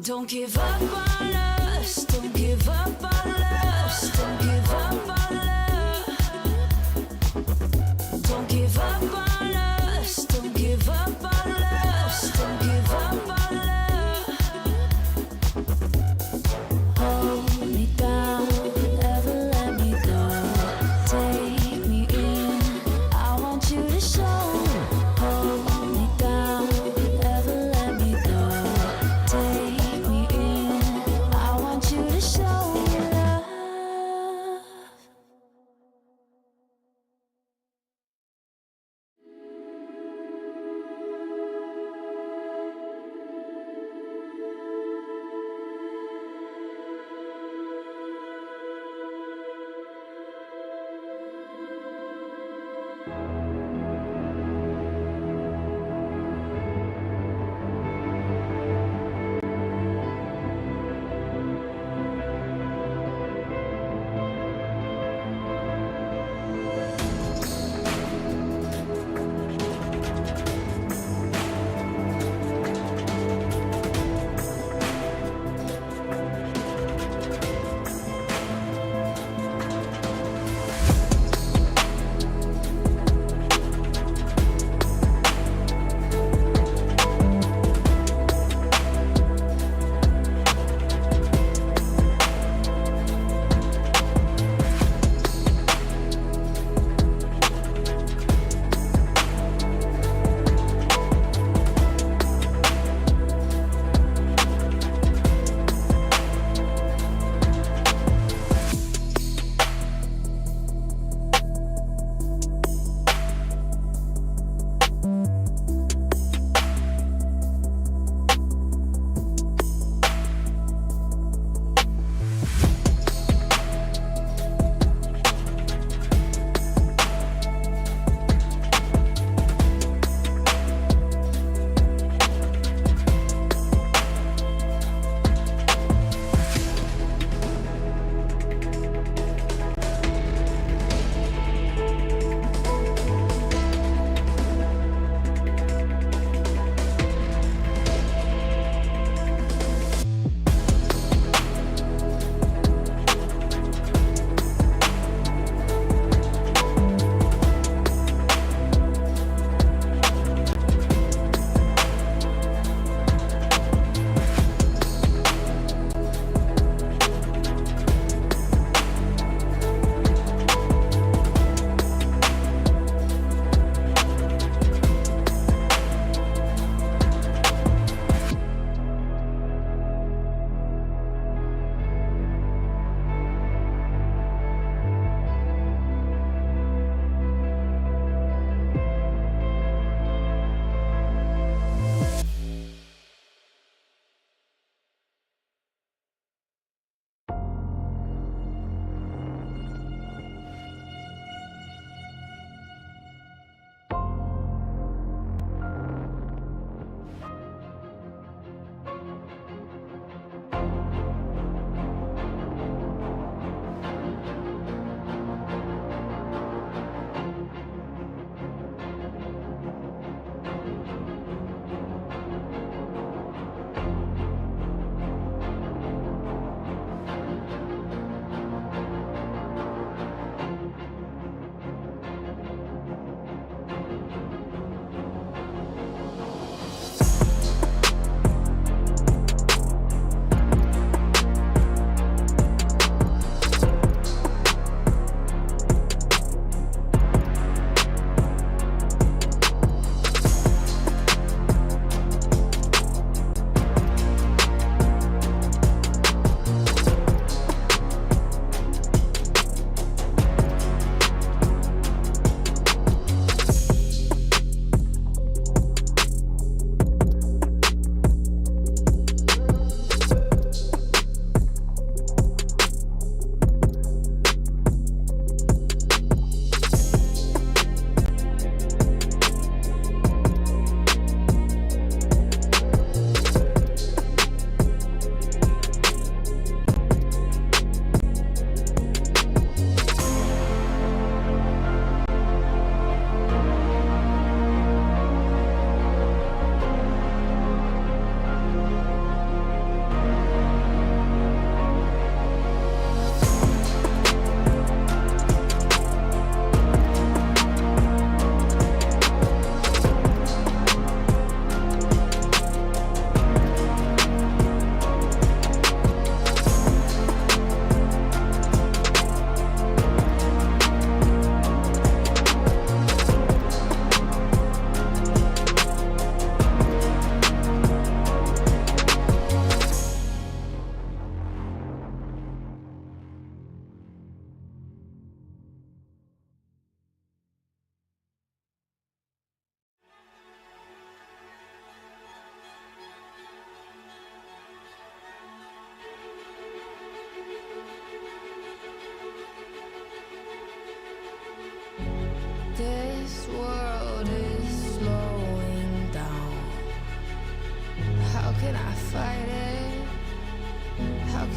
Speaker 7: Don't give up on us, don't give up on us, don't give up on love. Don't give up on us, don't give up on us, don't give up on love. Hold me down, never let me go. Take me in, I want you to show. Hold me down, never let me go. Take me in, I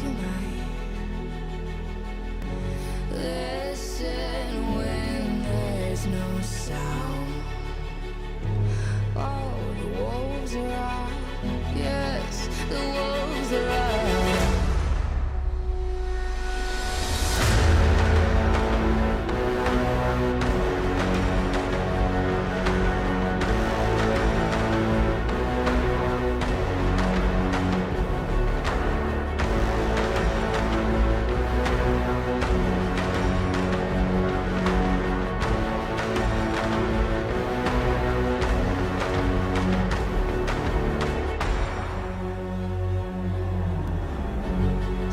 Speaker 7: tonight. Listen when there's no sound. Oh, the wolves are out. Yes, the wolves are out.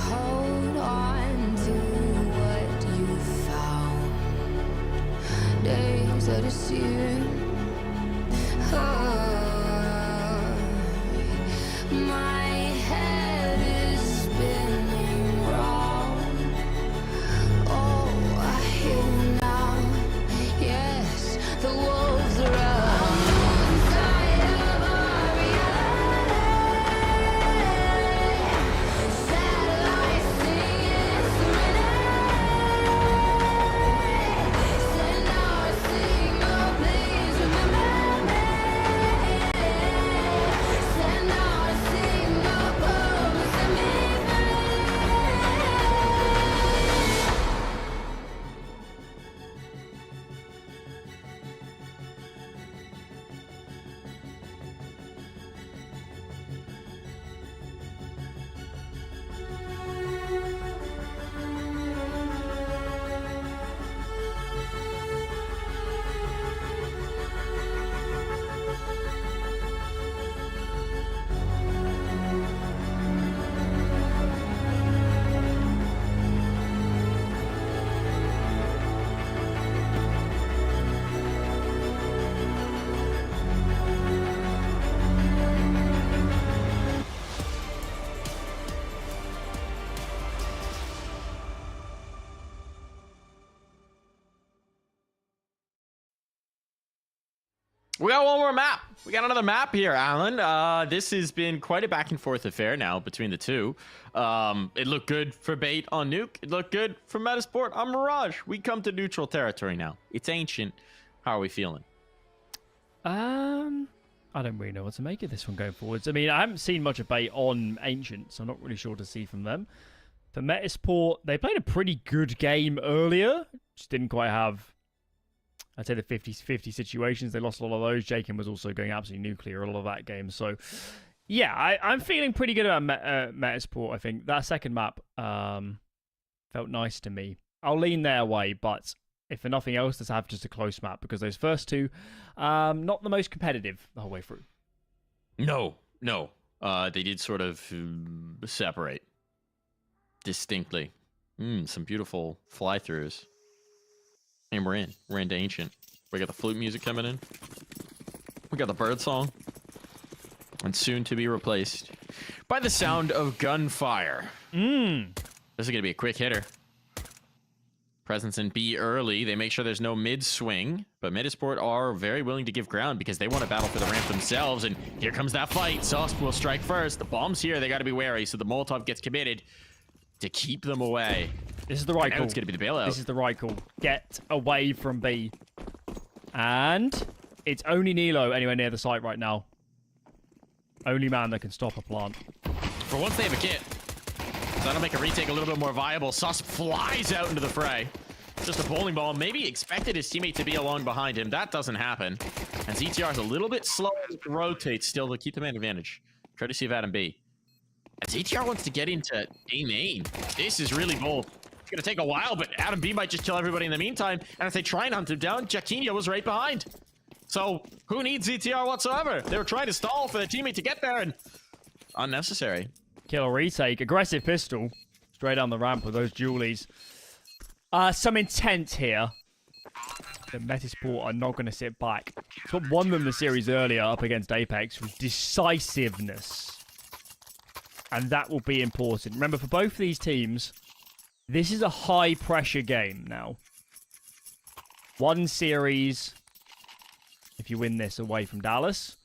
Speaker 7: Hold on to what you found. Days that are searing. My head is spinning round. Oh, I hear now. Yes, the wolves are out. Inside of our reality. Satellites singing serenade. Send our signal, please remember me. Send our signal, come set me free.
Speaker 5: We got one more map. We got another map here, Alan. This has been quite a back and forth affair now between the two. It looked good for Bait on Nuke. It looked good for Metizport on Mirage. We come to neutral territory now. It's ancient. How are we feeling?
Speaker 6: I don't really know what to make of this one going forwards. I mean, I haven't seen much of Bait on Ancient, so I'm not really sure to see from them. For Metizport, they played a pretty good game earlier. Just didn't quite have, I'd say, the 50-50 situations. They lost a lot of those. Jacob was also going absolutely nuclear a lot of that game. So, yeah, I'm feeling pretty good about Metizport, I think. That second map felt nice to me. I'll lean their way, but if for nothing else, let's have just a close map, because those first two, not the most competitive the whole way through.
Speaker 5: No. They did sort of separate distinctly. Some beautiful fly-throughs. And we're into Ancient. We got the flute music coming in. We got the bird song. And soon to be replaced by the sound of gunfire. This is going to be a quick hitter. Presence in B early. They make sure there's no mid swing. But Metizport are very willing to give ground because they want to battle for the ramp themselves. And here comes that fight. Sauce will strike first. The bomb's here. They got to be wary. So the Molotov gets committed to keep them away.
Speaker 6: This is the right call.
Speaker 5: It's going to be the bailout.
Speaker 6: This is the right call. Get away from B. And it's only Nilo anywhere near the site right now. Only man that can stop a plant.
Speaker 5: For once they have a kit. So that'll make a retake a little bit more viable. Sauce flies out into the fray. Just a bowling ball. Maybe expected his teammate to be along behind him. That doesn't happen. And ZTR is a little bit slower to rotate still to keep the man advantage. Courtesy of Adam B. And ZTR wants to get into A main. This is really bold. It's going to take a while, but Adam B might just kill everybody in the meantime. And if they try and hunt him down, Jaquinho was right behind. So who needs ZTR whatsoever? They were trying to stall for their teammate to get there, and unnecessary.
Speaker 6: Kill or retake. Aggressive pistol. Straight down the ramp with those dualies. Some intent here. The Metizport are not going to sit back. It's what won them the series earlier up against Apeks was decisiveness. And that will be important. Remember, for both of these teams, this is a high-pressure game now. One series, if you win this away from Dallas.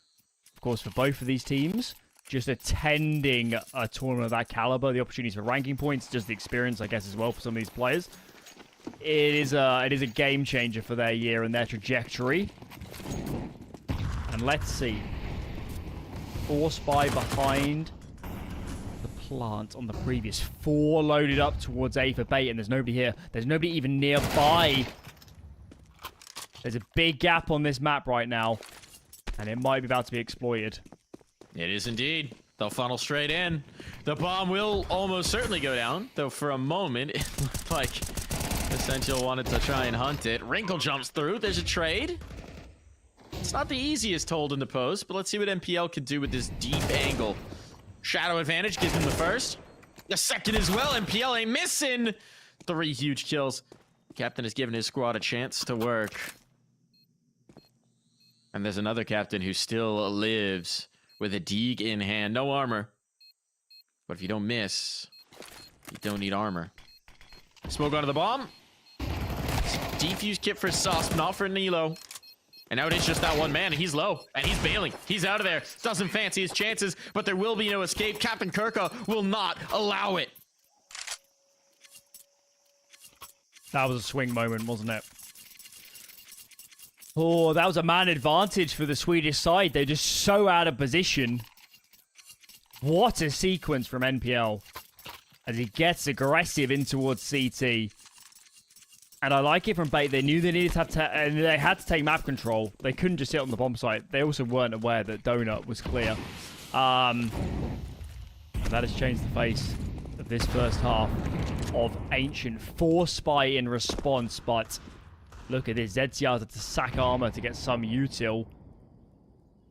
Speaker 6: Of course, for both of these teams, just attending a tournament of that caliber, the opportunities for ranking points, just the experience, I guess, as well for some of these players. It is a game changer for their year and their trajectory. And let's see. 4 spy behind the plant on the previous. 4 loaded up towards A for bait, and there's nobody here. There's nobody even nearby. There's a big gap on this map right now, and it might be about to be exploited.
Speaker 5: It is indeed. They'll funnel straight in. The bomb will almost certainly go down, though for a moment it looked like Essential wanted to try and hunt it. Wrinkle jumps through. There's a trade. It's not the easiest hold in the post, but let's see what MPL can do with this deep angle. Shadow advantage gives him the first. The second as well. MPL ain't missing. 3 huge kills. Captain has given his squad a chance to work. And there's another captain who still lives with a Deeg in hand. No armor. But if you don't miss, you don't need armor. Smoke onto the bomb. Defuse kit for Sus, not for Nilo. And now it is just that one man, and he's low, and he's bailing. He's out of there. Doesn't fancy his chances, but there will be no escape. Captain Kirka will not allow it.
Speaker 6: That was a swing moment, wasn't it? Oh, that was a man advantage for the Swedish side. They're just so out of position. What a sequence from NPL as he gets aggressive in towards CT. And I like it from Bait. They knew they needed to have and they had to take map control. They couldn't just sit on the bomb site. They also weren't aware that Donut was clear. And that has changed the face of this first half of Ancient. 4 spy in response, but look at this. ZCR had to sack armor to get some util.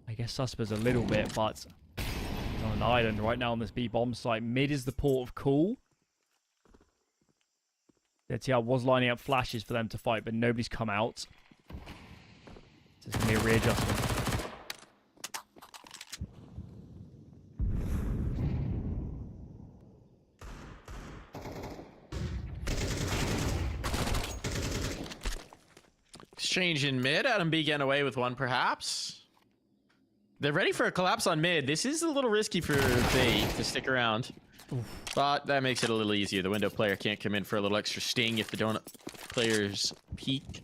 Speaker 6: I guess Suspers a little bit, but he's on an island right now on this B bomb site. Mid is the port of call. ZTR was lining up flashes for them to fight, but nobody's come out. So it's going to be a readjustment.
Speaker 5: Exchange in mid. Adam B getting away with one, perhaps. They're ready for a collapse on mid. This is a little risky for Bait to stick around. But that makes it a little easier. The window player can't come in for a little extra sting if the donut players peek.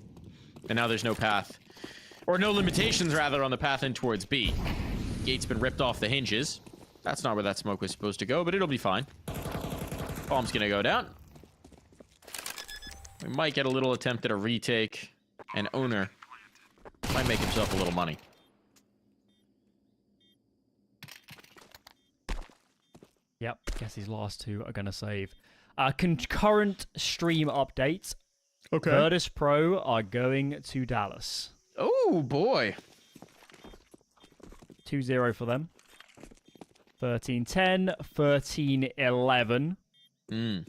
Speaker 5: And now there's no path. Or no limitations, rather, on the path in towards B. Gate's been ripped off the hinges. That's not where that smoke was supposed to go, but it'll be fine. Bomb's gonna go down. We might get a little attempt at a retake. And Owner might make himself a little money.
Speaker 6: Yep, guess these last 2 are going to save. Concurrent stream updates.
Speaker 5: Okay.
Speaker 6: Virtus Pro are going to Dallas.
Speaker 5: Oh, boy.
Speaker 6: 2-0 for them. 13-10, 13-11. A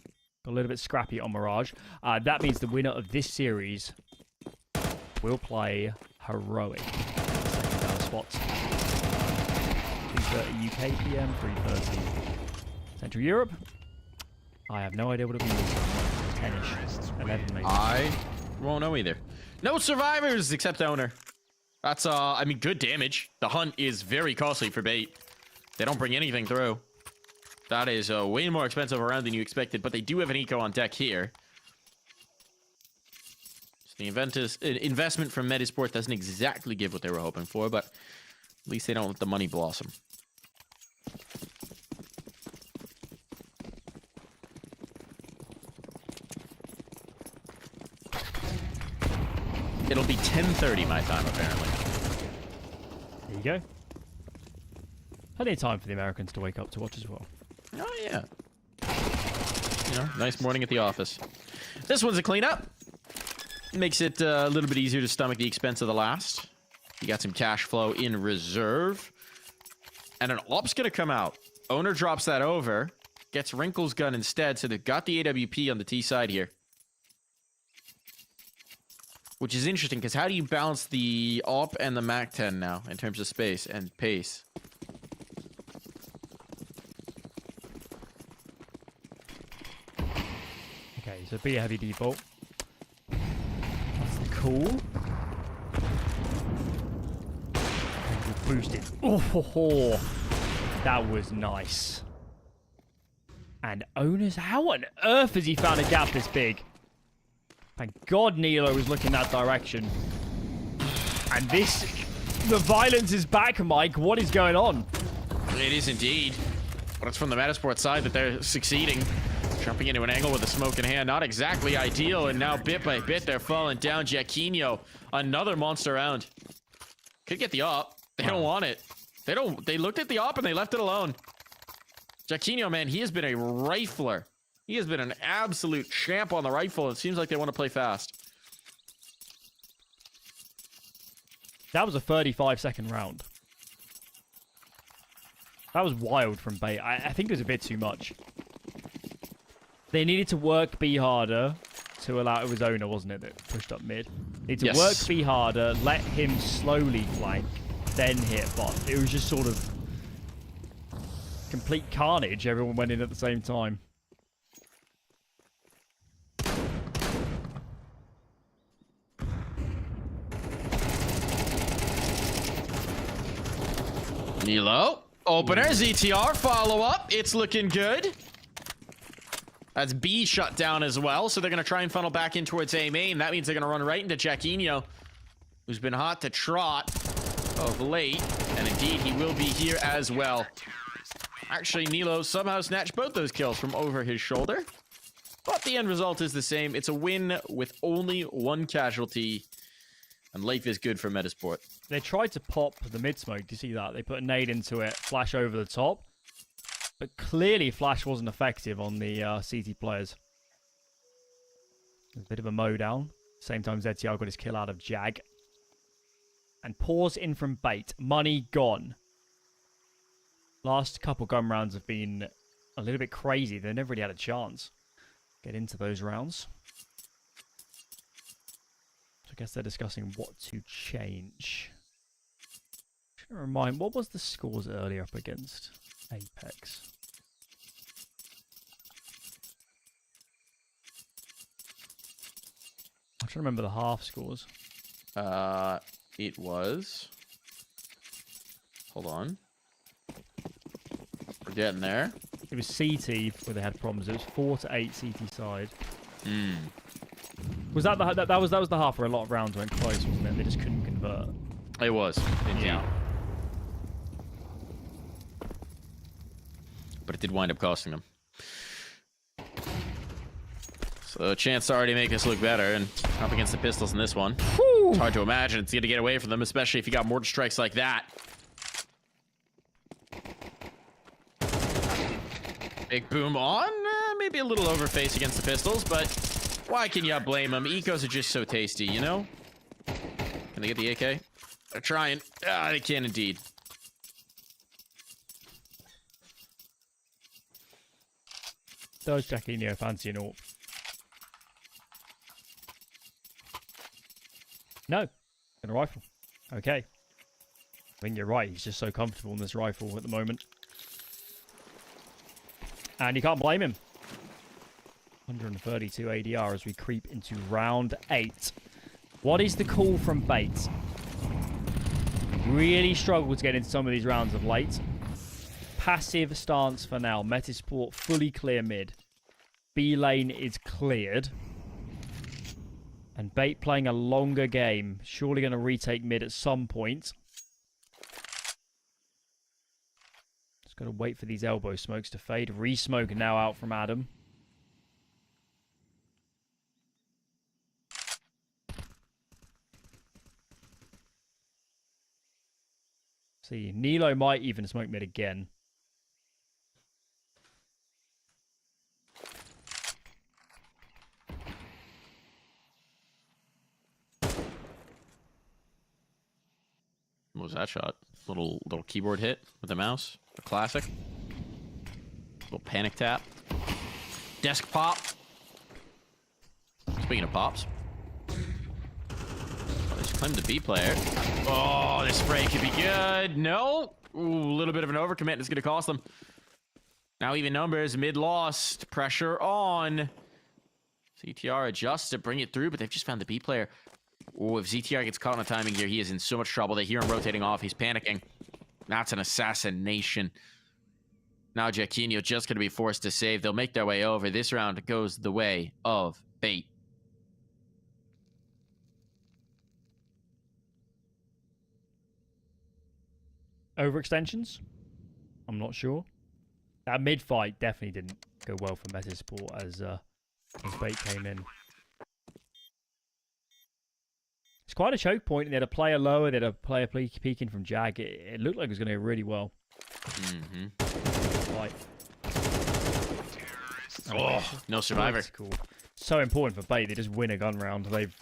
Speaker 6: little bit scrappy on Mirage. That means the winner of this series will play Heroic. Second Dallas spot. 2:30 UK PM, 3:30 Central Europe. I have no idea what it means. 10-ish. 11 maybe.
Speaker 5: I won't know either. No survivors except Owner. That's, I mean, good damage. The hunt is very costly for Bait. They don't bring anything through. That is way more expensive around than you expected, but they do have an eco on deck here. So the investment from Metizport doesn't exactly give what they were hoping for, but at least they don't let the money blossom. It'll be 10:30 my time, apparently.
Speaker 6: There you go. Plenty of time for the Americans to wake up to watch as well.
Speaker 5: Oh, yeah. You know, nice morning at the office. This one's a cleanup. Makes it a little bit easier to stomach the expense of the last. You got some cash flow in reserve. And an op's going to come out. Owner drops that over. Gets Wrinkle's gun instead, so they've got the AWP on the T side here. Which is interesting, because how do you balance the AWP and the MAC-10 now, in terms of space and pace?
Speaker 6: Okay, so be a heavy default. That's cool. Boosted. Oh, ho, ho. That was nice. And owners, how on earth has he found a gap this big? Thank God Nilo was looking that direction. And this, the violence is back, Mike. What is going on?
Speaker 5: It is indeed. But it's from the Metizport side that they're succeeding. Jumping into an angle with a smoke in hand. Not exactly ideal. And now bit by bit, they're falling down. Jaquinho, another monster round. Could get the op. They don't want it. They looked at the op and they left it alone. Jaquinho, man, he has been a rifler. He has been an absolute champ on the rifle. It seems like they want to play fast.
Speaker 6: That was a 35-second round. That was wild from Bait. I think it was a bit too much. They needed to work B harder to allow... It was owner, wasn't it, that pushed up mid? Need to work B harder, let him slowly flank, then hit bot. It was just sort of complete carnage. Everyone went in at the same time.
Speaker 5: Nilo, opener, ZTR, follow up. It's looking good. That's B shut down as well, so they're going to try and funnel back in towards A main. That means they're going to run right into Jaquinho, who's been hot to trot of late. And indeed, he will be here as well. Actually, Nilo somehow snatched both those kills from over his shoulder. But the end result is the same. It's a win with only one casualty. And life is good for Metizport.
Speaker 6: They tried to pop the mid smoke. Do you see that? They put a nade into it, flash over the top. But clearly, flash wasn't effective on the CT players. A bit of a mow down. Same time, ZTR got his kill out of Jag. And pause in from Bait. Money gone. Last couple gun rounds have been a little bit crazy. They never really had a chance. Get into those rounds. So I guess they're discussing what to change. Trying to remind, what was the scores earlier up against Apeks? I'm trying to remember the half scores.
Speaker 5: It was... Hold on. We're getting there.
Speaker 6: It was CT where they had problems. It was 4-8 CT side. Was that the that was the half where a lot of rounds went close, wasn't it? They just couldn't convert.
Speaker 5: It was, indeed.
Speaker 6: Yeah.
Speaker 5: But it did wind up costing them. So a chance to already make this look better, and up against the pistols in this one. Whew. It's hard to imagine it's going to get away from them, especially if you got mortar strikes like that. Big boom on, maybe a little overface against the pistols, but why can you blame them? Ecos are just so tasty, you know? Can they get the AK? They're trying. They can indeed.
Speaker 6: Does Jaquinho fancy an AWP? No. In a rifle. Okay. I think you're right. He's just so comfortable in this rifle at the moment. And you can't blame him. 132 ADR as we creep into round 8. What is the call from Bait? Really struggled to get into some of these rounds of late. Passive stance for now. Metizport fully clear mid. B lane is cleared. And Bait playing a longer game. Surely going to retake mid at some point. Just got to wait for these elbow smokes to fade. Re-smoke now out from Adam. See, Nilo might even smoke mid again.
Speaker 5: What was that shot? Little keyboard hit with the mouse. A classic. Little panic tap. Desk pop. Speaking of pops. Oh, they just claimed the B player. Oh, this spray could be good. No. Ooh, a little bit of an overcommit. It's going to cost them. Now even numbers. Mid lost. Pressure on. CTR adjusts to bring it through, but they've just found the B player. Oh, if ZTR gets caught on a timing here, he is in so much trouble. They hear him rotating off. He's panicking. That's an assassination. Now Jaquinho just going to be forced to save. They'll make their way over. This round goes the way of Bait.
Speaker 6: Overextensions? I'm not sure. That mid-fight definitely didn't go well for Metizport as Bait came in. It's quite a choke point. They had a player lower, they had a player peeking from Jag. It looked like it was going to go really well. Fight.
Speaker 5: Oh, no survivor.
Speaker 6: Cool. So important for Bait. They just win a gun round. They've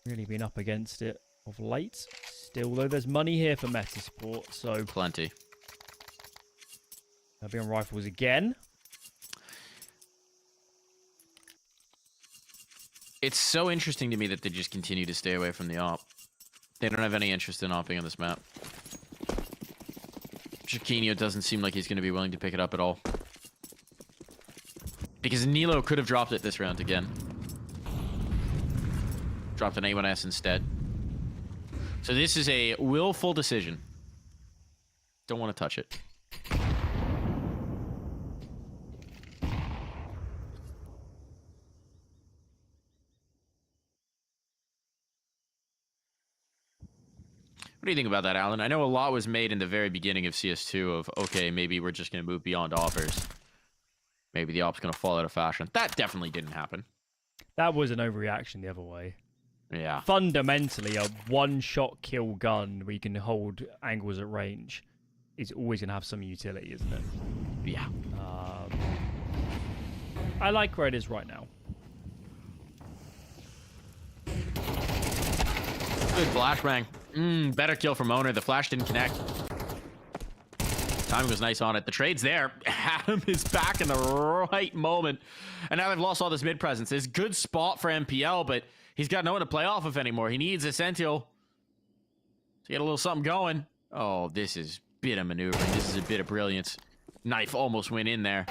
Speaker 6: really been up against it of late. Still, though, there's money here for Metizport, so...
Speaker 5: Plenty.
Speaker 6: They'll be on rifles again.
Speaker 5: It's so interesting to me that they just continue to stay away from the op. They don't have any interest in opping on this map. Jaquinho doesn't seem like he's going to be willing to pick it up at all. Because Nilo could have dropped it this round again. Dropped an A1S instead. So this is a willful decision. Don't want to touch it. What do you think about that, Alan? I know a lot was made in the very beginning of CS2 of, okay, maybe we're just going to move beyond offers. Maybe the op's going to fall out of fashion. That definitely didn't happen.
Speaker 6: That was an overreaction the other way.
Speaker 5: Yeah.
Speaker 6: Fundamentally, a one-shot kill gun where you can hold angles at range is always going to have some utility, isn't it?
Speaker 5: Yeah.
Speaker 6: I like where it is right now.
Speaker 5: Good flashbang. Better kill from Owner. The flash didn't connect. Timing was nice on it. The trade's there. Adam is back in the right moment. And now they've lost all this mid presence. It's a good spot for MPL, but he's got no one to play off of anymore. He needs Essential to get a little something going. Oh, this is a bit of maneuvering. This is a bit of brilliance. Knife almost went in there.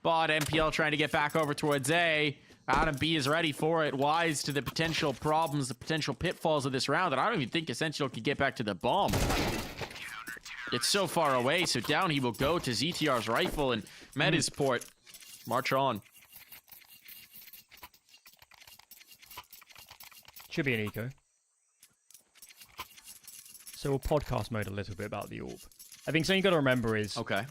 Speaker 5: But MPL trying to get back over towards A. Adam B is ready for it, wise to the potential problems, the potential pitfalls of this round, and I don't even think Essential could get back to the bomb. It's so far away, so down he will go to ZTR's rifle, and Metizport march on.
Speaker 6: Should be an eco. So we'll podcast mode a little bit about the AWP. I think something you got to remember is,
Speaker 5: Okay.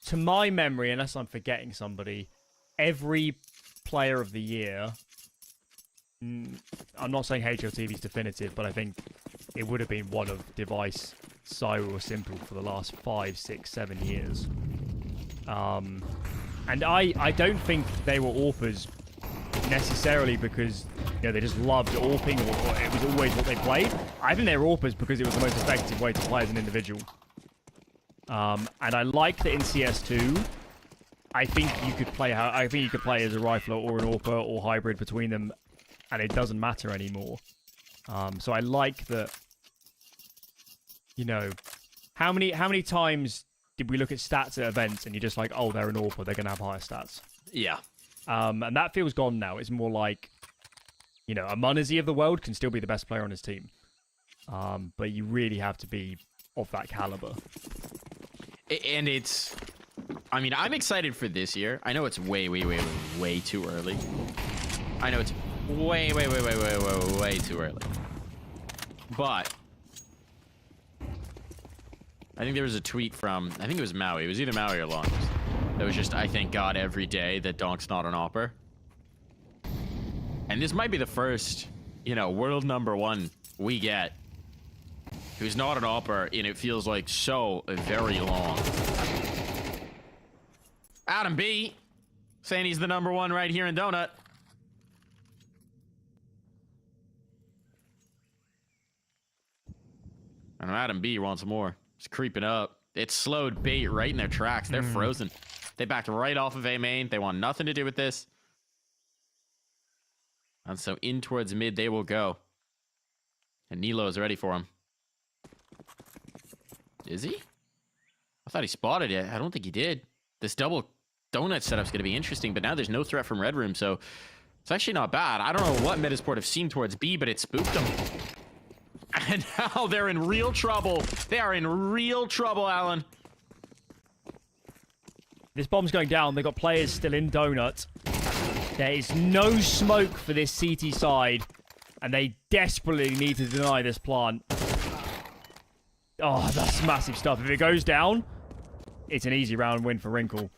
Speaker 6: to my memory, unless I'm forgetting somebody, every player of the year, I'm not saying HLTV is definitive, but I think it would have been one of Device, Cyro, or Simple for the last 5, 6, 7 years. And I don't think they were AWPers necessarily because they just loved AWPing or it was always what they played. I think they were AWPers because it was the most effective way to play as an individual. And I like that in CS2, I think you could play as a rifler or an AWPer or hybrid between them, and it doesn't matter anymore. So I like that. How many times did we look at stats at events and you're just like, oh, they're an AWPer, they're gonna have higher stats.
Speaker 5: Yeah.
Speaker 6: And that feels gone now. It's more like, a Munazi of the world can still be the best player on his team, but you really have to be of that caliber.
Speaker 5: And it's... I mean, I'm excited for this year. I know it's way too early. I know it's way too early. But I think there was a tweet from, I think it was Maui. It was either Maui or Longest. That was just, I thank God every day that Donk's not an AWPer. And this might be the first, world #1 we get who's not an AWPer, and it feels like so very long. Adam B saying he's the #1 right here in Donut. And Adam B wants more. It's creeping up. It slowed Bait right in their tracks. They're frozen. They backed right off of A main. They want nothing to do with this. And so in towards mid they will go. And Nilo is ready for him. Is he? I thought he spotted it. I don't think he did. This double donut setup's going to be interesting, but now there's no threat from Red Room, so it's actually not bad. I don't know what Metizport have seen towards B, but it spooked them. And now they're in real trouble. They are in real trouble, Alan.
Speaker 6: This bomb's going down. They've got players still in Donut. There is no smoke for this CT side. And they desperately need to deny this plant. Oh, that's massive stuff. If it goes down, it's an easy round win for Wrinkle.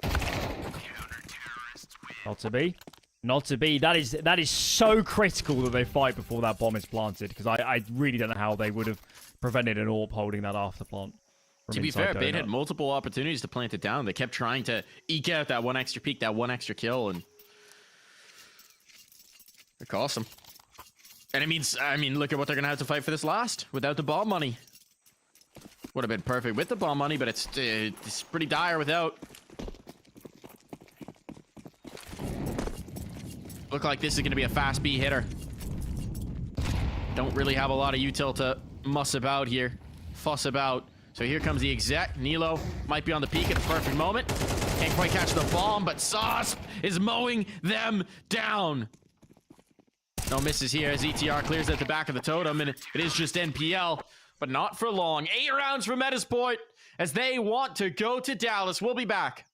Speaker 6: Not to be. Not to be. That is so critical that they fight before that bomb is planted. Because I really don't know how they would have prevented an AWP holding that after plant.
Speaker 5: To be fair, Bait had multiple opportunities to plant it down. They kept trying to eke out that one extra peek, that one extra kill, and it cost them. And it means, I mean, look at what they're gonna have to fight for this last without the bomb money. Would have been perfect with the bomb money, but it's pretty dire without. Look like this is gonna be a fast B hitter. Don't really have a lot of util to muss about here, fuss about. So here comes the exec. Nilo might be on the peak at the perfect moment. Can't quite catch the bomb, but Sauce is mowing them down. No misses here as ETR clears at the back of the totem, and it is just NPL, but not for long. 8 rounds for Metizport as they want to go to Dallas. We'll be back.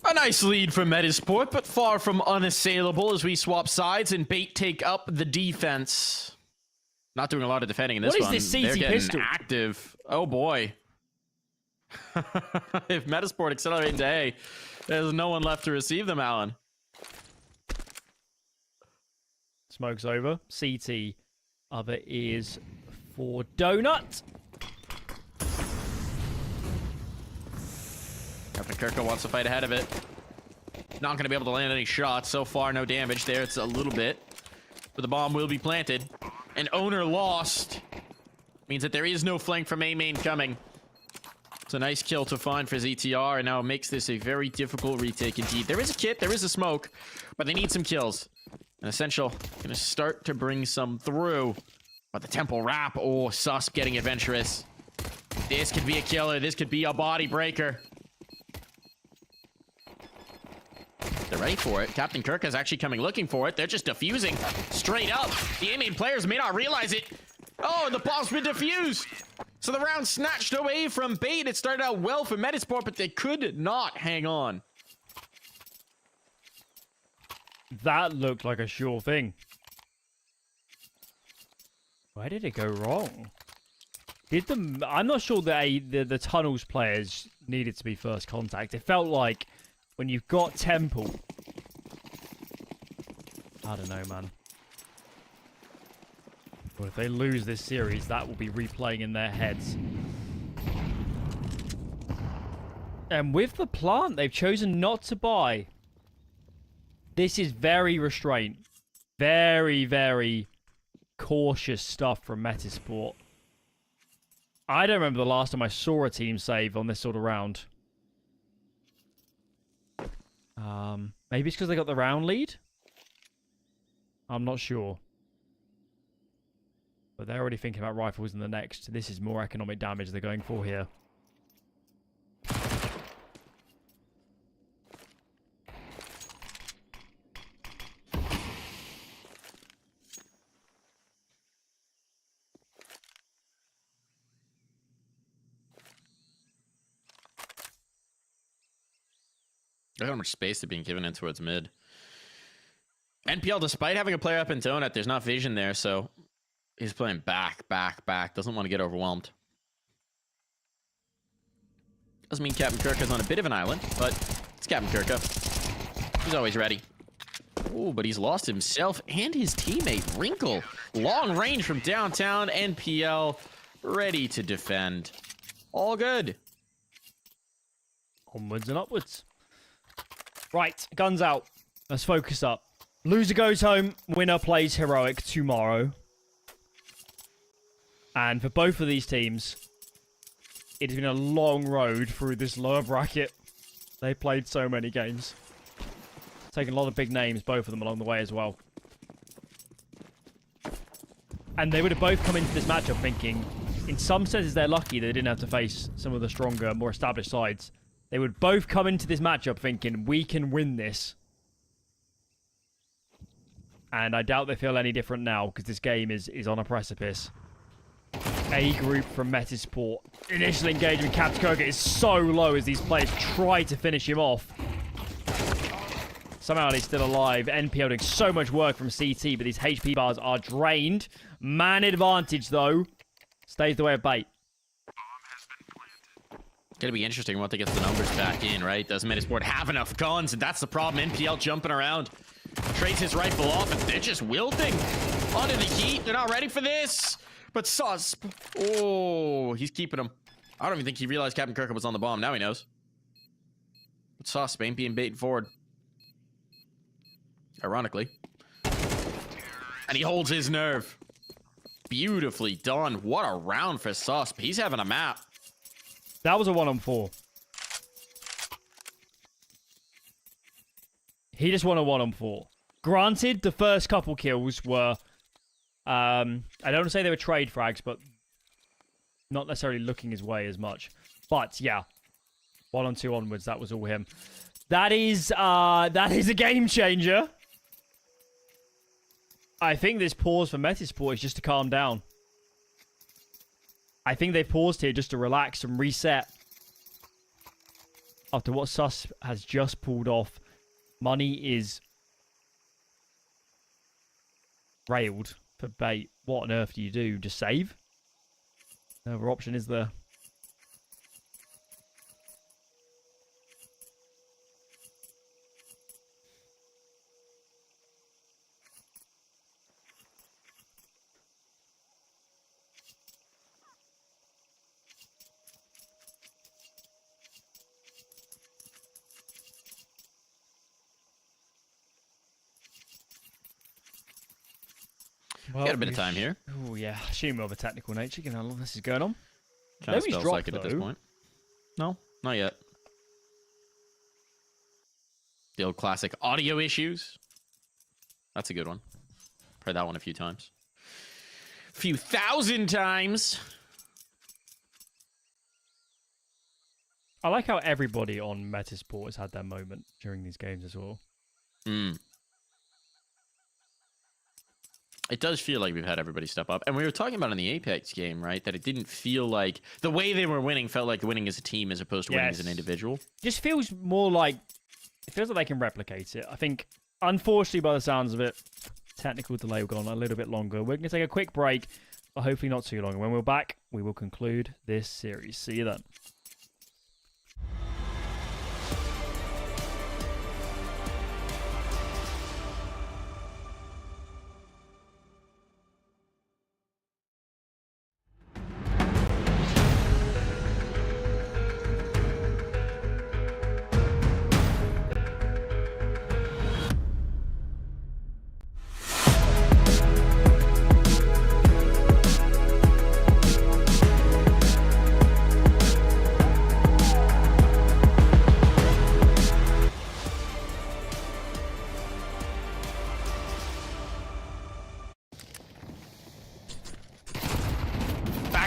Speaker 5: A nice lead from Metizport, but far from unassailable as we swap sides and Bait take up the defense. Not doing a lot of defending in this
Speaker 6: What is
Speaker 5: one.
Speaker 6: this
Speaker 5: They're
Speaker 6: CT
Speaker 5: getting
Speaker 6: pistol?
Speaker 5: active. Oh boy. If Metizport accelerate into A, there's no one left to receive them, Alan.
Speaker 6: Smoke's over. CT. Other is for Donut.
Speaker 5: Captain Kirko wants to fight ahead of it. Not going to be able to land any shots. So far, no damage there. It's a little bit. But the bomb will be planted. And owner lost. Means that there is no flank from A main coming. It's a nice kill to find for ZTR. And now it makes this a very difficult retake indeed. There is a kit. There is a smoke. But they need some kills. And Essential going to start to bring some through. But the temple wrap. Oh, Susp getting adventurous. This could be a killer. This could be a body breaker. They're ready for it. Captain Kirk is actually coming looking for it. They're just defusing straight up. The A main players may not realize it. Oh, the bomb's been defused. So the round snatched away from Bait. It started out well for Metizport, but they could not hang on.
Speaker 6: That looked like a sure thing. Where did it go wrong? I'm not sure that the tunnels players needed to be first contact. It felt like when you've got Temple, I don't know, man. Well, if they lose this series, that will be replaying in their heads. And with the plant, they've chosen not to buy. This is very restrained. Very, very cautious stuff from Metizport. I don't remember the last time I saw a team save on this sort of round. Maybe it's because they got the round lead? I'm not sure. But they're already thinking about rifles in the next. This is more economic damage they're going for here.
Speaker 5: Look how much space they're being given in towards mid. NPL, despite having a player up in Donut, there's not vision there, so he's playing back. Doesn't want to get overwhelmed. Doesn't mean Captain Kirka's on a bit of an island, but it's Captain Kirka. He's always ready. Oh, but he's lost himself and his teammate, Wrinkle. Long range from downtown. NPL ready to defend. All good.
Speaker 6: Onwards and upwards. Right, guns out. Let's focus up. Loser goes home. Winner plays heroic tomorrow. And for both of these teams, it has been a long road through this lower bracket. They played so many games. Taken a lot of big names, both of them, along the way as well. And they would have both come into this matchup thinking, in some senses, they're lucky they didn't have to face some of the stronger, more established sides. They would both come into this matchup thinking, we can win this. And I doubt they feel any different now, because this game is on a precipice. A group from Metizport. Initial engagement, Captain Kirka is so low as these players try to finish him off. Somehow he's still alive. NPL doing so much work from CT, but these HP bars are drained. Man advantage, though. Stays the way of Bait.
Speaker 5: Gonna be interesting once they get the numbers back in, right? Does Metizport have enough guns? And that's the problem. NPL jumping around. Trades his rifle off, and they're just wilting. Under the heat. They're not ready for this. But Susp. Oh, he's keeping him. I don't even think he realized Captain Kirka was on the bomb. Now he knows. But Susp ain't being baited forward. Ironically. And he holds his nerve. Beautifully done. What a round for Susp. He's having a map.
Speaker 6: That was a 1-on-4. He just won a 1-on-4. Granted, the first couple kills were... I don't want to say they were trade frags, but not necessarily looking his way as much. But, yeah. 1-on-2 onwards, that was all him. That is a game changer. I think this pause for Metizport is just to calm down. I think they paused here just to relax and reset. After what Sus has just pulled off, money is railed for Bait. what on earth do you do? Just save? No other option is there. Well,
Speaker 5: Got a bit of time here.
Speaker 6: Oh yeah, assume of a technical nature. You know, how long this is going on.
Speaker 5: Kind of
Speaker 6: Nobody's
Speaker 5: spells
Speaker 6: dropped,
Speaker 5: like it at this
Speaker 6: though.
Speaker 5: point. No, not yet. The old classic audio issues. That's a good one. Heard that one a few times. A few thousand times.
Speaker 6: I like how everybody on Metizport has had their moment during these games as well.
Speaker 5: It does feel like we've had everybody step up. And we were talking about in the Apeks game, right? That it didn't feel like... The way they were winning felt like winning as a team as opposed to winning as an individual.
Speaker 6: Just feels more like... It feels like they can replicate it. I think, unfortunately, by the sounds of it, technical delay will go on a little bit longer. We're going to take a quick break, but hopefully not too long. And when we're back, we will conclude this series. See you then.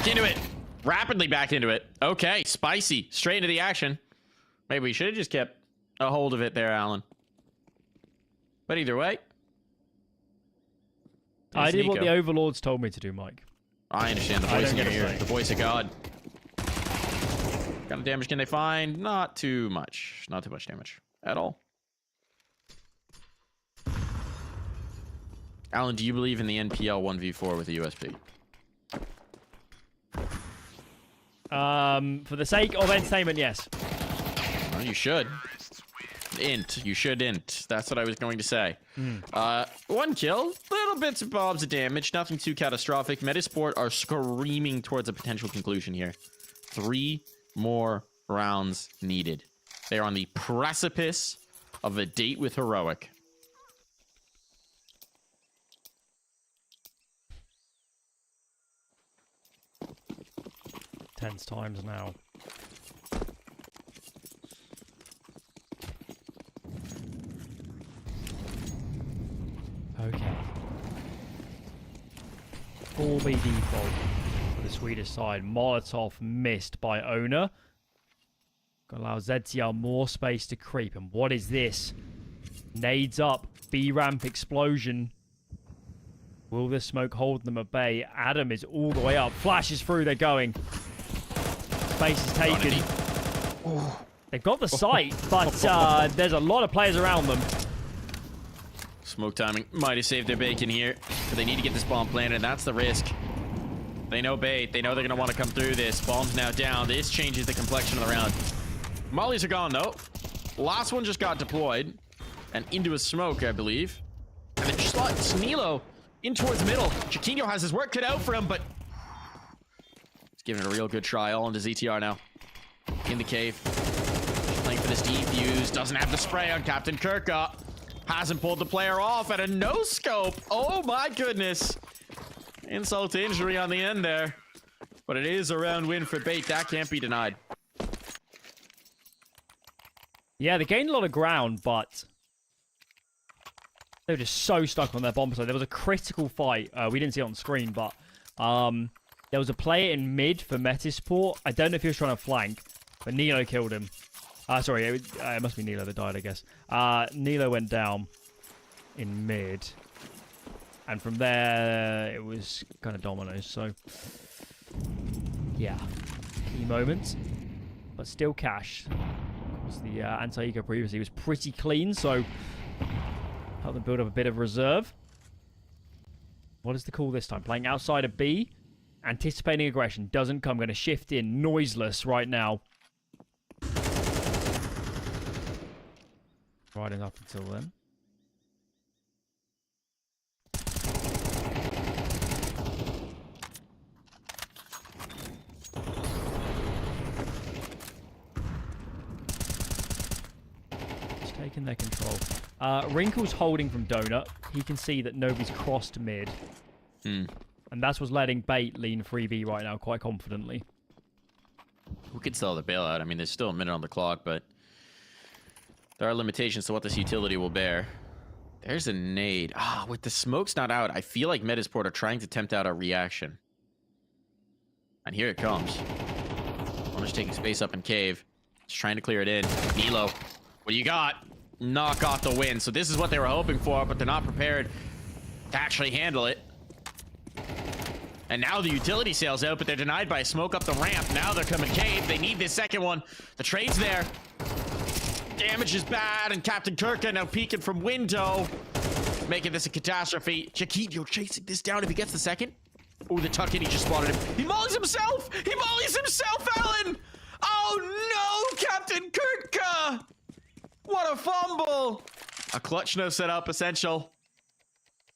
Speaker 5: Into it. Rapidly back into it. Okay, spicy. Straight into the action. Maybe we should have just kept a hold of it there, Alan. But either way.
Speaker 6: I did what the overlords told me to do, Mike.
Speaker 5: I understand the voice in your ear. The voice of God. What kind of damage can they find? Not too much. Not too much damage at all. Alan, do you believe in the NPL 1v4 with the USP?
Speaker 6: For the sake of entertainment, yes.
Speaker 5: Well, you should. You shouldn't. That's what I was going to say. One kill, little bits and bobs of damage, nothing too catastrophic. Metizport are screaming towards a potential conclusion here. 3 more rounds needed. They're on the precipice of a date with Heroic.
Speaker 6: Tense times now. Okay. 4B default for the Swedish side. Molotov missed by owner. Gonna allow ZTR more space to creep. And what is this? Nades up. B-ramp explosion. Will this smoke hold them at bay? Adam is all the way up. Flashes through. They're going. Space is taken. They've got the site, but there's a lot of players around them.
Speaker 5: Smoke timing might have saved their bacon here, but they need to get this bomb planted, and that's the risk. They know bait. They know they're going to want to come through this. Bomb's now down. This changes the complexion of the round. Mollies are gone, though. Last one just got deployed and into a smoke, I believe. And it slots Nilo in towards the middle. Chiquinho has his work cut out for him, but he's giving it a real good try. All into ZTR now. In the cave. Playing for this defuse. Doesn't have the spray on Captain Kirka. Hasn't pulled the player off at a no-scope. Oh my goodness. Insult to injury on the end there. But it is a round win for Bait. That can't be denied.
Speaker 6: Yeah, they gained a lot of ground, but they were just so stuck on their bomb side. There was a critical fight. We didn't see it on screen, but there was a player in mid for Metizport. I don't know if he was trying to flank, but Nilo killed him. Sorry, it must be Nilo that died, I guess. Nilo went down in mid. And from there, it was kind of dominoes. So, yeah. Key moments. But still cash. Of course, the anti-eco previously was pretty clean, so helped them build up a bit of reserve. What is the call this time? Playing outside of B. Anticipating aggression. Doesn't come. Going to shift in. Noiseless right now. Riding up until then. Just taking their control. Wrinkle's holding from Donut. He can see that nobody's crossed mid. And that's what's letting Bait lean 3B right now quite confidently.
Speaker 5: We could sell the bailout. I mean, there's still a minute on the clock, but there are limitations to what this utility will bear. There's a nade. With the smokes not out, I feel like Metizport are trying to tempt out a reaction. And here it comes. I'm just taking space up in cave. Just trying to clear it in. Nilo, what do you got? Knock off the win. So this is what they were hoping for, but they're not prepared to actually handle it. And now the utility sails out, but they're denied by a smoke up the ramp. Now they're coming cave. They need this second one. The trade's there. Damage is bad, and Captain Kirka now peeking from window, making this a catastrophe. Jakibio chasing this down if he gets the second. Oh, the tuck in, he just spotted him. He mollies himself! He mollies himself, Alan! Oh no, Captain Kirka! What a fumble! A clutch no setup, essential.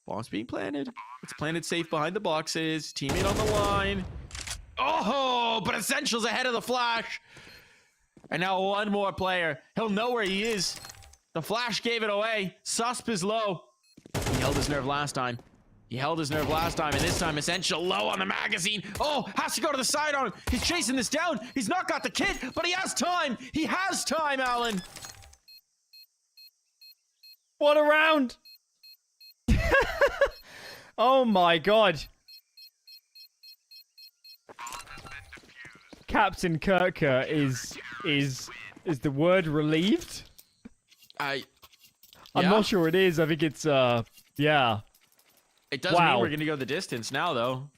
Speaker 5: Bomb's being planted. It's planted safe behind the boxes. Teammate on the line. Oh, but Essential's ahead of the flash. And now one more player. He'll know where he is. The flash gave it away. Susp is low. He held his nerve last time. And this time Essential low on the magazine. Oh, has to go to the sidearm. He's chasing this down. He's not got the kit, but he has time. He has time, Alan.
Speaker 6: What a round! Oh my god. Captain Kirka is the word relieved? I'm not sure it is. I think it's yeah.
Speaker 5: It does mean we're gonna go the distance now though.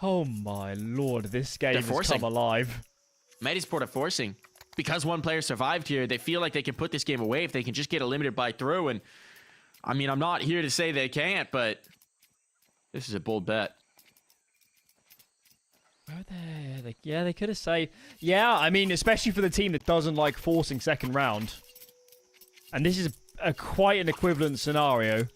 Speaker 6: Oh my lord, this game has come alive.
Speaker 5: Metizport are forcing. Because one player survived here, they feel like they can put this game away if they can just get a limited buy through. And I mean, I'm not here to say they can't, but this is a bold bet.
Speaker 6: Yeah, they could have saved. Yeah, I mean, especially for the team that doesn't like forcing second round. And this is quite an equivalent scenario.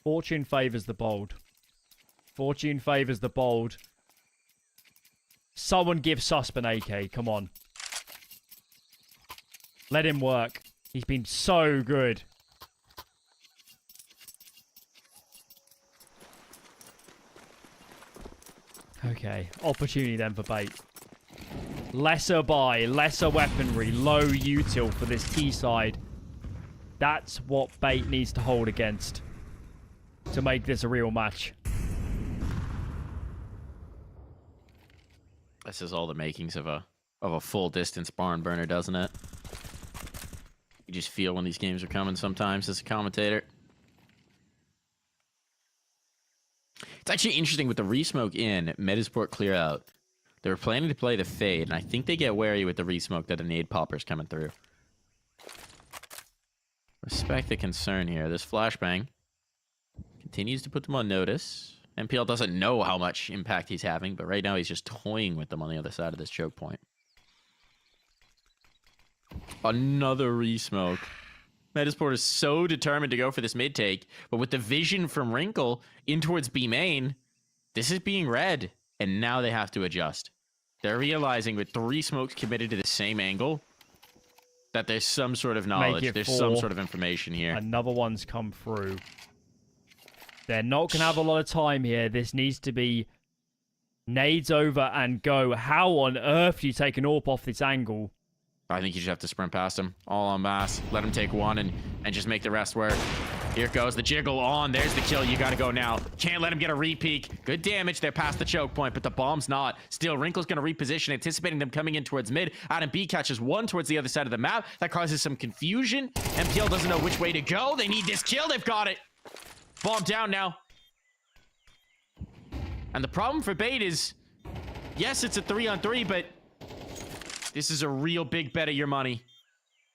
Speaker 6: Fortune favors the bold. Fortune favors the bold. Someone give Susp an AK. Come on. Let him work. He's been so good. Okay. Opportunity then for Bait. Lesser buy, lesser weaponry, low util for this T side. That's what Bait needs to hold against to make this a real match.
Speaker 5: This is all the makings of a full distance barn burner, doesn't it? You just feel when these games are coming sometimes as a commentator. It's actually interesting with the resmoke in, Metizport clear out. They were planning to play the fade, and I think they get wary with the resmoke that a nade popper's coming through. Respect the concern here. This flashbang continues to put them on notice. MPL doesn't know how much impact he's having, but right now he's just toying with them on the other side of this choke point. Another resmoke. Metizport is so determined to go for this mid take, but with the vision from Wrinkle in towards B main, this is being read, and now they have to adjust. They're realizing with 3 smokes committed to the same angle that there's some sort of knowledge, there's some sort of information here.
Speaker 6: Another one's come through. They're not going to have a lot of time here. This needs to be nades over and go. How on earth do you take an AWP off this angle?
Speaker 5: I think you just have to sprint past him. All en masse. Let him take one and just make the rest work. Here it goes. The jiggle on. There's the kill. You got to go now. Can't let him get a re-peek. Good damage. They're past the choke point, but the bomb's not. Still, Wrinkle's going to reposition, anticipating them coming in towards mid. Adam B catches one towards the other side of the map. That causes some confusion. MPL doesn't know which way to go. They need this kill. They've got it. Bomb down now. And the problem for Bait is, yes, it's a 3-on-3, but this is a real big bet of your money.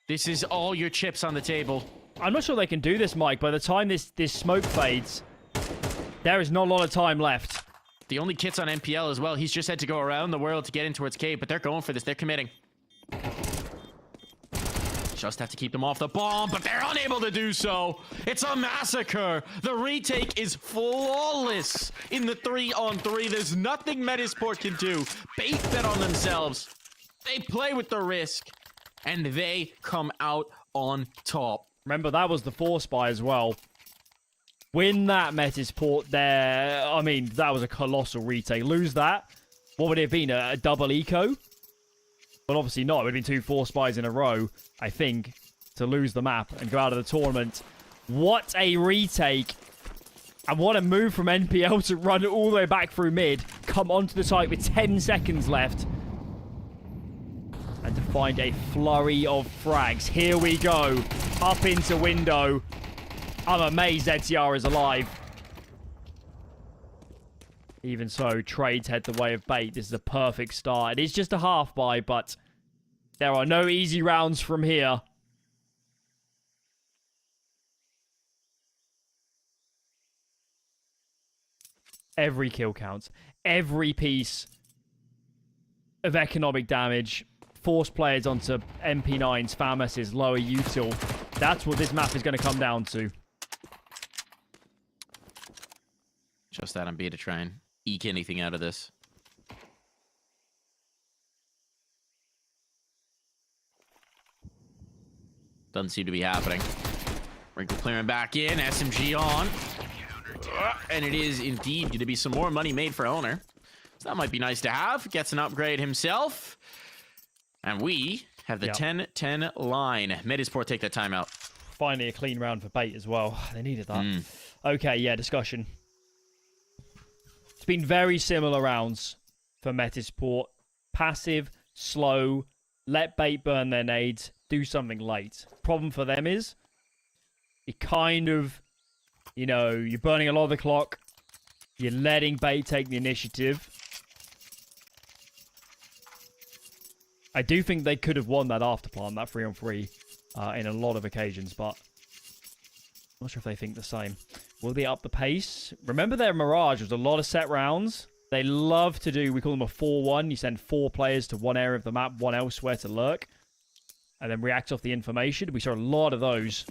Speaker 5: This is all your chips on the table.
Speaker 6: I'm not sure they can do this, Mike. By the time this smoke fades, there is not a lot of time left.
Speaker 5: The only kit's on NPL as well. He's just had to go around the world to get in towards cave, but they're going for this. They're committing. Just have to keep them off the bomb, but they're unable to do so. It's a massacre. The retake is flawless in the 3-on-3. There's nothing Metizport can do. Bait bet on themselves. They play with the risk, and they come out on top.
Speaker 6: Remember, that was the force buy as well. Win that Metizport there. I mean, that was a colossal retake. Lose that. What would it have been? A double eco? But obviously not. It would have been 2 force buys in a row, I think, to lose the map and go out of the tournament. What a retake. And what a move from NPL to run all the way back through mid, come onto the site with 10 seconds left, and to find a flurry of frags. Here we go. Up into window. I'm amazed ZTR is alive. Even so, trades head the way of bait. This is a perfect start. It is just a half buy, but there are no easy rounds from here. Every kill counts. Every piece of economic damage. Force players onto MP9s, FAMASs, lower util. That's what this map is going to come down to.
Speaker 5: Just Adam B to try and eke anything out of this. Doesn't seem to be happening. Wrinkle clearing back in. SMG on. And it is indeed going to be some more money made for owner. So that might be nice to have. Gets an upgrade himself. And we have the 10-10 line. Metizport take that timeout.
Speaker 6: Finally a clean round for bait as well. They needed that. Okay, yeah, discussion. It's been very similar rounds for Metizport. Passive, slow, let bait burn their nades, do something late. Problem for them is, you kind of, you know, you're burning a lot of the clock. You're letting bait take the initiative. I do think they could have won that afterplan, that 3-on-3, in a lot of occasions, but I'm not sure if they think the same. Will they up the pace? Remember their Mirage was a lot of set rounds. They love to do, we call them a 4-1. You send 4 players to one area of the map, one elsewhere to lurk, and then react off the information. We saw a lot of those.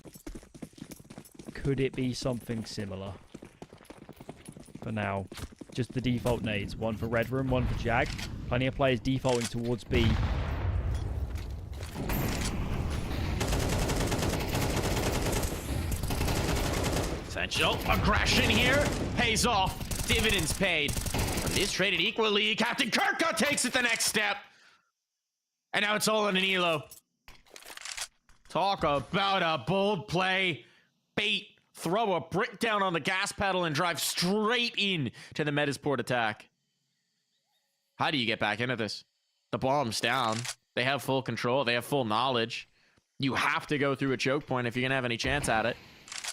Speaker 6: Could it be something similar? For now, just the default nades. One for Red Room, one for Jag. Plenty of players defaulting towards B.
Speaker 5: Essential aggression here pays off. Dividends paid. But it is traded equally. Captain Kirka takes it the next step. And now it's all in an elo. Talk about a bold play. Bait. Throw a brick down on the gas pedal and drive straight in to the Metizport attack. How do you get back into this? The bomb's down. They have full control. They have full knowledge. You have to go through a choke point if you're going to have any chance at it.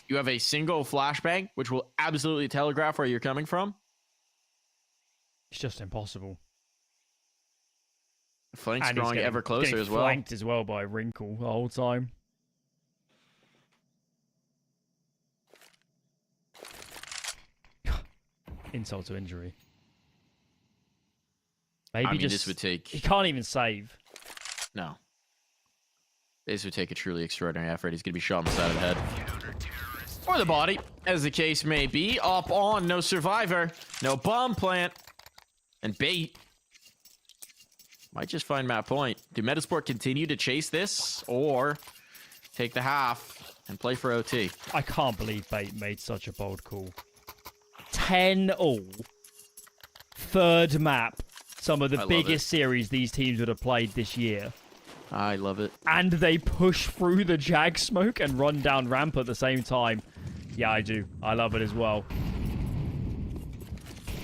Speaker 5: You have a single flashbang, which will absolutely telegraph where you're coming from.
Speaker 6: It's just impossible.
Speaker 5: Flank's growing ever closer as well.
Speaker 6: Flanked as well by Wrinkle the whole time. Insult to injury. Maybe just
Speaker 5: this would take...
Speaker 6: He can't even save.
Speaker 5: No. This would take a truly extraordinary effort. He's going to be shot on the side of the head. Or the body, as the case may be. Up on, no survivor, no bomb plant, and bait. Might just find map point. Do Metizport continue to chase this, or take the half and play for OT?
Speaker 6: I can't believe bait made such a bold call. 10-all. Third map. Some of the biggest series these teams would have played this year.
Speaker 5: I love it.
Speaker 6: And they push through the Jag smoke and run down ramp at the same time. Yeah, I do. I love it as well.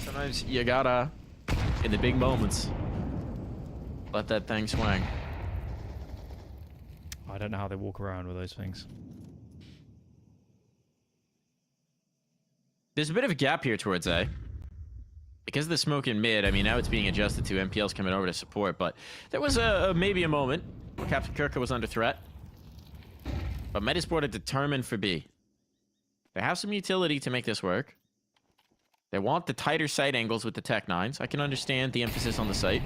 Speaker 5: Sometimes you gotta, in the big moments, let that thing swing.
Speaker 6: I don't know how they walk around with those things.
Speaker 5: There's a bit of a gap here towards A. Because of the smoke in mid, I mean, now it's being adjusted to. MPL's coming over to support, but there was maybe a moment where Captain Kirka was under threat. But Metizport are determined for B. They have some utility to make this work. They want the tighter sight angles with the Tech 9s. I can understand the emphasis on the sight.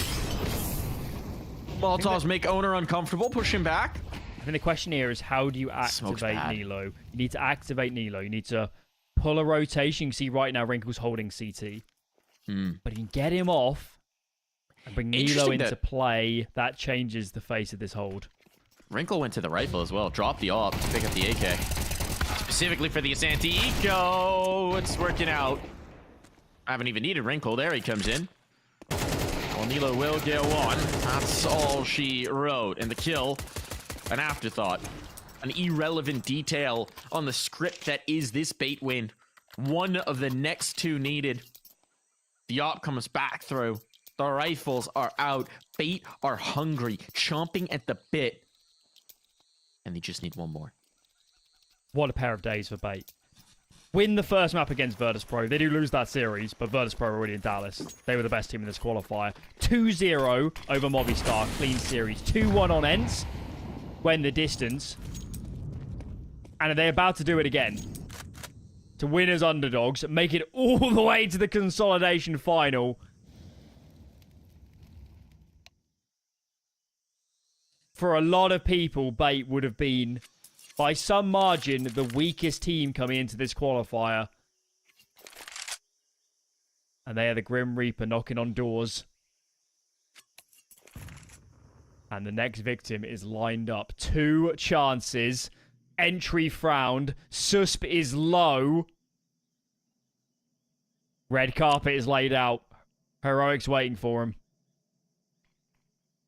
Speaker 5: Molotovs make owner uncomfortable, push him back.
Speaker 6: I think the question here is, how do you activate Nilo? You need to activate Nilo. You need to pull a rotation. You can see right now Wrinkle's holding CT. But you can get him off and bring Nilo into play. That changes the face of this hold.
Speaker 5: Wrinkle went to the rifle as well. Dropped the AWP to pick up the AK. Specifically for the Asanti Eco. It's working out. I haven't even needed Wrinkle. There he comes in. Well, Nilo will get one. That's all she wrote. And the kill, an afterthought. An irrelevant detail on the script that is this bait win. One of the next two needed. The AWP comes back through. The rifles are out. Bait are hungry, chomping at the bit. And they just need one more.
Speaker 6: What a pair of days for Bait. Win the first map against Virtus.pro. They do lose that series, but Virtus.pro are already in Dallas. They were the best team in this qualifier. 2-0 over Movistar. Clean series. 2-1 on Ents. Went the distance. And are they about to do it again? To win as underdogs. Make it all the way to the consolidation final. For a lot of people, Bait would have been, by some margin, the weakest team coming into this qualifier. And they are the Grim Reaper knocking on doors. And the next victim is lined up. 2 chances. Entry frowned. Susp is low. Red carpet is laid out. Heroics waiting for him.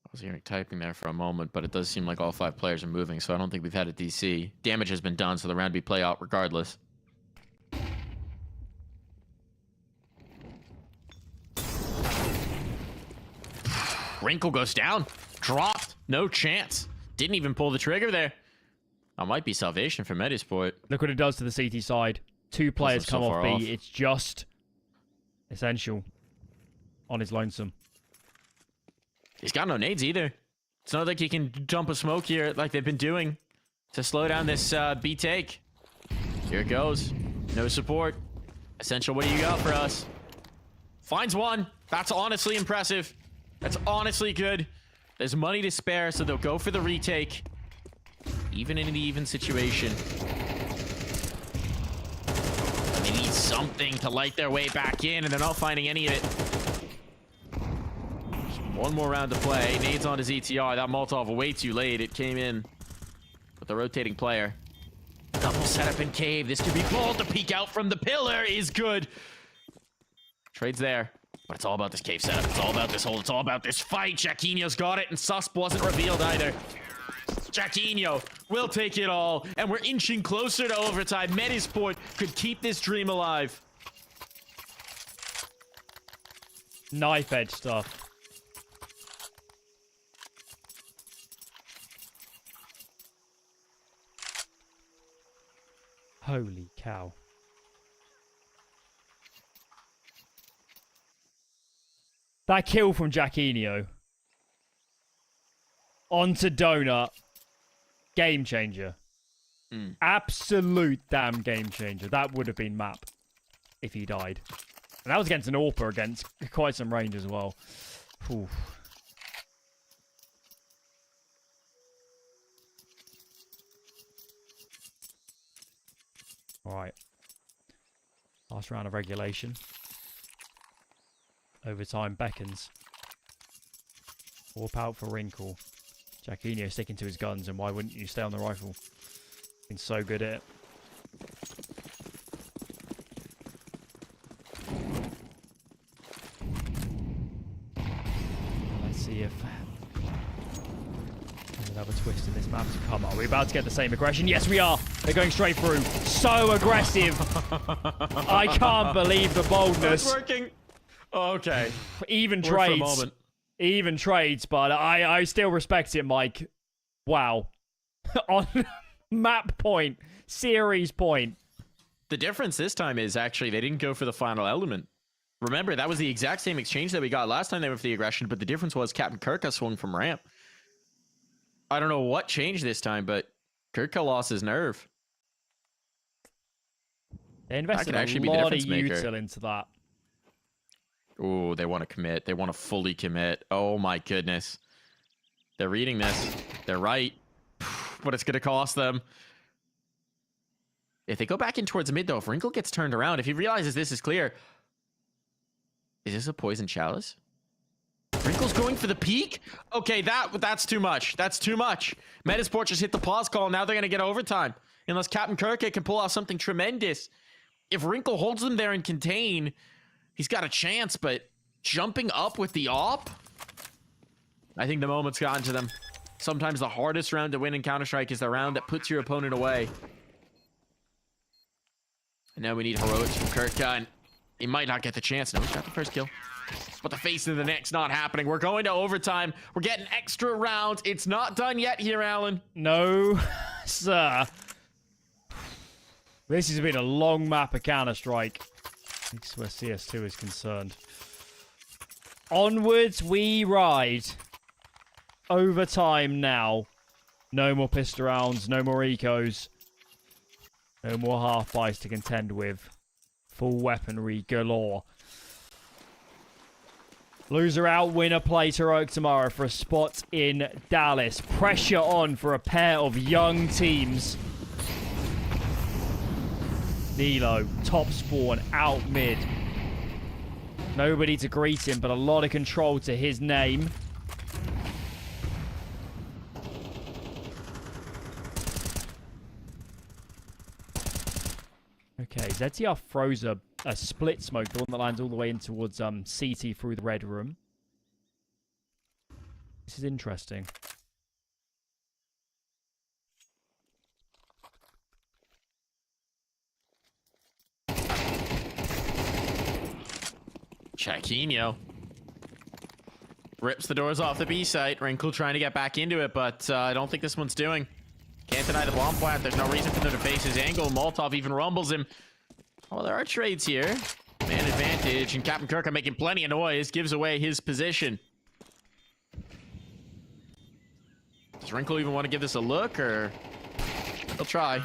Speaker 5: I was hearing typing there for a moment, but it does seem like all 5 players are moving, so I don't think we've had a DC. Damage has been done, so the round be play out regardless. Wrinkle goes down. Dropped. No chance. Didn't even pull the trigger there. That might be salvation for Metizport.
Speaker 6: Look what it does to the CT side. 2 players come off B. It's just essential on his lonesome.
Speaker 5: He's got no nades either. It's not like he can jump a smoke here like they've been doing to slow down this B take. Here it goes. No support. Essential, what do you got for us? Finds one. That's honestly impressive. That's honestly good. There's money to spare, so they'll go for the retake. Even in the even situation. They need something to light their way back in, and they're not finding any of it. One more round to play. Nades on his ETR. That Molotov way too late. It came in with the rotating player. Double setup in cave. This could be bold. The peek out from the pillar is good. Trade's there. But it's all about this cave setup. It's all about this hold. It's all about this fight. Jaquinho's got it, and Susp wasn't revealed either. Jaquinho will take it all. And we're inching closer to overtime. Metizport could keep this dream alive.
Speaker 6: Knife edge stuff. Holy cow. That kill from Jaquinho onto Donut. Game changer. Absolute damn game changer. That would have been map if he died. And that was against an AWPer against quite some range as well. Whew. Alright. Last round of regulation. Overtime beckons. Warp out for Wrinkle. Jaquinho sticking to his guns, and why wouldn't you stay on the rifle? Been so good at it. Let's see if there's another twist in this map to come. Are we about to get the same aggression? Yes, we are. They're going straight through. So aggressive. I can't believe the boldness.
Speaker 5: It's working. Okay.
Speaker 6: Even trades. Even trades, but I still respect it, Mike. Wow. On map point. Series point.
Speaker 5: The difference this time is actually they didn't go for the final element. Remember, that was the exact same exchange that we got last time they went for the aggression, but the difference was Captain Kirka swung from ramp. I don't know what changed this time, but Kirka lost his nerve.
Speaker 6: They invested a
Speaker 5: actually be the
Speaker 6: lot of
Speaker 5: difference maker.
Speaker 6: util into that.
Speaker 5: Oh, they want to commit. They want to fully commit. Oh my goodness. They're reading this. They're right. But it's going to cost them. If they go back in towards mid, though, if Wrinkle gets turned around, if he realizes this is clear. Is this a poison chalice? Wrinkle's going for the peak? Okay, that's too much. That's too much. Metizport just hit the pause call. Now they're going to get overtime. Unless Captain Kirke can pull off something tremendous. If Wrinkle holds them there and contain, he's got a chance, but jumping up with the op? I think the moment's gotten to them. Sometimes the hardest round to win in Counter-Strike is the round that puts your opponent away. And now we need heroics from Kirka, and he might not get the chance. No, he's got the first kill. But the face in the neck's not happening. We're going to overtime. We're getting extra rounds. It's not done yet here, Alan.
Speaker 6: No, sir. This has been a long map of Counter-Strike. That's where CS2 is concerned. Onwards we ride. Overtime now. No more pistol rounds. No more ecos. No more half-buys to contend with. Full weaponry galore. Loser out, winner plays heroic tomorrow for a spot in Dallas. Pressure on for a pair of young teams. Nilo, top spawn, out mid. Nobody to greet him, but a lot of control to his name. Okay, ZTR throws a split smoke, the one that lands all the way in towards CT through the red room. This is interesting.
Speaker 5: Chaquinho rips the doors off the B site. Wrinkle trying to get back into it, but I don't think this one's doing. Can't deny the bomb plant. There's no reason for them to face his angle. Molotov even rumbles him. Well, there are trades here. Man advantage, and Captain Kirk making plenty of noise. Gives away his position. Does Wrinkle even want to give this a look, or he'll try,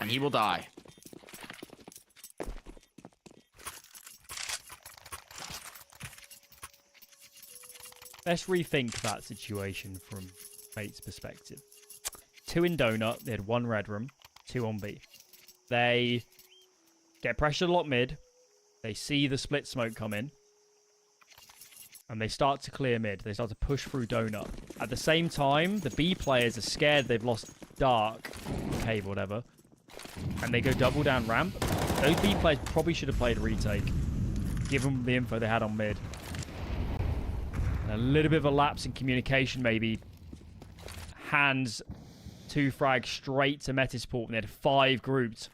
Speaker 5: and he will die.
Speaker 6: Let's rethink that situation from Fate's perspective. 2 in Donut. They had 1 red room. 2 on B. They get pressured a lot mid. They see the split smoke come in. And they start to clear mid. They start to push through Donut. At the same time, the B players are scared they've lost Dark. Cave, whatever. And they go double down ramp. Those B players probably should have played retake. Given the info they had on mid. A little bit of a lapse in communication, maybe. Hands 2 frags straight to Metizport, and they had 5 grouped.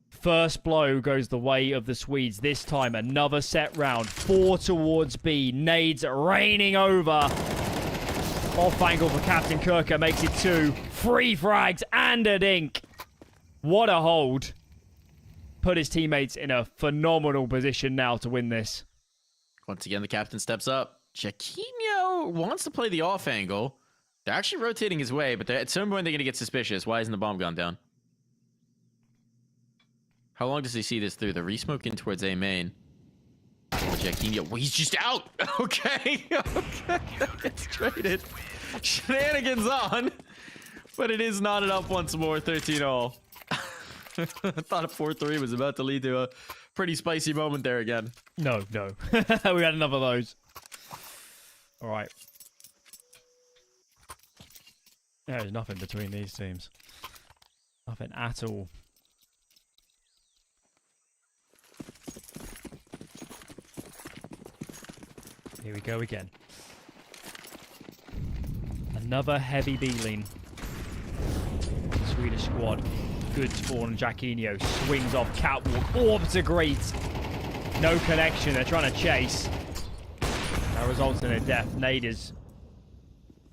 Speaker 6: First blow goes the way of the Swedes. This time, another set round. 4 towards B. Nades raining over. Off angle for Captain Kirka makes it 2. 3 frags and a dink. What a hold. Put his teammates in a phenomenal position now to win this.
Speaker 5: Once again, the captain steps up. Chaquinho wants to play the off angle. They're actually rotating his way, but at some point they're going to get suspicious. Why isn't the bomb gone down? How long does he see this through? The resmoke in towards A main. Chaquinho, well, he's just out. Okay. Okay. It's traded. Shenanigans on. But it is knotted up once more. 13-all. I thought a 4-3 was about to lead to a pretty spicy moment there again.
Speaker 6: No. We had enough of those. All right. There's nothing between these teams. Nothing at all. Here we go again. Another heavy B lean. Swedish squad. Good spawn, and Jaquinho swings off catwalk. Orb to great. No connection. They're trying to chase. That results in a death. Naders.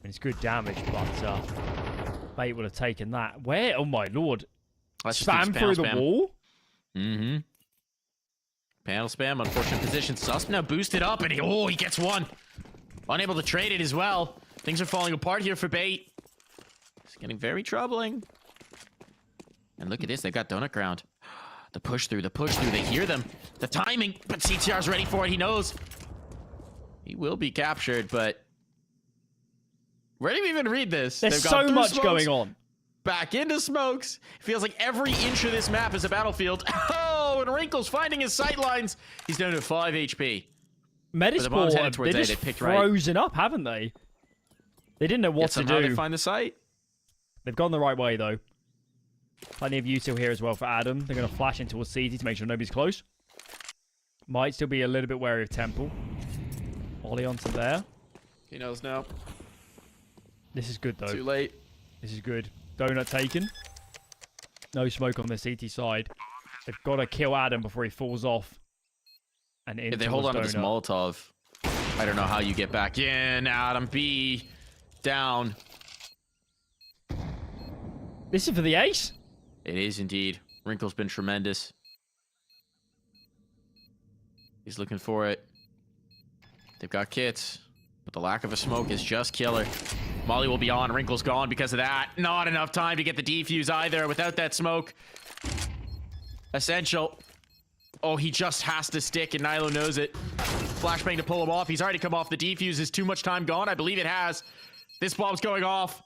Speaker 6: And it's good damage, but Fate would have taken that. Where? Oh my lord. Spam through the wall?
Speaker 5: Mm-hmm. Panel spam, unfortunate position. Susp now boosted up, and he gets 1. Unable to trade it as well. Things are falling apart here for Bait. getting very troubling. And look at this, they've got donut ground. The push through, they hear them. The timing, but CTR's ready for it, he knows. He will be captured, but... Where do we even read this?
Speaker 6: There's
Speaker 5: They've gone
Speaker 6: so
Speaker 5: through
Speaker 6: much
Speaker 5: smokes,
Speaker 6: going on.
Speaker 5: back into smokes. Feels like every inch of this map is a battlefield. Oh, and Wrinkle's finding his sight lines. He's down to 5 HP.
Speaker 6: Metizport, they're just frozen up, haven't they? They didn't know what to do.
Speaker 5: They find the site.
Speaker 6: They've gone the right way, though. Plenty of util here as well for Adam. They're going to flash in towards CT to make sure nobody's close. Might still be a little bit wary of Temple. Ollie onto there.
Speaker 5: He knows now.
Speaker 6: This is good, though.
Speaker 5: Too late.
Speaker 6: This is good. Donut taken. No smoke on the CT side. They've got to kill Adam before he falls off. And
Speaker 5: if they hold on to this Molotov, I don't know how you get back in. Adam B. Down.
Speaker 6: This is for the ace?
Speaker 5: It is indeed. Wrinkle's been tremendous. He's looking for it. They've got kits, but the lack of a smoke is just killer. Molly will be on. Wrinkle's gone because of that. Not enough time to get the defuse either without that smoke. Essential. Oh, he just has to stick, and Nilo knows it. Flashbang to pull him off. He's already come off the defuse. Is too much time gone? I believe it has. This bomb's going off,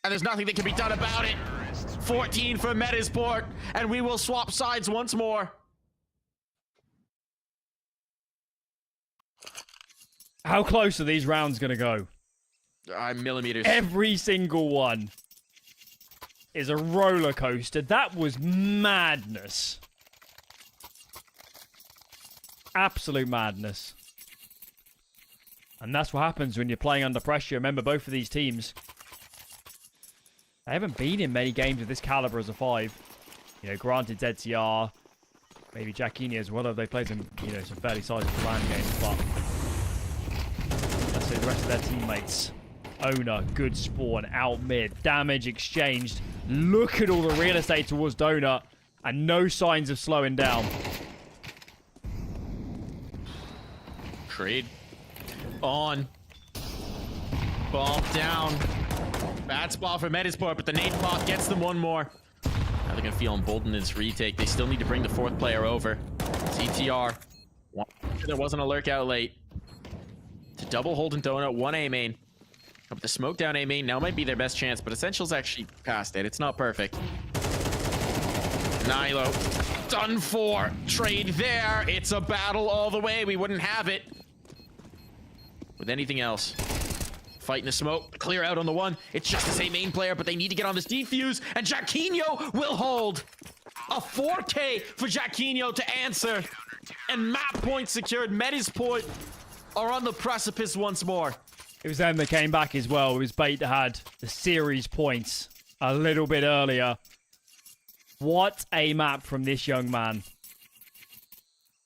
Speaker 5: and there's nothing that can be done about it. 14 for Metizport, and we will swap sides once more.
Speaker 6: How close are these rounds going to go?
Speaker 5: Millimeters.
Speaker 6: Every single one is a roller coaster. That was madness. Absolute madness. And that's what happens when you're playing under pressure. Remember, both of these teams, they haven't been in many games of this caliber as a 5. You know, granted ZTR, maybe Jacquini as well, they played some, you know, some fairly sizable land games, but let's say the rest of their teammates. Owner, good spawn, out mid, damage exchanged. Look at all the real estate towards Donut, and no signs of slowing down.
Speaker 5: Trade on. Bomb down. Bad spot for Metizport, but the nade pop gets them one more. Now they're going to feel emboldened in this retake. They still need to bring the 4th player over. CTR. There wasn't a lurk out late. To double hold and Donut, 1 A main. But the smoke down A main now might be their best chance, but Essential's actually past it. It's not perfect. Nilo. Done for. Trade there. It's a battle all the way. We wouldn't have it with anything else. Fighting the smoke. Clear out on the 1. It's just the same main player, but they need to get on this defuse. And Jacquino will hold. A 4K for Jacquino to answer. And map point secured. Metizport are on the precipice once more.
Speaker 6: It was them that came back as well. It was Bait that had the series points a little bit earlier. What a map from this young man.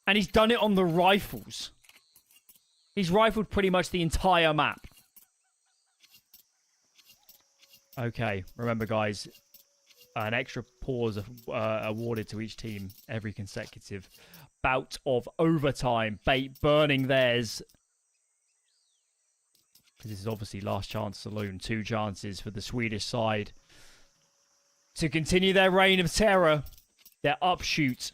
Speaker 6: And he's done it on the rifles. He's rifled pretty much the entire map. Okay, remember guys, an extra pause awarded to each team every consecutive bout of overtime. Bait burning theirs. This is obviously last chance saloon. 2 chances for the Swedish side to continue their reign of terror, their upshoot,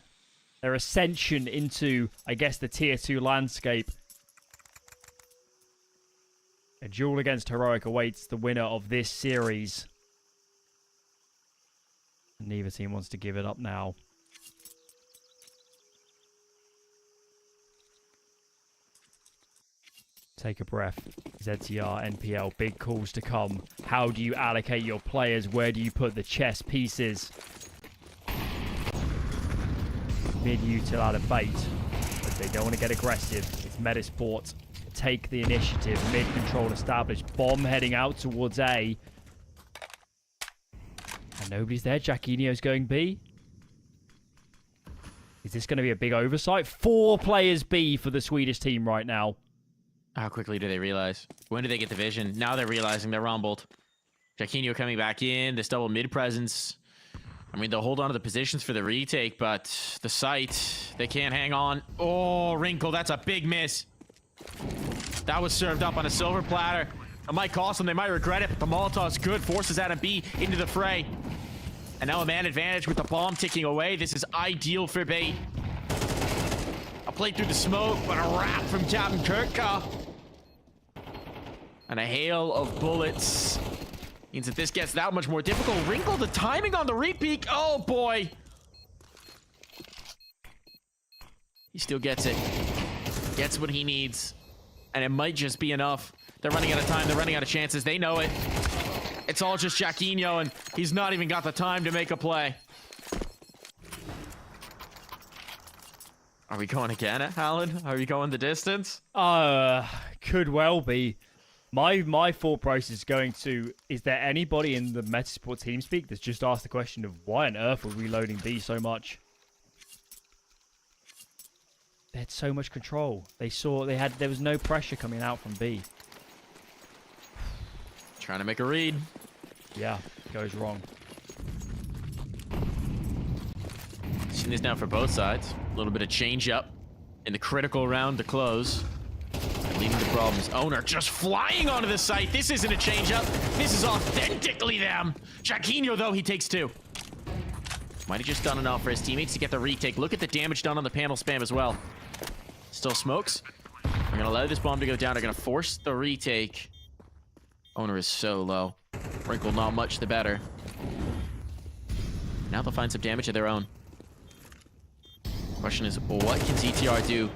Speaker 6: their ascension into, I guess, the tier 2 landscape. A duel against Heroic awaits the winner of this series. Neither team wants to give it up now. Take a breath. ZTR, NPL, big calls to come. How do you allocate your players? Where do you put the chess pieces? Mid-util out of Bait. But they don't want to get aggressive. It's Metizport. Take the initiative. Mid-control established. Bomb heading out towards A. And nobody's there. Jacquinio's going B. Is this going to be a big oversight? 4 players B for the Swedish team right now.
Speaker 5: How quickly do they realize? When do they get the vision? Now they're realizing they're rumbled. Jacquino coming back in. This double mid presence. I mean, they'll hold on to the positions for the retake, but the site, they can't hang on. Oh, Wrinkle, that's a big miss. That was served up on a silver platter. It might cost them. They might regret it, but the Molotov's good. Forces Adam B into the fray. And now a man advantage with the bomb ticking away. This is ideal for bait. A play through the smoke, but a wrap from Captain Kirka. And a hail of bullets means that this gets that much more difficult. Wrinkle the timing on the repeat. Oh boy. He still gets it. Gets what he needs. And it might just be enough. They're running out of time. They're running out of chances. They know it. It's all just Jaquinho, and he's not even got the time to make a play. Are we going again, Alan? Are we going the distance?
Speaker 6: Could well be. My thought process is going to, is there anybody in the Metizport TeamSpeak that's just asked the question of why on earth are we reloading B so much? They had so much control. There was no pressure coming out from B.
Speaker 5: Trying to make a read.
Speaker 6: Yeah, goes wrong.
Speaker 5: Seen this now for both sides. A little bit of change up in the critical round to close. And leading to problems. Owner just flying onto the site. This isn't a change up. This is authentically them. Jaquinho, though, he takes two. Might have just done enough for his teammates to get the retake. Look at the damage done on the panel spam as well. Still smokes. They're going to allow this bomb to go down. They're going to force the retake. Owner is so low. Wrinkle not much the better. Now they'll find some damage of their own. Question is, what can ZTR do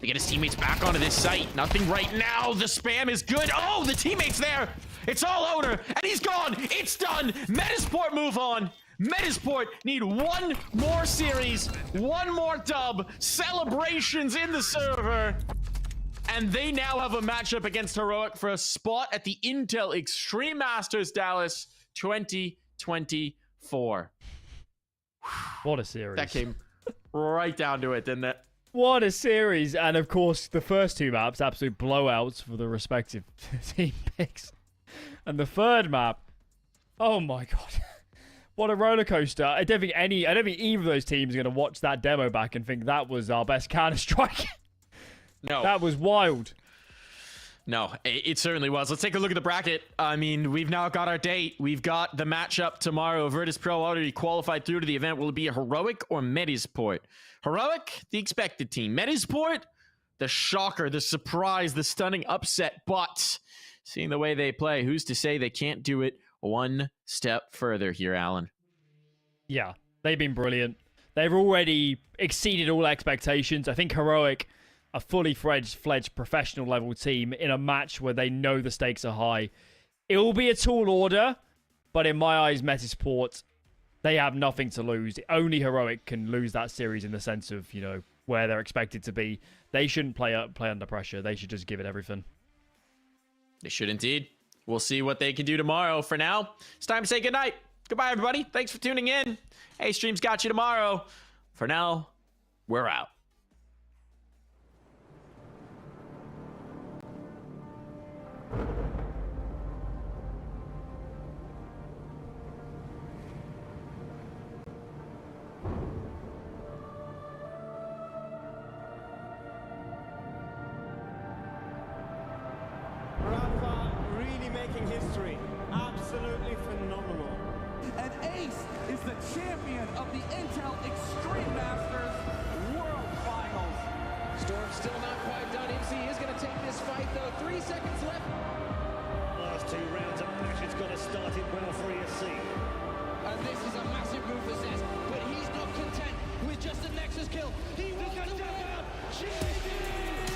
Speaker 5: to get his teammates back onto this site? Nothing right now. The spam is good. Oh, the teammate's there. It's all Owner, and he's gone. It's done. Metizport move on. Metizport need one more series, one more dub, celebrations in the server, and they now have a matchup against Heroic for a spot at the Intel Extreme Masters Dallas 2024.
Speaker 6: What a series.
Speaker 5: That came right down to it, didn't it?
Speaker 6: What a series. And of course, the first two maps, absolute blowouts for the respective team picks. And the third map, oh my god. What a roller coaster. I don't think either of those teams are going to watch that demo back and think that was our best Counter-Strike.
Speaker 5: No.
Speaker 6: That was wild.
Speaker 5: No, it certainly was. Let's take a look at the bracket. I mean, we've now got our date. We've got the matchup tomorrow. Virtus Pro already qualified through to the event. Will it be a Heroic or Metizport? Heroic, the expected team. Metizport, the shocker, the surprise, the stunning upset. But seeing the way they play, who's to say they can't do it one step further here, Alan?
Speaker 6: Yeah, they've been brilliant. They've already exceeded all expectations. I think Heroic, a fully fledged professional level team in a match where they know the stakes are high. It will be a tall order, but in my eyes, Metizport, they have nothing to lose. Only Heroic can lose that series in the sense of, you know, where they're expected to be. They shouldn't play under pressure. They should just give it everything.
Speaker 5: They should indeed. We'll see what they can do tomorrow. For now, it's time to say goodnight. Goodbye, everybody. Thanks for tuning in. Hey, stream's got you tomorrow. For now, we're out.
Speaker 1: Making history. Absolutely phenomenal.
Speaker 2: And Ace is the champion of the Intel Extreme Masters World Finals.
Speaker 3: Storm's still not quite done. MC is going to take this fight, though. 3 seconds left.
Speaker 4: Last 2 rounds of passion's got to start it well for ESC.
Speaker 3: And this is a massive move for Zez, but he's not content with just a Nexus kill. He wants to win. GG!